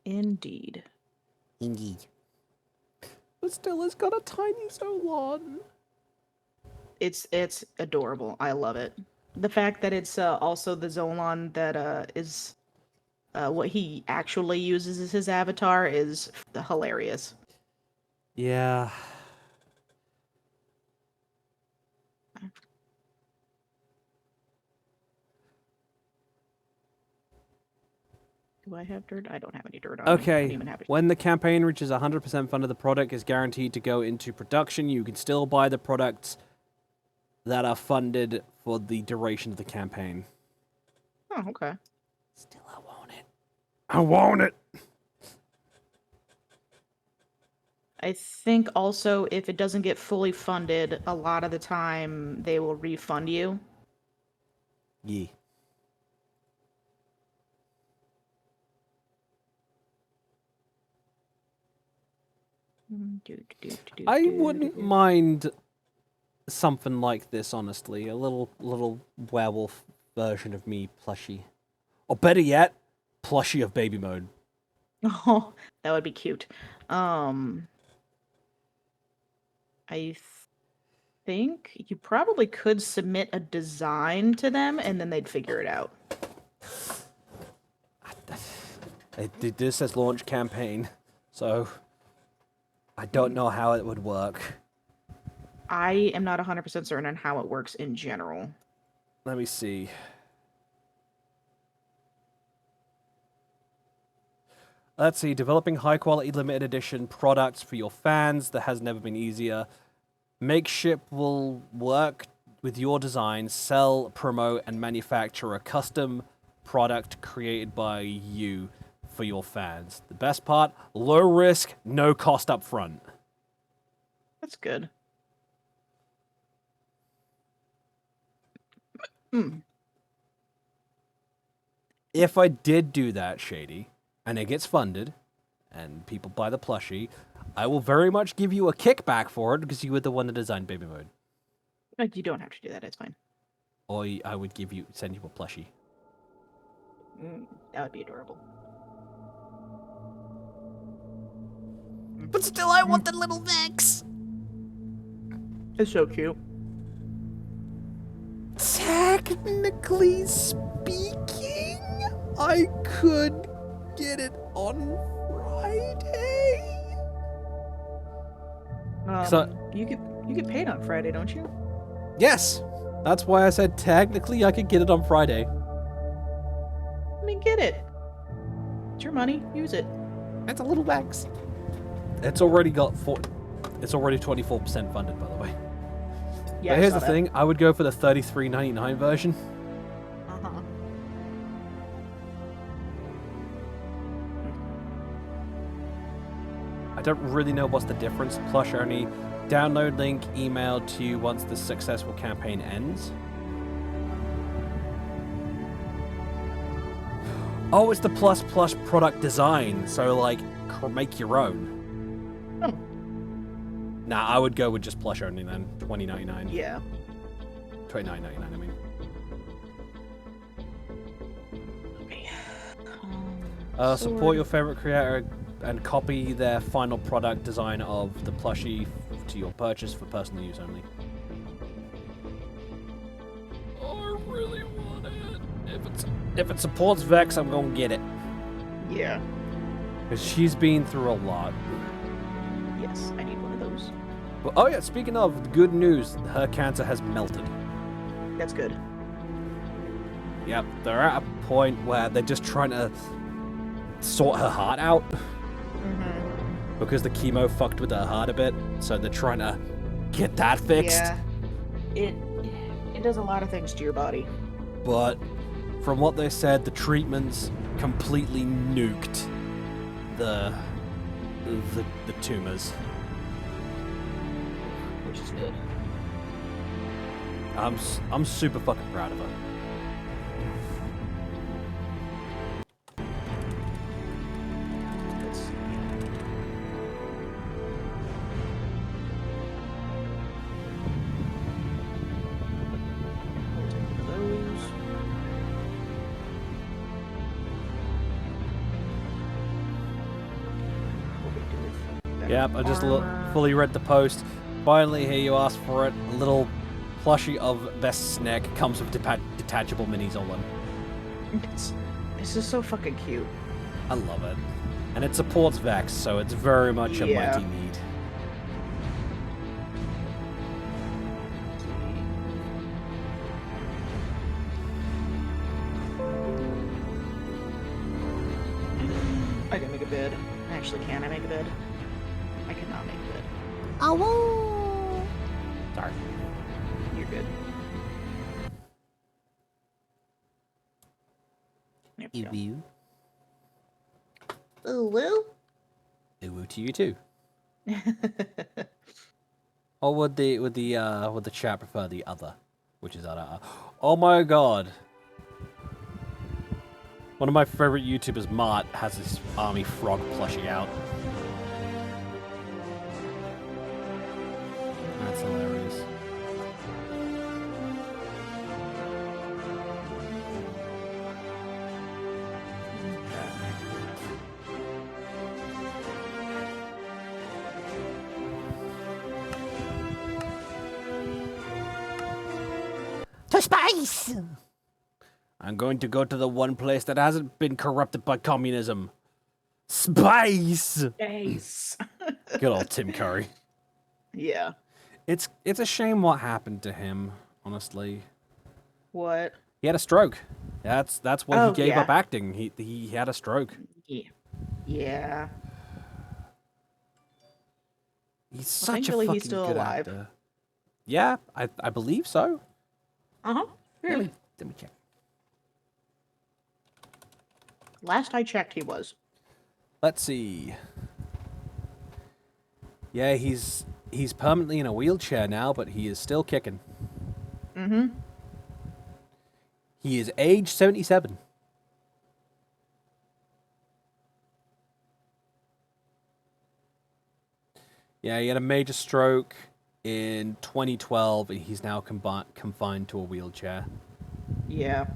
Indeed. Indeed. But still, it's got a tiny Zolon. It's adorable. I love it. The fact that it's also the Zolon that is what he actually uses as his avatar is hilarious. Yeah. Do I have dirt? I don't have any dirt on me. I don't Okay. even have it. When the campaign reaches 100% funded, the product is guaranteed to go into production. You can still buy the products that are funded for the duration of the campaign. Oh, okay. Still, I want it. I want it. I think also if it doesn't get fully funded, a lot of the time they will refund you. Yeah. I wouldn't mind something like this, honestly. A little werewolf version of me plushie. Or better yet, plushie of baby mode. Oh, that would be cute. I think you probably could submit a design to them and then they'd figure it out. This says launch campaign, so I don't know how it would work. I am not 100% certain on how it works in general. Let me see. Let's see, developing high-quality limited edition products for your fans. That has never been easier. Makeship will work with your design, sell, promote, and manufacture a custom product created by you for your fans. The best part, low risk, no cost up front. That's good. If I did do that, Shady, and it gets funded, and people buy the plushie, I will very much give you a kickback for it because you were the one that designed baby mode. Like, you don't have to do that. It's fine. Or I would send you a plushie. That would be adorable. But still, I want the little Vex. It's so cute. Technically speaking, I could get it on Friday. You get paid on Friday, don't you? Yes, that's why I said technically I could get it on Friday. I mean, get it. It's your money. Use it. That's a little Vex. It's already It's already 24% funded, by the way. Yeah. But here's the thing: I would go for the $33.99 version. Uh-huh. I don't really know what's the difference. Plush only. Download link emailed to you once the successful campaign ends. Oh, it's the plus product design. So like, make your own. Oh. Nah, I would go with just plush only then. $20.99. Yeah. $29.99. I mean. Okay. Support your favorite creator and copy their final product design of the plushie to your purchase for personal use only. I really want it. If it supports Vex, I'm gonna get it. Yeah. Because she's been through a lot. Yes, I need one of those. But, oh yeah, speaking of good news, her cancer has melted. That's good. Yep, they're at a point where they're just trying to sort her heart out. Mm-hmm. Because the chemo fucked with her heart a bit, so they're trying to get that fixed. Yeah. It does a lot of things to your body. But from what they said, the treatments completely nuked the tumors. Which is good. I'm super fucking proud of her. Let's see. We'll take those. What we do with better Yep, I just armor. fully read the post. Finally, here you asked for it. A little plushie of Vest's neck comes with detachable minis on one. This is so fucking cute. I love it. And it supports Vex, so it's very much a Yeah. mighty need. I can make a bed. Actually, can I make a bed? I cannot make a bed. Oh, Sorry. You're good. There we go. you. Ooh, woo. Ooh to you too. Or would the chat prefer the other, which is other? Oh my god! One of my favorite YouTubers, Mart, has this army frog plushie out. to space! I'm going to go to the one place that hasn't been corrupted by communism. Space! Ace. Good old Tim Curry. Yeah. It's a shame what happened to him, honestly. What? He had a stroke. That's why he Oh, gave yeah. up acting. He had a stroke. Yeah. Yeah. He's Well, such a thankfully, fucking he's still good alive. actor. Yeah, I believe so. Uh-huh. Let me check. Last I checked, he was. Let's see. Yeah, he's permanently in a wheelchair now, but he is still kicking. Mm-hmm. He is age 77. Yeah, he had a major stroke in 2012, and he's now confined to a wheelchair. Yeah.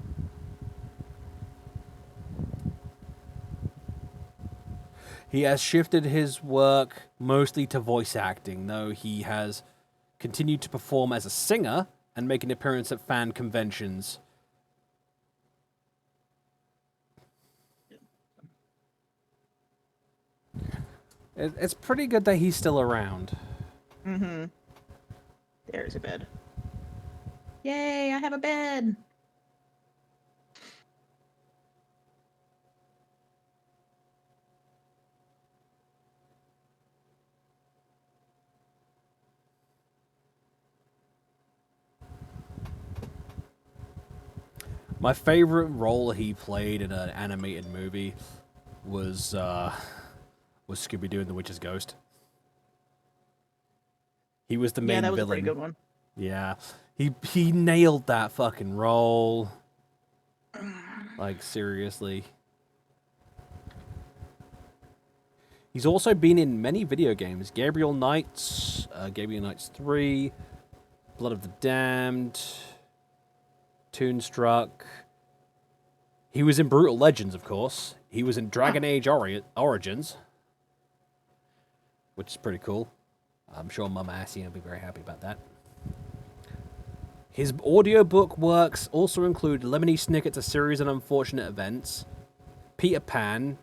He has shifted his work mostly to voice acting, though he has continued to perform as a singer and make an appearance at fan conventions. It's pretty good that he's still around. Mm-hmm. There's a bed. Yay, I have a bed! My favorite role he played in an animated movie was Scooby-Doo and the Witch's Ghost. He was the main Yeah, that was villain. a pretty good one. Yeah. He nailed that fucking role. Like, seriously. He's also been in many video games. Gabriel Knights 3, Blood of the Damned, Toonstruck. He was in Brutal Legends, of course. He was in Dragon Age Origins, which is pretty cool. I'm sure Mama Assie will be very happy about that. His audiobook works also include Lemony Snicket's A Series of Unfortunate Events, Peter Pan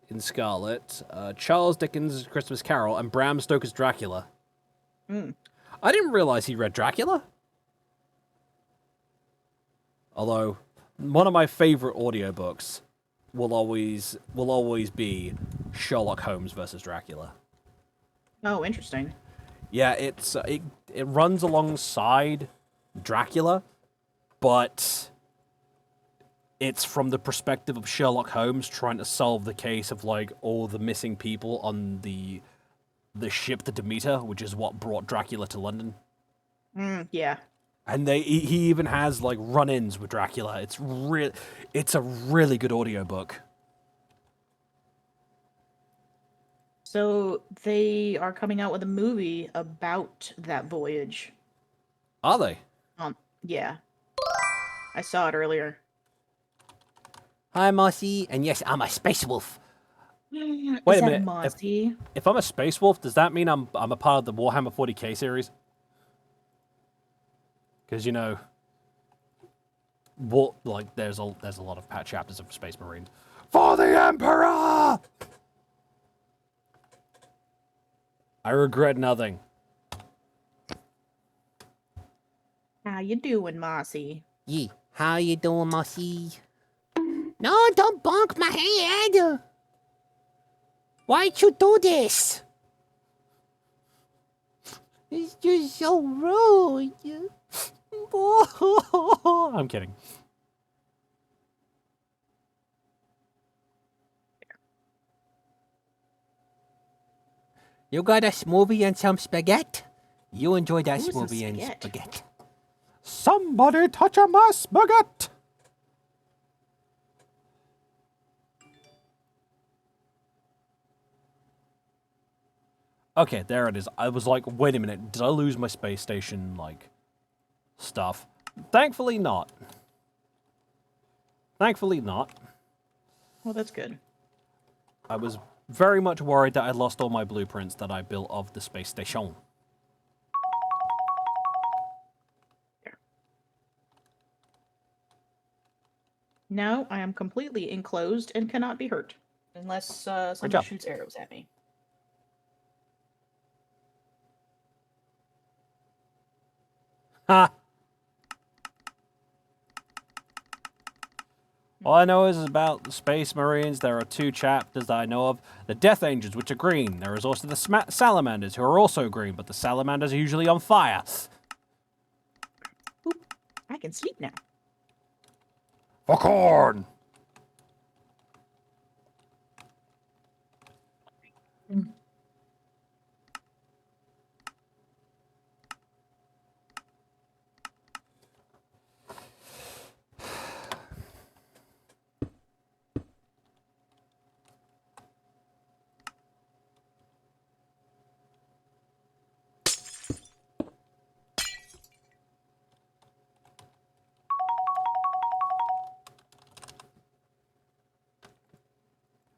in Scarlet, Charles Dickens' Christmas Carol, and Bram Stoker's Dracula. I didn't realize he read Dracula. Although, one of my favorite audiobooks will always be Sherlock Holmes versus Dracula. Oh, interesting. Yeah, it runs alongside Dracula, but it's from the perspective of Sherlock Holmes trying to solve the case of like all the missing people on the ship, the Demeter, which is what brought Dracula to London. Yeah. And he even has like run-ins with Dracula. It's a really good audiobook. So they are coming out with a movie about that voyage. Are they? Yeah. I saw it earlier. Hi, Mossy, and yes, I'm a space wolf. Wait Wait Is a that minute. Mossy? If I'm a space wolf, does that mean I'm a part of the Warhammer 40k series? Because there's a lot of chapters of Space Marines. For the Emperor! I regret nothing. How you doing, Mossy? Yeah, how you doing, Mossy? No, don't bonk my head! Why'd you do this? It's just so rude. I'm kidding. You got a smoothie and some spaghetti? You enjoy that Ooh, some smoothie and spaghetti. spaghetti. Somebody touch a my spaghetti! Okay, there it is. I was like, wait a minute, did I lose my space station, stuff? Thankfully not. Thankfully not. Well, that's good. I was very much worried that I lost all my blueprints that I built of the space station. No, I am completely enclosed and cannot be hurt. Unless somebody job. shoots arrows at me. Ha! All I know is about the Space Marines. There are 2 chapters that I know of. The Death Angels, which are green. There is also the Salamanders, who are also green, but the Salamanders are usually on fire. Oop, I can sleep now. For corn!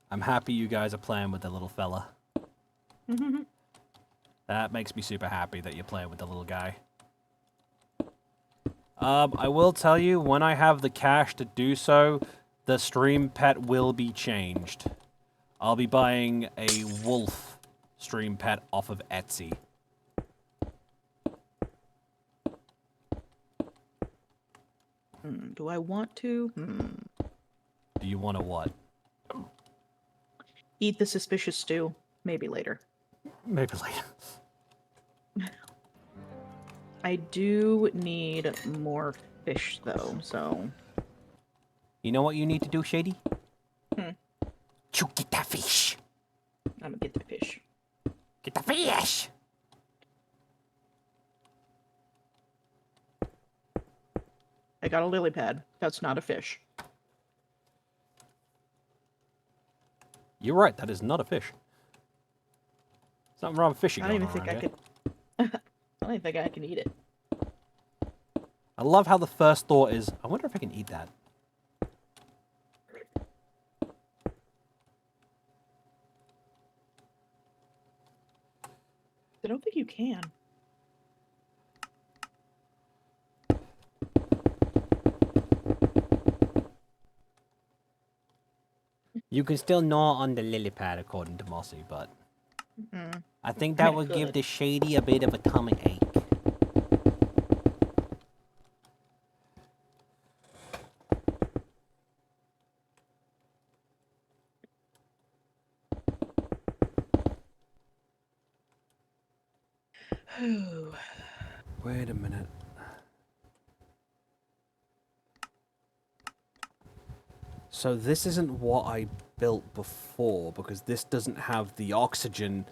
I'm happy you guys are playing with the little fella. That makes me super happy that you're playing with the little guy. I will tell you, when I have the cash to do so, the stream pet will be changed. I'll be buying a wolf stream pet off of Etsy. Do I want to? Do you want to what? Eat the suspicious stew. Maybe later. Maybe later. I do need more fish, though, so... You know what you need to do, Shady? Hmm. You get that fish. I'm gonna get the fish. Get the fish. I got a lily pad. That's not a fish. You're right. That is not a fish. Something wrong with fishing. I don't going even on think I around here. could... I don't even think I can eat it. I love how the first thought is, I wonder if I can eat that. I don't think you can. You can still gnaw on the lily pad, according to Mossy, but I think I that mean, I would give could. the Shady a bit of a tummy ache. Wait a minute. So this isn't what I built before, because this doesn't have the oxygen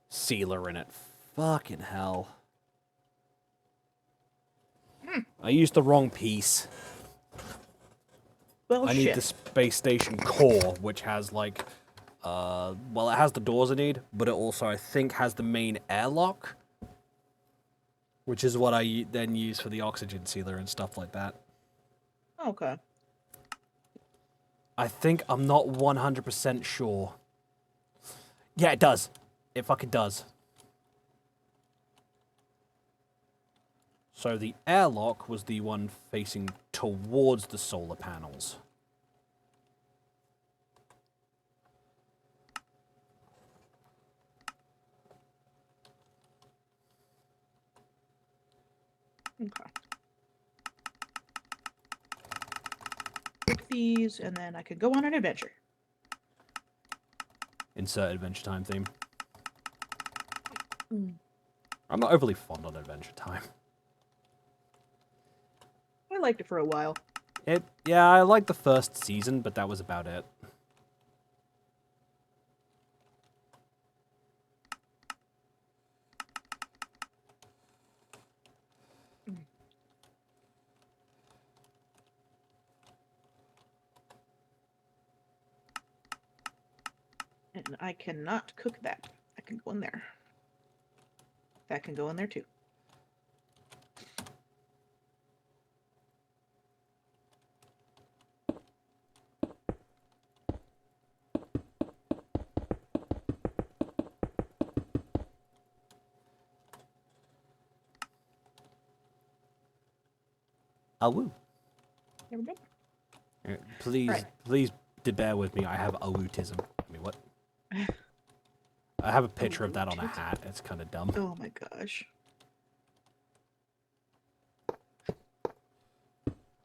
sealer in it. Fucking hell. I used the wrong piece. Well, I need shit. the space station core, which has like, well, it has the doors I need, but it also, I think, has the main airlock, which is what I then use for the oxygen sealer and stuff like that. Okay. I think I'm not 100% sure. Yeah, it does. It fucking does. So the airlock was the one facing towards the solar panels. Okay. Pick these, and then I could go on an adventure. Insert Adventure Time theme. Mm. I'm not overly fond on Adventure Time. I liked it for a while. Yeah, I liked the first season, but that was about it. And I cannot cook that. That can go in there. That can go in there too. Ah, woo. There we go. Please, Right. please bear with me. I have autism. I mean, what? I have a picture of that on a hat. It's kind of dumb. Oh my gosh.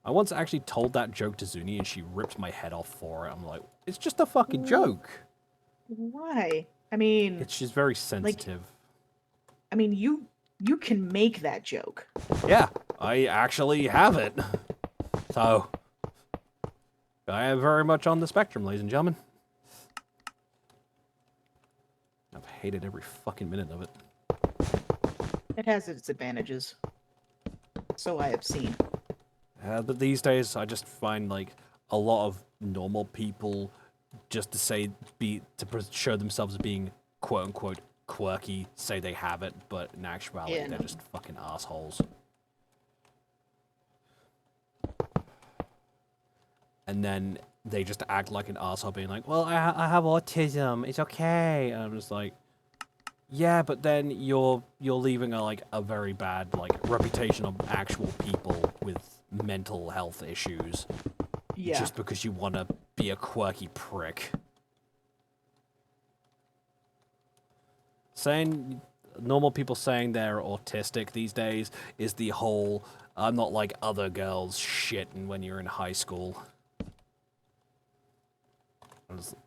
I once actually told that joke to Zuni, and she ripped my head off for it. I'm like, it's just a fucking joke. Why? I mean, It's just very sensitive. you can make that joke. Yeah, I actually have it. So, I am very much on the spectrum, ladies and gentlemen. I've hated every fucking minute of it. It has its advantages. So I have seen. But these days, I just find like a lot of normal people just to show themselves as being quote unquote quirky, say they have it, but in actuality, Yeah, they're no. just fucking assholes. And then they just act like an asshole, being like, "Well, I have autism. It's okay." And I'm just like, "Yeah, but then you're leaving a very bad reputation of actual people with mental health issues Yeah. just because you want to be a quirky prick." Saying normal people saying they're autistic these days is the whole "I'm not like other girls" shit. And when you're in high school.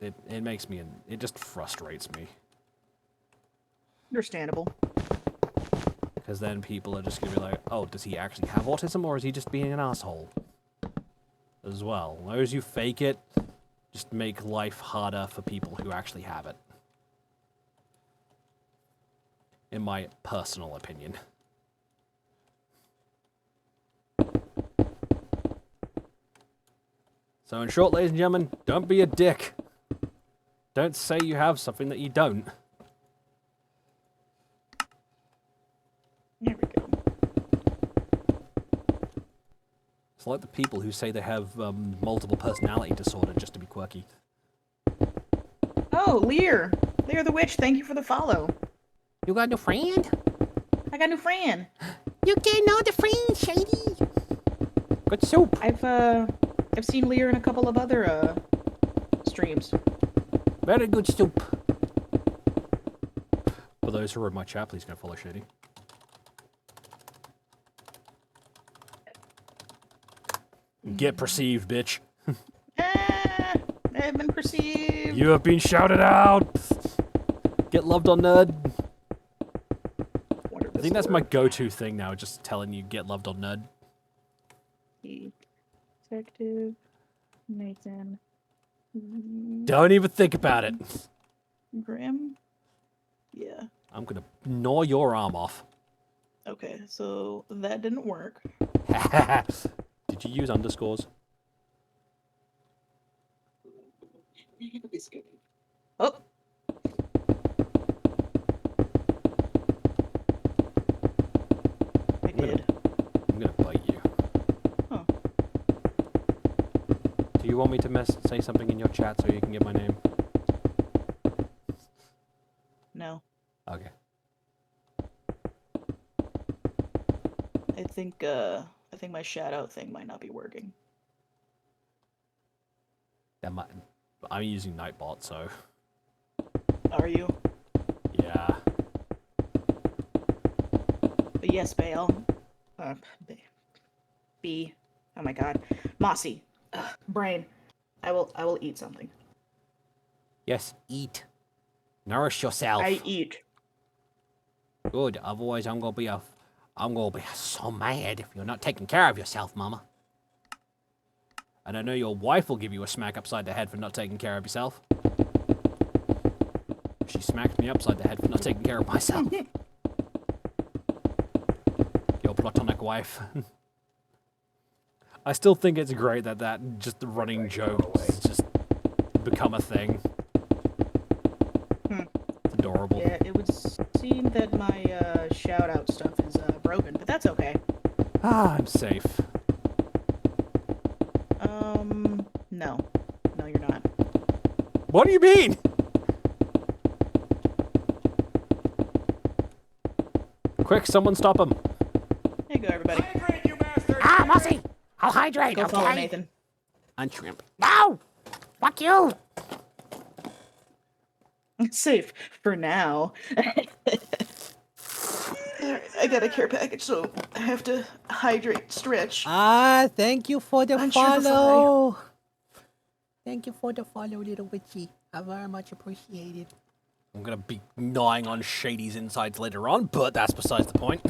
It makes me, it just frustrates me. Understandable. Because then people are just going to be like, oh, does he actually have autism or is he just being an asshole? As well. As long as you fake it, just make life harder for people who actually have it. In my personal opinion. So in short, ladies and gentlemen, don't be a dick. Don't say you have something that you don't. There we go. It's like the people who say they have multiple personality disorder just to be quirky. Oh, Lear! Lear the Witch, thank you for the follow. You got a new friend? I got a new friend. You get another friend, Shady. Good soup. I've seen Lear in a couple of other streams. Very good soup. For those who are in my chat, please go follow Shady. Get perceived, bitch. I've been perceived. You have been shouted out. Get loved on Nerd. I think that's my go-to thing now, just telling you get loved on Nerd. Detective Nathan Don't even think about it. Grimm. Yeah. I'm gonna gnaw your arm off. Okay, so that didn't work. Did you use underscores? Oh. I did. I'm gonna bite you. Huh. Do you want me to say something in your chat so you can get my name? No. Okay. I think my shout out thing might not be working. That might. I'm using Nightbot, so Are you? yeah. But yes, Bale. B. Oh my god. Mossy. Brain. I will eat something. Yes, eat. Nourish yourself. I eat. Good. Otherwise, I'm gonna be so mad if you're not taking care of yourself, Mama. And I know your wife will give you a smack upside the head for not taking care of yourself. She smacked me upside the head for not taking care of myself. Your platonic wife. I still think it's great that just the running joke has just become a thing. It's adorable. Yeah, it would seem that my shout out stuff is broken, but that's okay. Ah, I'm safe. No. No, you're not. What do you mean? Quick, someone stop him. Here you go, everybody. Hydrate, you bastard! Ah, Mossy! I'll hydrate, Go okay? follow Nathan. on shrimp. No! Fuck you! Safe for now. Alright, I got a care package, so I have to hydrate, stretch. Ah, thank you for the On Shrimpify. follow. Thank you for the follow, little witchy. I very much appreciate it. I'm gonna be gnawing on Shady's insides later on, but that's besides the point.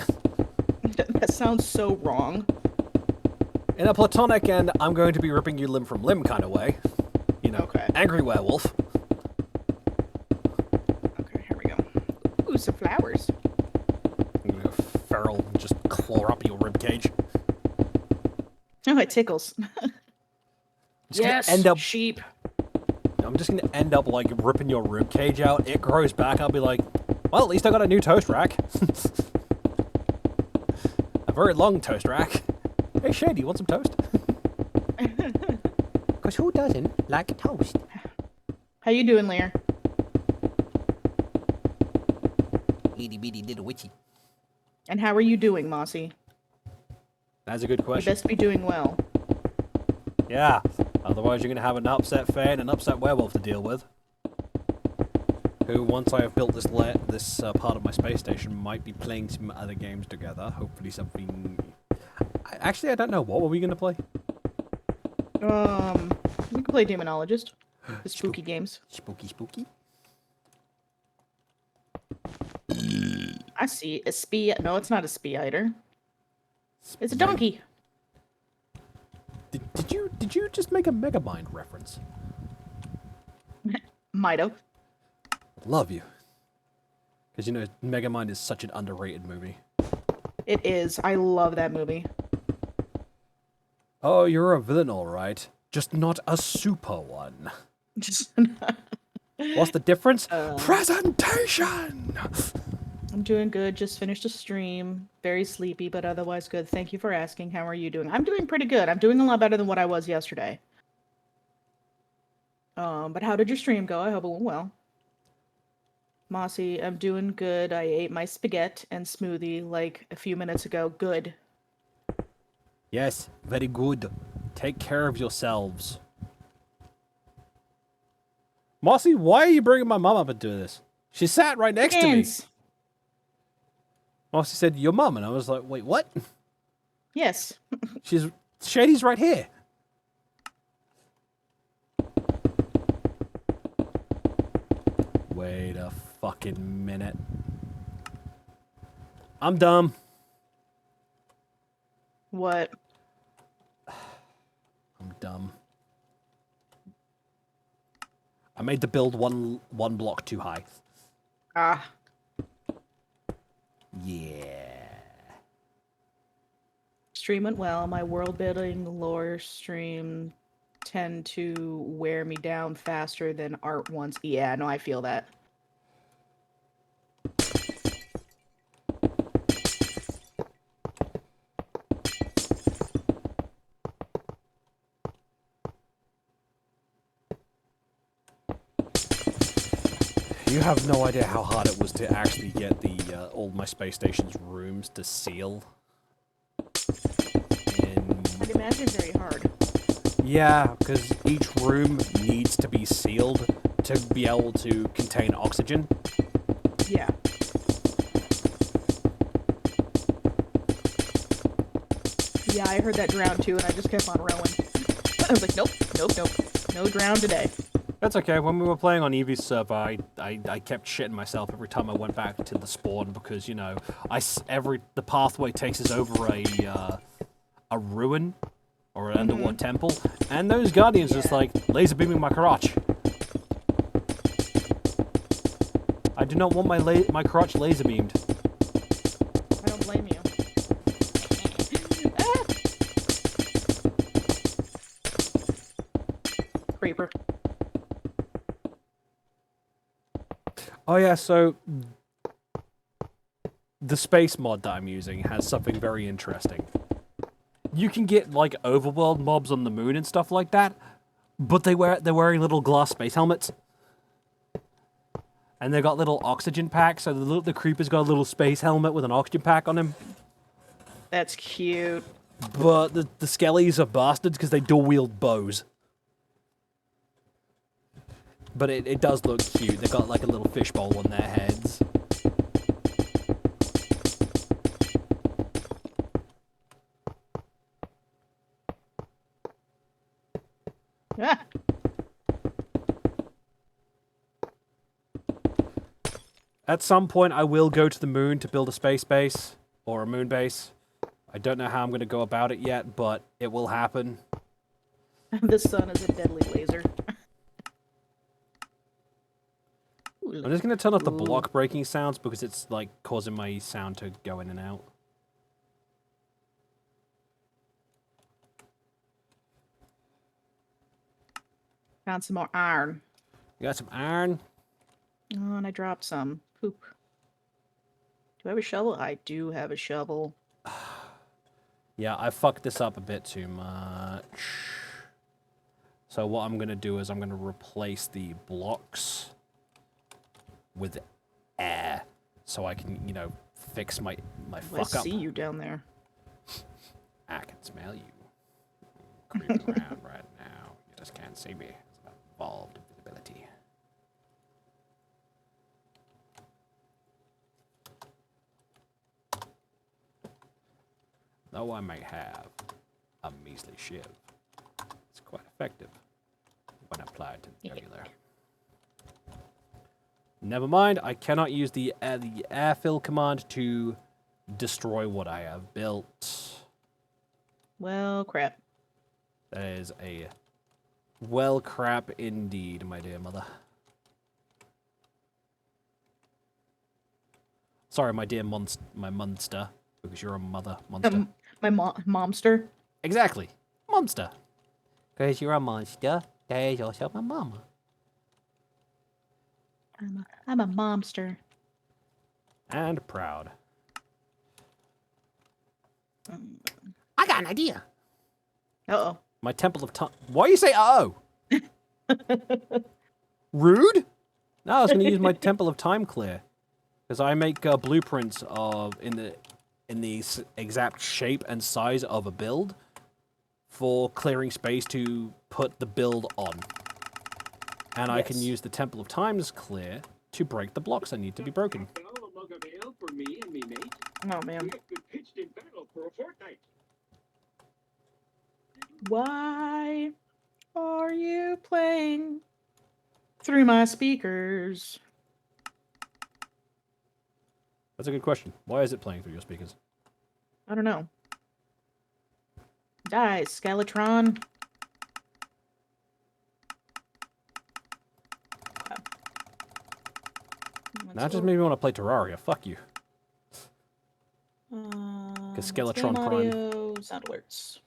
That sounds so wrong. In a platonic and I'm going to be ripping you limb from limb kind of way. You know, Okay. angry werewolf. Okay, here we go. Ooh, some flowers. I'm gonna go feral and just claw up your ribcage. Oh, it tickles. Just gonna Yes, end up- sheep. I'm just gonna end up like ripping your ribcage out. It grows back. I'll be like, well, at least I got a new toast rack. A very long toast rack. Hey, Shady, you want some toast? Because who doesn't like toast? How you doing, Lear? Itty bitty little witchy. And how are you doing, Mossy? That's a good You question. best be doing well. Yeah. Otherwise, you're gonna have an upset fan and an upset werewolf to deal with. Who, once I have built this part of my space station, might be playing some other games together. Hopefully, something. Actually, I don't know. What were we gonna play? We can play Demonologist. The spooky games. Spooky, spooky. I see a spee. No, it's not a spee-eater. It's a donkey. Did you just make a Megamind reference? Might have. Love you. Because you know Megamind is such an underrated movie. It is. I love that movie. Oh, you're a villain, all right. Just not a super one. Just, What's the difference? Presentation. I'm doing good. Just finished a stream. Very sleepy, but otherwise good. Thank you for asking. How are you doing? I'm doing pretty good. I'm doing a lot better than what I was yesterday. But how did your stream go? I hope it went well. Mossy, I'm doing good. I ate my spaghetti and smoothie like a few minutes ago. Good. Yes, very good. Take care of yourselves. Mossy, why are you bringing my mom up into this? She sat right next to me. Hands. Mossy said, your mom. And I was like, wait, what? Yes. Shady's right here. Wait a fucking minute. I'm dumb. What? I'm dumb. I made the build one block too high. Ah. Yeah. Stream went well. My world building lore stream tend to wear me down faster than art ones. Yeah, no, I feel that. You have no idea how hard it was to actually get the all my space station's rooms to seal. I'd imagine very hard. Yeah, because each room needs to be sealed to be able to contain oxygen. Yeah. Yeah, I heard that drown too, and I just kept on rowing. I was like, nope, nope, nope. No drown today. That's okay. When we were playing on Evie's server, I kept shitting myself every time I went back to the spawn because, you know, the pathway takes us over a ruin or an underwater temple, and those guardians just like laser beaming my crotch. I do not want my crotch laser beamed. I don't blame you. Ah! Creeper. Oh yeah, so the space mod that I'm using has something very interesting. You can get like overworld mobs on the moon and stuff like that, but they're wearing little glass space helmets. And they got little oxygen packs, so the creeper's got a little space helmet with an oxygen pack on him. That's cute. But the skellies are bastards because they dual wield bows. But it does look cute. They've got like a little fishbowl on their heads. Ah, At some point, I will go to the moon to build a space base or a moon base. I don't know how I'm going to go about it yet, but it will happen. the sun is a deadly laser. Ooh, I'm just going to turn off the ooh. block breaking sounds because it's like causing my sound to go in and out. Found some more iron. You got some iron? Oh, and I dropped some. Poop. Do I have a shovel? I do have a shovel. Yeah, I fucked this up a bit too much. So what I'm going to do is I'm going to replace the blocks with air so I can, you know, fix my I fuck up. see you down there. I can smell you. Creeping around right now. You just can't see me. It's evolved visibility. Though I may have a measly shiv, it's quite effective when applied to the jugular. Never mind, I cannot use the air fill command to destroy what I have built. Well, crap. That is a well crap indeed, my dear mother. Sorry, my dear my monster, because you're a mother monster. My momster. Exactly, monster. Because you're a monster, there is also my mama. I'm a momster. And proud. I got an idea. Uh-oh. My temple of time. Why you say uh-oh? Rude? No, I was going to use my temple of time clear. Because I make blueprints of in the exact shape and size of a build for clearing space to put the build on. And I can Yes. use the temple of time's clear to break the blocks that need to be broken. Oh, man. Why are you playing through my speakers? That's a good question. Why is it playing through your speakers? I don't know. Die, Skeletron. That just made me want to play Terraria. Fuck you. Skeletron game Prime. audio, sound alerts.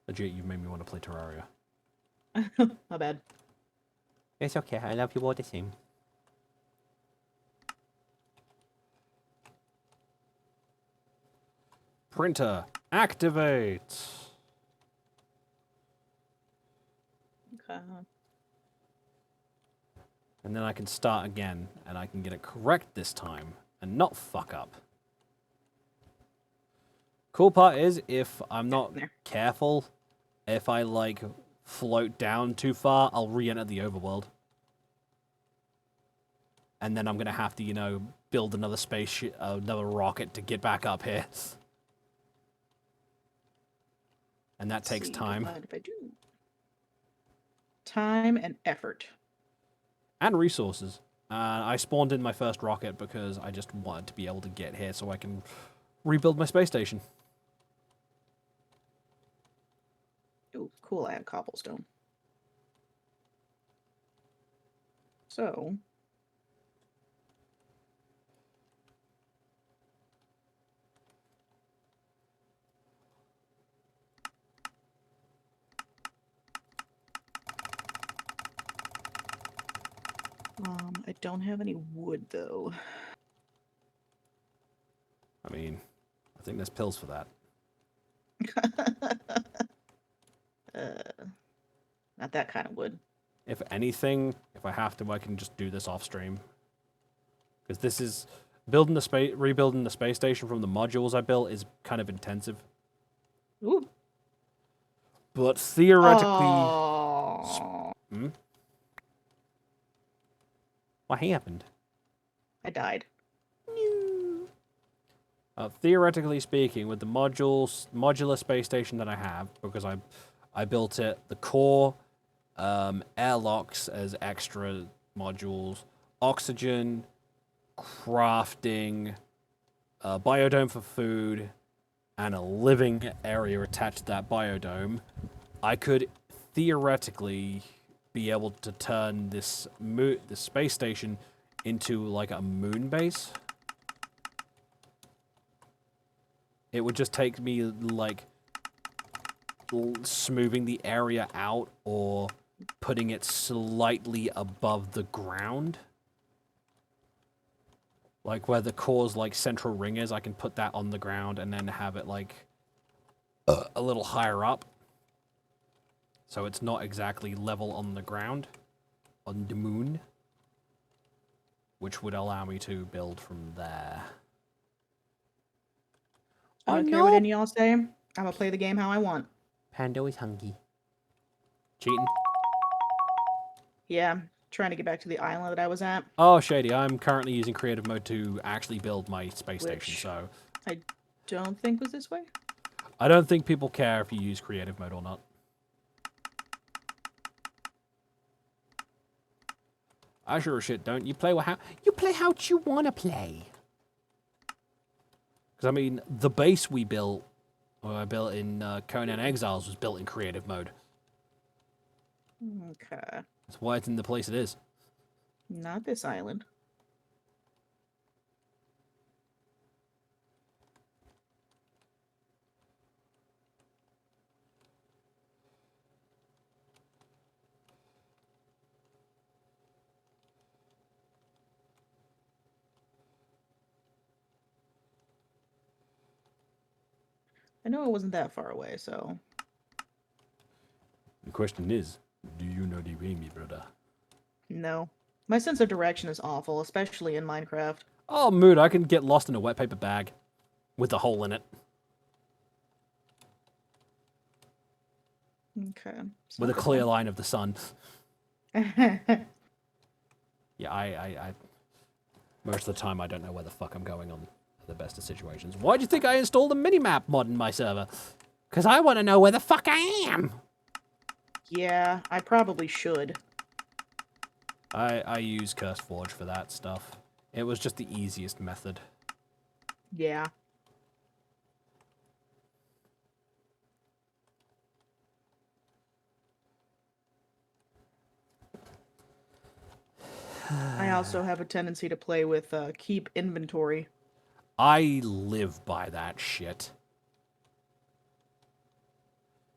Legit, you made me want to play Terraria. My bad. It's okay, I love you all the same. Printer, activate! Okay. And then I can start again, and I can get it correct this time, and not fuck up. Cool part is, if I'm not There. careful, if I, like, float down too far, I'll re-enter the overworld. And then I'm gonna have to, you know, build another spaceship, another rocket to get back up here. And that takes See, time. what if I do? Time and effort. And resources. I spawned in my first rocket because I just wanted to be able to get here so I can rebuild my space station. Ooh, cool, I have cobblestone. So... I don't have any wood, though. I mean, I think there's pills for that. Not that kind of wood. If anything, if I have to, I can just do this off stream. Because this is rebuilding the space station from the modules I built is kind of intensive. Ooh. But theoretically... Oh, Hmm? What happened? I died. Theoretically speaking, with the modular space station that I have, because I built it, the core, airlocks as extra modules, oxygen, crafting, biodome for food, and a living area attached to that biodome, I could theoretically be able to turn this space station into like a moon base. It would just take me like smoothing the area out or putting it slightly above the ground. Like where the core's like central ring is, I can put that on the ground and then have it like a little higher up. So it's not exactly level on the ground, on the moon. Which would allow me to build from there. I don't care what any of y'all say. I'm gonna play the game how I want. Pando is hungry. Cheating? Yeah, trying to get back to the island that I was at. Oh, Shady, I'm currently using creative mode to actually build my space station, Which- so... I don't think was this way. I don't think people care if you use creative mode or not. I sure as shit don't. You play how you wanna play. Because, I mean, the base we built, or I built in Conan Exiles, was built in creative mode. Okay, That's why it's in the place it is. not this island. I know it wasn't that far away, so The question is, do you know the way, me brother? no. My sense of direction is awful, especially in Minecraft. Oh, mood, I can get lost in a wet paper bag with a hole in it. Okay. it's With a not this clear one. line of the sun. Yeah, I most of the time I don't know where the fuck I'm going on the best of situations. Why do you think I installed a minimap mod in my server? Because I want to know where the fuck I am. Yeah, I probably should. I use CurseForge for that stuff. It was just the easiest method. Yeah. I also have a tendency to play with keep inventory. I live by that shit.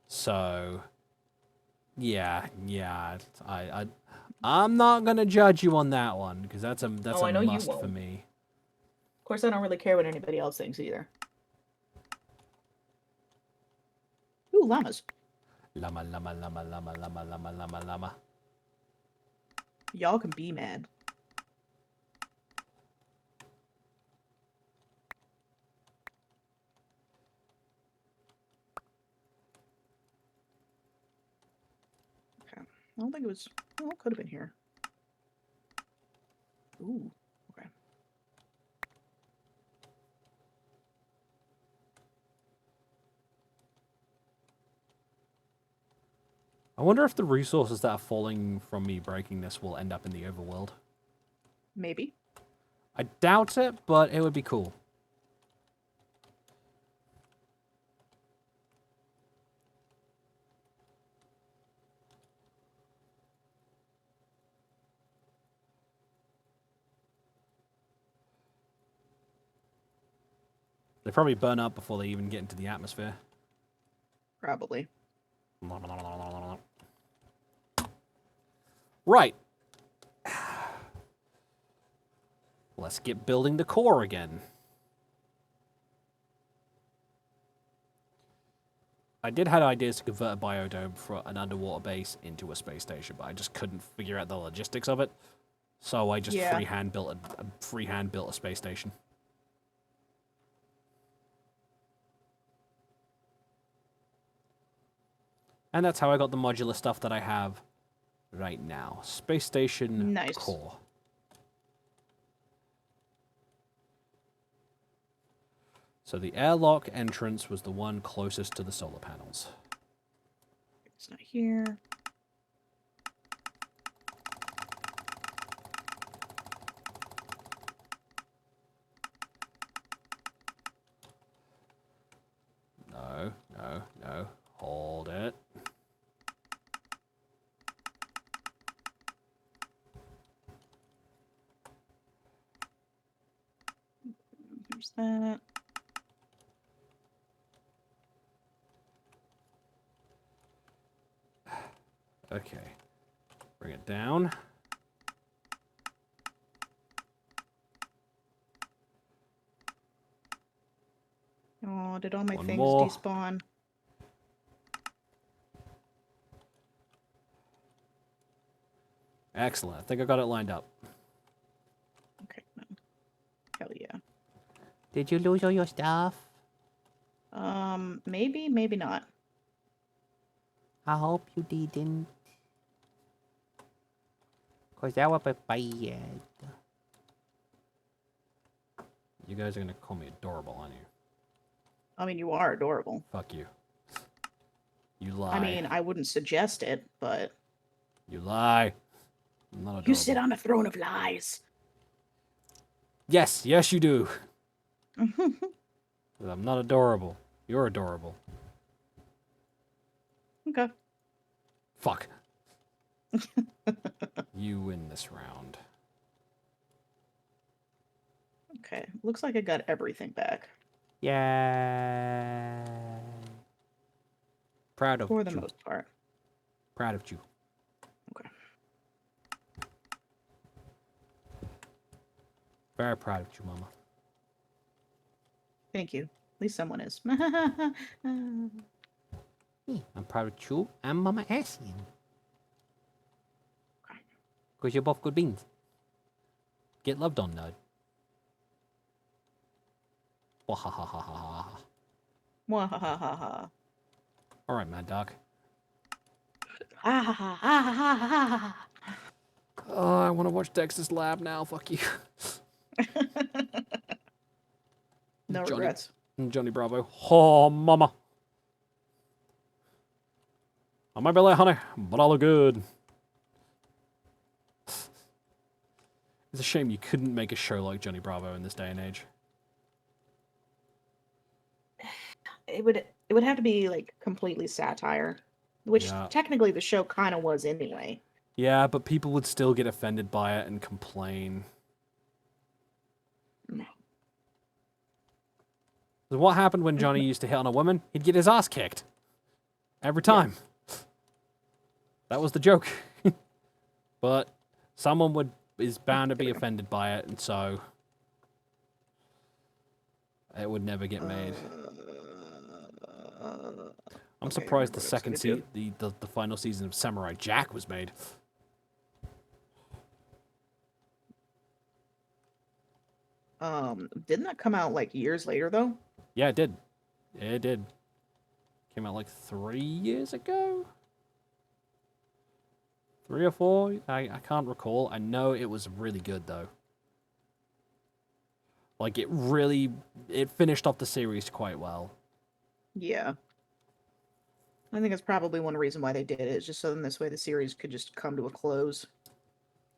So, yeah, I'm not gonna judge you on that one because that's a Oh, I know you must for won't. me. Of course, I don't really care what anybody else thinks either. Ooh, llamas. Llama, llama, llama, llama, llama, llama, llama, llama. Y'all can be mad. Okay. I don't think it was... Well, it could have been here. Ooh. Okay. I wonder if the resources that are falling from me breaking this will end up in the overworld. Maybe. I doubt it, but it would be cool. They probably burn up before they even get into the atmosphere. Probably. Right. Let's get building the core again. I did have ideas to convert a biodome for an underwater base into a space station, but I just couldn't figure out the logistics of it. So I just Yeah. freehand built a space station. And that's how I got the modular stuff that I have right now. Space Station Nice. Core. So the airlock entrance was the one closest to the solar panels. It's not here. No, no, no. Hold it. There's that. Okay. Bring it down. Oh, did all my One things more. despawn? Excellent. I think I got it lined up. Okay. No. Hell yeah. Did you lose all your stuff? Maybe, maybe not. I hope you didn't. Cause that would be bad. You guys are gonna call me adorable, aren't you? I mean, you are adorable. Fuck you. You lie. I mean, I wouldn't suggest it, but You lie. I'm not adorable. you sit on a throne of lies. Yes, yes you do. But I'm not adorable. You're adorable. Okay. Fuck. You win this round. Okay. Looks like I got everything back. Yeah. Proud of For the you. most part. Proud of you. Okay. Very proud of you, Mama. Thank you. At least someone is. Me, I'm proud of you and Mama Asian. Cause you're both good beans. Get loved on, nerd. Wahahaha. Mwahahaha. Alright, Mad Dog. Ah. Oh, I want to watch Dexter's Lab now. Fuck you. No Johnny- regrets. Johnny Bravo. Oh, Mama. I might be late, honey, but I look good. It's a shame you couldn't make a show like Johnny Bravo in this day and age. It would have to be like completely satire, which Yeah. technically the show kind of was anyway. Yeah, but people would still get offended by it and complain. No. So what happened when Johnny used to hit on a woman? He'd get his ass kicked. Every time. That was the joke. But someone is bound to be offended by it, and so it would never get made. I'm Okay, surprised the what I was second gonna the final season of Samurai Jack was made. Didn't that come out like years later though? Yeah, it did. It did. Came out like 3 years ago? 3 or 4? I can't recall. I know it was really good though. Like it finished off the series quite well. Yeah. I think that's probably one reason why they did it, is just so then this way the series could just come to a close.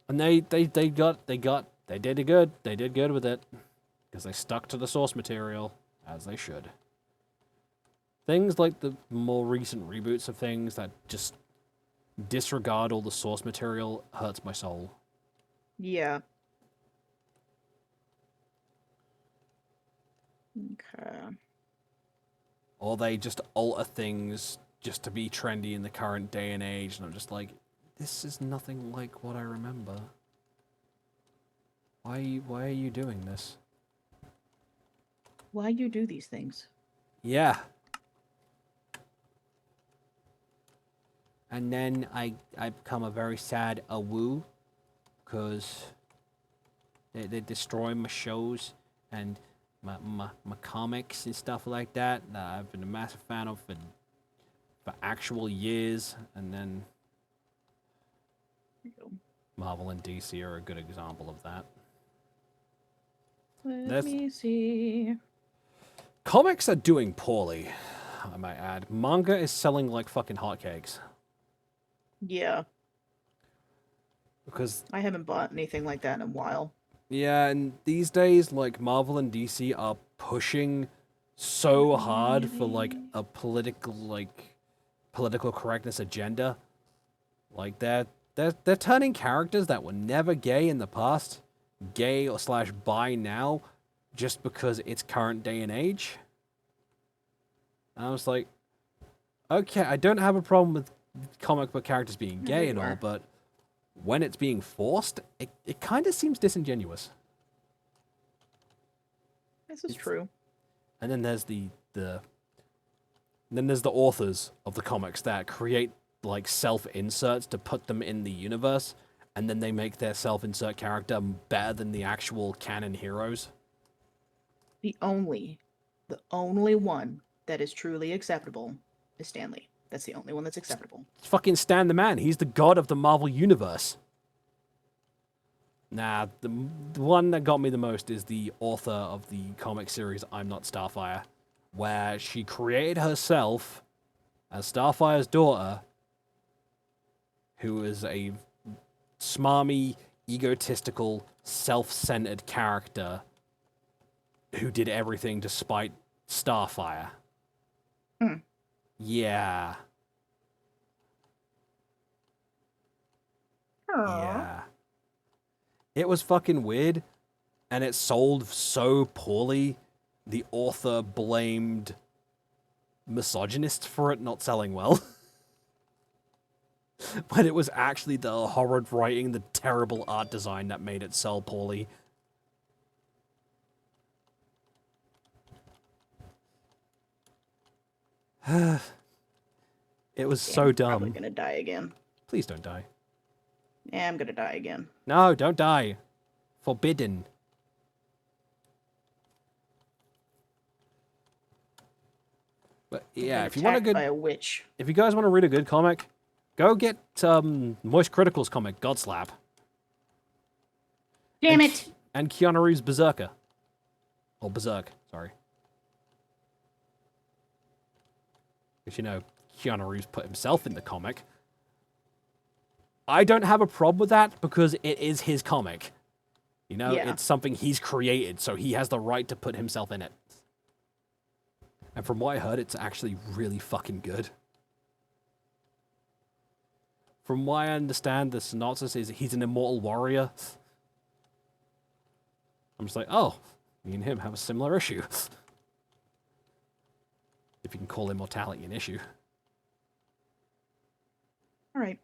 And they did good. They did good with it. Because they stuck to the source material, as they should. Things like the more recent reboots of things that just disregard all the source material hurts my soul. Yeah. Okay. Or they just alter things just to be trendy in the current day and age, and I'm just like, this is nothing like what I remember. Why are you doing this? Why you do these things? Yeah. And then I become a very sad awoo. Because they destroy my shows and my comics and stuff like that I've been a massive fan of for actual years, and then Marvel and DC are a good example of that. Let me see. Comics are doing poorly, I might add. Manga is selling like fucking hotcakes. Yeah, Because, I haven't bought anything like that in a while. yeah, and these days, like, Marvel and DC are pushing so hard for, like, a political correctness agenda. Like, they're turning characters that were never gay in the past, gay or slash bi now, just because it's current day and age. And I was like, okay, I don't have a problem with comic book characters being gay and all, but when it's being forced, it kind of seems disingenuous. This is true. And then there's then there's the authors of the comics that create like self-inserts to put them in the universe, and then they make their self-insert character better than the actual canon heroes. The only one that is truly acceptable is Stanley. That's the only one that's acceptable. Fucking Stan the Man. He's the god of the Marvel universe. Nah, the one that got me the most is the author of the comic series I'm Not Starfire, where she created herself as Starfire's daughter, who is a smarmy, egotistical, self-centered character who did everything to spite Starfire. Yeah. Yeah. It was fucking weird, and it sold so poorly. The author blamed misogynists for it not selling well. But it was actually the horrid writing, the terrible art design that made it sell poorly. It was so dumb. I'm probably gonna die again. Please don't die. Yeah, I'm gonna die again. No, don't die. Forbidden. But yeah, if you want a Attacked by good, a witch. if you guys want to read a good comic, go get Moist Critical's comic, Godslap. Damn and, it! And Keanu Reeves' Berserker. Or Berserk, sorry. Because, you know, Keanu Reeves put himself in the comic. I don't have a problem with that because it is his comic. You know, Yeah. it's something he's created, so he has the right to put himself in it. And from what I heard, it's actually really fucking good. From what I understand, the synopsis is he's an immortal warrior. I'm just like, oh, me and him have a similar issue. If you can call immortality an issue. All right.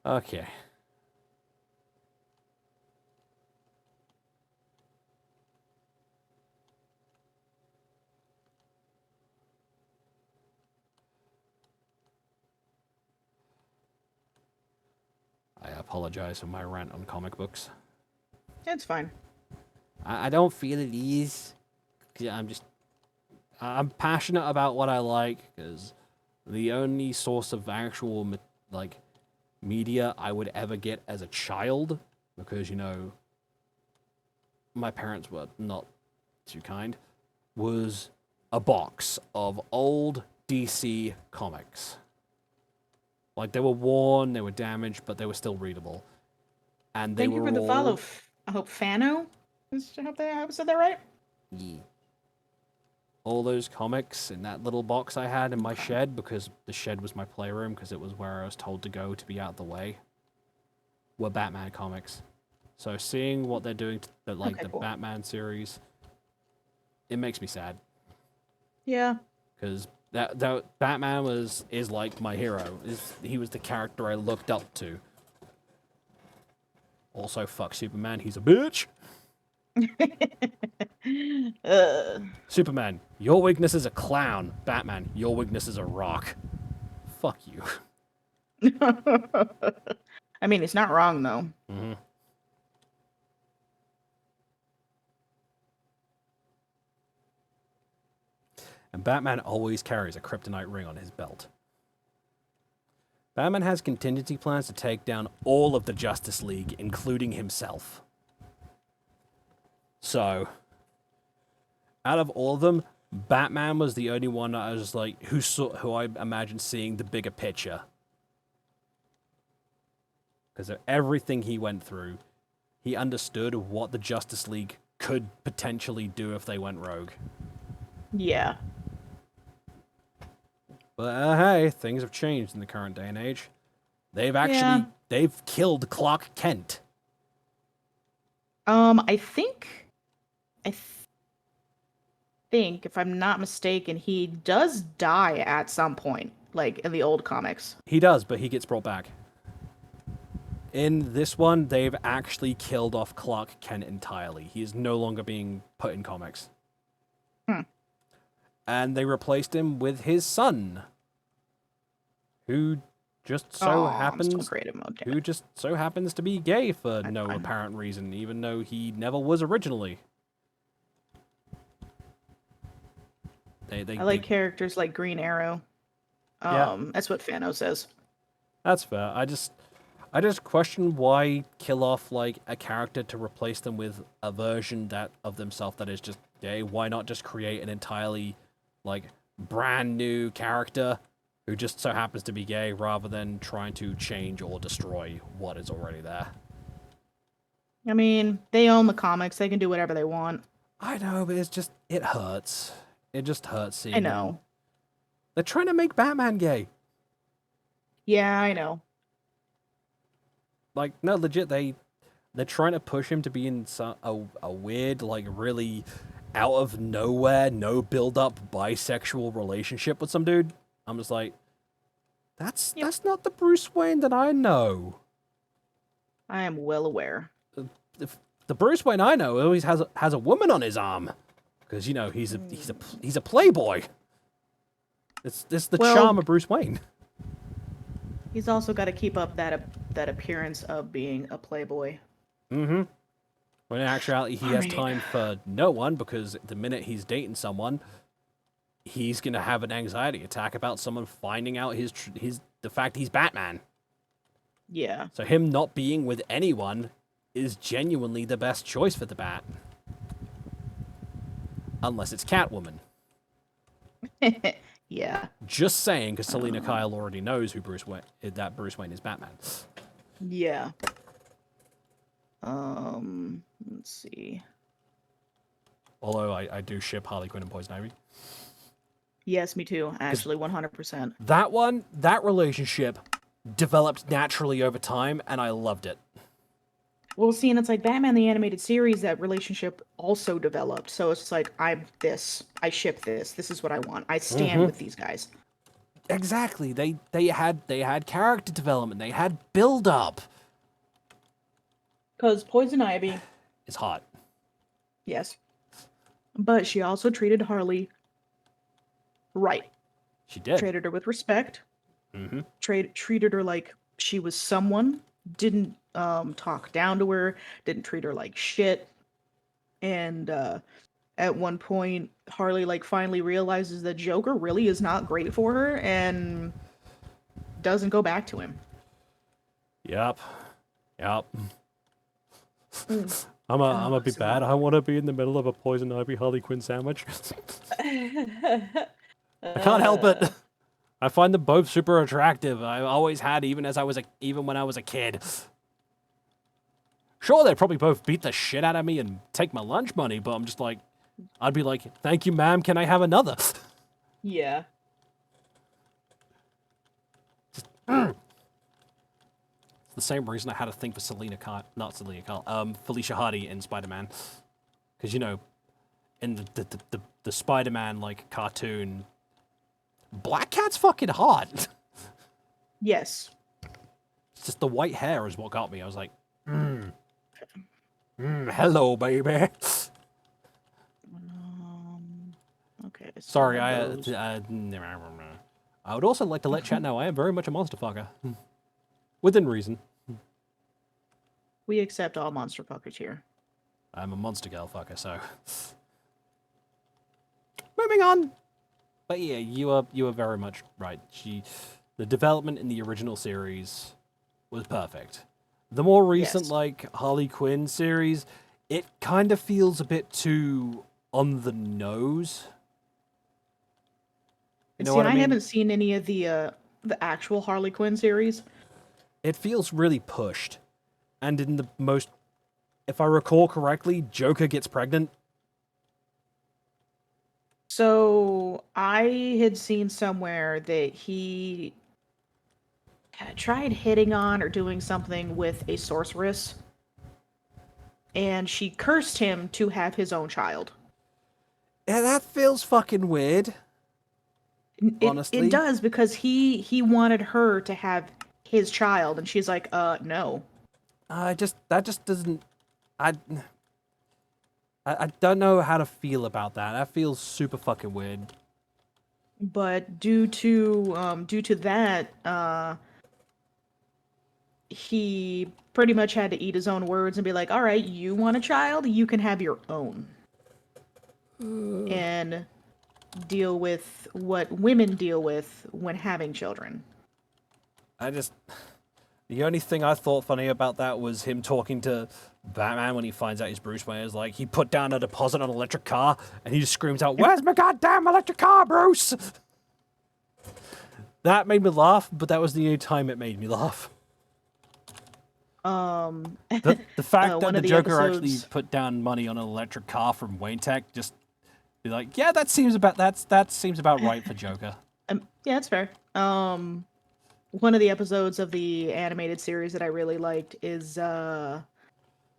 Okay. I apologize for my rant on comic books. It's fine. I don't feel it is. I'm passionate about what I like, because the only source of actual, like, media I would ever get as a child, because, you know, my parents were not too kind, was a box of old DC comics. Like, they were worn, they were damaged, but they were still readable. And they Thank you were for the all... follow. I hope Fano. I hope I said that right. Yeah. All those comics in that little box I had in my shed, because the shed was my playroom, because it was where I was told to go to be out of the way, were Batman comics. So seeing what they're doing to the Cool. Batman series, it makes me sad. Yeah. Because that Batman is like my hero. He was the character I looked up to. Also, fuck Superman, he's a bitch. Superman, your weakness is a clown. Batman, your weakness is a rock. Fuck you. I mean, it's not wrong though. Mm-hmm. And Batman always carries a kryptonite ring on his belt. Batman has contingency plans to take down all of the Justice League, including himself. So, out of all of them, Batman was the only one I was just like, who I imagined seeing the bigger picture. Because of everything he went through, he understood what the Justice League could potentially do if they went rogue. Yeah. But hey, things have changed in the current day and age. They've killed Clark Kent. I think, if I'm not mistaken, he does die at some point, like in the old comics. He does, but he gets brought back. In this one, they've actually killed off Clark Kent entirely. He is no longer being put in comics. And they replaced him with his son, who just so happens to be gay for no apparent reason, even though he never was originally. I like characters like Green Arrow. That's what Fano says. That's fair. I just question why kill off like a character to replace them with a version of themselves that is just gay. Why not just create an entirely like brand new character who just so happens to be gay, rather than trying to change or destroy what is already there? I mean, they own the comics. They can do whatever they want. I know, but it hurts. It just hurts seeing I know. them. They're trying to make Batman gay. Yeah, I know. Like, no, legit, they're trying to push him to be in a weird, like, really out of nowhere, no build-up bisexual relationship with some dude. I'm just like, that's not the Bruce Wayne that I know. I am well aware. The Bruce Wayne I know always has a woman on his arm, because you know he's a playboy. It's the charm of Bruce Wayne. He's also got to keep up that appearance of being a playboy. Mm-hmm. When in actuality, he has time for no one, because the minute he's dating someone, he's gonna have an anxiety attack about someone finding out the fact he's Batman. Yeah. So him not being with anyone is genuinely the best choice for the Bat. Unless it's Catwoman. Yeah. Just saying, because Selena Kyle already knows that Bruce Wayne is Batman. Yeah. Let's see. Although I do ship Harley Quinn and Poison Ivy. Yes, me too. Actually, 100%. That relationship developed naturally over time, and I loved it. Well, see, and it's like Batman the Animated Series, that relationship also developed. So it's like, I'm this. I ship this. This is what I want. I stand with these guys. Exactly. They had character development. They had build up. Because Poison Ivy... It's hot. Yes. But she also treated Harley right. She did. Treated her with respect. Mm-hmm. Treated her like she was someone. Didn't talk down to her. Didn't treat her like shit. And at one point, Harley like finally realizes that Joker really is not great for her and doesn't go back to him. Yep. I'm a bit bad. I want to be in the middle of a Poison Ivy Harley Quinn sandwich. I can't help it. I find them both super attractive. I always had, even when I was a kid. Sure, they probably both beat the shit out of me and take my lunch money, but I'm just like, I'd be like, "Thank you, ma'am. Can I have another?" Yeah. It's the same reason I had a thing for Felicia Hardy in Spider-Man, because you know, in the Spider-Man like cartoon, Black Cat's fucking hot. Yes. It's just the white hair is what got me. I was like, hello, baby. Okay. So Sorry, I would also like to let chat know I am very much a monster fucker. Within reason. We accept all monster fuckers here. I'm a monster girl fucker, so. Moving on. But yeah, you are very much right. The development in the original series was perfect. The more recent, Yes. like Harley Quinn series, it kind of feels a bit too on the nose. You And know see, what I I mean? haven't seen any of the actual Harley Quinn series. It feels really pushed. And in the most, if I recall correctly, Joker gets pregnant. So I had seen somewhere that he tried hitting on or doing something with a sorceress, and she cursed him to have his own child. Yeah, that feels fucking weird. It Honestly, does because he wanted her to have his child, and she's like, no. that just doesn't. I I don't know how to feel about that. That feels super fucking weird. But due to that, he pretty much had to eat his own words and be like, all right, you want a child, you can have your own, and deal with what women deal with when having children. I just the only thing I thought funny about that was him talking to Batman when he finds out he's Bruce Wayne. Is like he put down a deposit on an electric car, and he just screams out, "Where's my goddamn electric car, Bruce?" That made me laugh, but that was the only time it made me laugh. Um, The fact that one the of the Joker actually episodes. put down money on an electric car from Wayne Tech, just be like, yeah, that seems about right for Joker. Yeah, that's fair. One of the episodes of the animated series that I really liked is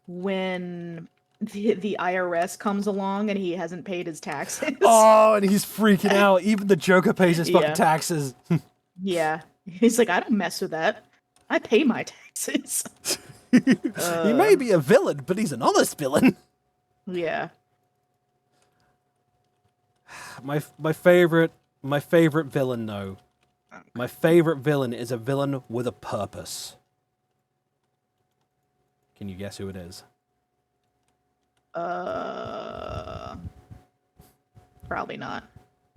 when the IRS comes along and he hasn't paid his taxes. Oh, and he's freaking out. Even the Joker pays his fucking Yeah, taxes. yeah. He's like, I don't mess with that. I pay my taxes. He may be a villain, but he's an honest villain. Yeah. My favorite villain though. My favorite villain is a villain with a purpose. Can you guess who it is? Uh, Probably not.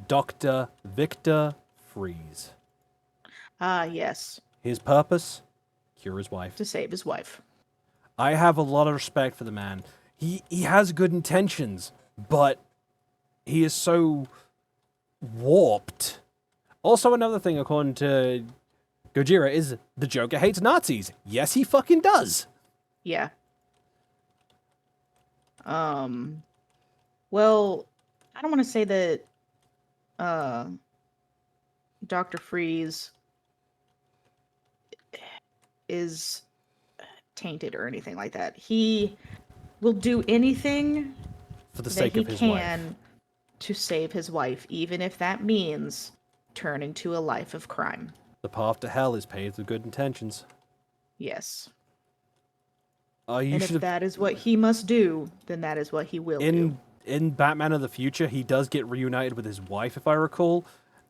Dr. Victor Freeze. Ah, yes. His purpose? Cure his wife. To save his wife. I have a lot of respect for the man. He has good intentions, but he is so warped. Also, another thing, according to Gojira, is the Joker hates Nazis. Yes, he fucking does. Yeah. Well, I don't want to say that uh Dr. Freeze is tainted or anything like that. He will do anything For the that sake he of his wife. can to save his wife, even if that means turning to a life of crime. The path to hell is paved with good intentions. Yes. You And should if have that is what he must do, then that is what he will do. in Batman of the Future, he does get reunited with his wife, if I recall.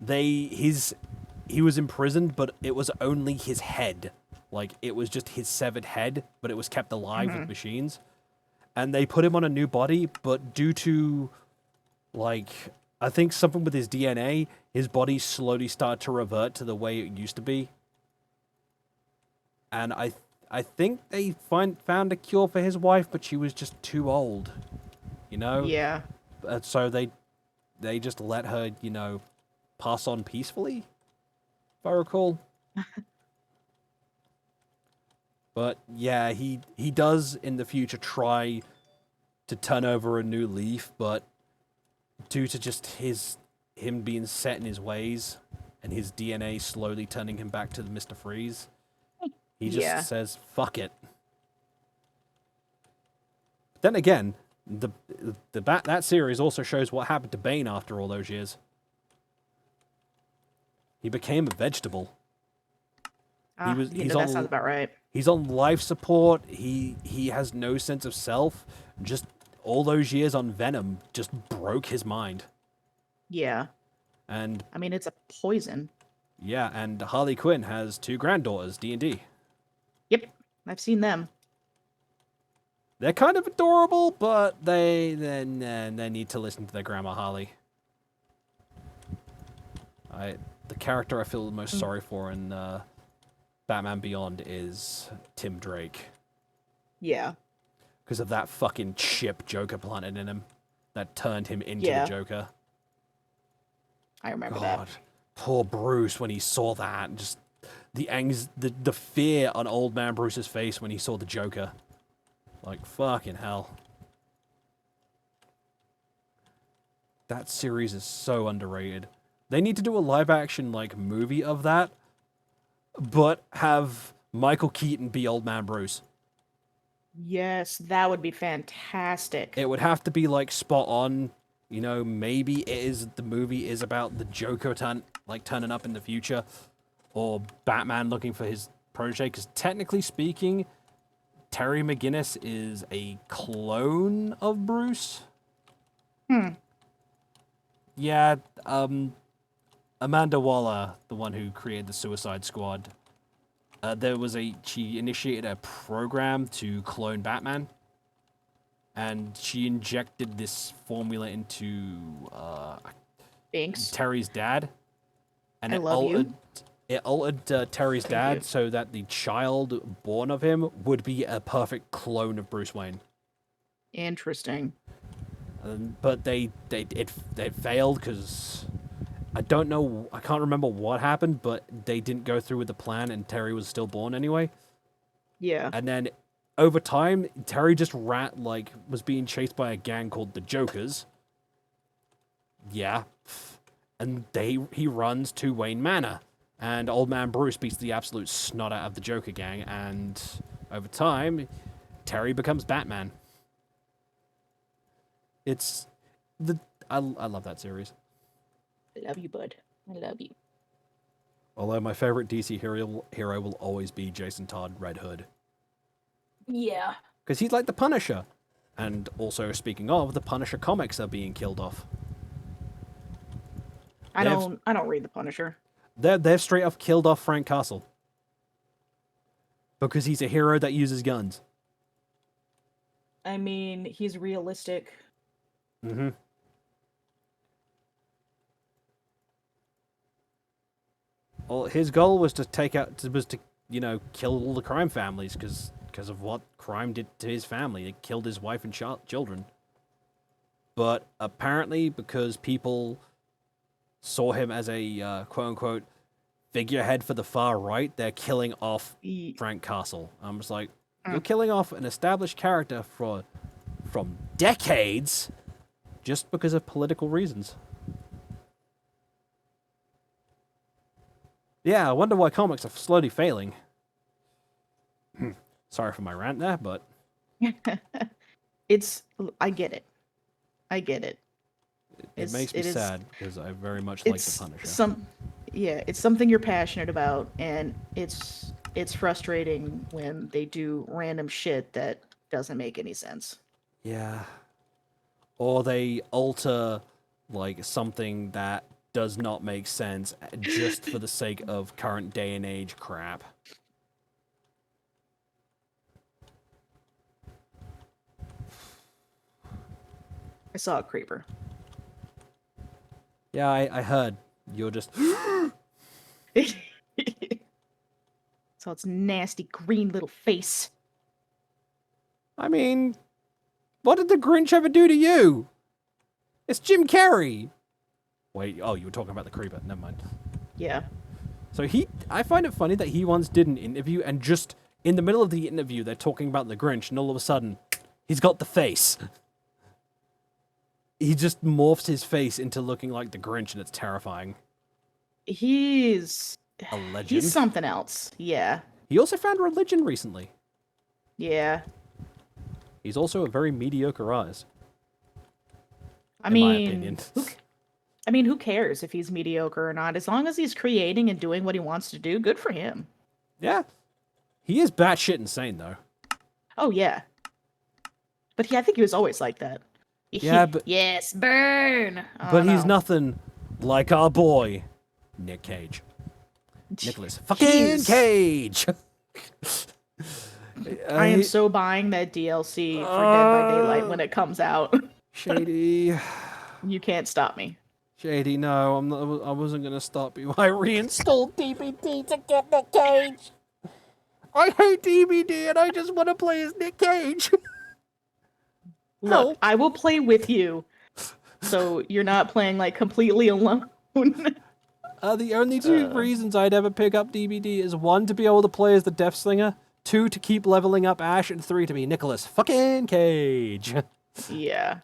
He was imprisoned, but it was only his head. Like it was just his severed head, but it was kept alive with machines. And they put him on a new body, but due to like I think something with his DNA, his body slowly started to revert to the way it used to be. And I think they found a cure for his wife, but she was just too old. You know? Yeah. So they just let her, pass on peacefully, if I recall. But yeah, he does in the future try to turn over a new leaf, but due to just him being set in his ways and his DNA slowly turning him back to Mr. Freeze, he just Yeah. says fuck it. But then again, that series also shows what happened to Bane after all those years. He became a vegetable. He's that on sounds about right. He's on life support. He has no sense of self. Just all those years on Venom just broke his mind. Yeah. And I mean, it's a poison. yeah, and Harley Quinn has 2 granddaughters, D&D. Yep. I've seen them. They're kind of adorable, but they need to listen to their grandma Harley. The character I feel the most sorry for in Batman Beyond is Tim Drake. Yeah. Because of that fucking chip Joker planted in him that turned him into Yeah. the Joker. I remember God, that. poor Bruce when he saw that. Just the fear on old man Bruce's face when he saw the Joker. Like, fucking hell. That series is so underrated. They need to do a live action, like, movie of that, but have Michael Keaton be old man Bruce. Yes, that would be fantastic. It would have to be, like, spot on. You know, maybe the movie is about the Joker turning up in the future, or Batman looking for his protege, because technically speaking, Terry McGinnis is a clone of Bruce. Yeah, Amanda Waller, the one who created the Suicide Squad, she initiated a program to clone Batman, and she injected this formula into Thanks. Terry's dad, and I love you. it altered Terry's dad you. so that the child born of him would be a perfect clone of Bruce Wayne. Interesting. But it failed because I don't know, I can't remember what happened, but they didn't go through with the plan, and Terry was still born anyway. Yeah. And then over time, Terry just was being chased by a gang called the Jokers. Yeah. And he runs to Wayne Manor. And old man Bruce beats the absolute snot out of the Joker gang. And over time, Terry becomes Batman. I love that series. I love you, bud. I love you. Although my favorite DC hero will always be Jason Todd, Red Hood. Yeah. Because he's like the Punisher. And also, speaking of, the Punisher comics are being killed off. I don't read the Punisher. They've straight up killed off Frank Castle. Because he's a hero that uses guns. I mean, he's realistic. Mm-hmm. Well, his goal was to kill all the crime families because of what crime did to his family. It killed his wife and children. But apparently, because people saw him as a quote-unquote figurehead for the far right, they're killing off Frank Castle. I'm just like, you're killing off an established character from decades just because of political reasons. Yeah, I wonder why comics are slowly failing. Sorry for my rant there, but... I get it. I get it. It makes me sad, because I very much like the Punisher. It's something you're passionate about, and it's frustrating when they do random shit that doesn't make any sense. Yeah. Or they alter, like, something that does not make sense just for the sake of current day and age crap. I saw a creeper. Yeah, I heard. You're just... So its nasty green little face. I mean, what did the Grinch ever do to you? It's Jim Carrey. Wait, oh, you were talking about the creeper. Never mind. Yeah. So I find it funny that he once did an interview, and just in the middle of the interview, they're talking about the Grinch, and all of a sudden, he's got the face. He just morphs his face into looking like the Grinch, and it's terrifying. He's A legend. He's something else. Yeah. He also found religion recently. Yeah. He's also a very mediocre artist. I in mean, my opinion. who cares if he's mediocre or not? As long as he's creating and doing what he wants to do, good for him. Yeah. He is batshit insane, though. Oh, yeah. But I think he was always like that. Yeah, but... Yes, burn! But he's nothing like our boy, Nick Cage. Nicholas fucking Cage! I am so buying that DLC for Dead by Daylight when it comes out. Shady. You can't stop me. Shady, no, I wasn't gonna stop you. I reinstalled DVD to get Nick Cage. I hate DVD and I just want to play as Nick Cage. Look, Help. I will play with you, so you're not playing like completely alone. The only two reasons I'd ever pick up DVD is one, to be able to play as the Death Slinger, two, to keep leveling up Ash, and three, to be Nicolas fucking Cage. Yeah.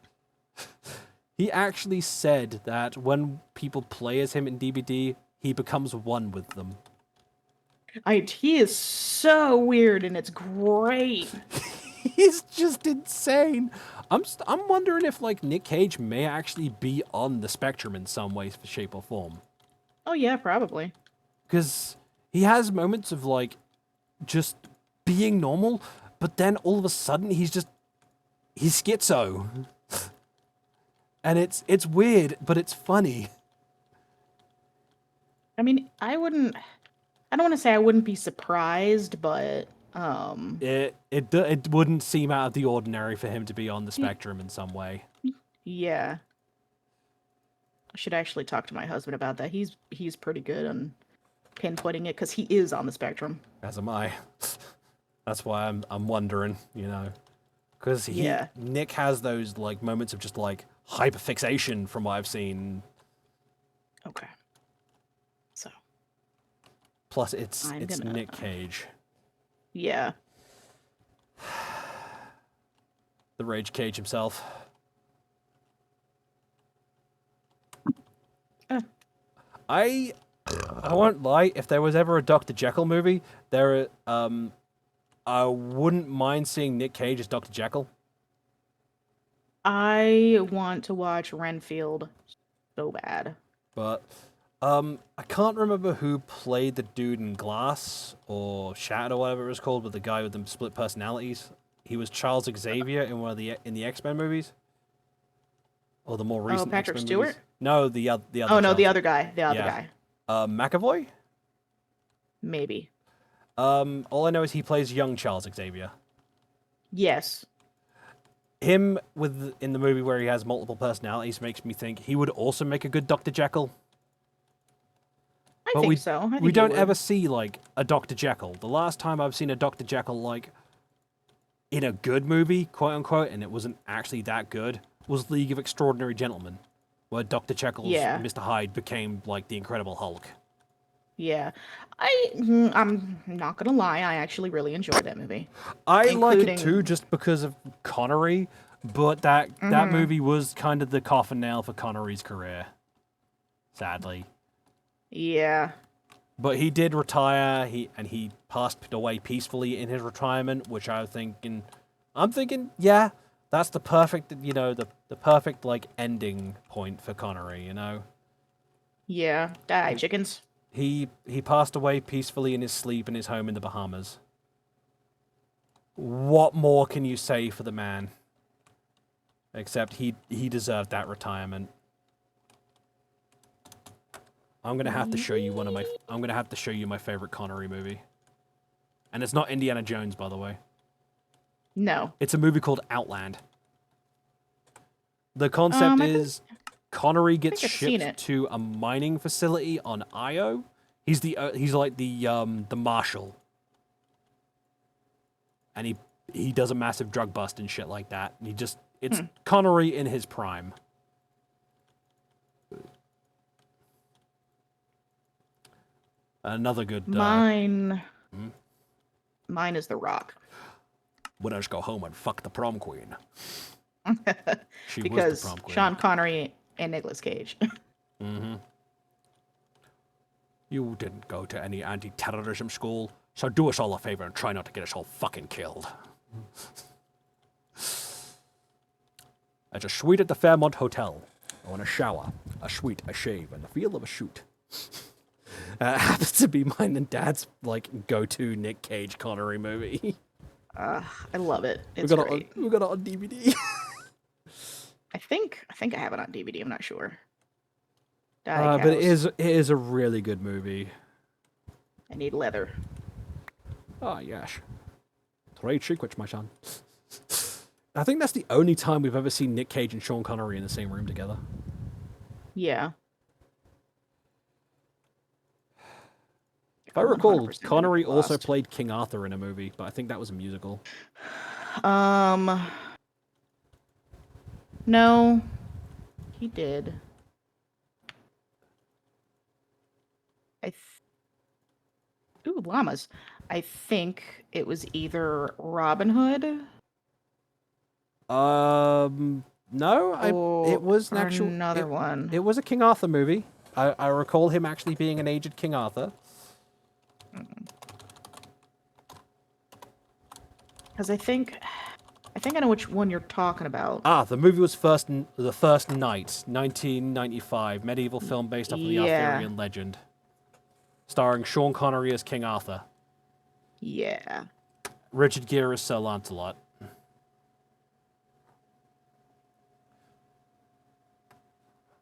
He actually said that when people play as him in DVD, he becomes one with them. He is so weird, and it's great. He's just insane. I'm wondering if like Nick Cage may actually be on the spectrum in some way, shape, or form. Oh yeah, probably. Because he has moments of like just being normal, but then all of a sudden he's schizo. And it's weird, but it's funny. I mean, I don't want to say I wouldn't be surprised, but It wouldn't seem out of the ordinary for him to be on the spectrum in some way. yeah. I should actually talk to my husband about that. He's pretty good on pinpointing it because he is on the spectrum. As am I. That's why I'm wondering, you know, because Yeah. Nick has those like moments of just like hyperfixation from what I've seen. Okay. So. Plus, it's I'm gonna- Nick Cage, Yeah. the Rage Cage himself. I won't lie. If there was ever a Dr. Jekyll movie, I wouldn't mind seeing Nick Cage as Dr. Jekyll. I want to watch Renfield so bad. But I can't remember who played the dude in Glass or Shattered or whatever it was called, with the guy with the split personalities. He was Charles Xavier in one of the X-Men movies, or the more recent Patrick X-Men Stewart? movies. No, the other. Oh no, the Charles. other guy. The other Yeah. guy. McAvoy. Maybe. All I know is he plays young Charles Xavier. Yes. Him in the movie where he has multiple personalities makes me think he would also make a good Dr. Jekyll. I But think so. I think we he don't would. ever see like a Dr. Jekyll. The last time I've seen a Dr. Jekyll like in a good movie, quote unquote, and it wasn't actually that good, was League of Extraordinary Gentlemen, where Dr. Jekyll's Yeah. Mr. Hyde became like the Incredible Hulk. Yeah. I'm not gonna lie, I actually really enjoyed that movie. I like it Including- too, just because of Connery, but that movie was kind of the coffin nail for Connery's career, sadly. Yeah. But he did retire. He passed away peacefully in his retirement, which I'm thinking, yeah, that's the perfect, you know, the perfect like ending point for Connery, you know. Yeah. Die, chickens. He passed away peacefully in his sleep in his home in the Bahamas. What more can you say for the man? Except he deserved that retirement. I'm gonna have to show you my favorite Connery movie. And it's not Indiana Jones, by the way. No. It's a movie called Outland. The concept I think- is Connery gets I've seen shipped it. to a mining facility on Io. He's like the marshal. And he does a massive drug bust and shit like that. And it's Connery in his prime. Another good Mine is The Rock. when I just go home and fuck the prom queen. She was Because the prom queen. Sean Connery and Nicolas Cage. You didn't go to any anti-terrorism school, so do us all a favor and try not to get us all fucking killed. There's a suite at the Fairmont Hotel. I want a shower, a suite, a shave, and the feel of a shoot. Happens to be mine and Dad's like go-to Nick Cage Connery movie. I love it. It's we got great. it on DVD. I think I have it on DVD. I'm not sure. But it is a really good movie. I need leather. Ah, yes. Trade secrets, my son. I think that's the only time we've ever seen Nick Cage and Sean Connery in the same room together. Yeah. If I I'm recall, 100% gonna Connery get also lost. played King Arthur in a movie, but I think that was a musical. No, he did. I Ooh, llamas. I think it was either Robin Hood No, it was an or actual. another one. It was a King Arthur movie. I recall him actually being an aged King Arthur. Because I think I know which one you're talking about. Ah, the movie was The First Knight, 1995, medieval film based off of the Yeah. Arthurian legend, starring Sean Connery as King Arthur, Yeah. Richard Gere as Sir Lancelot.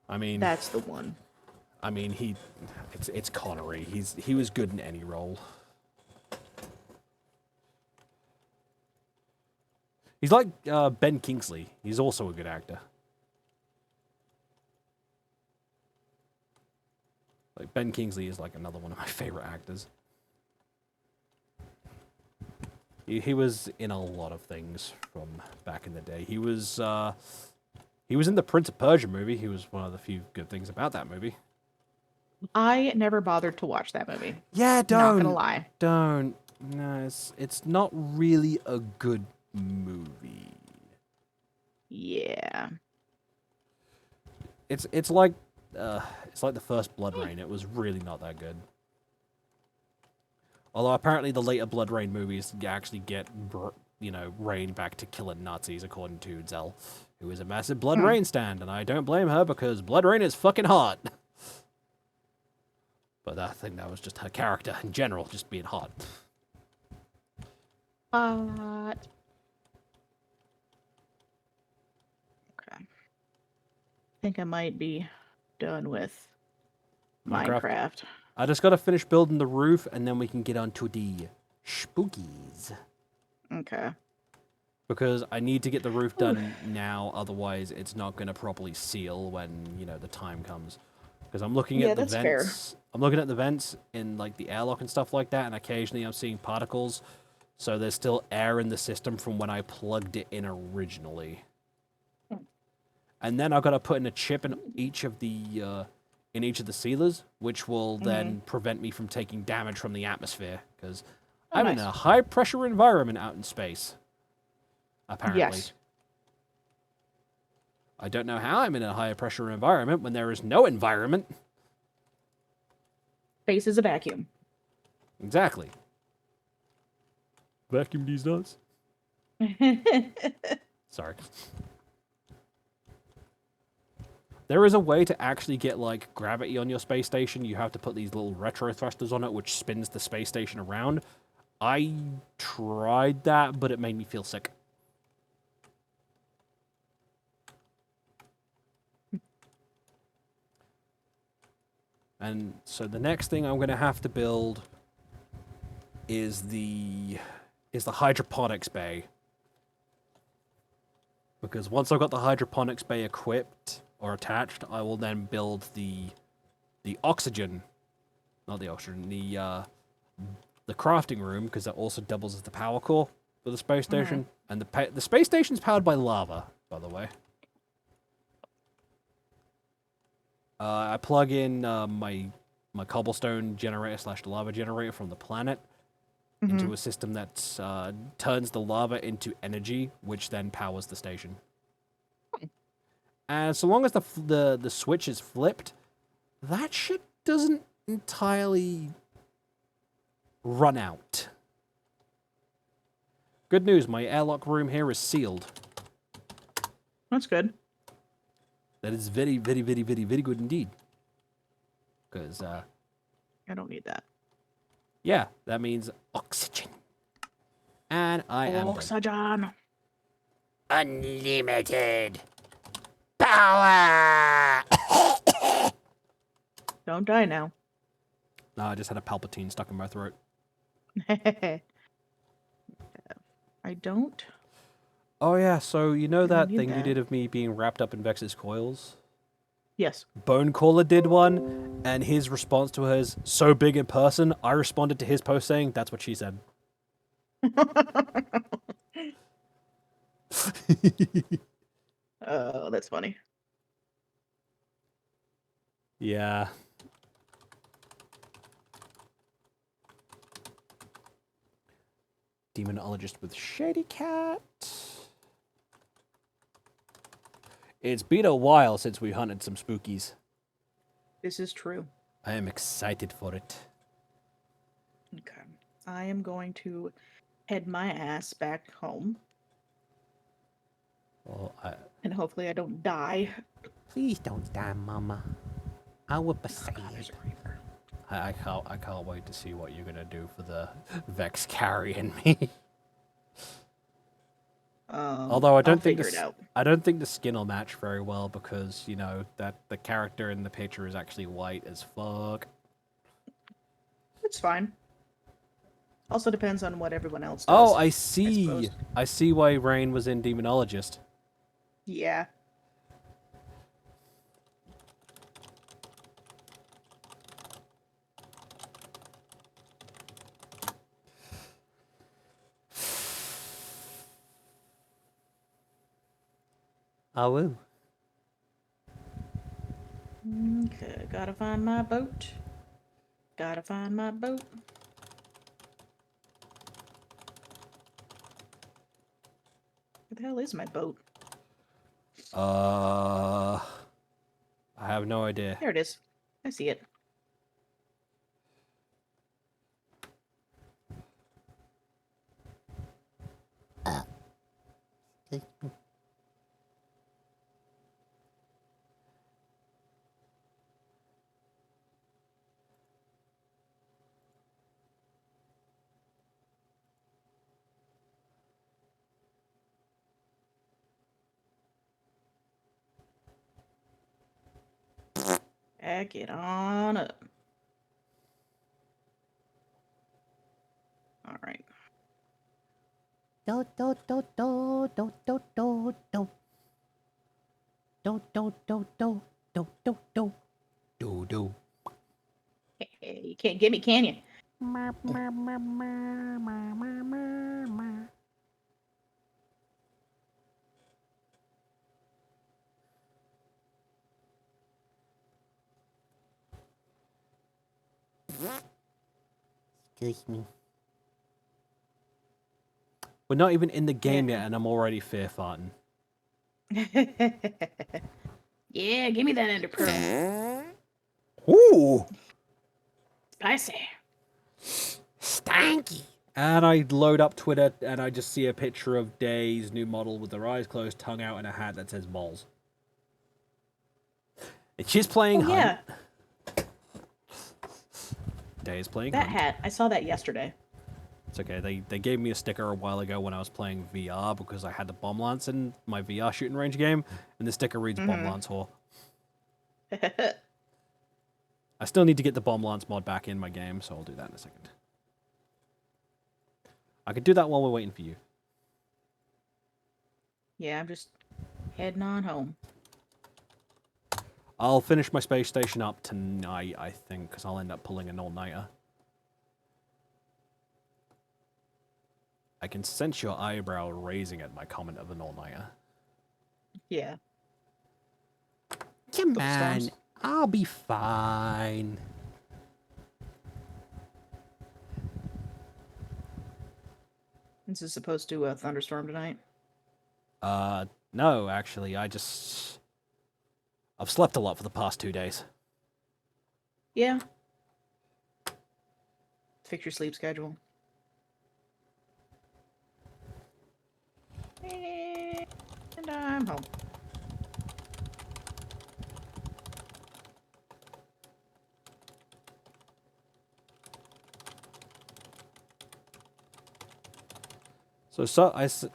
I mean, That's the one. it's Connery. He was good in any role. He's like Ben Kingsley. He's also a good actor. Like Ben Kingsley is like another one of my favorite actors. He was in a lot of things from back in the day. He was in the Prince of Persia movie. He was one of the few good things about that movie. I never bothered to watch that movie. Yeah, Not gonna lie. Don't. No, it's not really a good movie. Yeah. It's like the first Blood Rain. It was really not that good. Although apparently the later Blood Rain movies actually get Rain back to killing Nazis, according to Zell, who is a massive Blood Rain stand, and I don't blame her because Blood Rain is fucking hot. But I think that was just her character in general, just being hot. Okay. I think I might be done with Minecraft. I just gotta finish building the roof, and then we can get on to the spookies. Okay. Because I need to get the roof done now, otherwise it's not gonna properly seal when, the time comes. Because I'm looking at the that's fair. vents. I'm looking at the vents in like the airlock and stuff like that, and occasionally I'm seeing particles. So there's still air in the system from when I plugged it in originally. And then I've got to put in a chip in each of the sealers, which will then prevent me from taking damage from the atmosphere. Because I'm in a high pressure environment out in space. Apparently. Yes. I don't know how I'm in a higher pressure environment when there is no environment. Space is a vacuum. Exactly. Vacuum these nuts. Sorry. There is a way to actually get, like, gravity on your space station. You have to put these little retro thrusters on it, which spins the space station around. I tried that, but it made me feel sick. And so the next thing I'm going to have to build is the hydroponics bay. Because once I've got the hydroponics bay equipped or attached, I will then build the oxygen, not the oxygen, the crafting room, because that also doubles as the power core for the space station. And the space station's powered by lava, by the way. I plug in my cobblestone generator / lava generator from the planet into a system that turns the lava into energy, which then powers the station. And so long as the switch is flipped, that shit doesn't entirely run out. Good news, my airlock room here is sealed. That's good. That is very, very, very, very, very good indeed. Because, I don't need that. yeah, that means oxygen. And I am done. Oxygen. Unlimited power. Don't die now. No, I just had a Palpatine stuck in my throat. I don't. Oh, yeah, so you know I don't that need thing you that. did of me being wrapped up in Vex's coils? Yes. Bone Caller did one, and his response to her is so big in person. I responded to his post saying, "That's what she said." Oh, that's funny. Yeah. Demonologist with Shady Cat. It's been a while since we hunted some spookies. This is true. I am excited for it. Okay. I am going to head my ass back home, Well, and hopefully I don't die. Please don't die, Mama. I would be sad. I can't wait to see what you're gonna do for the Vex carrying me. Although I'll figure it out. I don't think the skin will match very well because you know that the character in the picture is actually white as fuck. It's fine. Also depends on what everyone else does. Oh, I see. suppose. I see why Rain was in Demonologist. Yeah. I will. Okay, gotta find my boat. Gotta find my boat. Where the hell is my boat? I have no idea. There it is. I see it. Back it on up. All right. Do do do do do do do do. Do do do do do do do. Do do. Hey, you can't get me, can you? Excuse me. We're not even in the game yet, and I'm already fear farting. Yeah, give me that ender pearl. Ooh! Spicy. Stanky. And I load up Twitter, and I just see a picture of Day's new model with her eyes closed, tongue out, and a hat that says balls. And she's playing Oh, Hunt. yeah, Day is playing that Hunt. hat. I saw that yesterday. It's okay. They gave me a sticker a while ago when I was playing VR because I had the bomb lance in my VR shooting range game, and the sticker reads bomb lance whore. I still need to get the bomb lance mod back in my game, so I'll do that in a second. I could do that while we're waiting for you. Yeah, I'm just heading on home. I'll finish my space station up tonight, I think, because I'll end up pulling an all-nighter. I can sense your eyebrow raising at my comment of an all-nighter. Yeah. Come Couple on. storms. I'll be fine. This is supposed to thunderstorm tonight. No, actually, I've slept a lot for the past 2 days. Yeah. Fix your sleep schedule. And I'm home.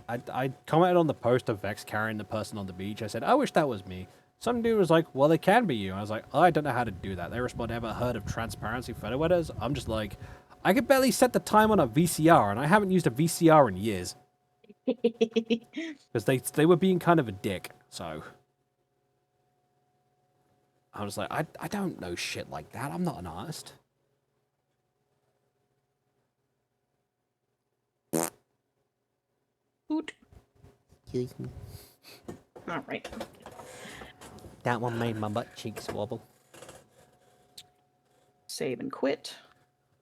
I commented on the post of Vex carrying the person on the beach. I said, I wish that was me. Some dude was like, well, it can be you. I was like, oh, I don't know how to do that. They respond, ever heard of transparency photo editors? I'm just like, I could barely set the time on a VCR, and I haven't used a VCR in years. Because they were being kind of a dick, so. I was like, I don't know shit like that. I'm not an artist. Hoot. Excuse me. All right. That one made my butt cheeks wobble. Save and quit.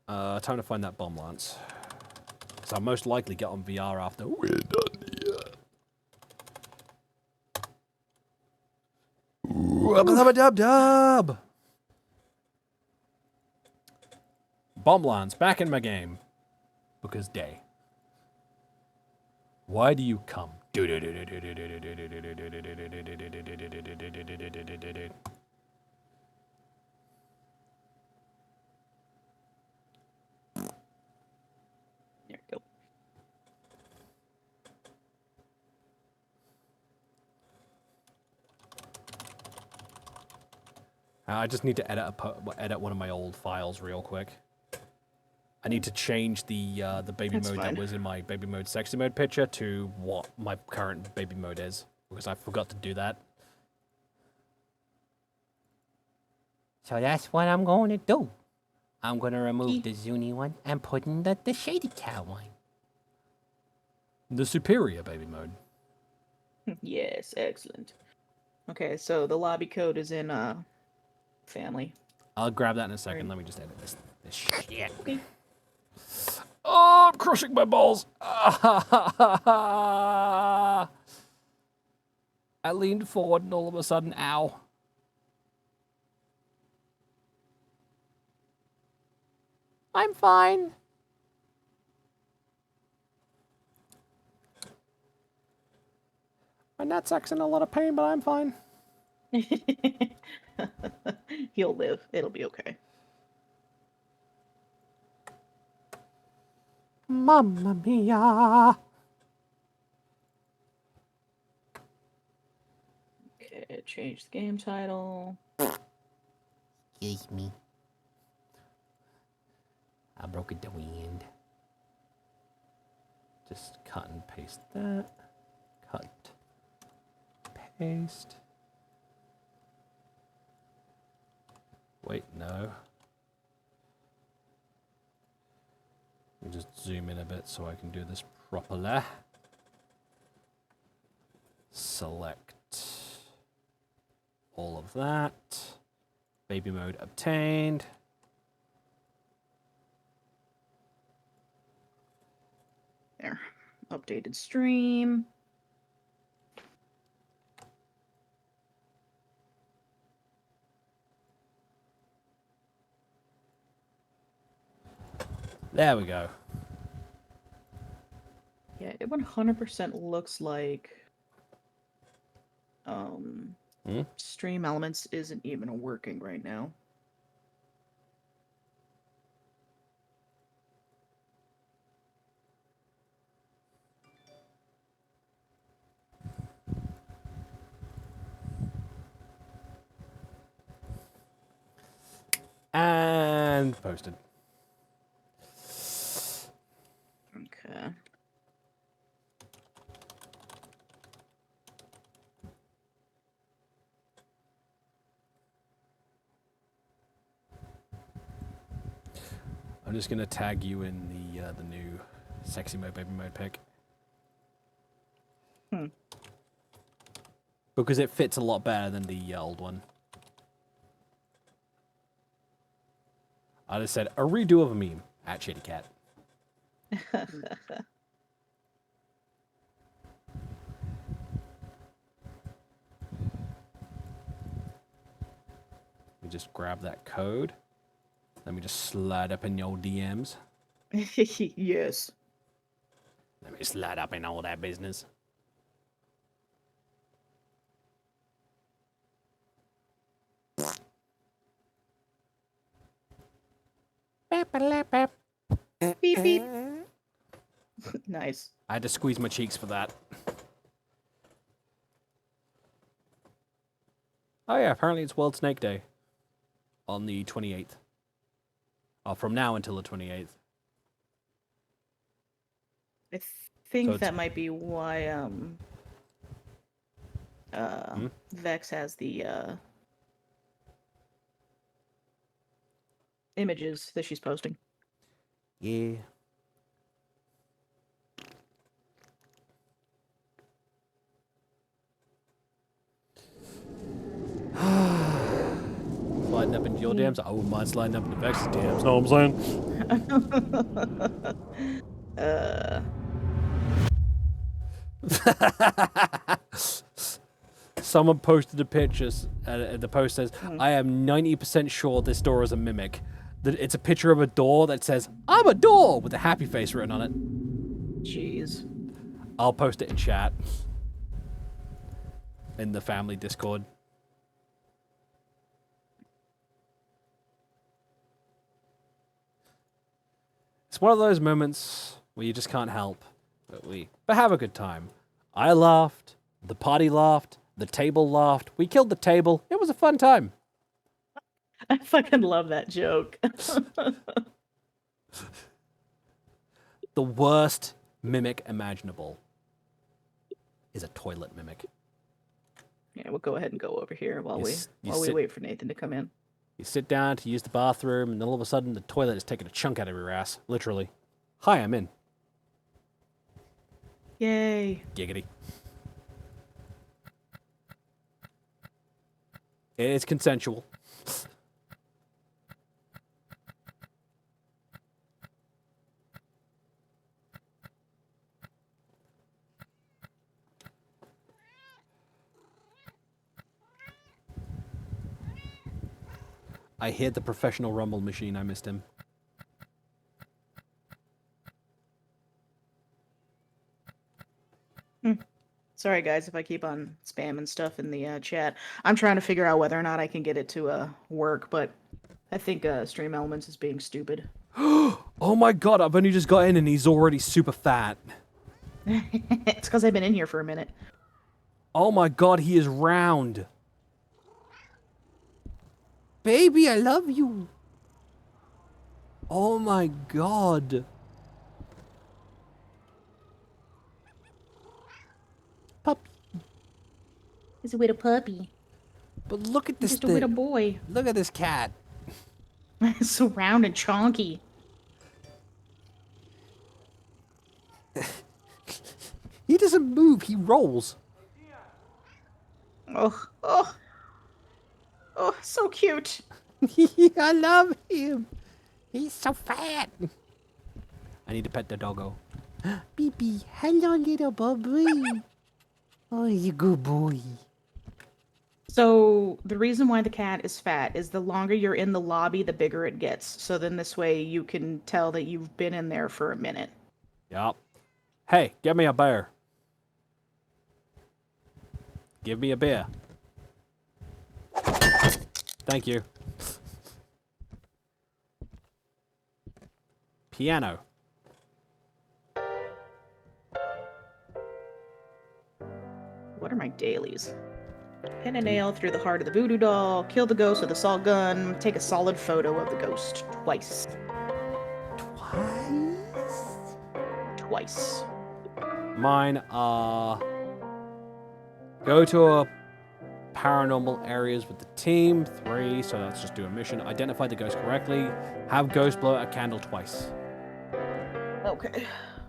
Time to find that bomb lance. Because I'll most likely get on VR after we're done here. Dub. Bomb lance back in my game. Because day. Why do you come? There we go. I just need to edit one of my old files real quick. I need to change the baby That's mode fine. that was in my baby mode sexy mode picture to what my current baby mode is, because I forgot to do that. So that's what I'm going to do. I'm going to remove the Zuni one and put in the Shady Cow one. The superior baby mode. Yes, excellent. Okay, so the lobby code is in family. I'll grab that in a second. Right. Let me just edit this shit. Okay. Oh, I'm crushing my balls. I leaned forward and all of a sudden, ow. I'm fine. My nutsack's in a lot of pain, but I'm fine. He'll live. It'll be okay. Mamma mia. Okay, change the game title. Excuse me. I broke it the wind. Just cut and paste that. Cut. Paste. Wait, no. Let me just zoom in a bit so I can do this properly. Select all of that. Baby mode obtained. There. Updated stream. There we go. Yeah, it 100% looks like Stream Elements isn't even working right now. And posted. Okay. I'm just gonna tag you in the new sexy mode baby mode pic. Because it fits a lot better than the old one. I just said a redo of a meme at Shitty Cat. Let me just grab that code. Let me just slide up in your DMs. Yes. Let me slide up in all that business. Beep beep. Nice. I had to squeeze my cheeks for that. Oh yeah, apparently it's World Snake Day. On the 28th. Oh, from now until the 28th. I think So that might be why Vex has the images that she's posting. Yeah. Sliding up into your DMs. I wouldn't mind sliding up into Vex's DMs. Know what I'm saying? Someone posted a picture, and the post says, I am 90% sure this door is a mimic. It's a picture of a door that says, I'm a door, with a happy face written on it. Jeez. I'll post it in chat. In the family Discord. It's one of those moments where you just can't help but have a good time. I laughed, the party laughed, the table laughed, we killed the table. It was a fun time. I fucking love that joke. The worst mimic imaginable is a toilet mimic. Yeah, we'll go ahead and go over here while You we wait for Nathan to come in. You sit down to use the bathroom, and then all of a sudden the toilet is taking a chunk out of your ass. Literally. Hi, I'm in. Yay. Giggity. It's consensual. I hit the professional rumble machine. I missed him. Sorry, guys, if I keep on spamming stuff in the chat. I'm trying to figure out whether or not I can get it to work, but I think Stream Elements is being stupid. Oh my god, I've only just got in and he's already super fat. It's because I've been in here for a minute. Oh my god, he is round. Baby, I love you. Oh my god. Puppy. He's a little puppy. But look at this Just a thing. little boy. Look at this cat. So round and chonky. He doesn't move, he rolls. Oh, oh. Oh, so cute. I love him. He's so fat. I need to pet the doggo. Baby, hello, little Bobby. Oh, you good boy. So the reason why the cat is fat is the longer you're in the lobby, the bigger it gets. So then this way you can tell that you've been in there for a minute. Yup. Hey, get me a bear. Give me a beer. Thank you. Piano. What are my dailies? Pin a nail through the heart of the voodoo doll, kill the ghost with a salt gun, take a solid photo of the ghost twice. Twice. Mine are go to a paranormal areas with the team. 3, so let's just do a mission. Identify the ghost correctly. Have ghost blow a candle twice. Okay.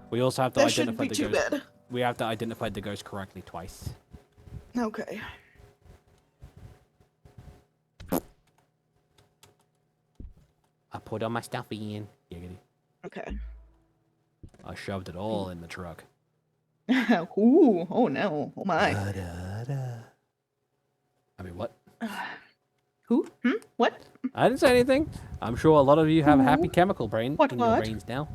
We also have to That shouldn't identify be the too ghost. bad. We have to identify the ghost correctly twice. Okay. I put all my stuff in. Giggity. Okay. I shoved it all in the truck. Ooh, oh no, oh my. I mean, what? Who? What? I didn't say anything. I'm sure a lot of you have happy Who? chemical brain What, in your what? brains now.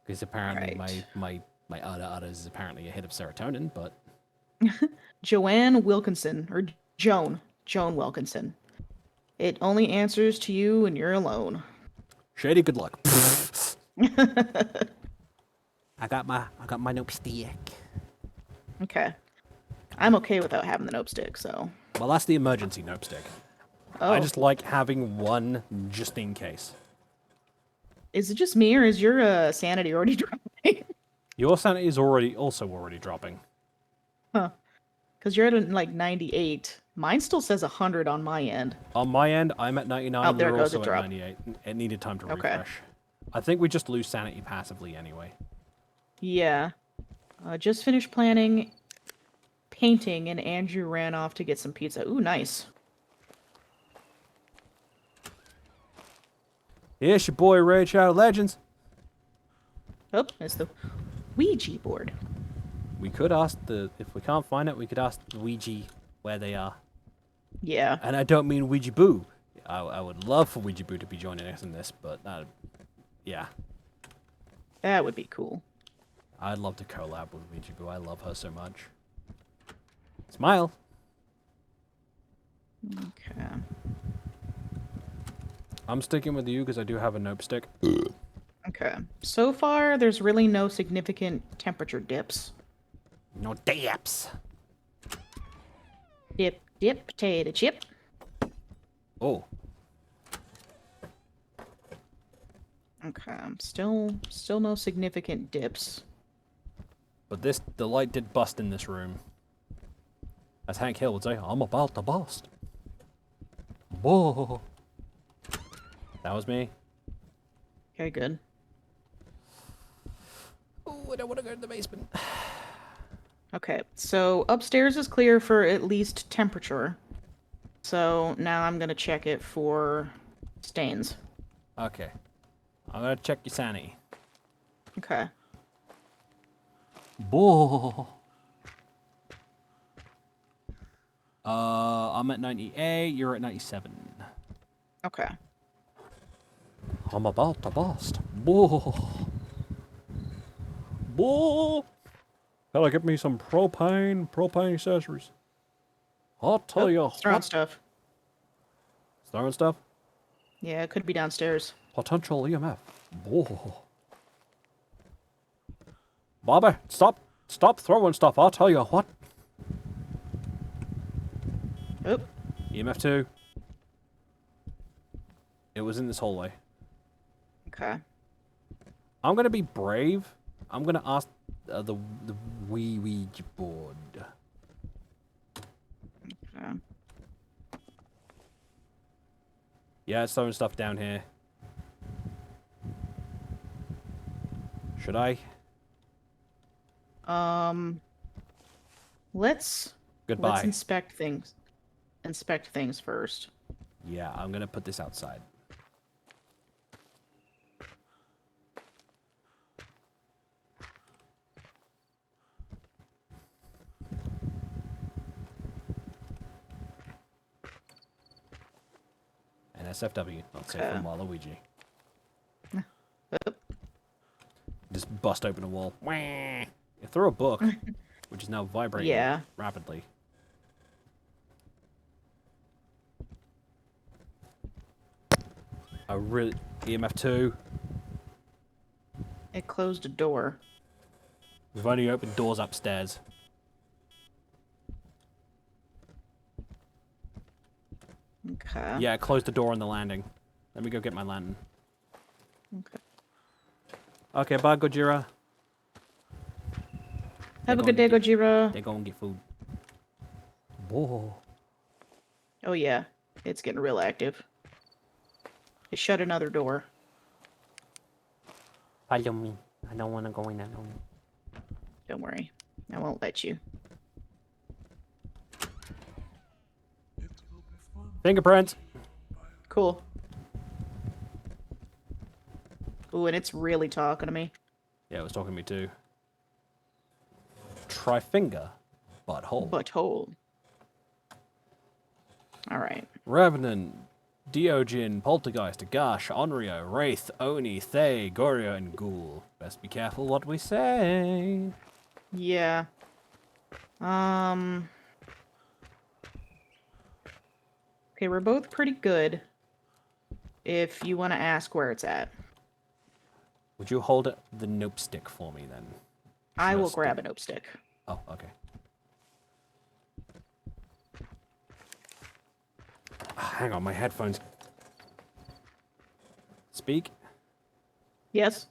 Because apparently Right. my udders is apparently a hit of serotonin, but Joanne Wilkinson, or Joan Wilkinson. It only answers to you and you're alone. shady good luck. I got my nope stick. Okay. I'm okay without having the nope stick, so. Well, that's the emergency nope stick. Oh. I just like having one just in case. Is it just me, or is your sanity already dropping? Your sanity is already dropping. Huh. Because you're at like 98. Mine still says 100 on my end. On my end, I'm at 99. Oh, there You're goes also a at drop. 98. It needed time to Okay. refresh. I think we just lose sanity passively anyway. Yeah. Just finished painting, and Andrew ran off to get some pizza. Ooh, nice. Yeah, it's your boy Ray Shadow Legends. Oh, it's the Ouija board. We could ask if we can't find it, we could ask the Ouija where they are. Yeah. And I don't mean Ouija Boo. I would love for Ouija Boo to be joining us in this, but yeah. That would be cool. I'd love to collab with Ouija Boo. I love her so much. Smile. Okay. I'm sticking with you because I do have a nope stick. Okay. So far, there's really no significant temperature dips. No dips. Dip, potato chip. Oh, Okay. Still no significant dips. but the light did bust in this room. As Hank Hill would say, I'm about to bust. Whoa. That was me. Okay, good. Oh, I don't want to go to the basement. Okay, so upstairs is clear for at least temperature. So now I'm gonna check it for stains. Okay. I'm gonna check your sanity. Okay. Whoa. I'm at 98, you're at 97. Okay. I'm about to bust. Whoa. Whoa. Gotta get me some propane accessories. I'll tell you Throwing what. stuff. Throwing stuff? Yeah, it could be downstairs. Potential EMF. Whoa. Bobby, stop throwing stuff. I'll tell you what. Oh, EMF 2. It was in this hallway. okay. I'm gonna be brave. I'm gonna ask the Ouija board. Okay. Yeah, it's throwing stuff down here. Should I? Let's Goodbye. inspect things. Inspect things first. Yeah, I'm gonna put this outside. And SFW, not safe from Waluigi. Oh, Just bust open a wall. Wah! You throw a book, which is now vibrating Yeah. rapidly. I really EMF 2. it closed a door. We've only opened doors upstairs. Okay. Yeah, it closed the door on the landing. Let me go get my lantern. Okay. Okay, bye, Gojira. Have a good day, Gojira. They're going to get food. Whoa. Oh yeah, it's getting real active. It shut another door. Follow me. I don't want to go in alone. Don't worry, I won't let you. Fingerprints. Cool. Ooh, and it's really talking to me. Yeah, it was talking to me too. Try finger. Butthole. Butthole. Alright. Revenant. Diogin, Poltergeist, Agash, Onryo, Wraith, Oni, Thay, Gorio, and Ghoul. Best be careful what we say. Yeah. Okay, we're both pretty good. If you want to ask where it's at, Would you hold the nope stick for me then? I will Just- grab a nope stick. Oh, okay. Hang on, my headphones. Speak? Yes?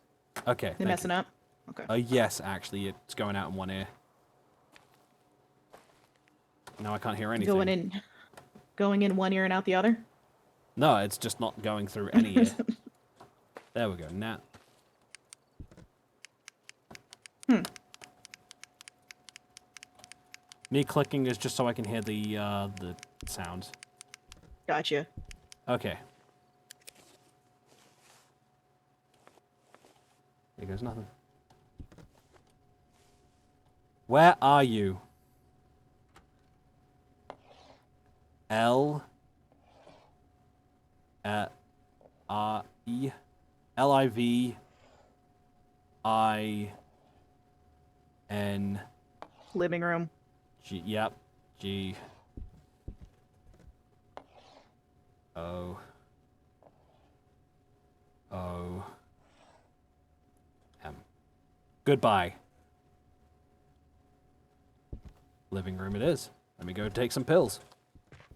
Okay. They messing up? Okay. Yes, actually, it's going out in one ear. Now I can't hear anything. Going in one ear and out the other. No, it's just not going through any ear. There we go. Now. Me clicking is just so I can hear the sounds. Gotcha. Okay. There goes nothing. Where are you? L R E L I V I N Living room. G. Yep. G O O M. Goodbye. Living room it is. Let me go take some pills.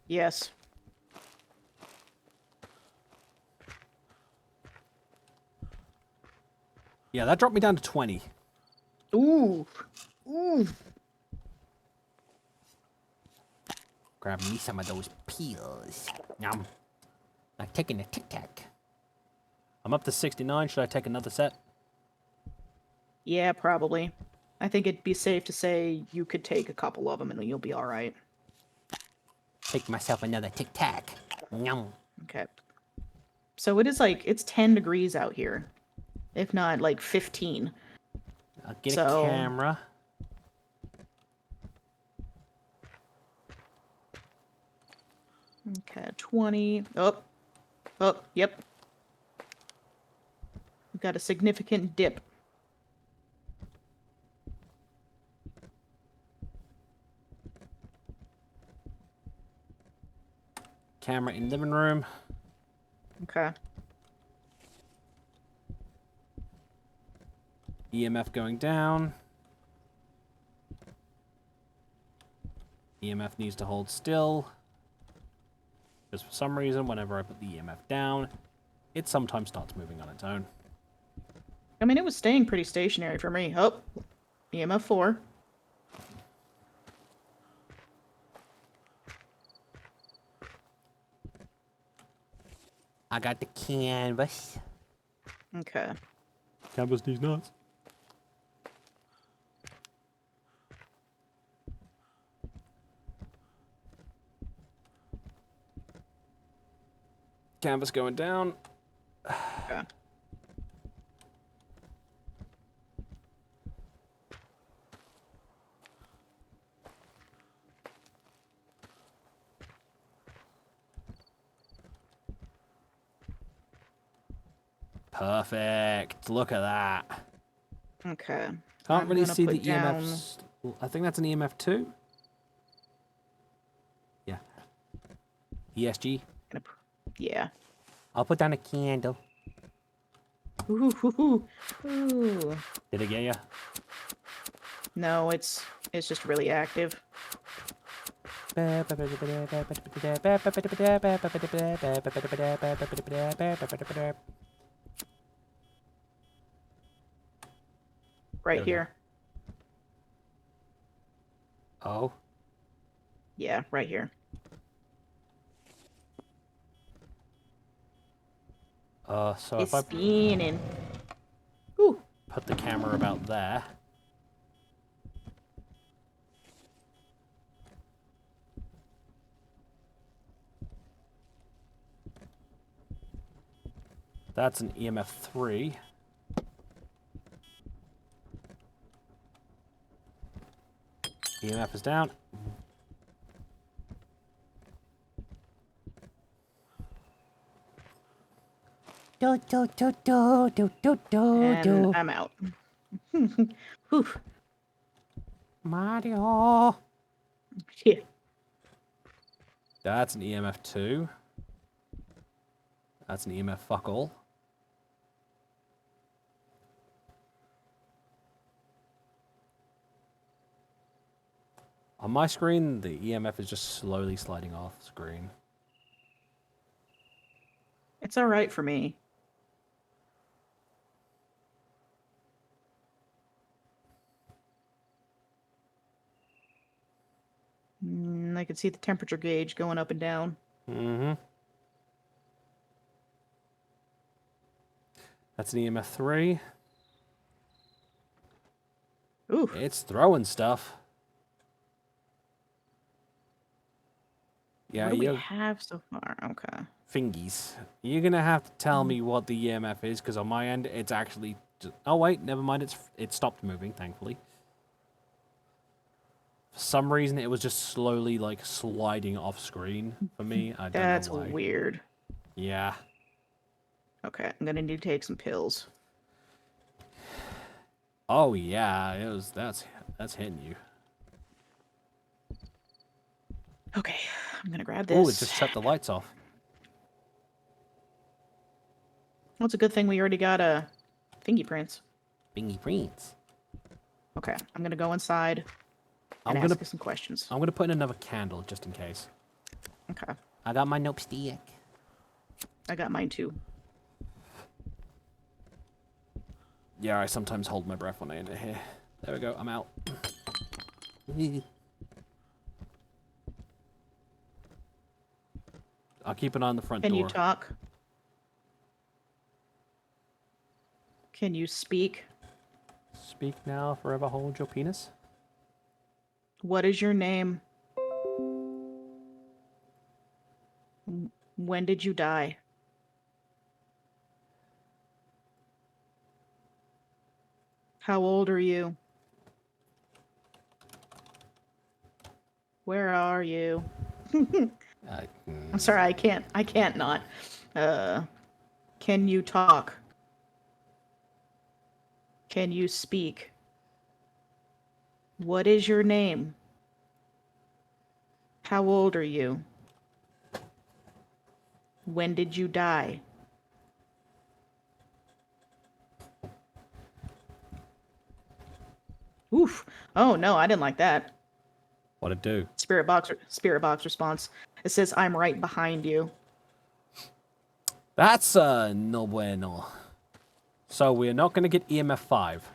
Yes. Yeah, that dropped me down to 20. Ooh. Ooh. Grab me some of those pills. Yum. Like taking a Tic Tac. I'm up to 69. Should I take another set? Yeah, probably. I think it'd be safe to say you could take a couple of them and you'll be all right. Take myself another Tic Tac. Yum. Okay. So it is like it's 10 degrees out here, if not like 15. I'll get So- a camera. Okay, 20. Oh, yep. We've got a significant dip. Camera in living room. Okay. EMF going down. EMF needs to hold still. Because for some reason, whenever I put the EMF down, it sometimes starts moving on its own. I mean, it was staying pretty stationary for me. Oh, EMF 4. I got the canvas. Okay. Canvas these nuts. Canvas going down. Okay. Perfect. Look at that. Okay. Can't I'm really gonna see the put down- EMFs. I think that's an EMF 2. Yeah. ESG. Yeah. I'll put down a candle. Ooh. Ooh. Did it get ya? No, it's just really active. Right There we go. here. Oh. Yeah, right here. So It's if I spinning. Ooh. put the camera about there. That's an EMF 3. EMF is down. Do do do do do do do And do. I'm out. Whew. Mario. Yeah. That's an EMF 2. That's an EMF fuck all. On my screen, the EMF is just slowly sliding off screen. It's all right for me. And I can see the temperature gauge going up and down. Mm-hmm. That's an EMF 3. Ooh. It's throwing stuff. Yeah, What do we you have so far? Okay. fingies. You're gonna have to tell me what the EMF is, because on my end, it's actually. Oh wait, never mind. It stopped moving, thankfully. For some reason, it was just slowly like sliding off screen for me. I don't That's know why. weird. Yeah. Okay, I'm gonna need to take some pills. Oh yeah, it was. That's hitting you. Okay, I'm gonna grab Oh, it this. just shut the lights off. Well, it's a good thing we already got fingerprints. Bingy prints. Okay, I'm gonna go inside and I'm gonna ask you some questions. I'm gonna put in another candle just in case. Okay, I got my nope stick. I got mine too. Yeah, I sometimes hold my breath when I enter here. There we go. I'm out. I'll keep an eye on the front Can door. you talk? Can you speak? Speak now, forever hold your penis. What is your name? When did you die? How old are you? Where are you? I'm sorry, I can't not. Can you talk? Can you speak? What is your name? How old are you? When did you die? Oof. Oh no, I didn't like that. What'd it do? Spirit box response. It says I'm right behind you. That's no bueno. So we're not gonna get EMF 5.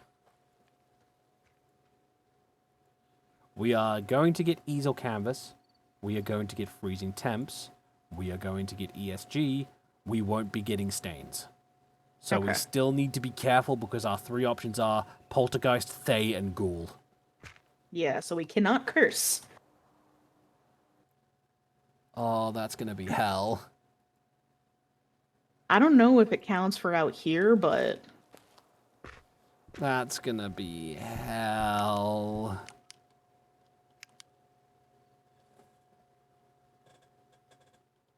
We are going to get easel canvas. We are going to get freezing temps. We are going to get ESG. We won't be getting stains. So we Okay. still need to be careful because our 3 options are poltergeist, Thay, and ghoul. Yeah, so we cannot curse. Oh, that's gonna be hell. I don't know if it counts for out here, but That's gonna be hell.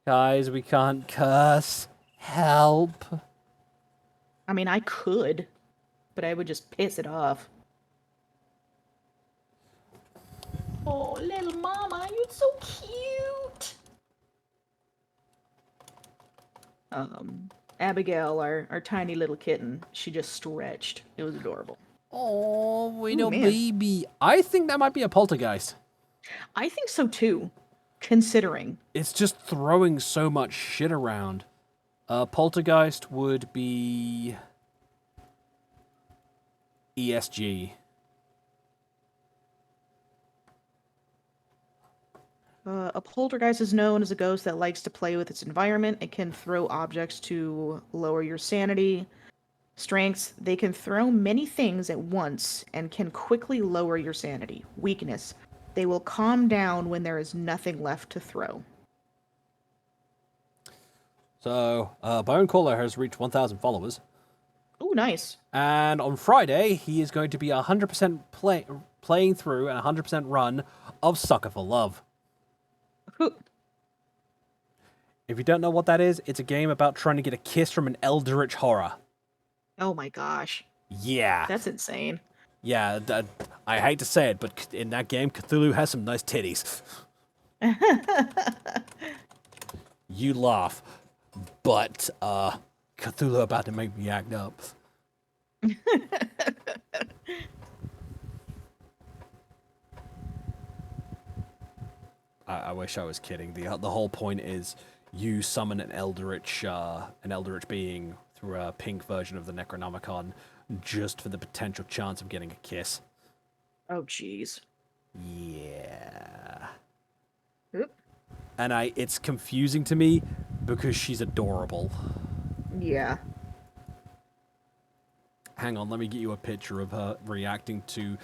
Guys, we can't curse. Help. I mean I could, but I would just piss it off. Oh, little mama, you're so cute. Abigail, our tiny little kitten, she just stretched. It was adorable. Oh, little man. baby. I think that might be a poltergeist. I think so too, considering. It's just throwing so much shit around. Poltergeist would be ESG. A poltergeist is known as a ghost that likes to play with its environment. It can throw objects to lower your sanity. Strengths, they can throw many things at once and can quickly lower your sanity. Weakness, they will calm down when there is nothing left to throw. So, Bone Caller has reached 1,000 followers. Ooh, nice. And on Friday, he is going to be 100% playing through and 100% run of Sucker for Love. Ooh. If you don't know what that is, it's a game about trying to get a kiss from an eldritch horror. Oh my gosh. Yeah. That's insane. Yeah, I hate to say it, but in that game, Cthulhu has some nice titties. You laugh, but Cthulhu about to make me act up. I wish I was kidding. The whole point is you summon an eldritch being through a pink version of the Necronomicon, just for the potential chance of getting a kiss. Oh jeez. Yeah. Oop. And it's confusing to me because she's adorable. Yeah. Hang on, let me get you a picture of her reacting to...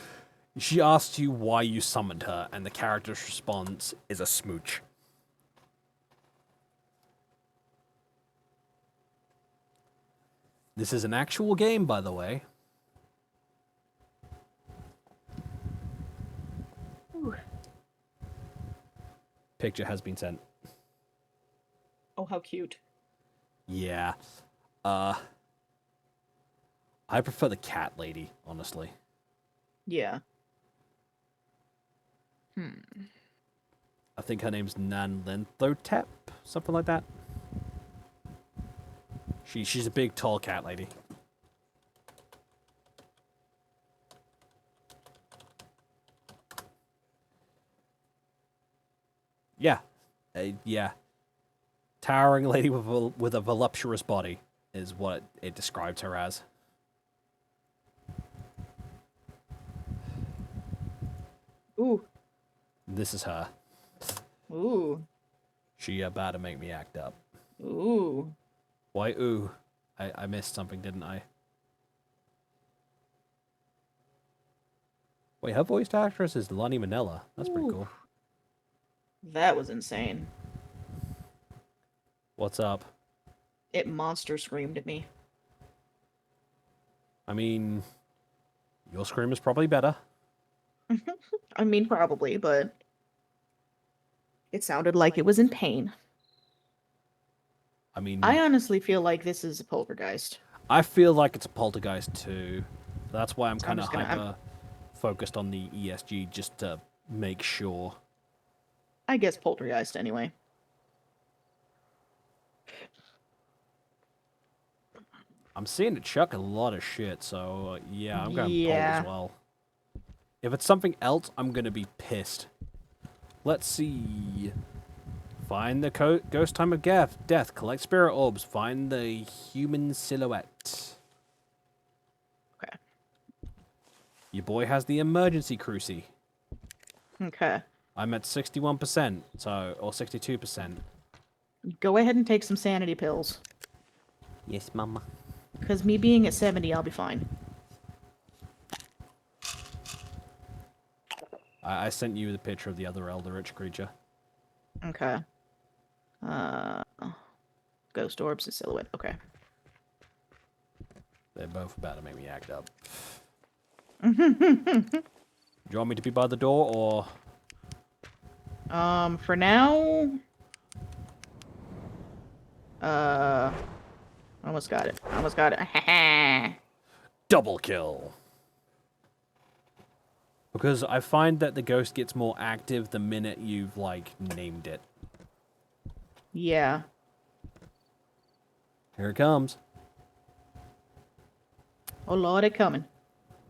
She asks you why you summoned her, and the character's response is a smooch. This is an actual game, by the way. Ooh. Picture has been sent. Oh, how cute. Yeah. I prefer the cat lady, honestly. Yeah. I think her name's Nan Linthotep, something like that. She's a big, tall cat lady. Yeah. Yeah. Towering lady with a voluptuous body is what it describes her as. Ooh. This is her. Ooh. She about to make me act up. Ooh. Why ooh? I missed something, didn't I? Wait, her voice actress is Lonnie Manila. That's pretty Ooh. cool. That was insane. What's up? It monster screamed at me. I mean, your scream is probably better. I mean, probably, but it sounded like it was in pain. I mean, I honestly feel like this is a poltergeist. I feel like it's a poltergeist too. That's why I'm kind of just gonna- hyper focused on the ESG just to make sure. I guess poltergeist anyway. I'm seeing it chuck a lot of shit, so yeah, I'm going pole Yeah. as well. If it's something else, I'm gonna be pissed. Let's see. Find the ghost time of death. Collect spirit orbs. Find the human silhouette. Okay. Your boy has the emergency cruci. Okay. I'm at 61%, or 62%. Go ahead and take some sanity pills. Yes, mama. Because me being at 70, I'll be fine. I sent you the picture of the other eldritch creature. Okay. Ghost orbs and silhouette. Okay. They're both about to make me act up. Do you want me to be by the door, or... For now... Almost got it. Almost got it. Double kill! Because I find that the ghost gets more active the minute you've, like, named it. Yeah. Here it comes. Oh, Lord, it coming.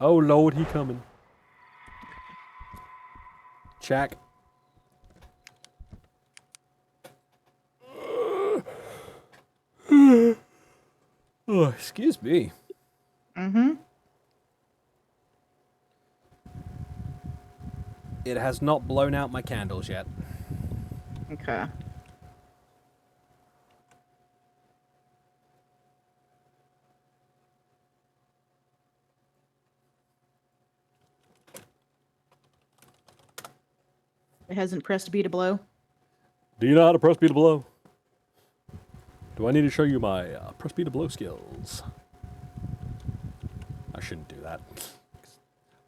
Oh, Lord, he coming. Check. Oh, excuse me. Mm-hmm. It has not blown out my candles yet. Okay. It hasn't pressed B to blow. Do you know how to press B to blow? Do I need to show you my press B to blow skills? I shouldn't do that.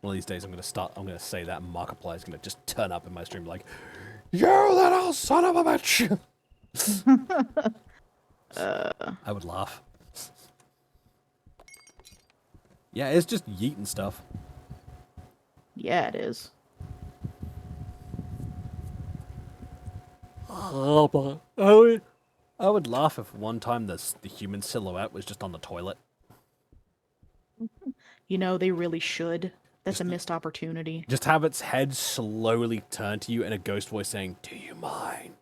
One of these days I'm going to say that and Markiplier is going to just turn up in my stream like, you little son of a bitch! I would laugh. Yeah, it's just yeeting stuff. Yeah, it is. I would laugh if one time the human silhouette was just on the toilet. You know, they really should. That's a missed opportunity. Just have its head slowly turn to you and a ghost voice saying, do you mind?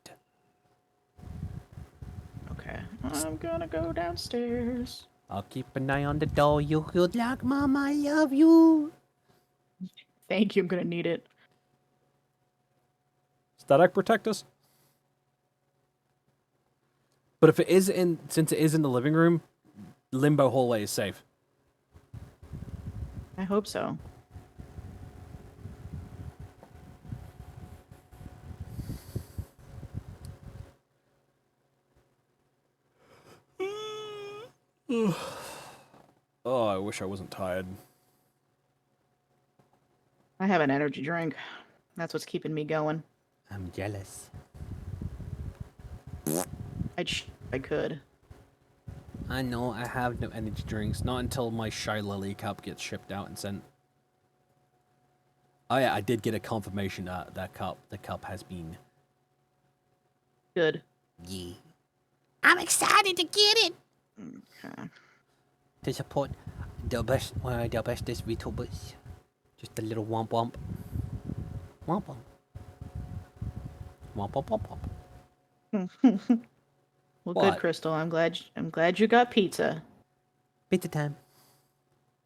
Okay. I'm gonna go downstairs. I'll keep an eye on the door. You good luck, mama. I love you. Thank you, I'm gonna need it. Static protect us? But if it is since it is in the living room, limbo hallway is safe. I hope so. Oh, I wish I wasn't tired. I have an energy drink. That's what's keeping me going. I'm jealous. I could. I know I have no energy drinks, not until my Shy Lily cup gets shipped out and sent. Oh yeah, I did get a confirmation that the cup has been. Good. Yeah. I'm excited to get it. Okay. To support the best, one of the bestest VTubers. Just a little womp womp. Womp womp. Womp womp womp womp. Well, What? good, Crystal. I'm glad you got pizza. Pizza time.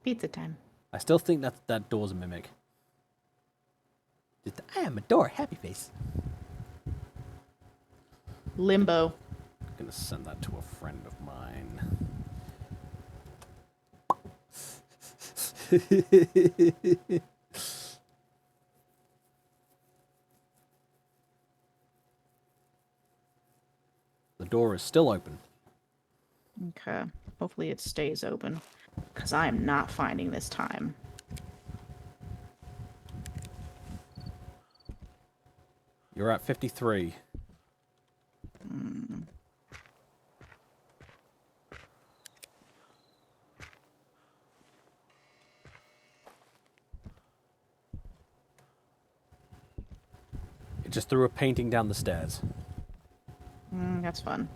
Pizza time. I still think that door's a mimic. Just, I am a door, happy face. Limbo. I'm gonna send that to a friend of mine. The door is still open. Okay. Hopefully it stays open. Because I am not finding this time. You're at 53. It just threw a painting down the stairs. That's fun.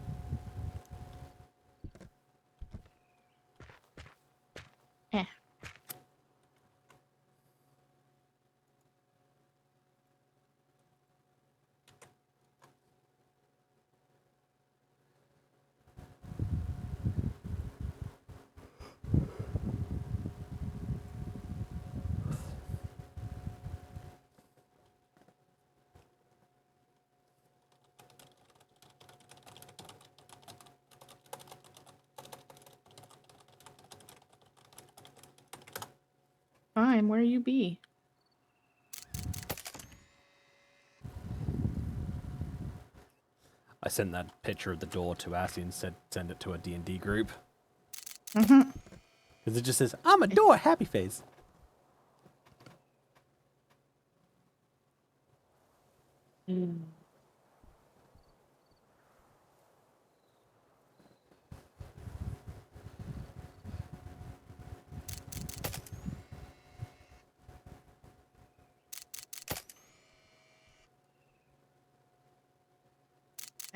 Eh. Fine, where you be? I sent that picture of the door to Assy and said send it to a D&D group. Mm-hmm. Because it just says, I'm a door, happy face.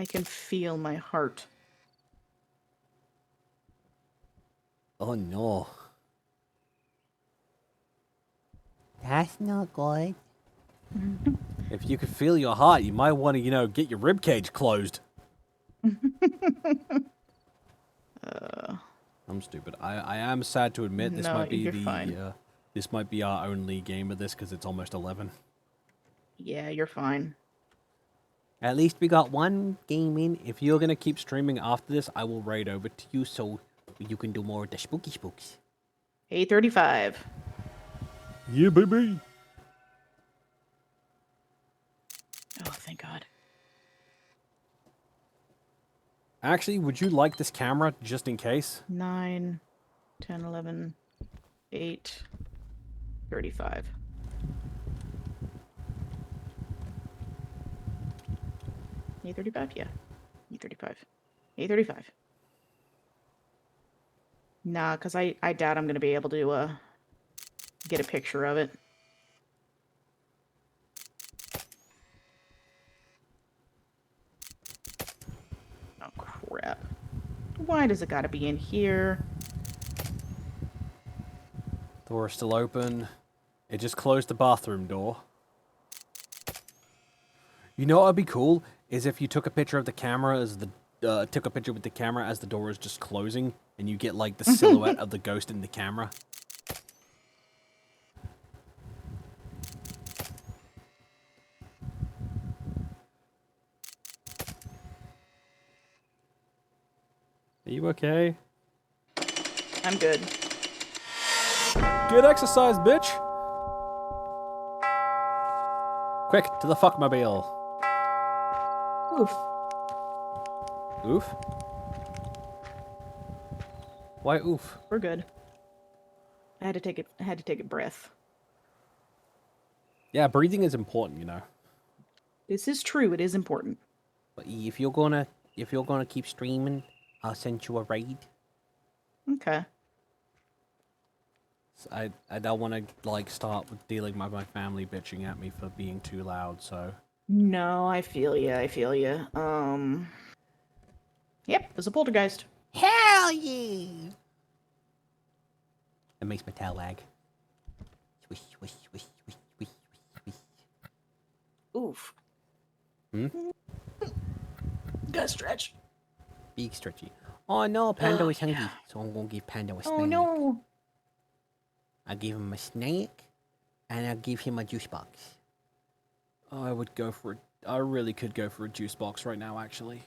I can feel my heart. Oh no. That's not good. If you could feel your heart, you might want to, get your ribcage closed. I'm stupid. I am sad to admit this No, might be you're fine. this might be our only game of this because it's almost 11. Yeah, you're fine. At least we got one game in. If you're gonna keep streaming after this, I will raid over to you so you can do more of the spooky spooks. 8:35. Yeah, baby. Oh, thank God. Actually, would you like this camera just in case? 9, 10, 11, 8, 35. $8.35? Yeah. $8.35. $8.35. Nah, because I doubt I'm going to be able to get a picture of it. Oh, crap. Why does it got to be in here? Door is still open. It just closed the bathroom door. You know what would be cool is if you took a picture of the camera as took a picture with the camera as the door is just closing, and you get like the silhouette of the ghost in the camera. Are you okay? I'm good. Good exercise, bitch! Quick, to the fuckmobile. Oof. Oof? Why oof? We're good. I had to take a breath. Yeah, breathing is important, you know. This is true. It is important. But if you're gonna keep streaming, I'll send you a raid. Okay. I don't want to like start with dealing with my family bitching at me for being too loud. So No, I feel you. I feel you. Yep, there's a poltergeist. Hell yeah! That makes my tail wag. Swish, swish, swish, swish, swish, swish, swish. Oof. Hmm? Gotta stretch. Big stretchy. Oh no, Panda is hungry, so I'm gonna give Panda a snack. Oh no. I'll give him a snack, and I'll give him a juice box. I would go for it. I really could go for a juice box right now, actually.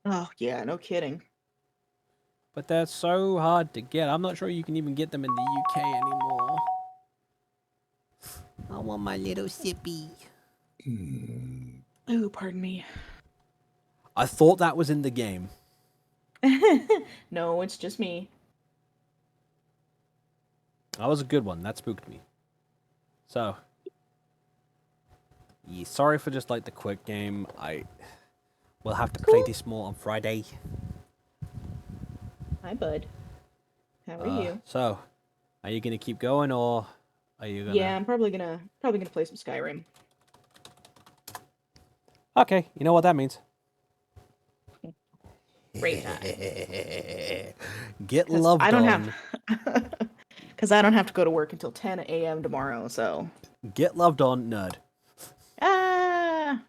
Oh yeah, no kidding. But they're so hard to get. I'm not sure you can even get them in the UK anymore. I want my little sippy. Oh, pardon me. I thought that was in the game. No, it's just me. That was a good one. That spooked me. So, yeah, sorry for just like the quick game. I will have to play this more on Friday. Hi, bud. How are you? So, are you gonna keep going or are you gonna? Yeah, I'm probably gonna play some Skyrim. Okay, you know what that means. Great time. Get 'Cause loved I don't on. Because I don't have to go to work until 10 a.m. tomorrow. So. Get loved on, nerd. Ah.